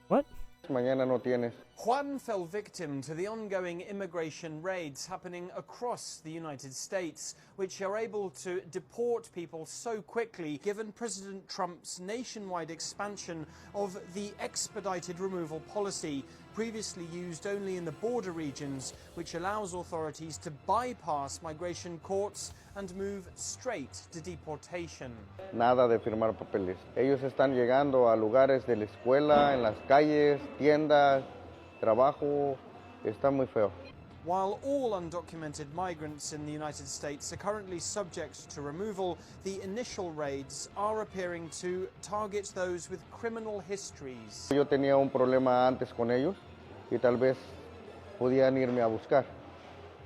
Speaker 1: What?
Speaker 14: Mañana no tienes.
Speaker 15: Juan fell victim to the ongoing immigration raids happening across the United States, which are able to deport people so quickly, given President Trump's nationwide expansion of the expedited removal policy, previously used only in the border regions, which allows authorities to bypass migration courts and move straight to deportation.
Speaker 14: Nada de firmar papeles. Ellos están llegando a lugares de la escuela, en las calles, tiendas, trabajo. Está muy feo.
Speaker 15: While all undocumented migrants in the United States are currently subject to removal, the initial raids are appearing to target those with criminal histories.
Speaker 14: Yo tenía un problema antes con ellos y tal vez podían irme a buscar.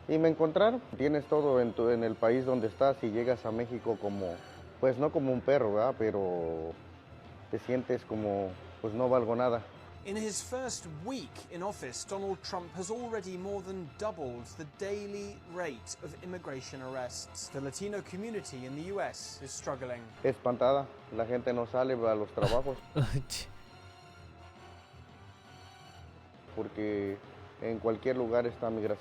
Speaker 14: Y me encontraron. Tienes todo en el país donde estás y llegas a México como, pues no como un perro, ¿verdad? Pero te sientes como, pues no valgo nada.
Speaker 15: In his first week in office, Donald Trump has already more than doubled the daily rate of immigration arrests. The Latino community in the US is struggling.
Speaker 14: Espantada, la gente no sale a los trabajos. Porque en cualquier lugar está migración.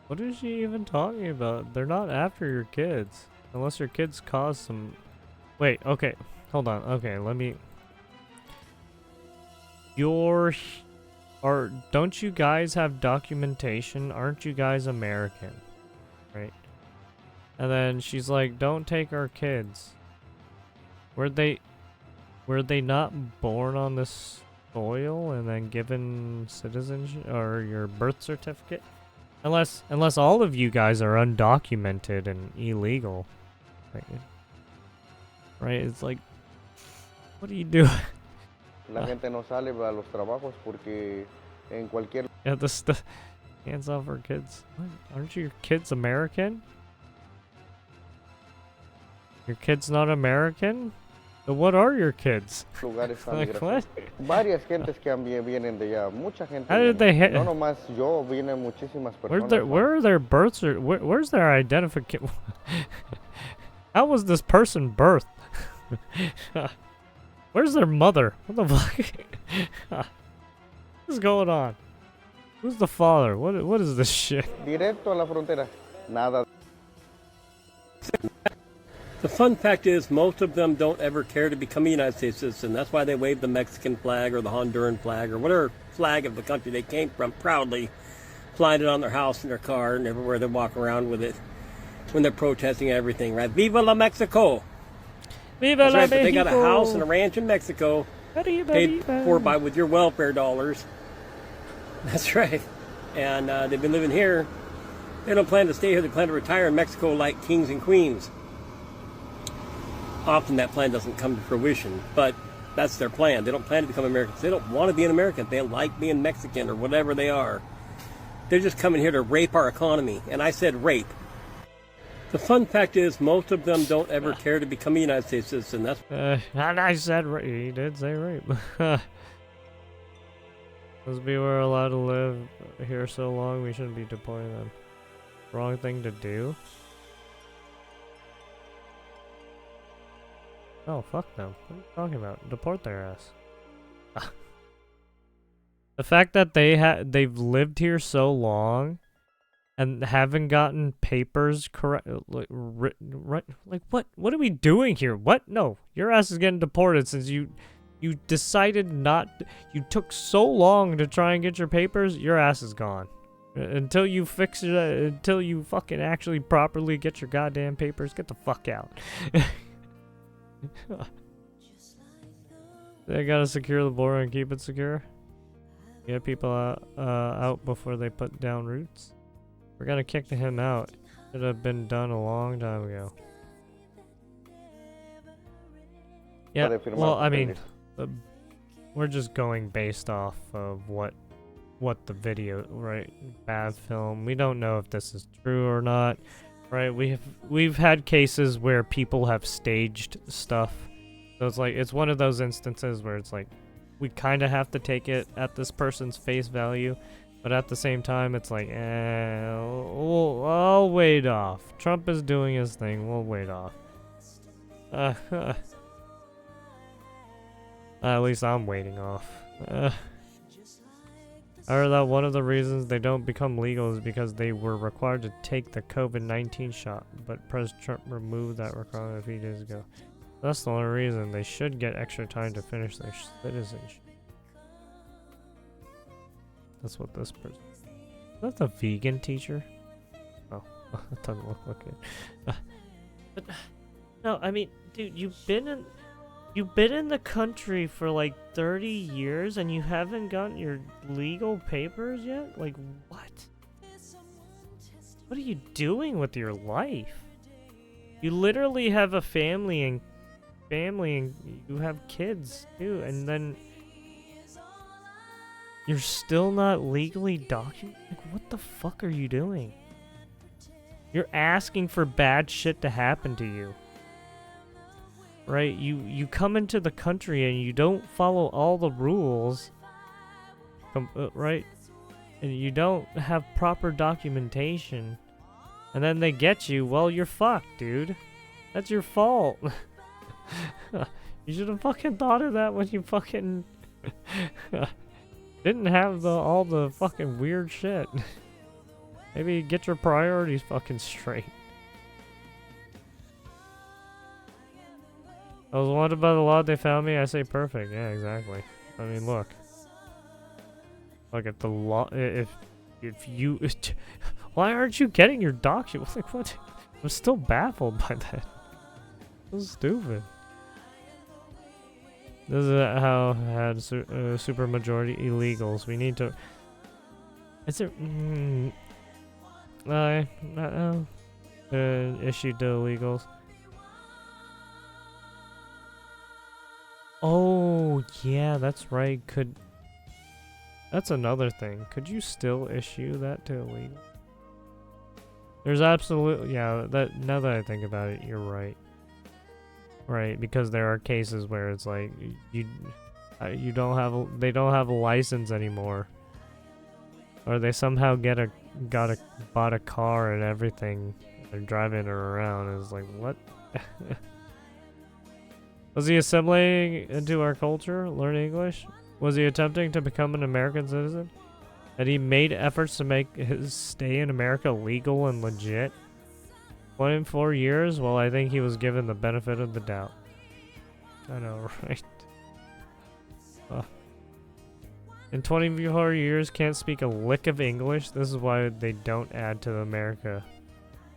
Speaker 1: What is she even talking about? They're not after your kids. Unless your kids cause some... Wait, okay. Hold on. Okay, let me... Don't you guys have documentation? Aren't you guys American? Right? And then she's like, don't take our kids. Were they not born on this soil and then given citizenship or your birth certificate? Unless all of you guys are undocumented and illegal. Right? It's like, what are you doing?
Speaker 14: La gente no sale a los trabajos porque en cualquier...
Speaker 1: Yeah, hands off our kids. What? Aren't your kids American? Your kids not American? So what are your kids?
Speaker 14: Like what? Varias gentes que vienen de allá. Mucha gente.
Speaker 1: How did they hit?
Speaker 14: No nomás yo, vienen muchísimas personas.
Speaker 1: Where are their births? Where's their identification? How was this person birthed? Where's their mother? What the fuck? What's going on? Who's the father? What is this shit?
Speaker 14: Directo a la frontera. Nada.
Speaker 16: The fun fact is most of them don't ever care to become a United States citizen. That's why they wave the Mexican flag or the Honduran flag or whatever flag of the country they came from proudly, flying it on their house and their car and everywhere they walk around with it when they're protesting everything, right? Viva la Mexico!
Speaker 1: Viva
Speaker 16: That's
Speaker 1: la
Speaker 16: right, but
Speaker 1: Mexico!
Speaker 16: they got a house and a ranch in Mexico, paid for by with your welfare dollars. That's right. And they've been living here. They don't plan to stay here. They plan to retire in Mexico like kings and queens. Often that plan doesn't come to fruition, but that's their plan. They don't plan to become Americans. They don't want to be an American. They like being Mexican or whatever they are. They're just coming here to rape our economy. And I said rape. The fun fact is most of them don't ever care to become a United States citizen. That's
Speaker 1: and I said rape. He did say rape. Because we were allowed to live here so long, we shouldn't be deporting them. Wrong thing to do? Oh, fuck them. What are you talking about? Deport their ass. The fact that they've lived here so long and haven't gotten papers correct, like what are we doing here? What? No, your ass is getting deported since you decided not. You took so long to try and get your papers. Your ass is gone. Until you fix it, until you fucking actually properly get your goddamn papers, get the fuck out. They gotta secure the border and keep it secure. Get people out before they put down roots. We're gonna kick him out. Should have been done a long time ago. Yeah, well, I mean, we're just going based off of what the video, right? Bad film. We don't know if this is true or not, right? We've had cases where people have staged stuff. So it's like, it's one of those instances where it's like, we kind of have to take it at this person's face value, but at the same time, it's like, I'll wait off. Trump is doing his thing. We'll wait off. At least I'm waiting off. I heard that one of the reasons they don't become legal is because they were required to take the COVID-19 shot, but President Trump removed that requirement a few days ago. That's the only reason. They should get extra time to finish their citizenship. That's what this person... Is that the vegan teacher? Oh, that doesn't look like it. But, no, I mean, dude, you've been in the country for like 30 years and you haven't gotten your legal papers yet? Like, what? What are you doing with your life? You literally have a family and you have kids too, and then you're still not legally documented? Like, what the fuck are you doing? You're asking for bad shit to happen to you. Right? You come into the country and you don't follow all the rules. Right? And you don't have proper documentation. And then they get you, well, you're fucked, dude. That's your fault. You should have fucking thought of that when you fucking didn't have all the fucking weird shit. Maybe get your priorities fucking straight. I was wanted by the law, they found me, I say perfect. Yeah, exactly. I mean, look. Like, if the law, if you, why aren't you getting your documents? Like, what? I'm still baffled by that. So stupid. This is how had super majority illegals. We need to. Is it? Issued to illegals. Oh yeah, that's right. That's another thing. Could you still issue that to illegal? There's absolutely, yeah. Now that I think about it, you're right. Right, because there are cases where it's like they don't have a license anymore, or they somehow bought a car and everything. They're driving her around. It's like, what? Was he assimilating into our culture, learning English? Was he attempting to become an American citizen? Had he made efforts to make his stay in America legal and legit? 24 years? Well, I think he was given the benefit of the doubt. I know, right? In 24 years, can't speak a lick of English. This is why they don't add to America.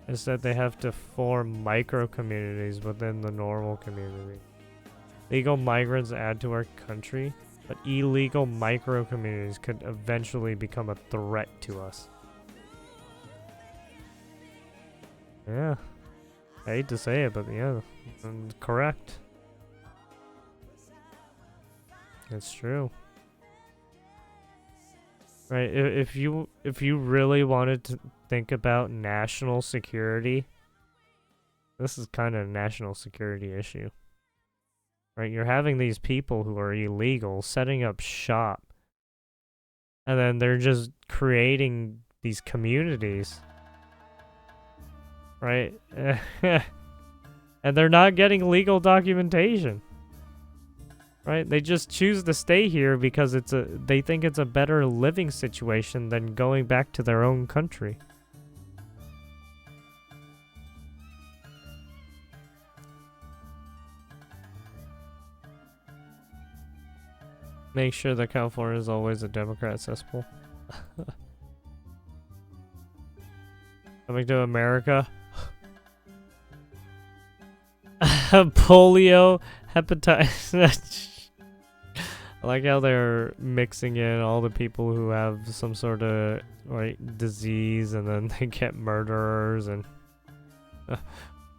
Speaker 1: Instead, they have to form micro-communities within the normal community. Legal migrants add to our country, but illegal micro-communities could eventually become a threat to us. Yeah. I hate to say it, but yeah, correct. It's true. Right, if you really wanted to think about national security, this is kind of a national security issue. Right, you're having these people who are illegal setting up shop, and then they're just creating these communities. Right? And they're not getting legal documentation. Right? They just choose to stay here because they think it's a better living situation than going back to their own country. Make sure that California is always a Democrat cesspool. Coming to America. Polio, hepatitis. I like how they're mixing in all the people who have some sort of disease, and then they get murderers and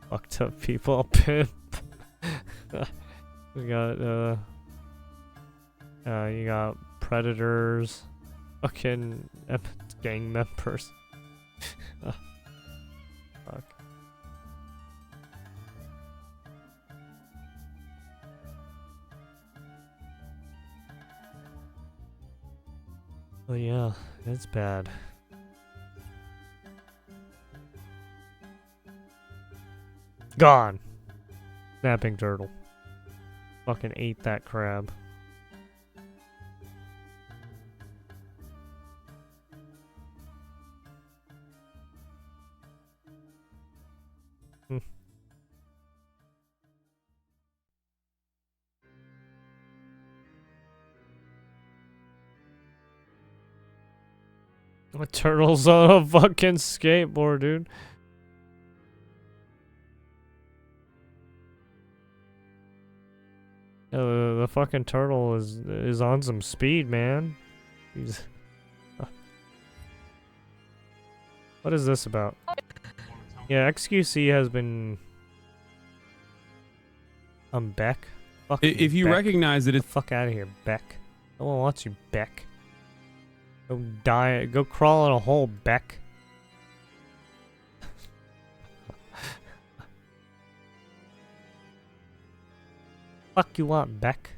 Speaker 1: fucked up people. Pimp. We got you got predators, fucking gang members. Fuck. Oh yeah, it's bad. Gone. Snapping turtle. Fucking ate that crab. A turtle's on a fucking skateboard, dude. The fucking turtle is on some speed, man. He's what is this about? Yeah, XQC has been Beck.
Speaker 6: If you
Speaker 1: Beck.
Speaker 6: recognize that it's
Speaker 1: fuck out of here, Beck. No one wants you, Beck. Go die. Go crawl in a hole, Beck. Fuck you want, Beck?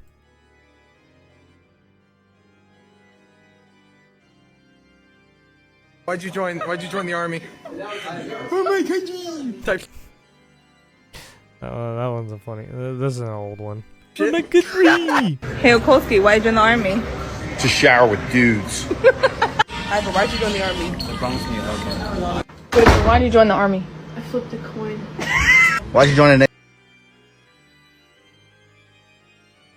Speaker 17: Why'd you join the army?
Speaker 6: Oh my god!
Speaker 17: Type.
Speaker 1: That one's a funny. This is an old one.
Speaker 17: Shit.
Speaker 19: Hey, Okolski, why'd you join the army?
Speaker 17: To shower with dudes.
Speaker 19: Alright, but why'd you join the army?
Speaker 17: Okay.
Speaker 19: Why'd you join the army?
Speaker 24: I flipped a coin.
Speaker 17: Why'd you join the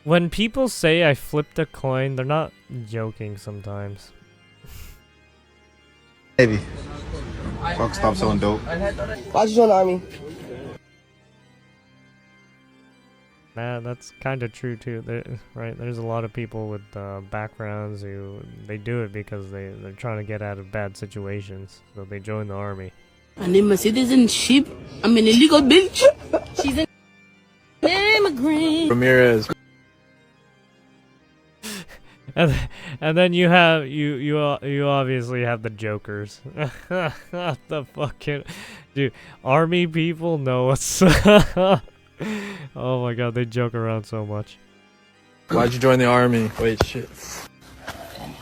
Speaker 1: When people say I flipped a coin, they're not joking sometimes.
Speaker 17: Navy? Fuck, stop selling dope.
Speaker 19: Why'd you join the army?
Speaker 1: Man, that's kind of true too. Right? There's a lot of people with backgrounds who they do it because they're trying to get out of bad situations, so they join the army.
Speaker 24: My name is citizenship. I'm an illegal bitch. She's an immigrant.
Speaker 17: Ramirez.
Speaker 1: And then you have you obviously have the jokers. The fucking dude, army people know what's. Oh my god, they joke around so much.
Speaker 17: Why'd you join the army? Wait, shit.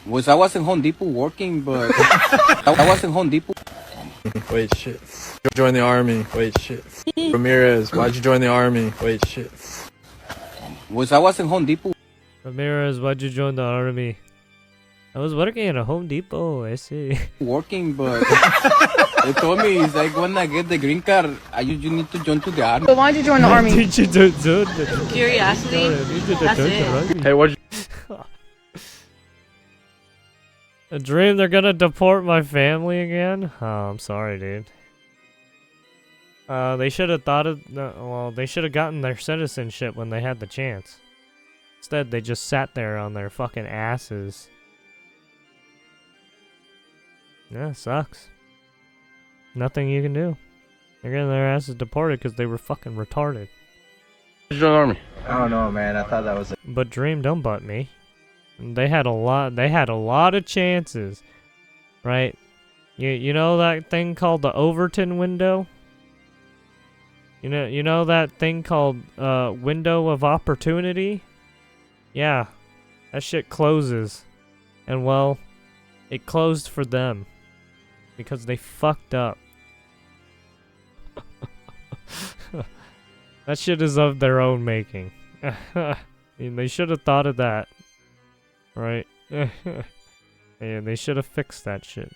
Speaker 25: I was in Home Depot working, but I was in Home Depot.
Speaker 17: Wait, shit. Join the army. Wait, shit. Ramirez, why'd you join the army? Wait, shit.
Speaker 25: I was in Home Depot.
Speaker 1: Ramirez, why'd you join the army? I was working at a Home Depot, I see.
Speaker 25: Working, but They told me it's like when I get the green card, you need to join to the army.
Speaker 19: So why'd you join the army?
Speaker 24: Curiosity. That's it.
Speaker 17: Hey, what?
Speaker 1: A dream they're gonna deport my family again? Oh, I'm sorry, dude. They should have thought of, well, they should have gotten their citizenship when they had the chance. Instead, they just sat there on their fucking asses. Yeah, sucks. Nothing you can do. They're getting their asses deported because they were fucking retarded.
Speaker 17: Join the army.
Speaker 14: I don't know, man. I thought that was it.
Speaker 1: But Dream, don't butt me. They had a lot of chances, right? You know that thing called the Overton window? You know that thing called window of opportunity? Yeah. That shit closes. And well, it closed for them because they fucked up. That shit is of their own making. I mean, they should have thought of that. Right? Yeah, they should have fixed that shit.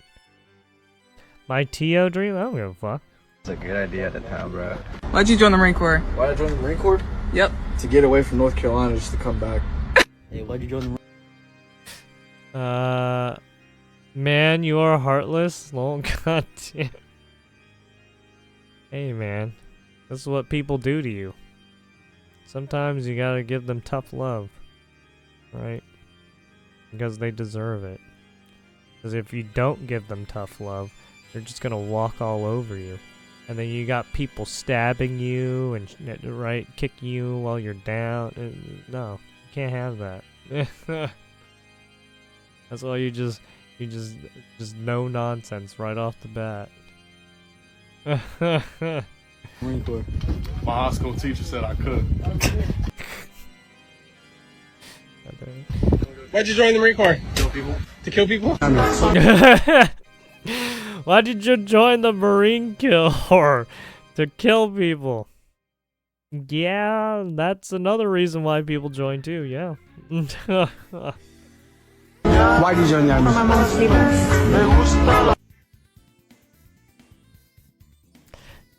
Speaker 1: My T.O. Dream? I don't give a fuck.
Speaker 14: It's a good idea at the time, bro.
Speaker 19: Why'd you join the Marine Corps?
Speaker 17: Why'd I join the Marine Corps?
Speaker 19: Yep.
Speaker 17: To get away from North Carolina, just to come back.
Speaker 14: Hey, why'd you join the Marine
Speaker 1: Corps? Man, you are heartless? Lol, goddamn. Hey, man. This is what people do to you. Sometimes you gotta give them tough love. Right? Because they deserve it. Because if you don't give them tough love, they're just gonna walk all over you. And then you got people stabbing you and right, kicking you while you're down. No, you can't have that. That's why you just no nonsense right off the bat.
Speaker 17: Marine Corps. My high school teacher said I could.
Speaker 14: Why'd you join the Marine Corps?
Speaker 17: Kill people.
Speaker 14: To kill people?
Speaker 1: Why did you join the Marine Corps? To kill people. Yeah, that's another reason why people join too, yeah.
Speaker 14: Why did you join the army?
Speaker 19: For my mom's feelings.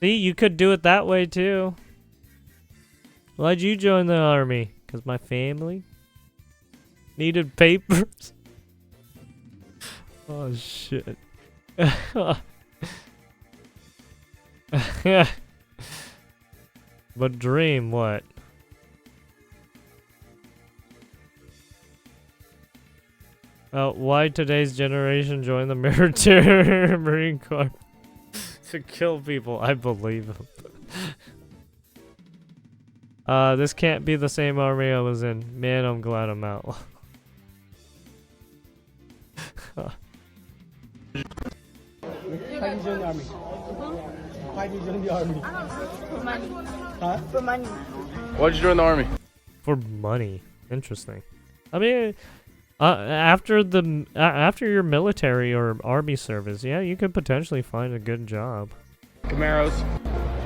Speaker 1: See, you could do it that way too. Why'd you join the army? Because my family needed papers. Oh shit. But Dream, what? Why today's generation join the military Marine Corps? To kill people. I believe him. This can't be the same army I was in. Man, I'm glad I'm out.
Speaker 14: Why did you join the army? Why did you join the army?
Speaker 19: For money.
Speaker 14: Huh?
Speaker 19: For money.
Speaker 17: Why'd you join the army?
Speaker 1: For money. Interesting. I mean, after your military or army service, yeah, you could potentially find a good job.
Speaker 17: Camaros.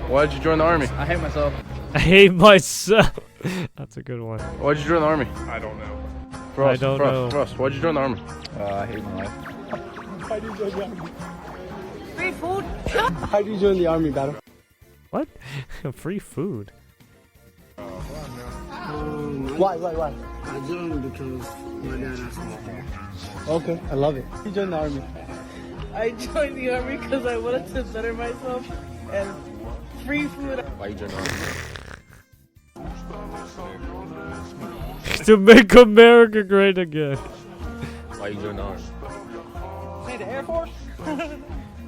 Speaker 17: Why'd you join the army?
Speaker 14: I hate myself.
Speaker 1: I hate myself. That's a good one.
Speaker 17: Why'd you join the army?
Speaker 6: I don't know.
Speaker 17: Frost,
Speaker 1: I don't know.
Speaker 17: Frost, why'd you join the army?
Speaker 14: I hate my life. Why did you join the army?
Speaker 19: Free food.
Speaker 14: Why did you join the army, Battle?
Speaker 1: What? Free food?
Speaker 14: Why?
Speaker 19: I joined because my dad asked me to.
Speaker 14: Okay, I love it. You joined the army.
Speaker 19: I joined the army because I wanted to better myself and free food.
Speaker 17: Why you join the army?
Speaker 1: To make America great again.
Speaker 17: Why you join the army?
Speaker 19: Say the Air Force?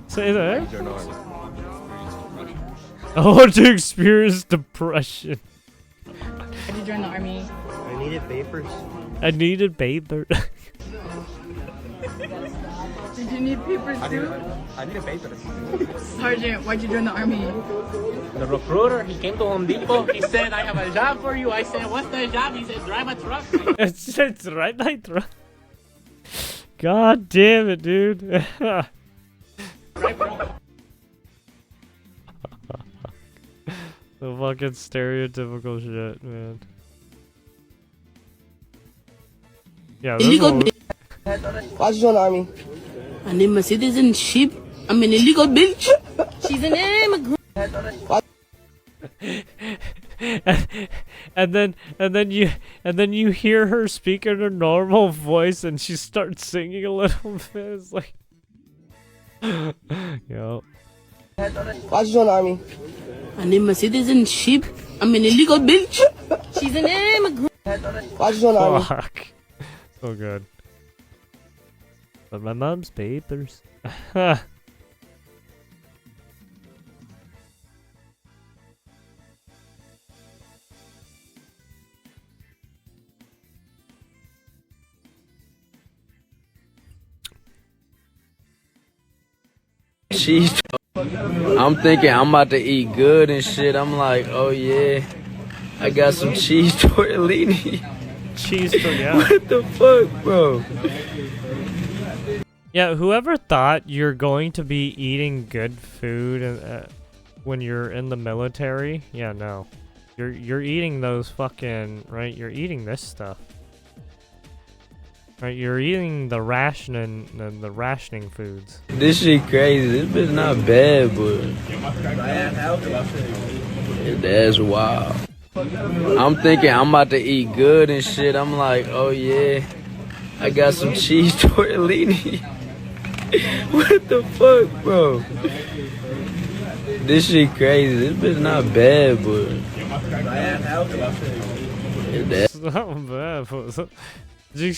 Speaker 1: Say that.
Speaker 17: Why you join the army?
Speaker 1: I want to experience depression.
Speaker 19: Why did you join the army?
Speaker 14: I needed papers.
Speaker 1: I needed papers.
Speaker 19: Did you need papers too?
Speaker 14: I needed papers.
Speaker 19: Sergeant, why'd you join the army?
Speaker 14: The recruiter, he came to Home Depot. He said, I have a job for you. I said, what's the job? He said, drive a truck.
Speaker 1: It's right, like God damn it, dude. The fucking stereotypical shit, man. Yeah, this one.
Speaker 19: Why'd you join the army?
Speaker 24: I need my citizenship. I'm an illegal bitch. She's an immigrant.
Speaker 1: and then you hear her speak in her normal voice, and she starts singing a little bit. It's like, yo.
Speaker 24: Why'd you join the army? I need my citizenship. I'm an illegal bitch. She's an immigrant. Why'd you join the army?
Speaker 1: Fuck. So good. But my mom's papers.
Speaker 17: Cheese. I'm thinking I'm about to eat good and shit. I'm like, oh yeah, I got some cheese tortellini.
Speaker 1: Cheese tortellini.
Speaker 17: What the fuck, bro?
Speaker 1: Yeah, whoever thought you're going to be eating good food when you're in the military? Yeah, no. You're eating those fucking, right? You're eating this stuff. Right, you're eating the rationing foods.
Speaker 17: This shit crazy. This bitch not bad, but that's wild. I'm thinking I'm about to eat good and shit. I'm like, oh yeah, I got some cheese tortellini. What the fuck, bro? This shit crazy. This bitch not bad, but
Speaker 1: It's not bad, but did you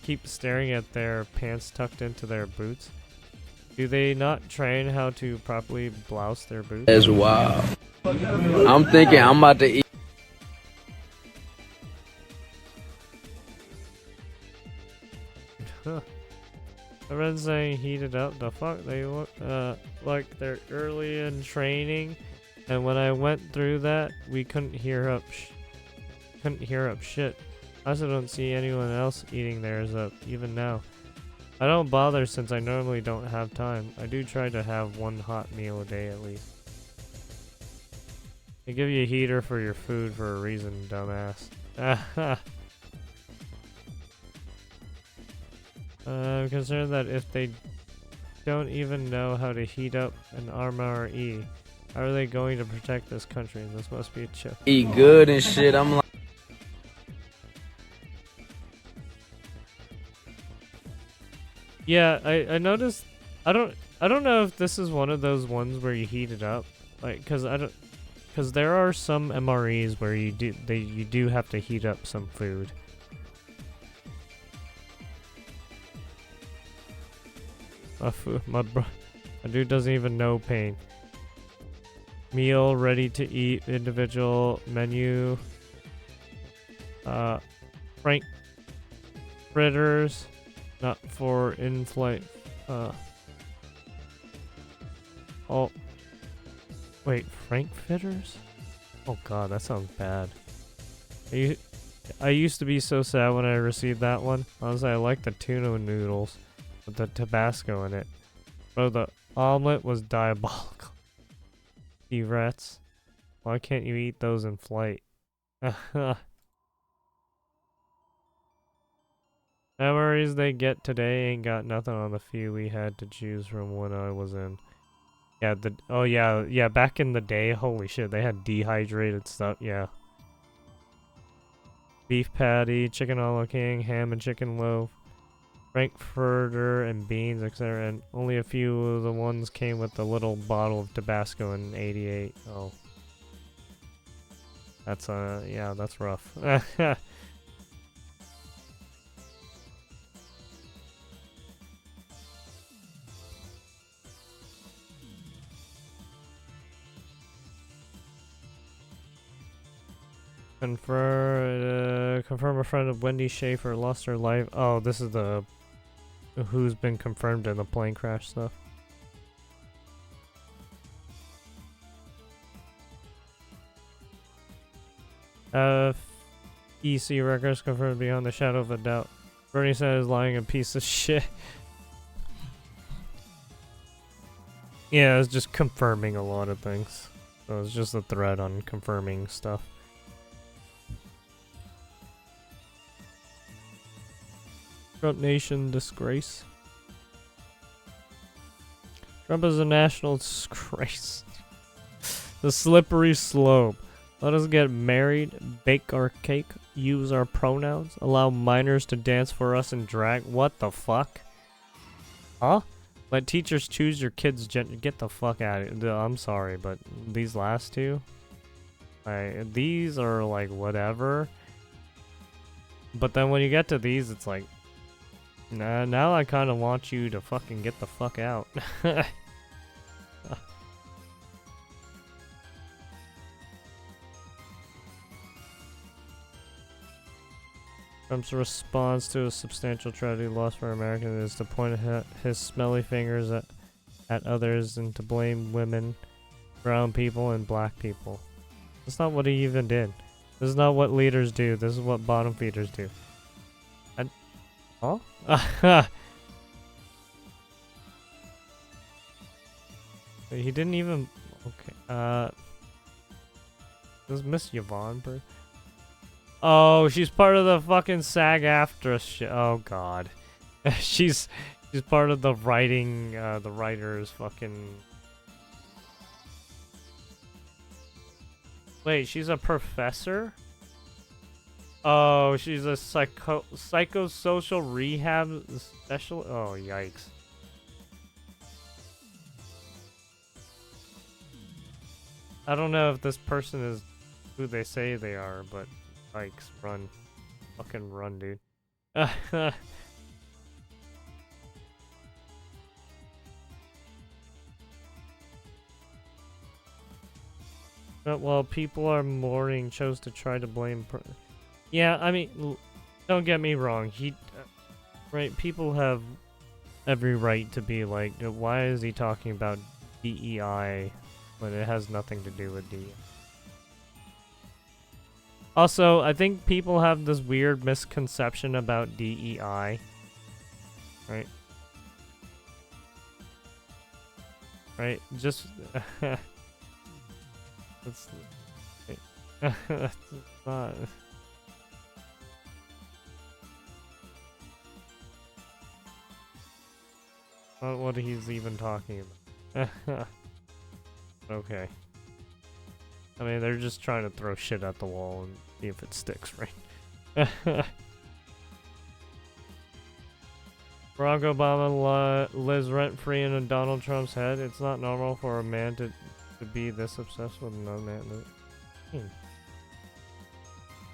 Speaker 1: keep staring at their pants tucked into their boots? Do they not train how to properly blouse their boots?
Speaker 17: that's wild. I'm thinking I'm about to eat.
Speaker 1: Everyone's saying heated up. The fuck? They look like they're early in training, and when I went through that, we couldn't hear up shit. I also don't see anyone else eating theirs up, even now. I don't bother since I normally don't have time. I do try to have one hot meal a day at least. They give you a heater for your food for a reason, dumbass. I'm concerned that if they don't even know how to heat up an RMRE, how are they going to protect this country? This must be a joke.
Speaker 17: Eat good and shit. I'm like.
Speaker 1: Yeah, I noticed. I don't know if this is one of those ones where you heat it up, like, cause there are some MREs where you do have to heat up some food. My dude doesn't even know pain. Meal ready to eat, individual menu. Frank fritters, not for in-flight. Oh, wait, Frank fritters? Oh god, that sounds bad. I used to be so sad when I received that one. Honestly, I like the tuna noodles with the Tabasco in it. Bro, the omelet was diabolical. You rats. Why can't you eat those in flight? Memories they get today ain't got nothing on the few we had to choose from when I was in. Yeah, yeah, back in the day, holy shit, they had dehydrated stuff, yeah. Beef patty, chicken a la king, ham and chicken loaf, frankfurter and beans, etc. And only a few of the ones came with the little bottle of Tabasco in '88. Oh. That's, yeah, that's rough. Confirm a friend of Wendy Schaefer lost her life. Oh, this is the who's been confirmed in the plane crash stuff. EC Records confirmed beyond the shadow of a doubt. Bernie Sanders lying a piece of shit. Yeah, it's just confirming a lot of things. So it's just a thread on confirming stuff. Trump Nation disgrace. Trump is a national disgrace. The slippery slope. Let us get married, bake our cake, use our pronouns, allow minors to dance for us in drag. What the fuck? Huh? Let teachers choose your kids' gender. Get the fuck out of here. I'm sorry, but these last two, these are like whatever. But then when you get to these, it's like, nah, now I kind of want you to fucking get the fuck out. Trump's response to a substantial tragedy loss for Americans is to point his smelly fingers at others and to blame women, brown people, and black people. That's not what he even did. This is not what leaders do. This is what bottom feeders do. And huh? He didn't even. Okay. This is Miss Yvonne, bro. Oh, she's part of the fucking SAG-AFTRA shit. Oh god, she's part of the writing, the writers fucking. Wait, she's a professor? Oh, she's a psychosocial rehab special. Oh, yikes. I don't know if this person is who they say they are, but yikes, run. Fucking run, dude. But while people are mourning, chose to try to blame. Yeah, I mean, don't get me wrong. Right? People have every right to be like, why is he talking about DEI when it has nothing to do with DEI? Also, I think people have this weird misconception about DEI. Right? Right? Just. That's not. Not what he's even talking about. Okay. I mean, they're just trying to throw shit at the wall and see if it sticks, right? Barack Obama lives rent-free in Donald Trump's head. It's not normal for a man to be this obsessed with another man.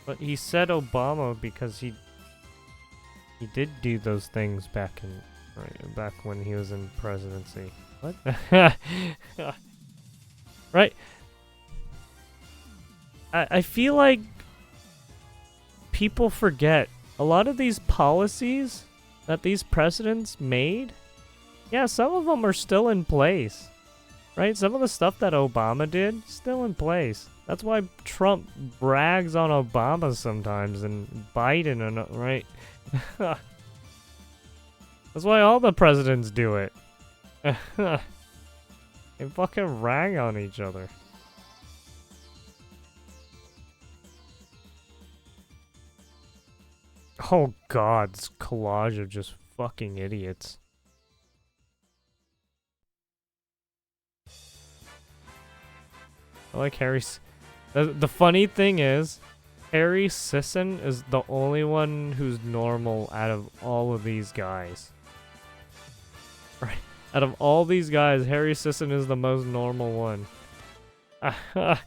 Speaker 1: But he said Obama because he did do those things back when he was in presidency. What? Right? I feel like people forget a lot of these policies that these presidents made. Yeah, some of them are still in place. Right? Some of the stuff that Obama did, still in place. That's why Trump brags on Obama sometimes and Biden, and right? That's why all the presidents do it. They fucking rag on each other. Oh god, this collage of just fucking idiots. I like Harry. The funny thing is, Harry Sisson is the only one who's normal out of all of these guys. Right? Out of all these guys, Harry Sisson is the most normal one. And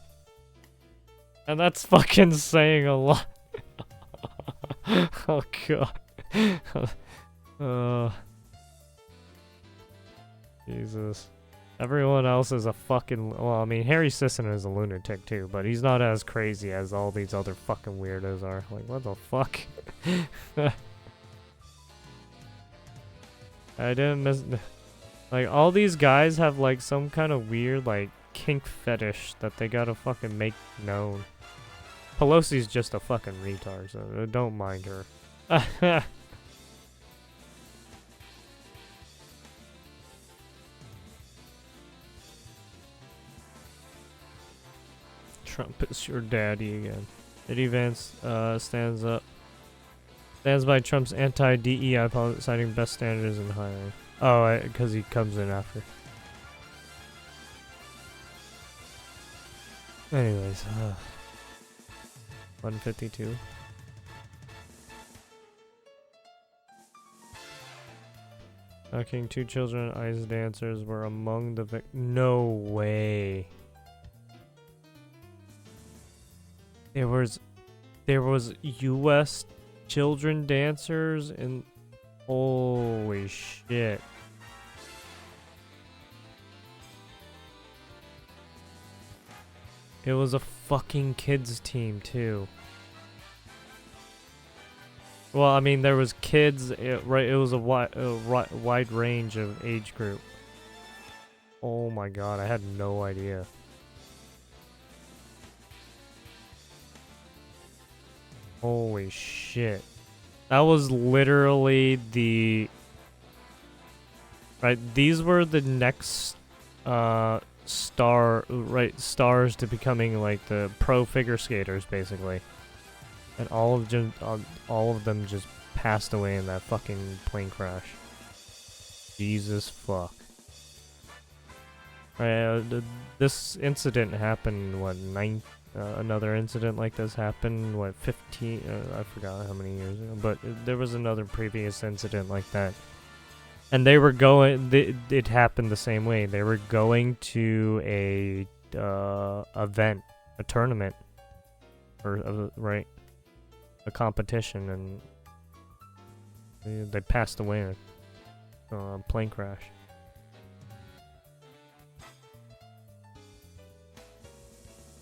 Speaker 1: that's fucking saying a lot. Oh god. Jesus. Everyone else is a fucking... Well, I mean, Harry Sisson is a lunatic too, but he's not as crazy as all these other fucking weirdos are. Like, what the fuck? I didn't miss... Like, all these guys have, like, some kind of weird, like, kink fetish that they gotta fucking make known. Pelosi's just a fucking retard, so don't mind her. Trump is your daddy again. Eddie Vance stands by Trump's anti-DEI policy, citing best standards in hiring. Oh, because he comes in after. Anyways, 152. Knocking 2 children ice dancers were among the no way. There was US children dancers and holy shit. It was a fucking kids team too. Well, I mean, there was kids, right? It was a wide range of age group. Oh my god, I had no idea. Holy shit. That was literally the... Right, these were the next, stars to becoming, like, the pro figure skaters, basically. And all of them just passed away in that fucking plane crash. Jesus fuck. This incident happened, what, another incident like this happened, what, 15, I forgot how many years ago, but there was another previous incident like that. And they were going, it happened the same way. They were going to a event, a tournament, or, right, a competition, and they passed away in a plane crash.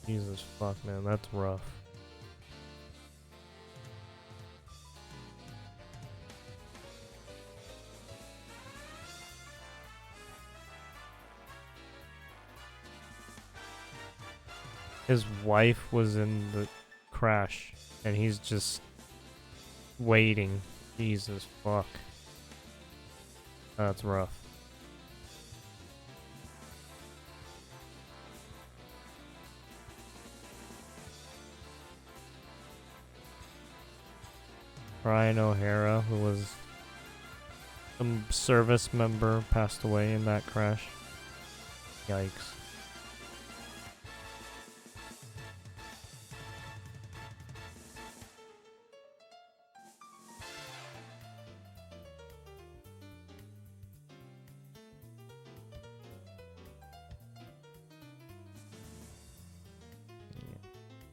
Speaker 1: Jesus fuck, man, that's rough. His wife was in the crash, and he's just waiting. Jesus fuck. That's rough. Brian O'Hara, who was some service member, passed away in that crash. Yikes.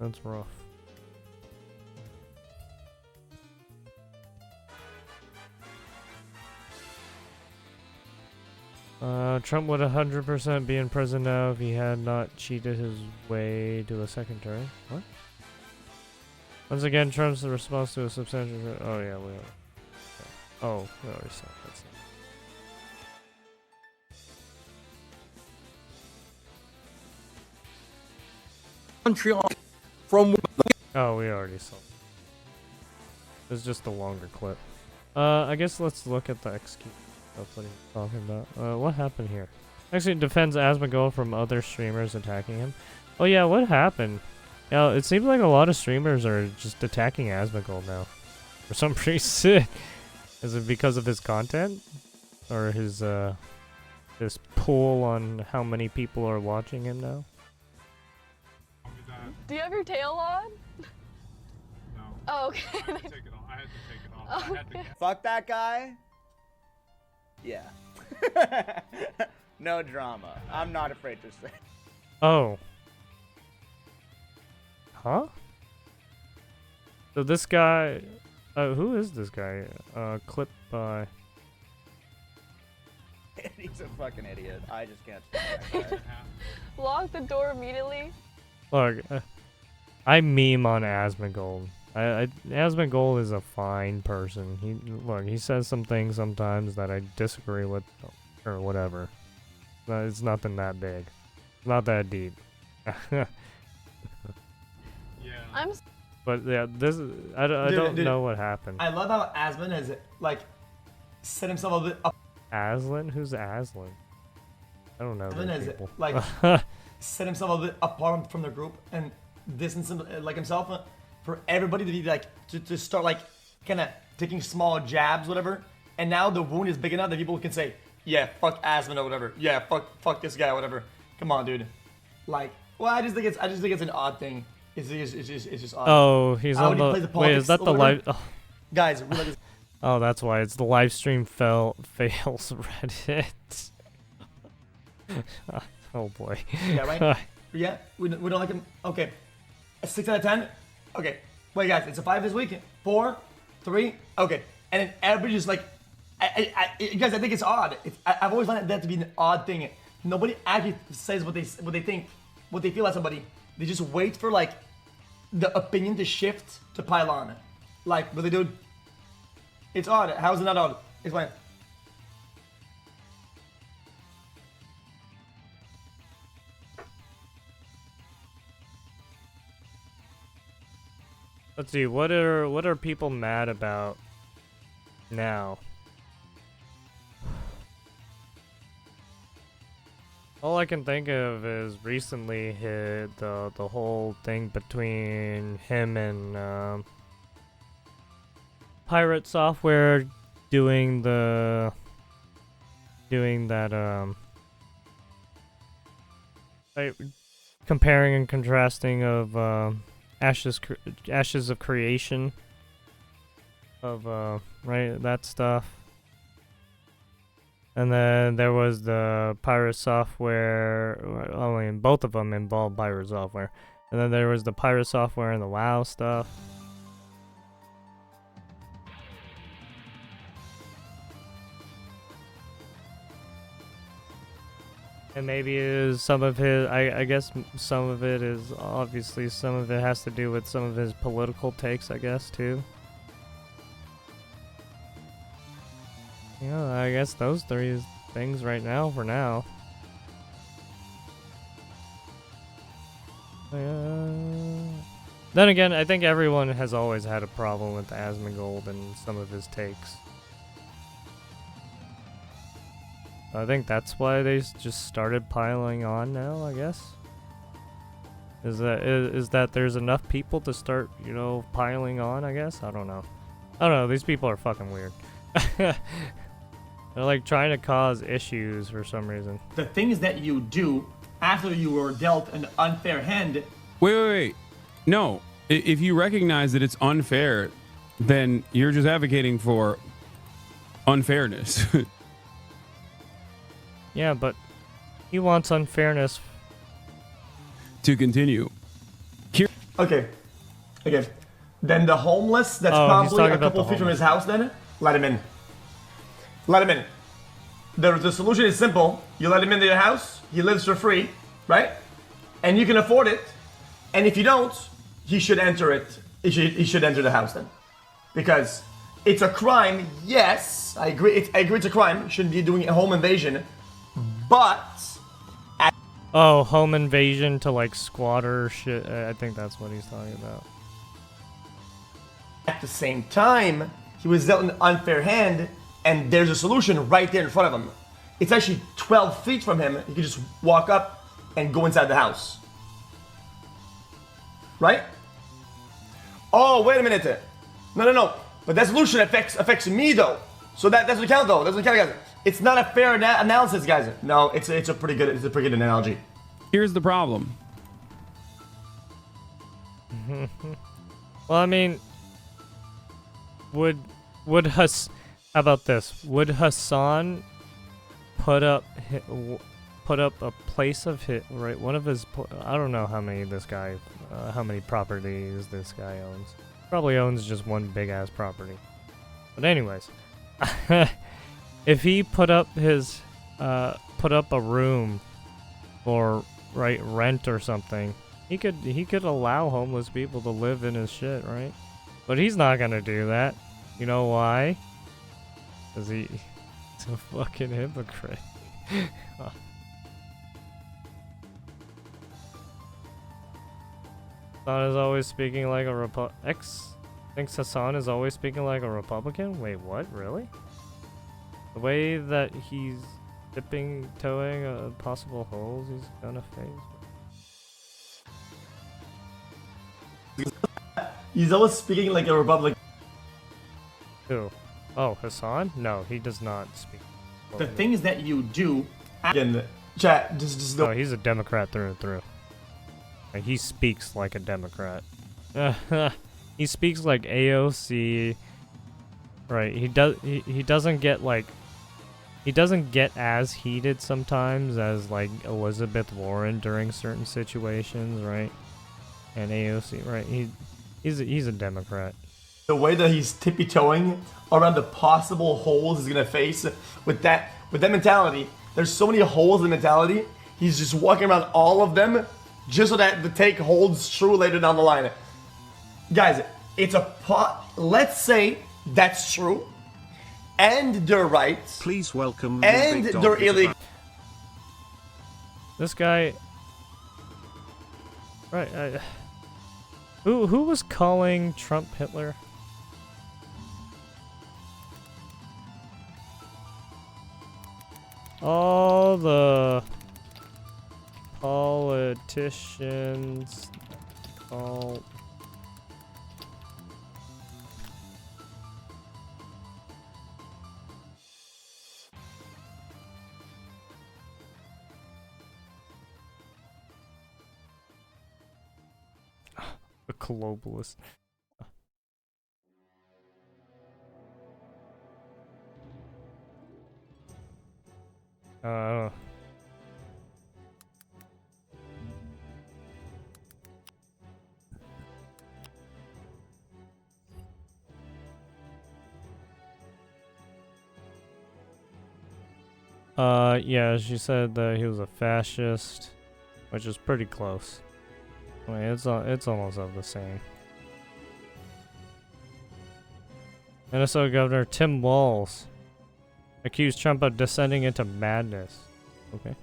Speaker 1: That's rough. Trump would 100% be in prison now if he had not cheated his way to a second term. What? Once again, Trump's the response to a substantial... Oh, yeah, we are. Oh, we already saw that.
Speaker 8: Montreal from...
Speaker 1: Oh, we already saw. It's just a longer clip. I guess let's look at the execute. That's what he's talking about. What happened here? Actually, defends Asmongold from other streamers attacking him. Oh yeah, what happened? Yeah, it seems like a lot of streamers are just attacking Asmongold now. For some reason. Is it because of his content? Or his, this pull on how many people are watching him now?
Speaker 10: Do you have your tail on?
Speaker 18: No.
Speaker 10: Oh, okay.
Speaker 18: I had to take it off. I had to take it off. I had to
Speaker 8: Fuck that guy? Yeah. No drama. I'm not afraid to say.
Speaker 1: Oh. Huh? So this guy... who is this guy? Clip by...
Speaker 8: He's a fucking idiot. I just can't stand that guy.
Speaker 10: Lock the door immediately.
Speaker 1: Look, I meme on Asmongold. Asmongold is a fine person. He says some things sometimes that I disagree with, or whatever. It's nothing that big. Not that deep.
Speaker 18: Yeah.
Speaker 1: But yeah, this is, I don't know what happened.
Speaker 8: I love how Aslan has, like, set himself a bit up.
Speaker 1: Aslan? Who's Aslan? I don't know.
Speaker 8: Aslan
Speaker 1: those
Speaker 8: has,
Speaker 1: people.
Speaker 8: like, set himself a bit apart from the group and distance him, like, himself for everybody to be, like, to start, like, kind of taking small jabs, whatever. And now the wound is big enough that people can say, yeah, fuck Aslan or whatever. Yeah, fuck this guy or whatever. Come on, dude. Like, Well, I just think it's an odd thing. It's just odd.
Speaker 1: Oh, he's on
Speaker 8: How he plays
Speaker 1: the. Wait, is that the live? Oh.
Speaker 8: Guys, we like this.
Speaker 1: Oh, that's why it's the live stream fails Reddit. Oh boy.
Speaker 8: Yeah, right? Yeah, we don't like him. Okay, a 6 out of 10. Okay, wait, guys, it's a 5 this week. 4, 3. Okay, and then everybody just like, guys, I think it's odd. I've always found that to be an odd thing. Nobody actually says what they think, what they feel about somebody. They just wait for like the opinion to shift to pile on. Like, what they do. It's odd. How is it not odd? Explain.
Speaker 1: Let's see. What are people mad about now? All I can think of is recently hit the whole thing between him and Pirate Software doing that like, comparing and contrasting of Ashes of Creation of right, that stuff. And then there was the Pirate Software, I mean, both of them involved Pirate Software. And then there was the Pirate Software and the WoW stuff. And maybe some of his, I guess some of it is, obviously some of it has to do with some of his political takes, I guess, too. Yeah, I guess those 3 things right now for now. Then again, I think everyone has always had a problem with Asmongold and some of his takes. I think that's why they just started piling on now, I guess. Is that there's enough people to start, you know, piling on, I guess? I don't know. I don't know, these people are fucking weird. They're like trying to cause issues for some reason.
Speaker 8: The things that you do after you were dealt an unfair hand.
Speaker 6: Wait. No. If you recognize that it's unfair, then you're just advocating for unfairness.
Speaker 1: Yeah, but he wants unfairness
Speaker 6: to continue. Here.
Speaker 8: Okay. Then the homeless, that's probably a couple feet from his house, then let him in. Let him in. The solution is simple. You let him into your house, he lives for free, right? And you can afford it. And if you don't, he should enter it. He should enter the house then. Because it's a crime, yes, I agree it's a crime. Shouldn't be doing a home invasion. But
Speaker 1: home invasion to like squatter shit. I think that's what he's talking about.
Speaker 8: At the same time, he was dealt an unfair hand, and there's a solution right there in front of him. It's actually 12 feet from him. He can just walk up and go inside the house. Right? Oh, wait a minute. No. But that solution affects me though. So that doesn't count though. Doesn't count, guys. It's not a fair analysis, guys. No, it's a pretty good analogy.
Speaker 6: Here's the problem.
Speaker 1: Well, I mean, how about this? Would Hassan put up a place of his, right? One of his, I don't know how many properties this guy owns. Probably owns just one big ass property. But anyways, if he put up a room for rent or something, he could allow homeless people to live in his shit, right? But he's not gonna do that. You know why? Because he's a fucking hypocrite. Hassan is always speaking like a thinks Hassan is always speaking like a Republican? Wait, what? Really? The way that he's toeing possible holes he's gonna face.
Speaker 8: He's always speaking like a Republican.
Speaker 1: Who? Oh, Hassan? No, he does not speak.
Speaker 8: The things that you do. Again, chat, just
Speaker 1: no, he's a Democrat through and through. Like, he speaks like a Democrat. He speaks like AOC. Right, he doesn't get like, he doesn't get as heated sometimes as like Elizabeth Warren during certain situations, right? And AOC, right? He's a Democrat.
Speaker 8: The way that he's tippy-toeing around the possible holes he's gonna face with that mentality. There's so many holes in the mentality. He's just walking around all of them just so that the take holds true later down the line. Guys, it's a let's say that's true, and they're right.
Speaker 3: Please welcome.
Speaker 8: And they're illegal.
Speaker 1: This guy, right? Who was calling Trump Hitler? All the politicians call a globalist. Yeah, she said that he was a fascist, which is pretty close. I mean, it's almost of the same. Minnesota Governor Tim Walz accused Trump of descending into madness. Okay.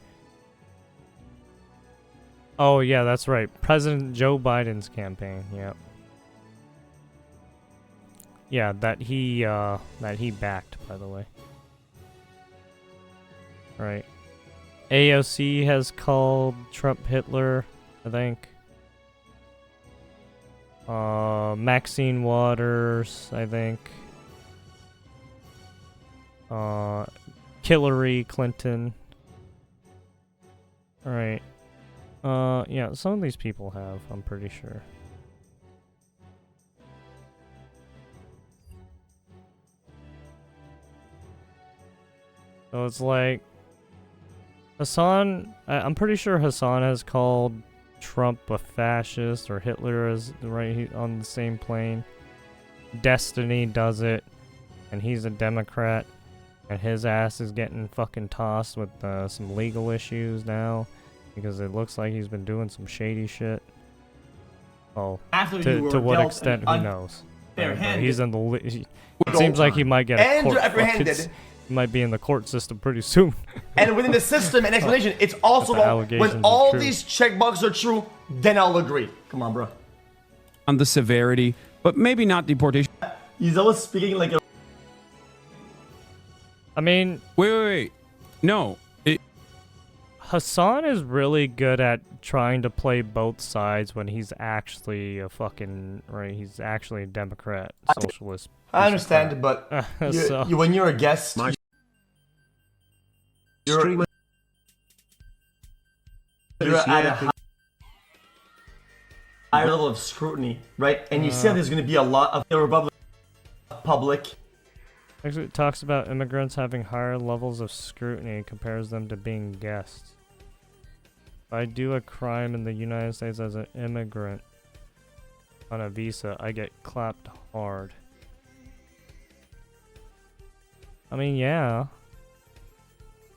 Speaker 1: Oh yeah, that's right. President Joe Biden's campaign. Yep. Yeah, that he backed, by the way. Right. AOC has called Trump Hitler, I think. Maxine Waters, I think. Hillary Clinton. Alright. Yeah, some of these people have, I'm pretty sure. So it's like Hassan, I'm pretty sure Hassan has called Trump a fascist, or Hitler is right on the same plane. Destiny does it, and he's a Democrat, and his ass is getting fucking tossed with some legal issues now, because it looks like he's been doing some shady shit. Oh, to what extent, who knows? Right, he's in the. It seems like he might get a court.
Speaker 8: Apprehended.
Speaker 1: He might be in the court system pretty soon.
Speaker 8: And within the system and explanation, it's also when all these checkboxes are true, then I'll agree. Come on, bro.
Speaker 6: On the severity, but maybe not deportation.
Speaker 8: He's always speaking like a.
Speaker 1: I mean,
Speaker 6: wait. No.
Speaker 1: Hassan is really good at trying to play both sides when he's actually a fucking right. He's actually a Democrat, socialist.
Speaker 8: I understand, but when you're a guest, you're at a higher level of scrutiny, right? And you said there's going to be a lot of the Republican public.
Speaker 1: Actually, it talks about immigrants having higher levels of scrutiny and compares them to being guests. If I do a crime in the United States as an immigrant on a visa, I get clapped hard. I mean, yeah.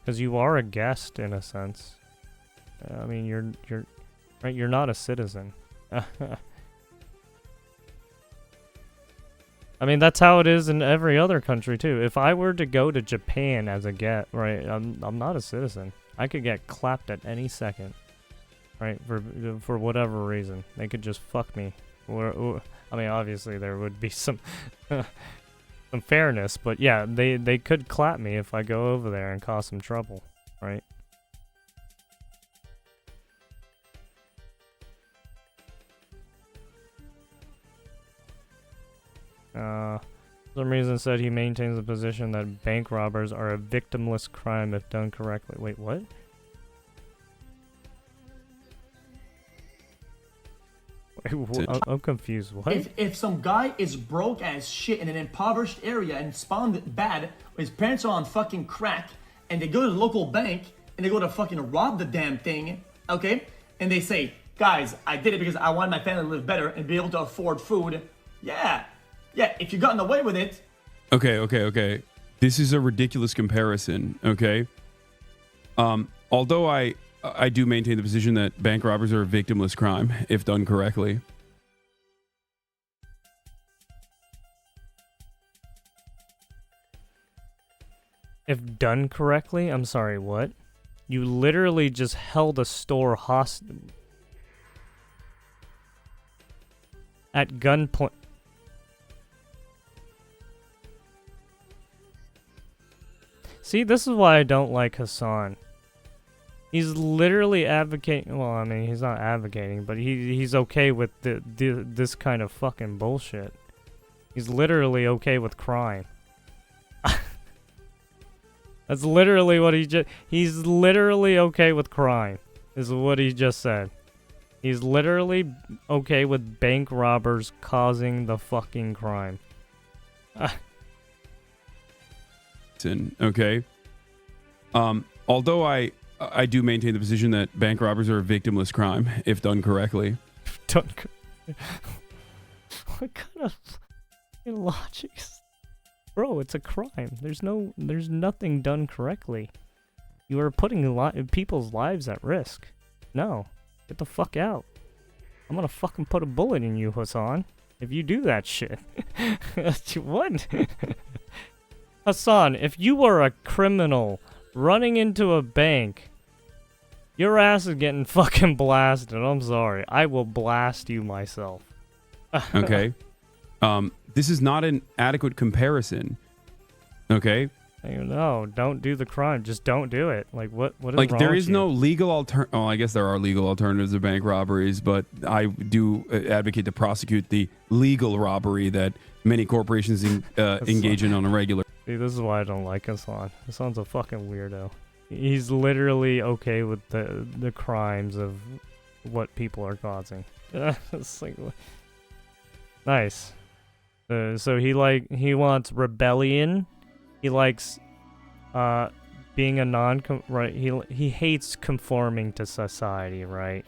Speaker 1: Because you are a guest in a sense. I mean, you're right. You're not a citizen. I mean, that's how it is in every other country too. If I were to go to Japan as a guest, right? I'm not a citizen. I could get clapped at any second, right? For whatever reason, they could just fuck me. Or I mean, obviously there would be some some fairness, but yeah, they could clap me if I go over there and cause some trouble, right? For some reason said he maintains the position that bank robbers are a victimless crime if done correctly. Wait, what? I'm confused. What?
Speaker 8: If some guy is broke as shit in an impoverished area and spawned bad, his parents are on fucking crack, and they go to the local bank and they go to fucking rob the damn thing, okay? And they say, guys, I did it because I wanted my family to live better and be able to afford food. Yeah, if you gotten away with it.
Speaker 6: Okay. This is a ridiculous comparison, okay? Although I do maintain the position that bank robberies are a victimless crime if done correctly.
Speaker 1: If done correctly? I'm sorry, what? You literally just held a store hostage at gunpoint. See, this is why I don't like Hassan. He's literally advocating. Well, I mean, he's not advocating, but he's okay with this kind of fucking bullshit. He's literally okay with crime. That's literally what he's literally okay with crime, is what he just said. He's literally okay with bank robbers causing the fucking crime.
Speaker 6: Okay. Although I do maintain the position that bank robbers are a victimless crime if done correctly.
Speaker 1: What kind of fucking logic? Bro, it's a crime. There's nothing done correctly. You are putting people's lives at risk. No. Get the fuck out. I'm gonna fucking put a bullet in you, Hassan, if you do that shit. What? Hassan, if you were a criminal running into a bank, your ass is getting fucking blasted. I'm sorry. I will blast you myself.
Speaker 6: Okay. This is not an adequate comparison. Okay?
Speaker 1: No, don't do the crime. Just don't do it. Like, what is
Speaker 6: like,
Speaker 1: wrong
Speaker 6: there
Speaker 1: with
Speaker 6: is
Speaker 1: you?
Speaker 6: no legal Oh, I guess there are legal alternatives to bank robberies, but I do advocate to prosecute the legal robbery that many corporations engage in on a regular.
Speaker 1: See, this is why I don't like Hassan. Hassan's a fucking weirdo. He's literally okay with the crimes of what people are causing. It's like, nice. So he wants rebellion. He likes being a right. He hates conforming to society, right?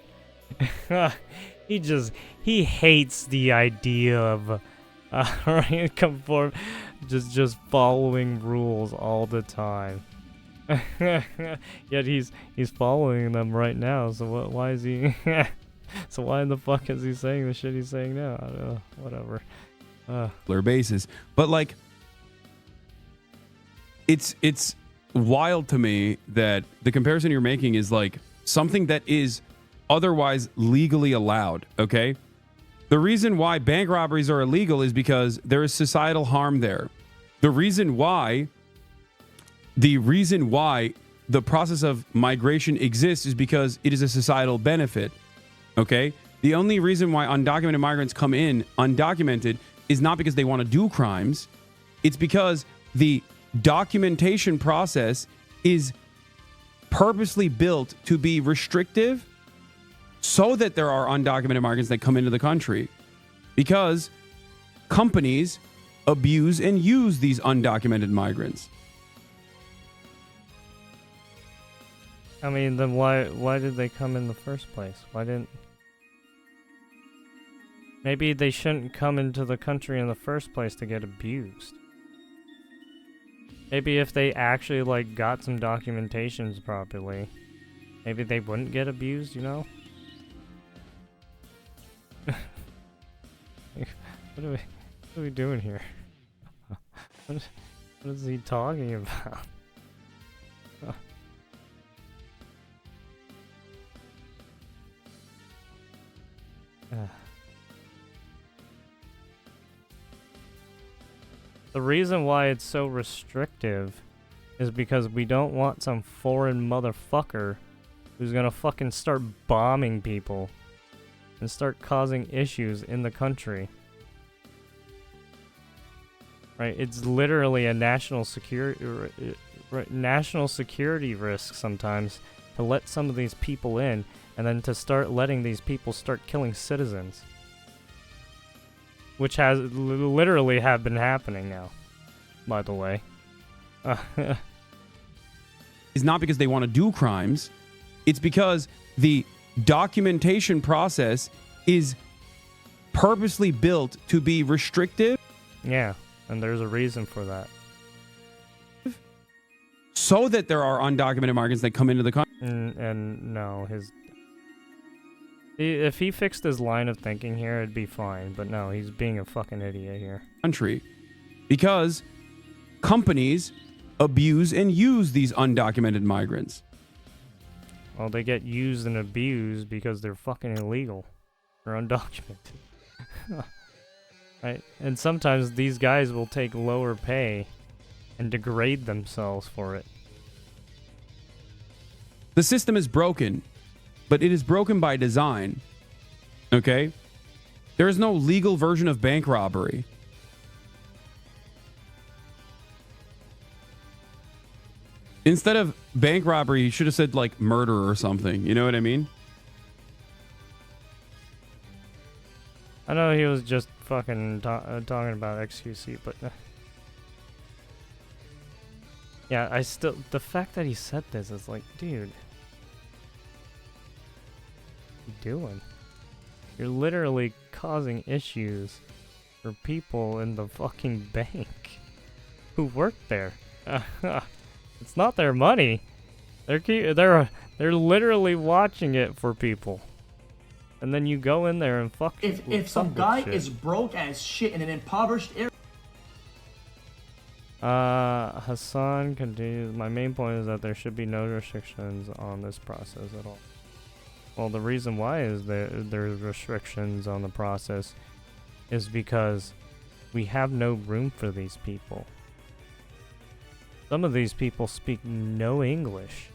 Speaker 1: he hates the idea of right, conform, just following rules all the time. Yet he's following them right now. So why is he? So why in the fuck is he saying the shit he's saying now? I don't know. Whatever.
Speaker 6: Basis, but like, it's wild to me that the comparison you're making is like something that is otherwise legally allowed. Okay, the reason why bank robberies are illegal is because there is societal harm there. The reason why the process of migration exists is because it is a societal benefit. Okay, the only reason why undocumented migrants come in undocumented is not because they want to do crimes. It's because the documentation process is purposely built to be restrictive so that there are undocumented migrants that come into the country, because companies abuse and use these undocumented migrants.
Speaker 1: I mean, then why did they come in the first place? Why didn't... Maybe they shouldn't come into the country in the first place to get abused. Maybe if they actually, like, got some documentations properly, maybe they wouldn't get abused, you know? What are we doing here? What is he talking about? The reason why it's so restrictive is because we don't want some foreign motherfucker who's gonna fucking start bombing people and start causing issues in the country. Right? It's literally a national security risk sometimes to let some of these people in and then to start letting these people start killing citizens. which has literally have been happening now, by the way.
Speaker 6: Is not because they want to do crimes. It's because the documentation process is purposely built to be restrictive.
Speaker 1: Yeah, and there's a reason for that.
Speaker 6: So that there are undocumented migrants that come into the country.
Speaker 1: And no, if he fixed his line of thinking here, it'd be fine. But no, he's being a fucking idiot here.
Speaker 6: Country, because companies abuse and use these undocumented migrants.
Speaker 1: Well, they get used and abused because they're fucking illegal. They're undocumented. Right? And sometimes these guys will take lower pay and degrade themselves for it.
Speaker 6: The system is broken, but it is broken by design. Okay? There is no legal version of bank robbery. Instead of bank robbery, you should have said, like, murder or something. You know what I mean?
Speaker 1: I know he was just fucking talking about XQC, but... yeah, the fact that he said this is like, dude... what are you doing? You're literally causing issues for people in the fucking bank who work there. It's not their money. They're literally watching it for people. And then you go in there and fuck.
Speaker 8: If some guy is broke as shit in an impoverished area.
Speaker 1: Hassan continues. My main point is that there should be no restrictions on this process at all. Well, the reason why is there's restrictions on the process is because we have no room for these people. Some of these people speak no English.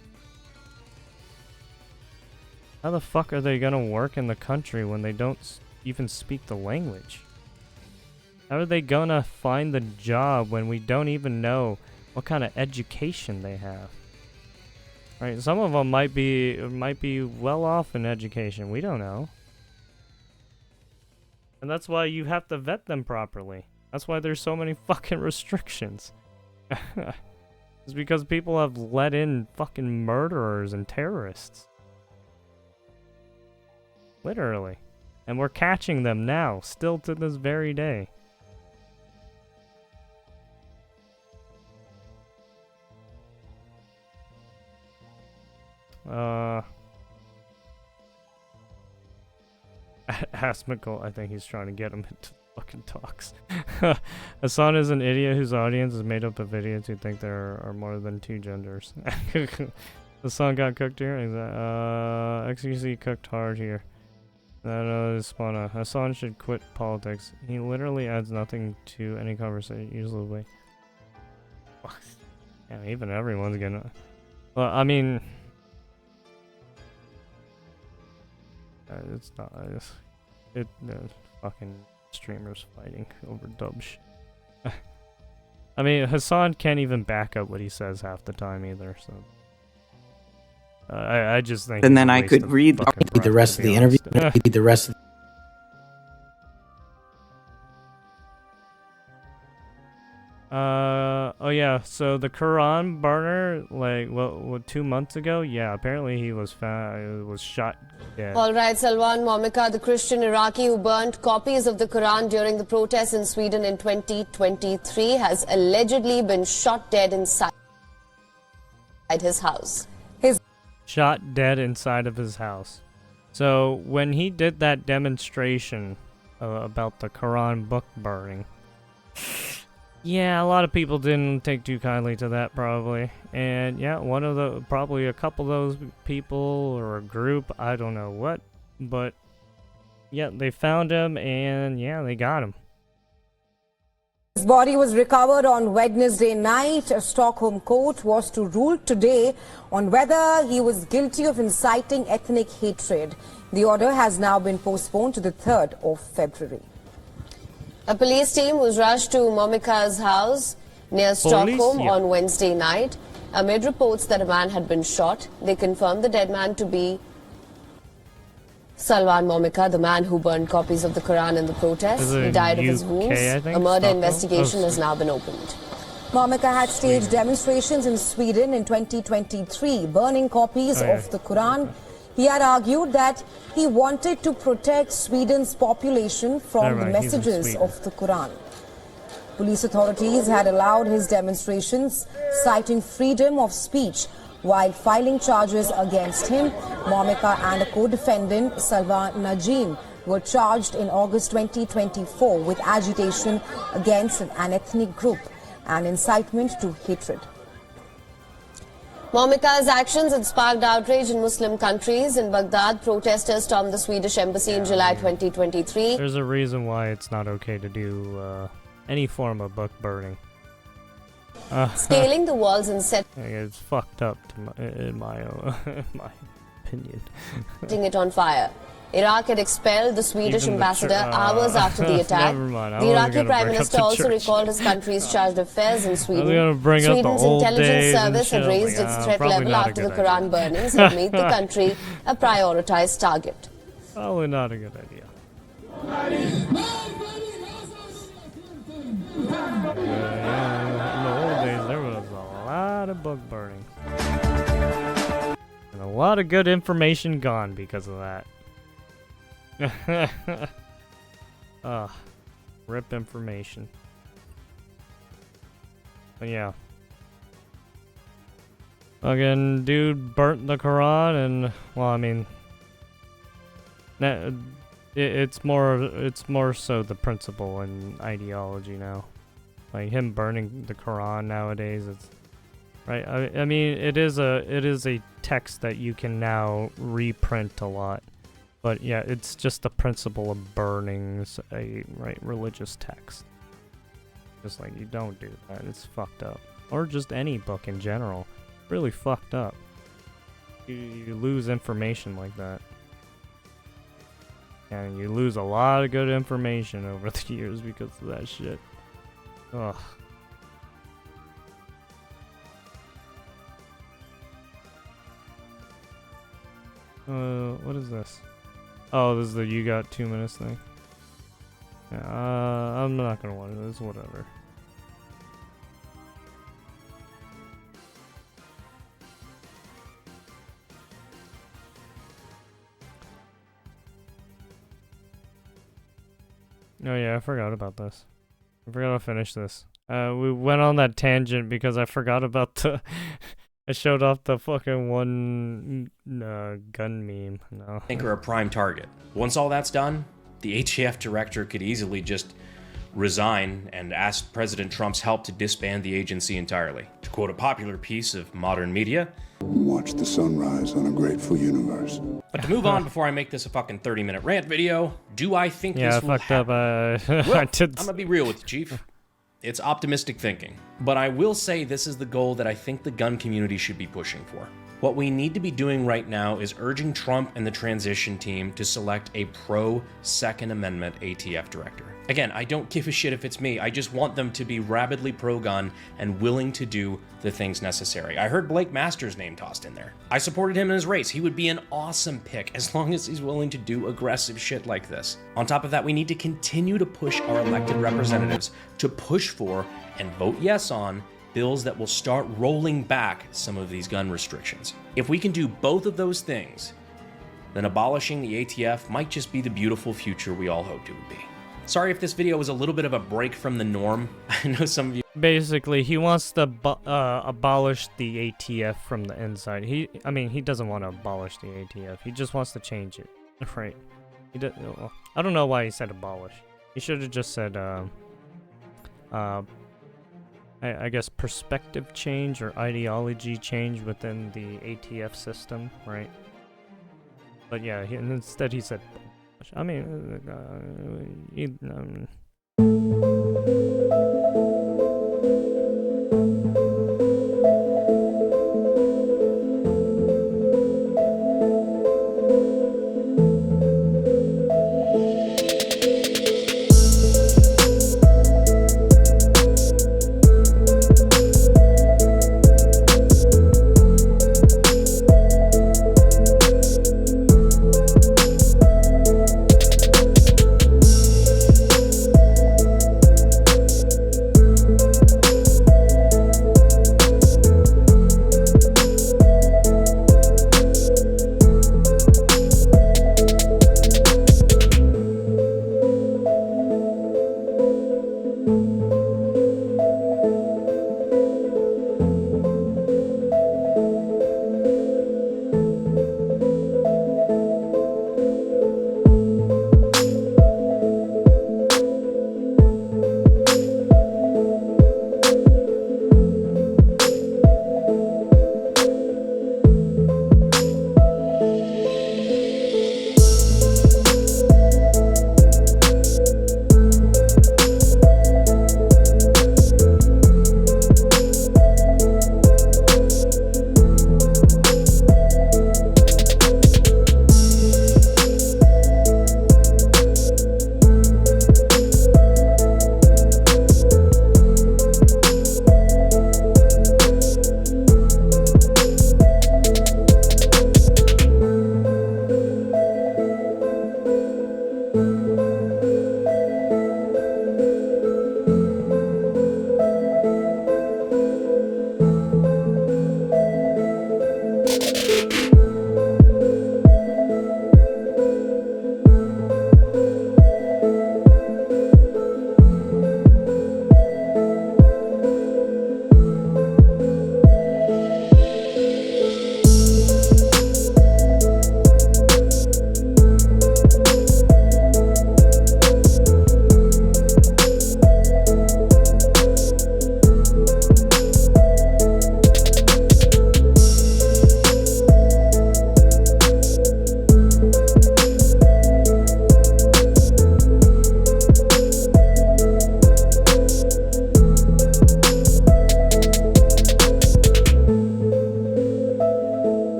Speaker 1: How the fuck are they gonna work in the country when they don't even speak the language? How are they gonna find the job when we don't even know what kind of education they have? Right, some of them might be well off in education. We don't know. And that's why you have to vet them properly. That's why there's so many fucking restrictions. It's because people have let in fucking murderers and terrorists. Literally. And we're catching them now, still to this very day. Asmical, I think he's trying to get him into fucking talks. Hassan is an idiot whose audience is made up of idiots who think there are more than two genders. Hassan got cooked here. XQC cooked hard here. That is Spana. Hassan should quit politics. He literally adds nothing to any conversation, usually. Yeah, even everyone's gonna. Well, I mean, it's not. Fucking streamers fighting over dub shit. I mean, Hassan can't even back up what he says half the time either. So. I just think.
Speaker 3: And then I could read the rest of the interview. Read the rest of.
Speaker 1: Oh yeah. So the Quran burner, like what 2 months ago? Yeah. Apparently he was shot dead.
Speaker 9: All right, Salwan Momika, the Christian Iraqi who burnt copies of the Quran during the protests in Sweden in 2023, has allegedly been shot dead inside his house.
Speaker 1: Shot dead inside of his house. So when he did that demonstration about the Quran book burning, yeah, a lot of people didn't take too kindly to that probably. And yeah, probably a couple of those people or a group, I don't know what, but yeah, they found him and yeah, they got him.
Speaker 12: His body was recovered on Wednesday night. A Stockholm court was to rule today on whether he was guilty of inciting ethnic hatred. The order has now been postponed to the 3rd of February.
Speaker 9: A police team was rushed to Momika's house near Stockholm on Wednesday night. Amid reports that a man had been shot, they confirmed the dead man to be Salwan Momika, the man who burned copies of the Quran in the protest,
Speaker 1: Is it
Speaker 9: he died of his
Speaker 1: UK,
Speaker 9: wounds.
Speaker 1: I think?
Speaker 9: A murder
Speaker 1: Stockholm?
Speaker 9: investigation
Speaker 1: Oh,
Speaker 9: has now been opened.
Speaker 12: Momika had staged demonstrations in Sweden in 2023, burning copies of the Quran. He had argued that he wanted to protect Sweden's population from the
Speaker 1: Alright, he's in
Speaker 12: messages
Speaker 1: Sweden.
Speaker 12: of the Quran. Police authorities had allowed his demonstrations, citing freedom of speech, while filing charges against him. Momika and a co-defendant, Salva Najim, were charged in August 2024 with agitation against an ethnic group and incitement to hatred.
Speaker 9: Momika's actions had sparked outrage in Muslim countries. In Baghdad, protesters stormed the Swedish embassy in July 2023.
Speaker 1: There's a reason why it's not okay to do any form of book burning.
Speaker 9: Scaling the walls and
Speaker 1: It's fucked up, in my opinion.
Speaker 9: setting it on fire. Iraq had expelled the Swedish
Speaker 1: Even the
Speaker 9: ambassador
Speaker 1: chur-
Speaker 9: hours after the attack.
Speaker 1: Never mind, I
Speaker 9: The
Speaker 1: wasn't
Speaker 9: Iraqi
Speaker 1: gonna
Speaker 9: Prime
Speaker 1: bring up
Speaker 9: Minister
Speaker 1: the
Speaker 9: also
Speaker 1: church.
Speaker 9: recalled his country's charged affairs in Sweden.
Speaker 1: gonna bring up the
Speaker 9: Sweden's
Speaker 1: old
Speaker 9: intelligence
Speaker 1: days and
Speaker 9: service had
Speaker 1: shit,
Speaker 9: raised
Speaker 1: like,
Speaker 9: its threat
Speaker 1: probably
Speaker 9: level
Speaker 1: not a
Speaker 9: after the
Speaker 1: good
Speaker 9: Quran
Speaker 1: idea.
Speaker 9: burnings had made the country a prioritized target.
Speaker 1: Probably not a good idea. Yeah, in the old days, there was a lot of book burning. And a lot of good information gone because of that. Rip information. But yeah. Fucking dude burnt the Quran and, well, I mean, it's more so the principle and ideology now. Like him burning the Quran nowadays, it's right. I mean, it is a text that you can now reprint a lot, but yeah, it's just the principle of burning a religious text. Just like you don't do that, it's fucked up. Or just any book in general, really fucked up. You lose information like that. And you lose a lot of good information over the years because of that shit. Ugh. What is this? Oh, this is the you got 2 minutes thing. Yeah, I'm not gonna watch this, whatever. Oh yeah, I forgot about this. I forgot to finish this. We went on that tangent because I forgot about the... I showed off the fucking one gun meme. No.
Speaker 2: I think are a prime target. Once all that's done, the ATF director could easily just resign and ask President Trump's help to disband the agency entirely. To quote a popular piece of modern media,
Speaker 11: watch the sunrise on a grateful universe.
Speaker 2: But to move on before I make this a fucking 30-minute rant video, do I think
Speaker 1: yeah,
Speaker 2: this will happen?
Speaker 1: I fucked up.
Speaker 2: Well,
Speaker 1: I did.
Speaker 2: I'm gonna be real with you, Chief. It's optimistic thinking. But I will say this is the goal that I think the gun community should be pushing for. What we need to be doing right now is urging Trump and the transition team to select a pro-Second Amendment ATF director. Again, I don't give a shit if it's me. I just want them to be rabidly pro-gun and willing to do the things necessary. I heard Blake Masters' name tossed in there. I supported him in his race. He would be an awesome pick as long as he's willing to do aggressive shit like this. On top of that, we need to continue to push our elected representatives to push for and vote yes on bills that will start rolling back some of these gun restrictions. If we can do both of those things, then abolishing the ATF might just be the beautiful future we all hoped it would be. Sorry if this video was a little bit of a break from the norm. I know some of you...
Speaker 1: Basically, he wants to abolish the ATF from the inside. He doesn't want to abolish the ATF. He just wants to change it. Right. Well, I don't know why he said abolish. He should have just said, I guess perspective change or ideology change within the ATF system, right? But yeah, instead he said, I mean,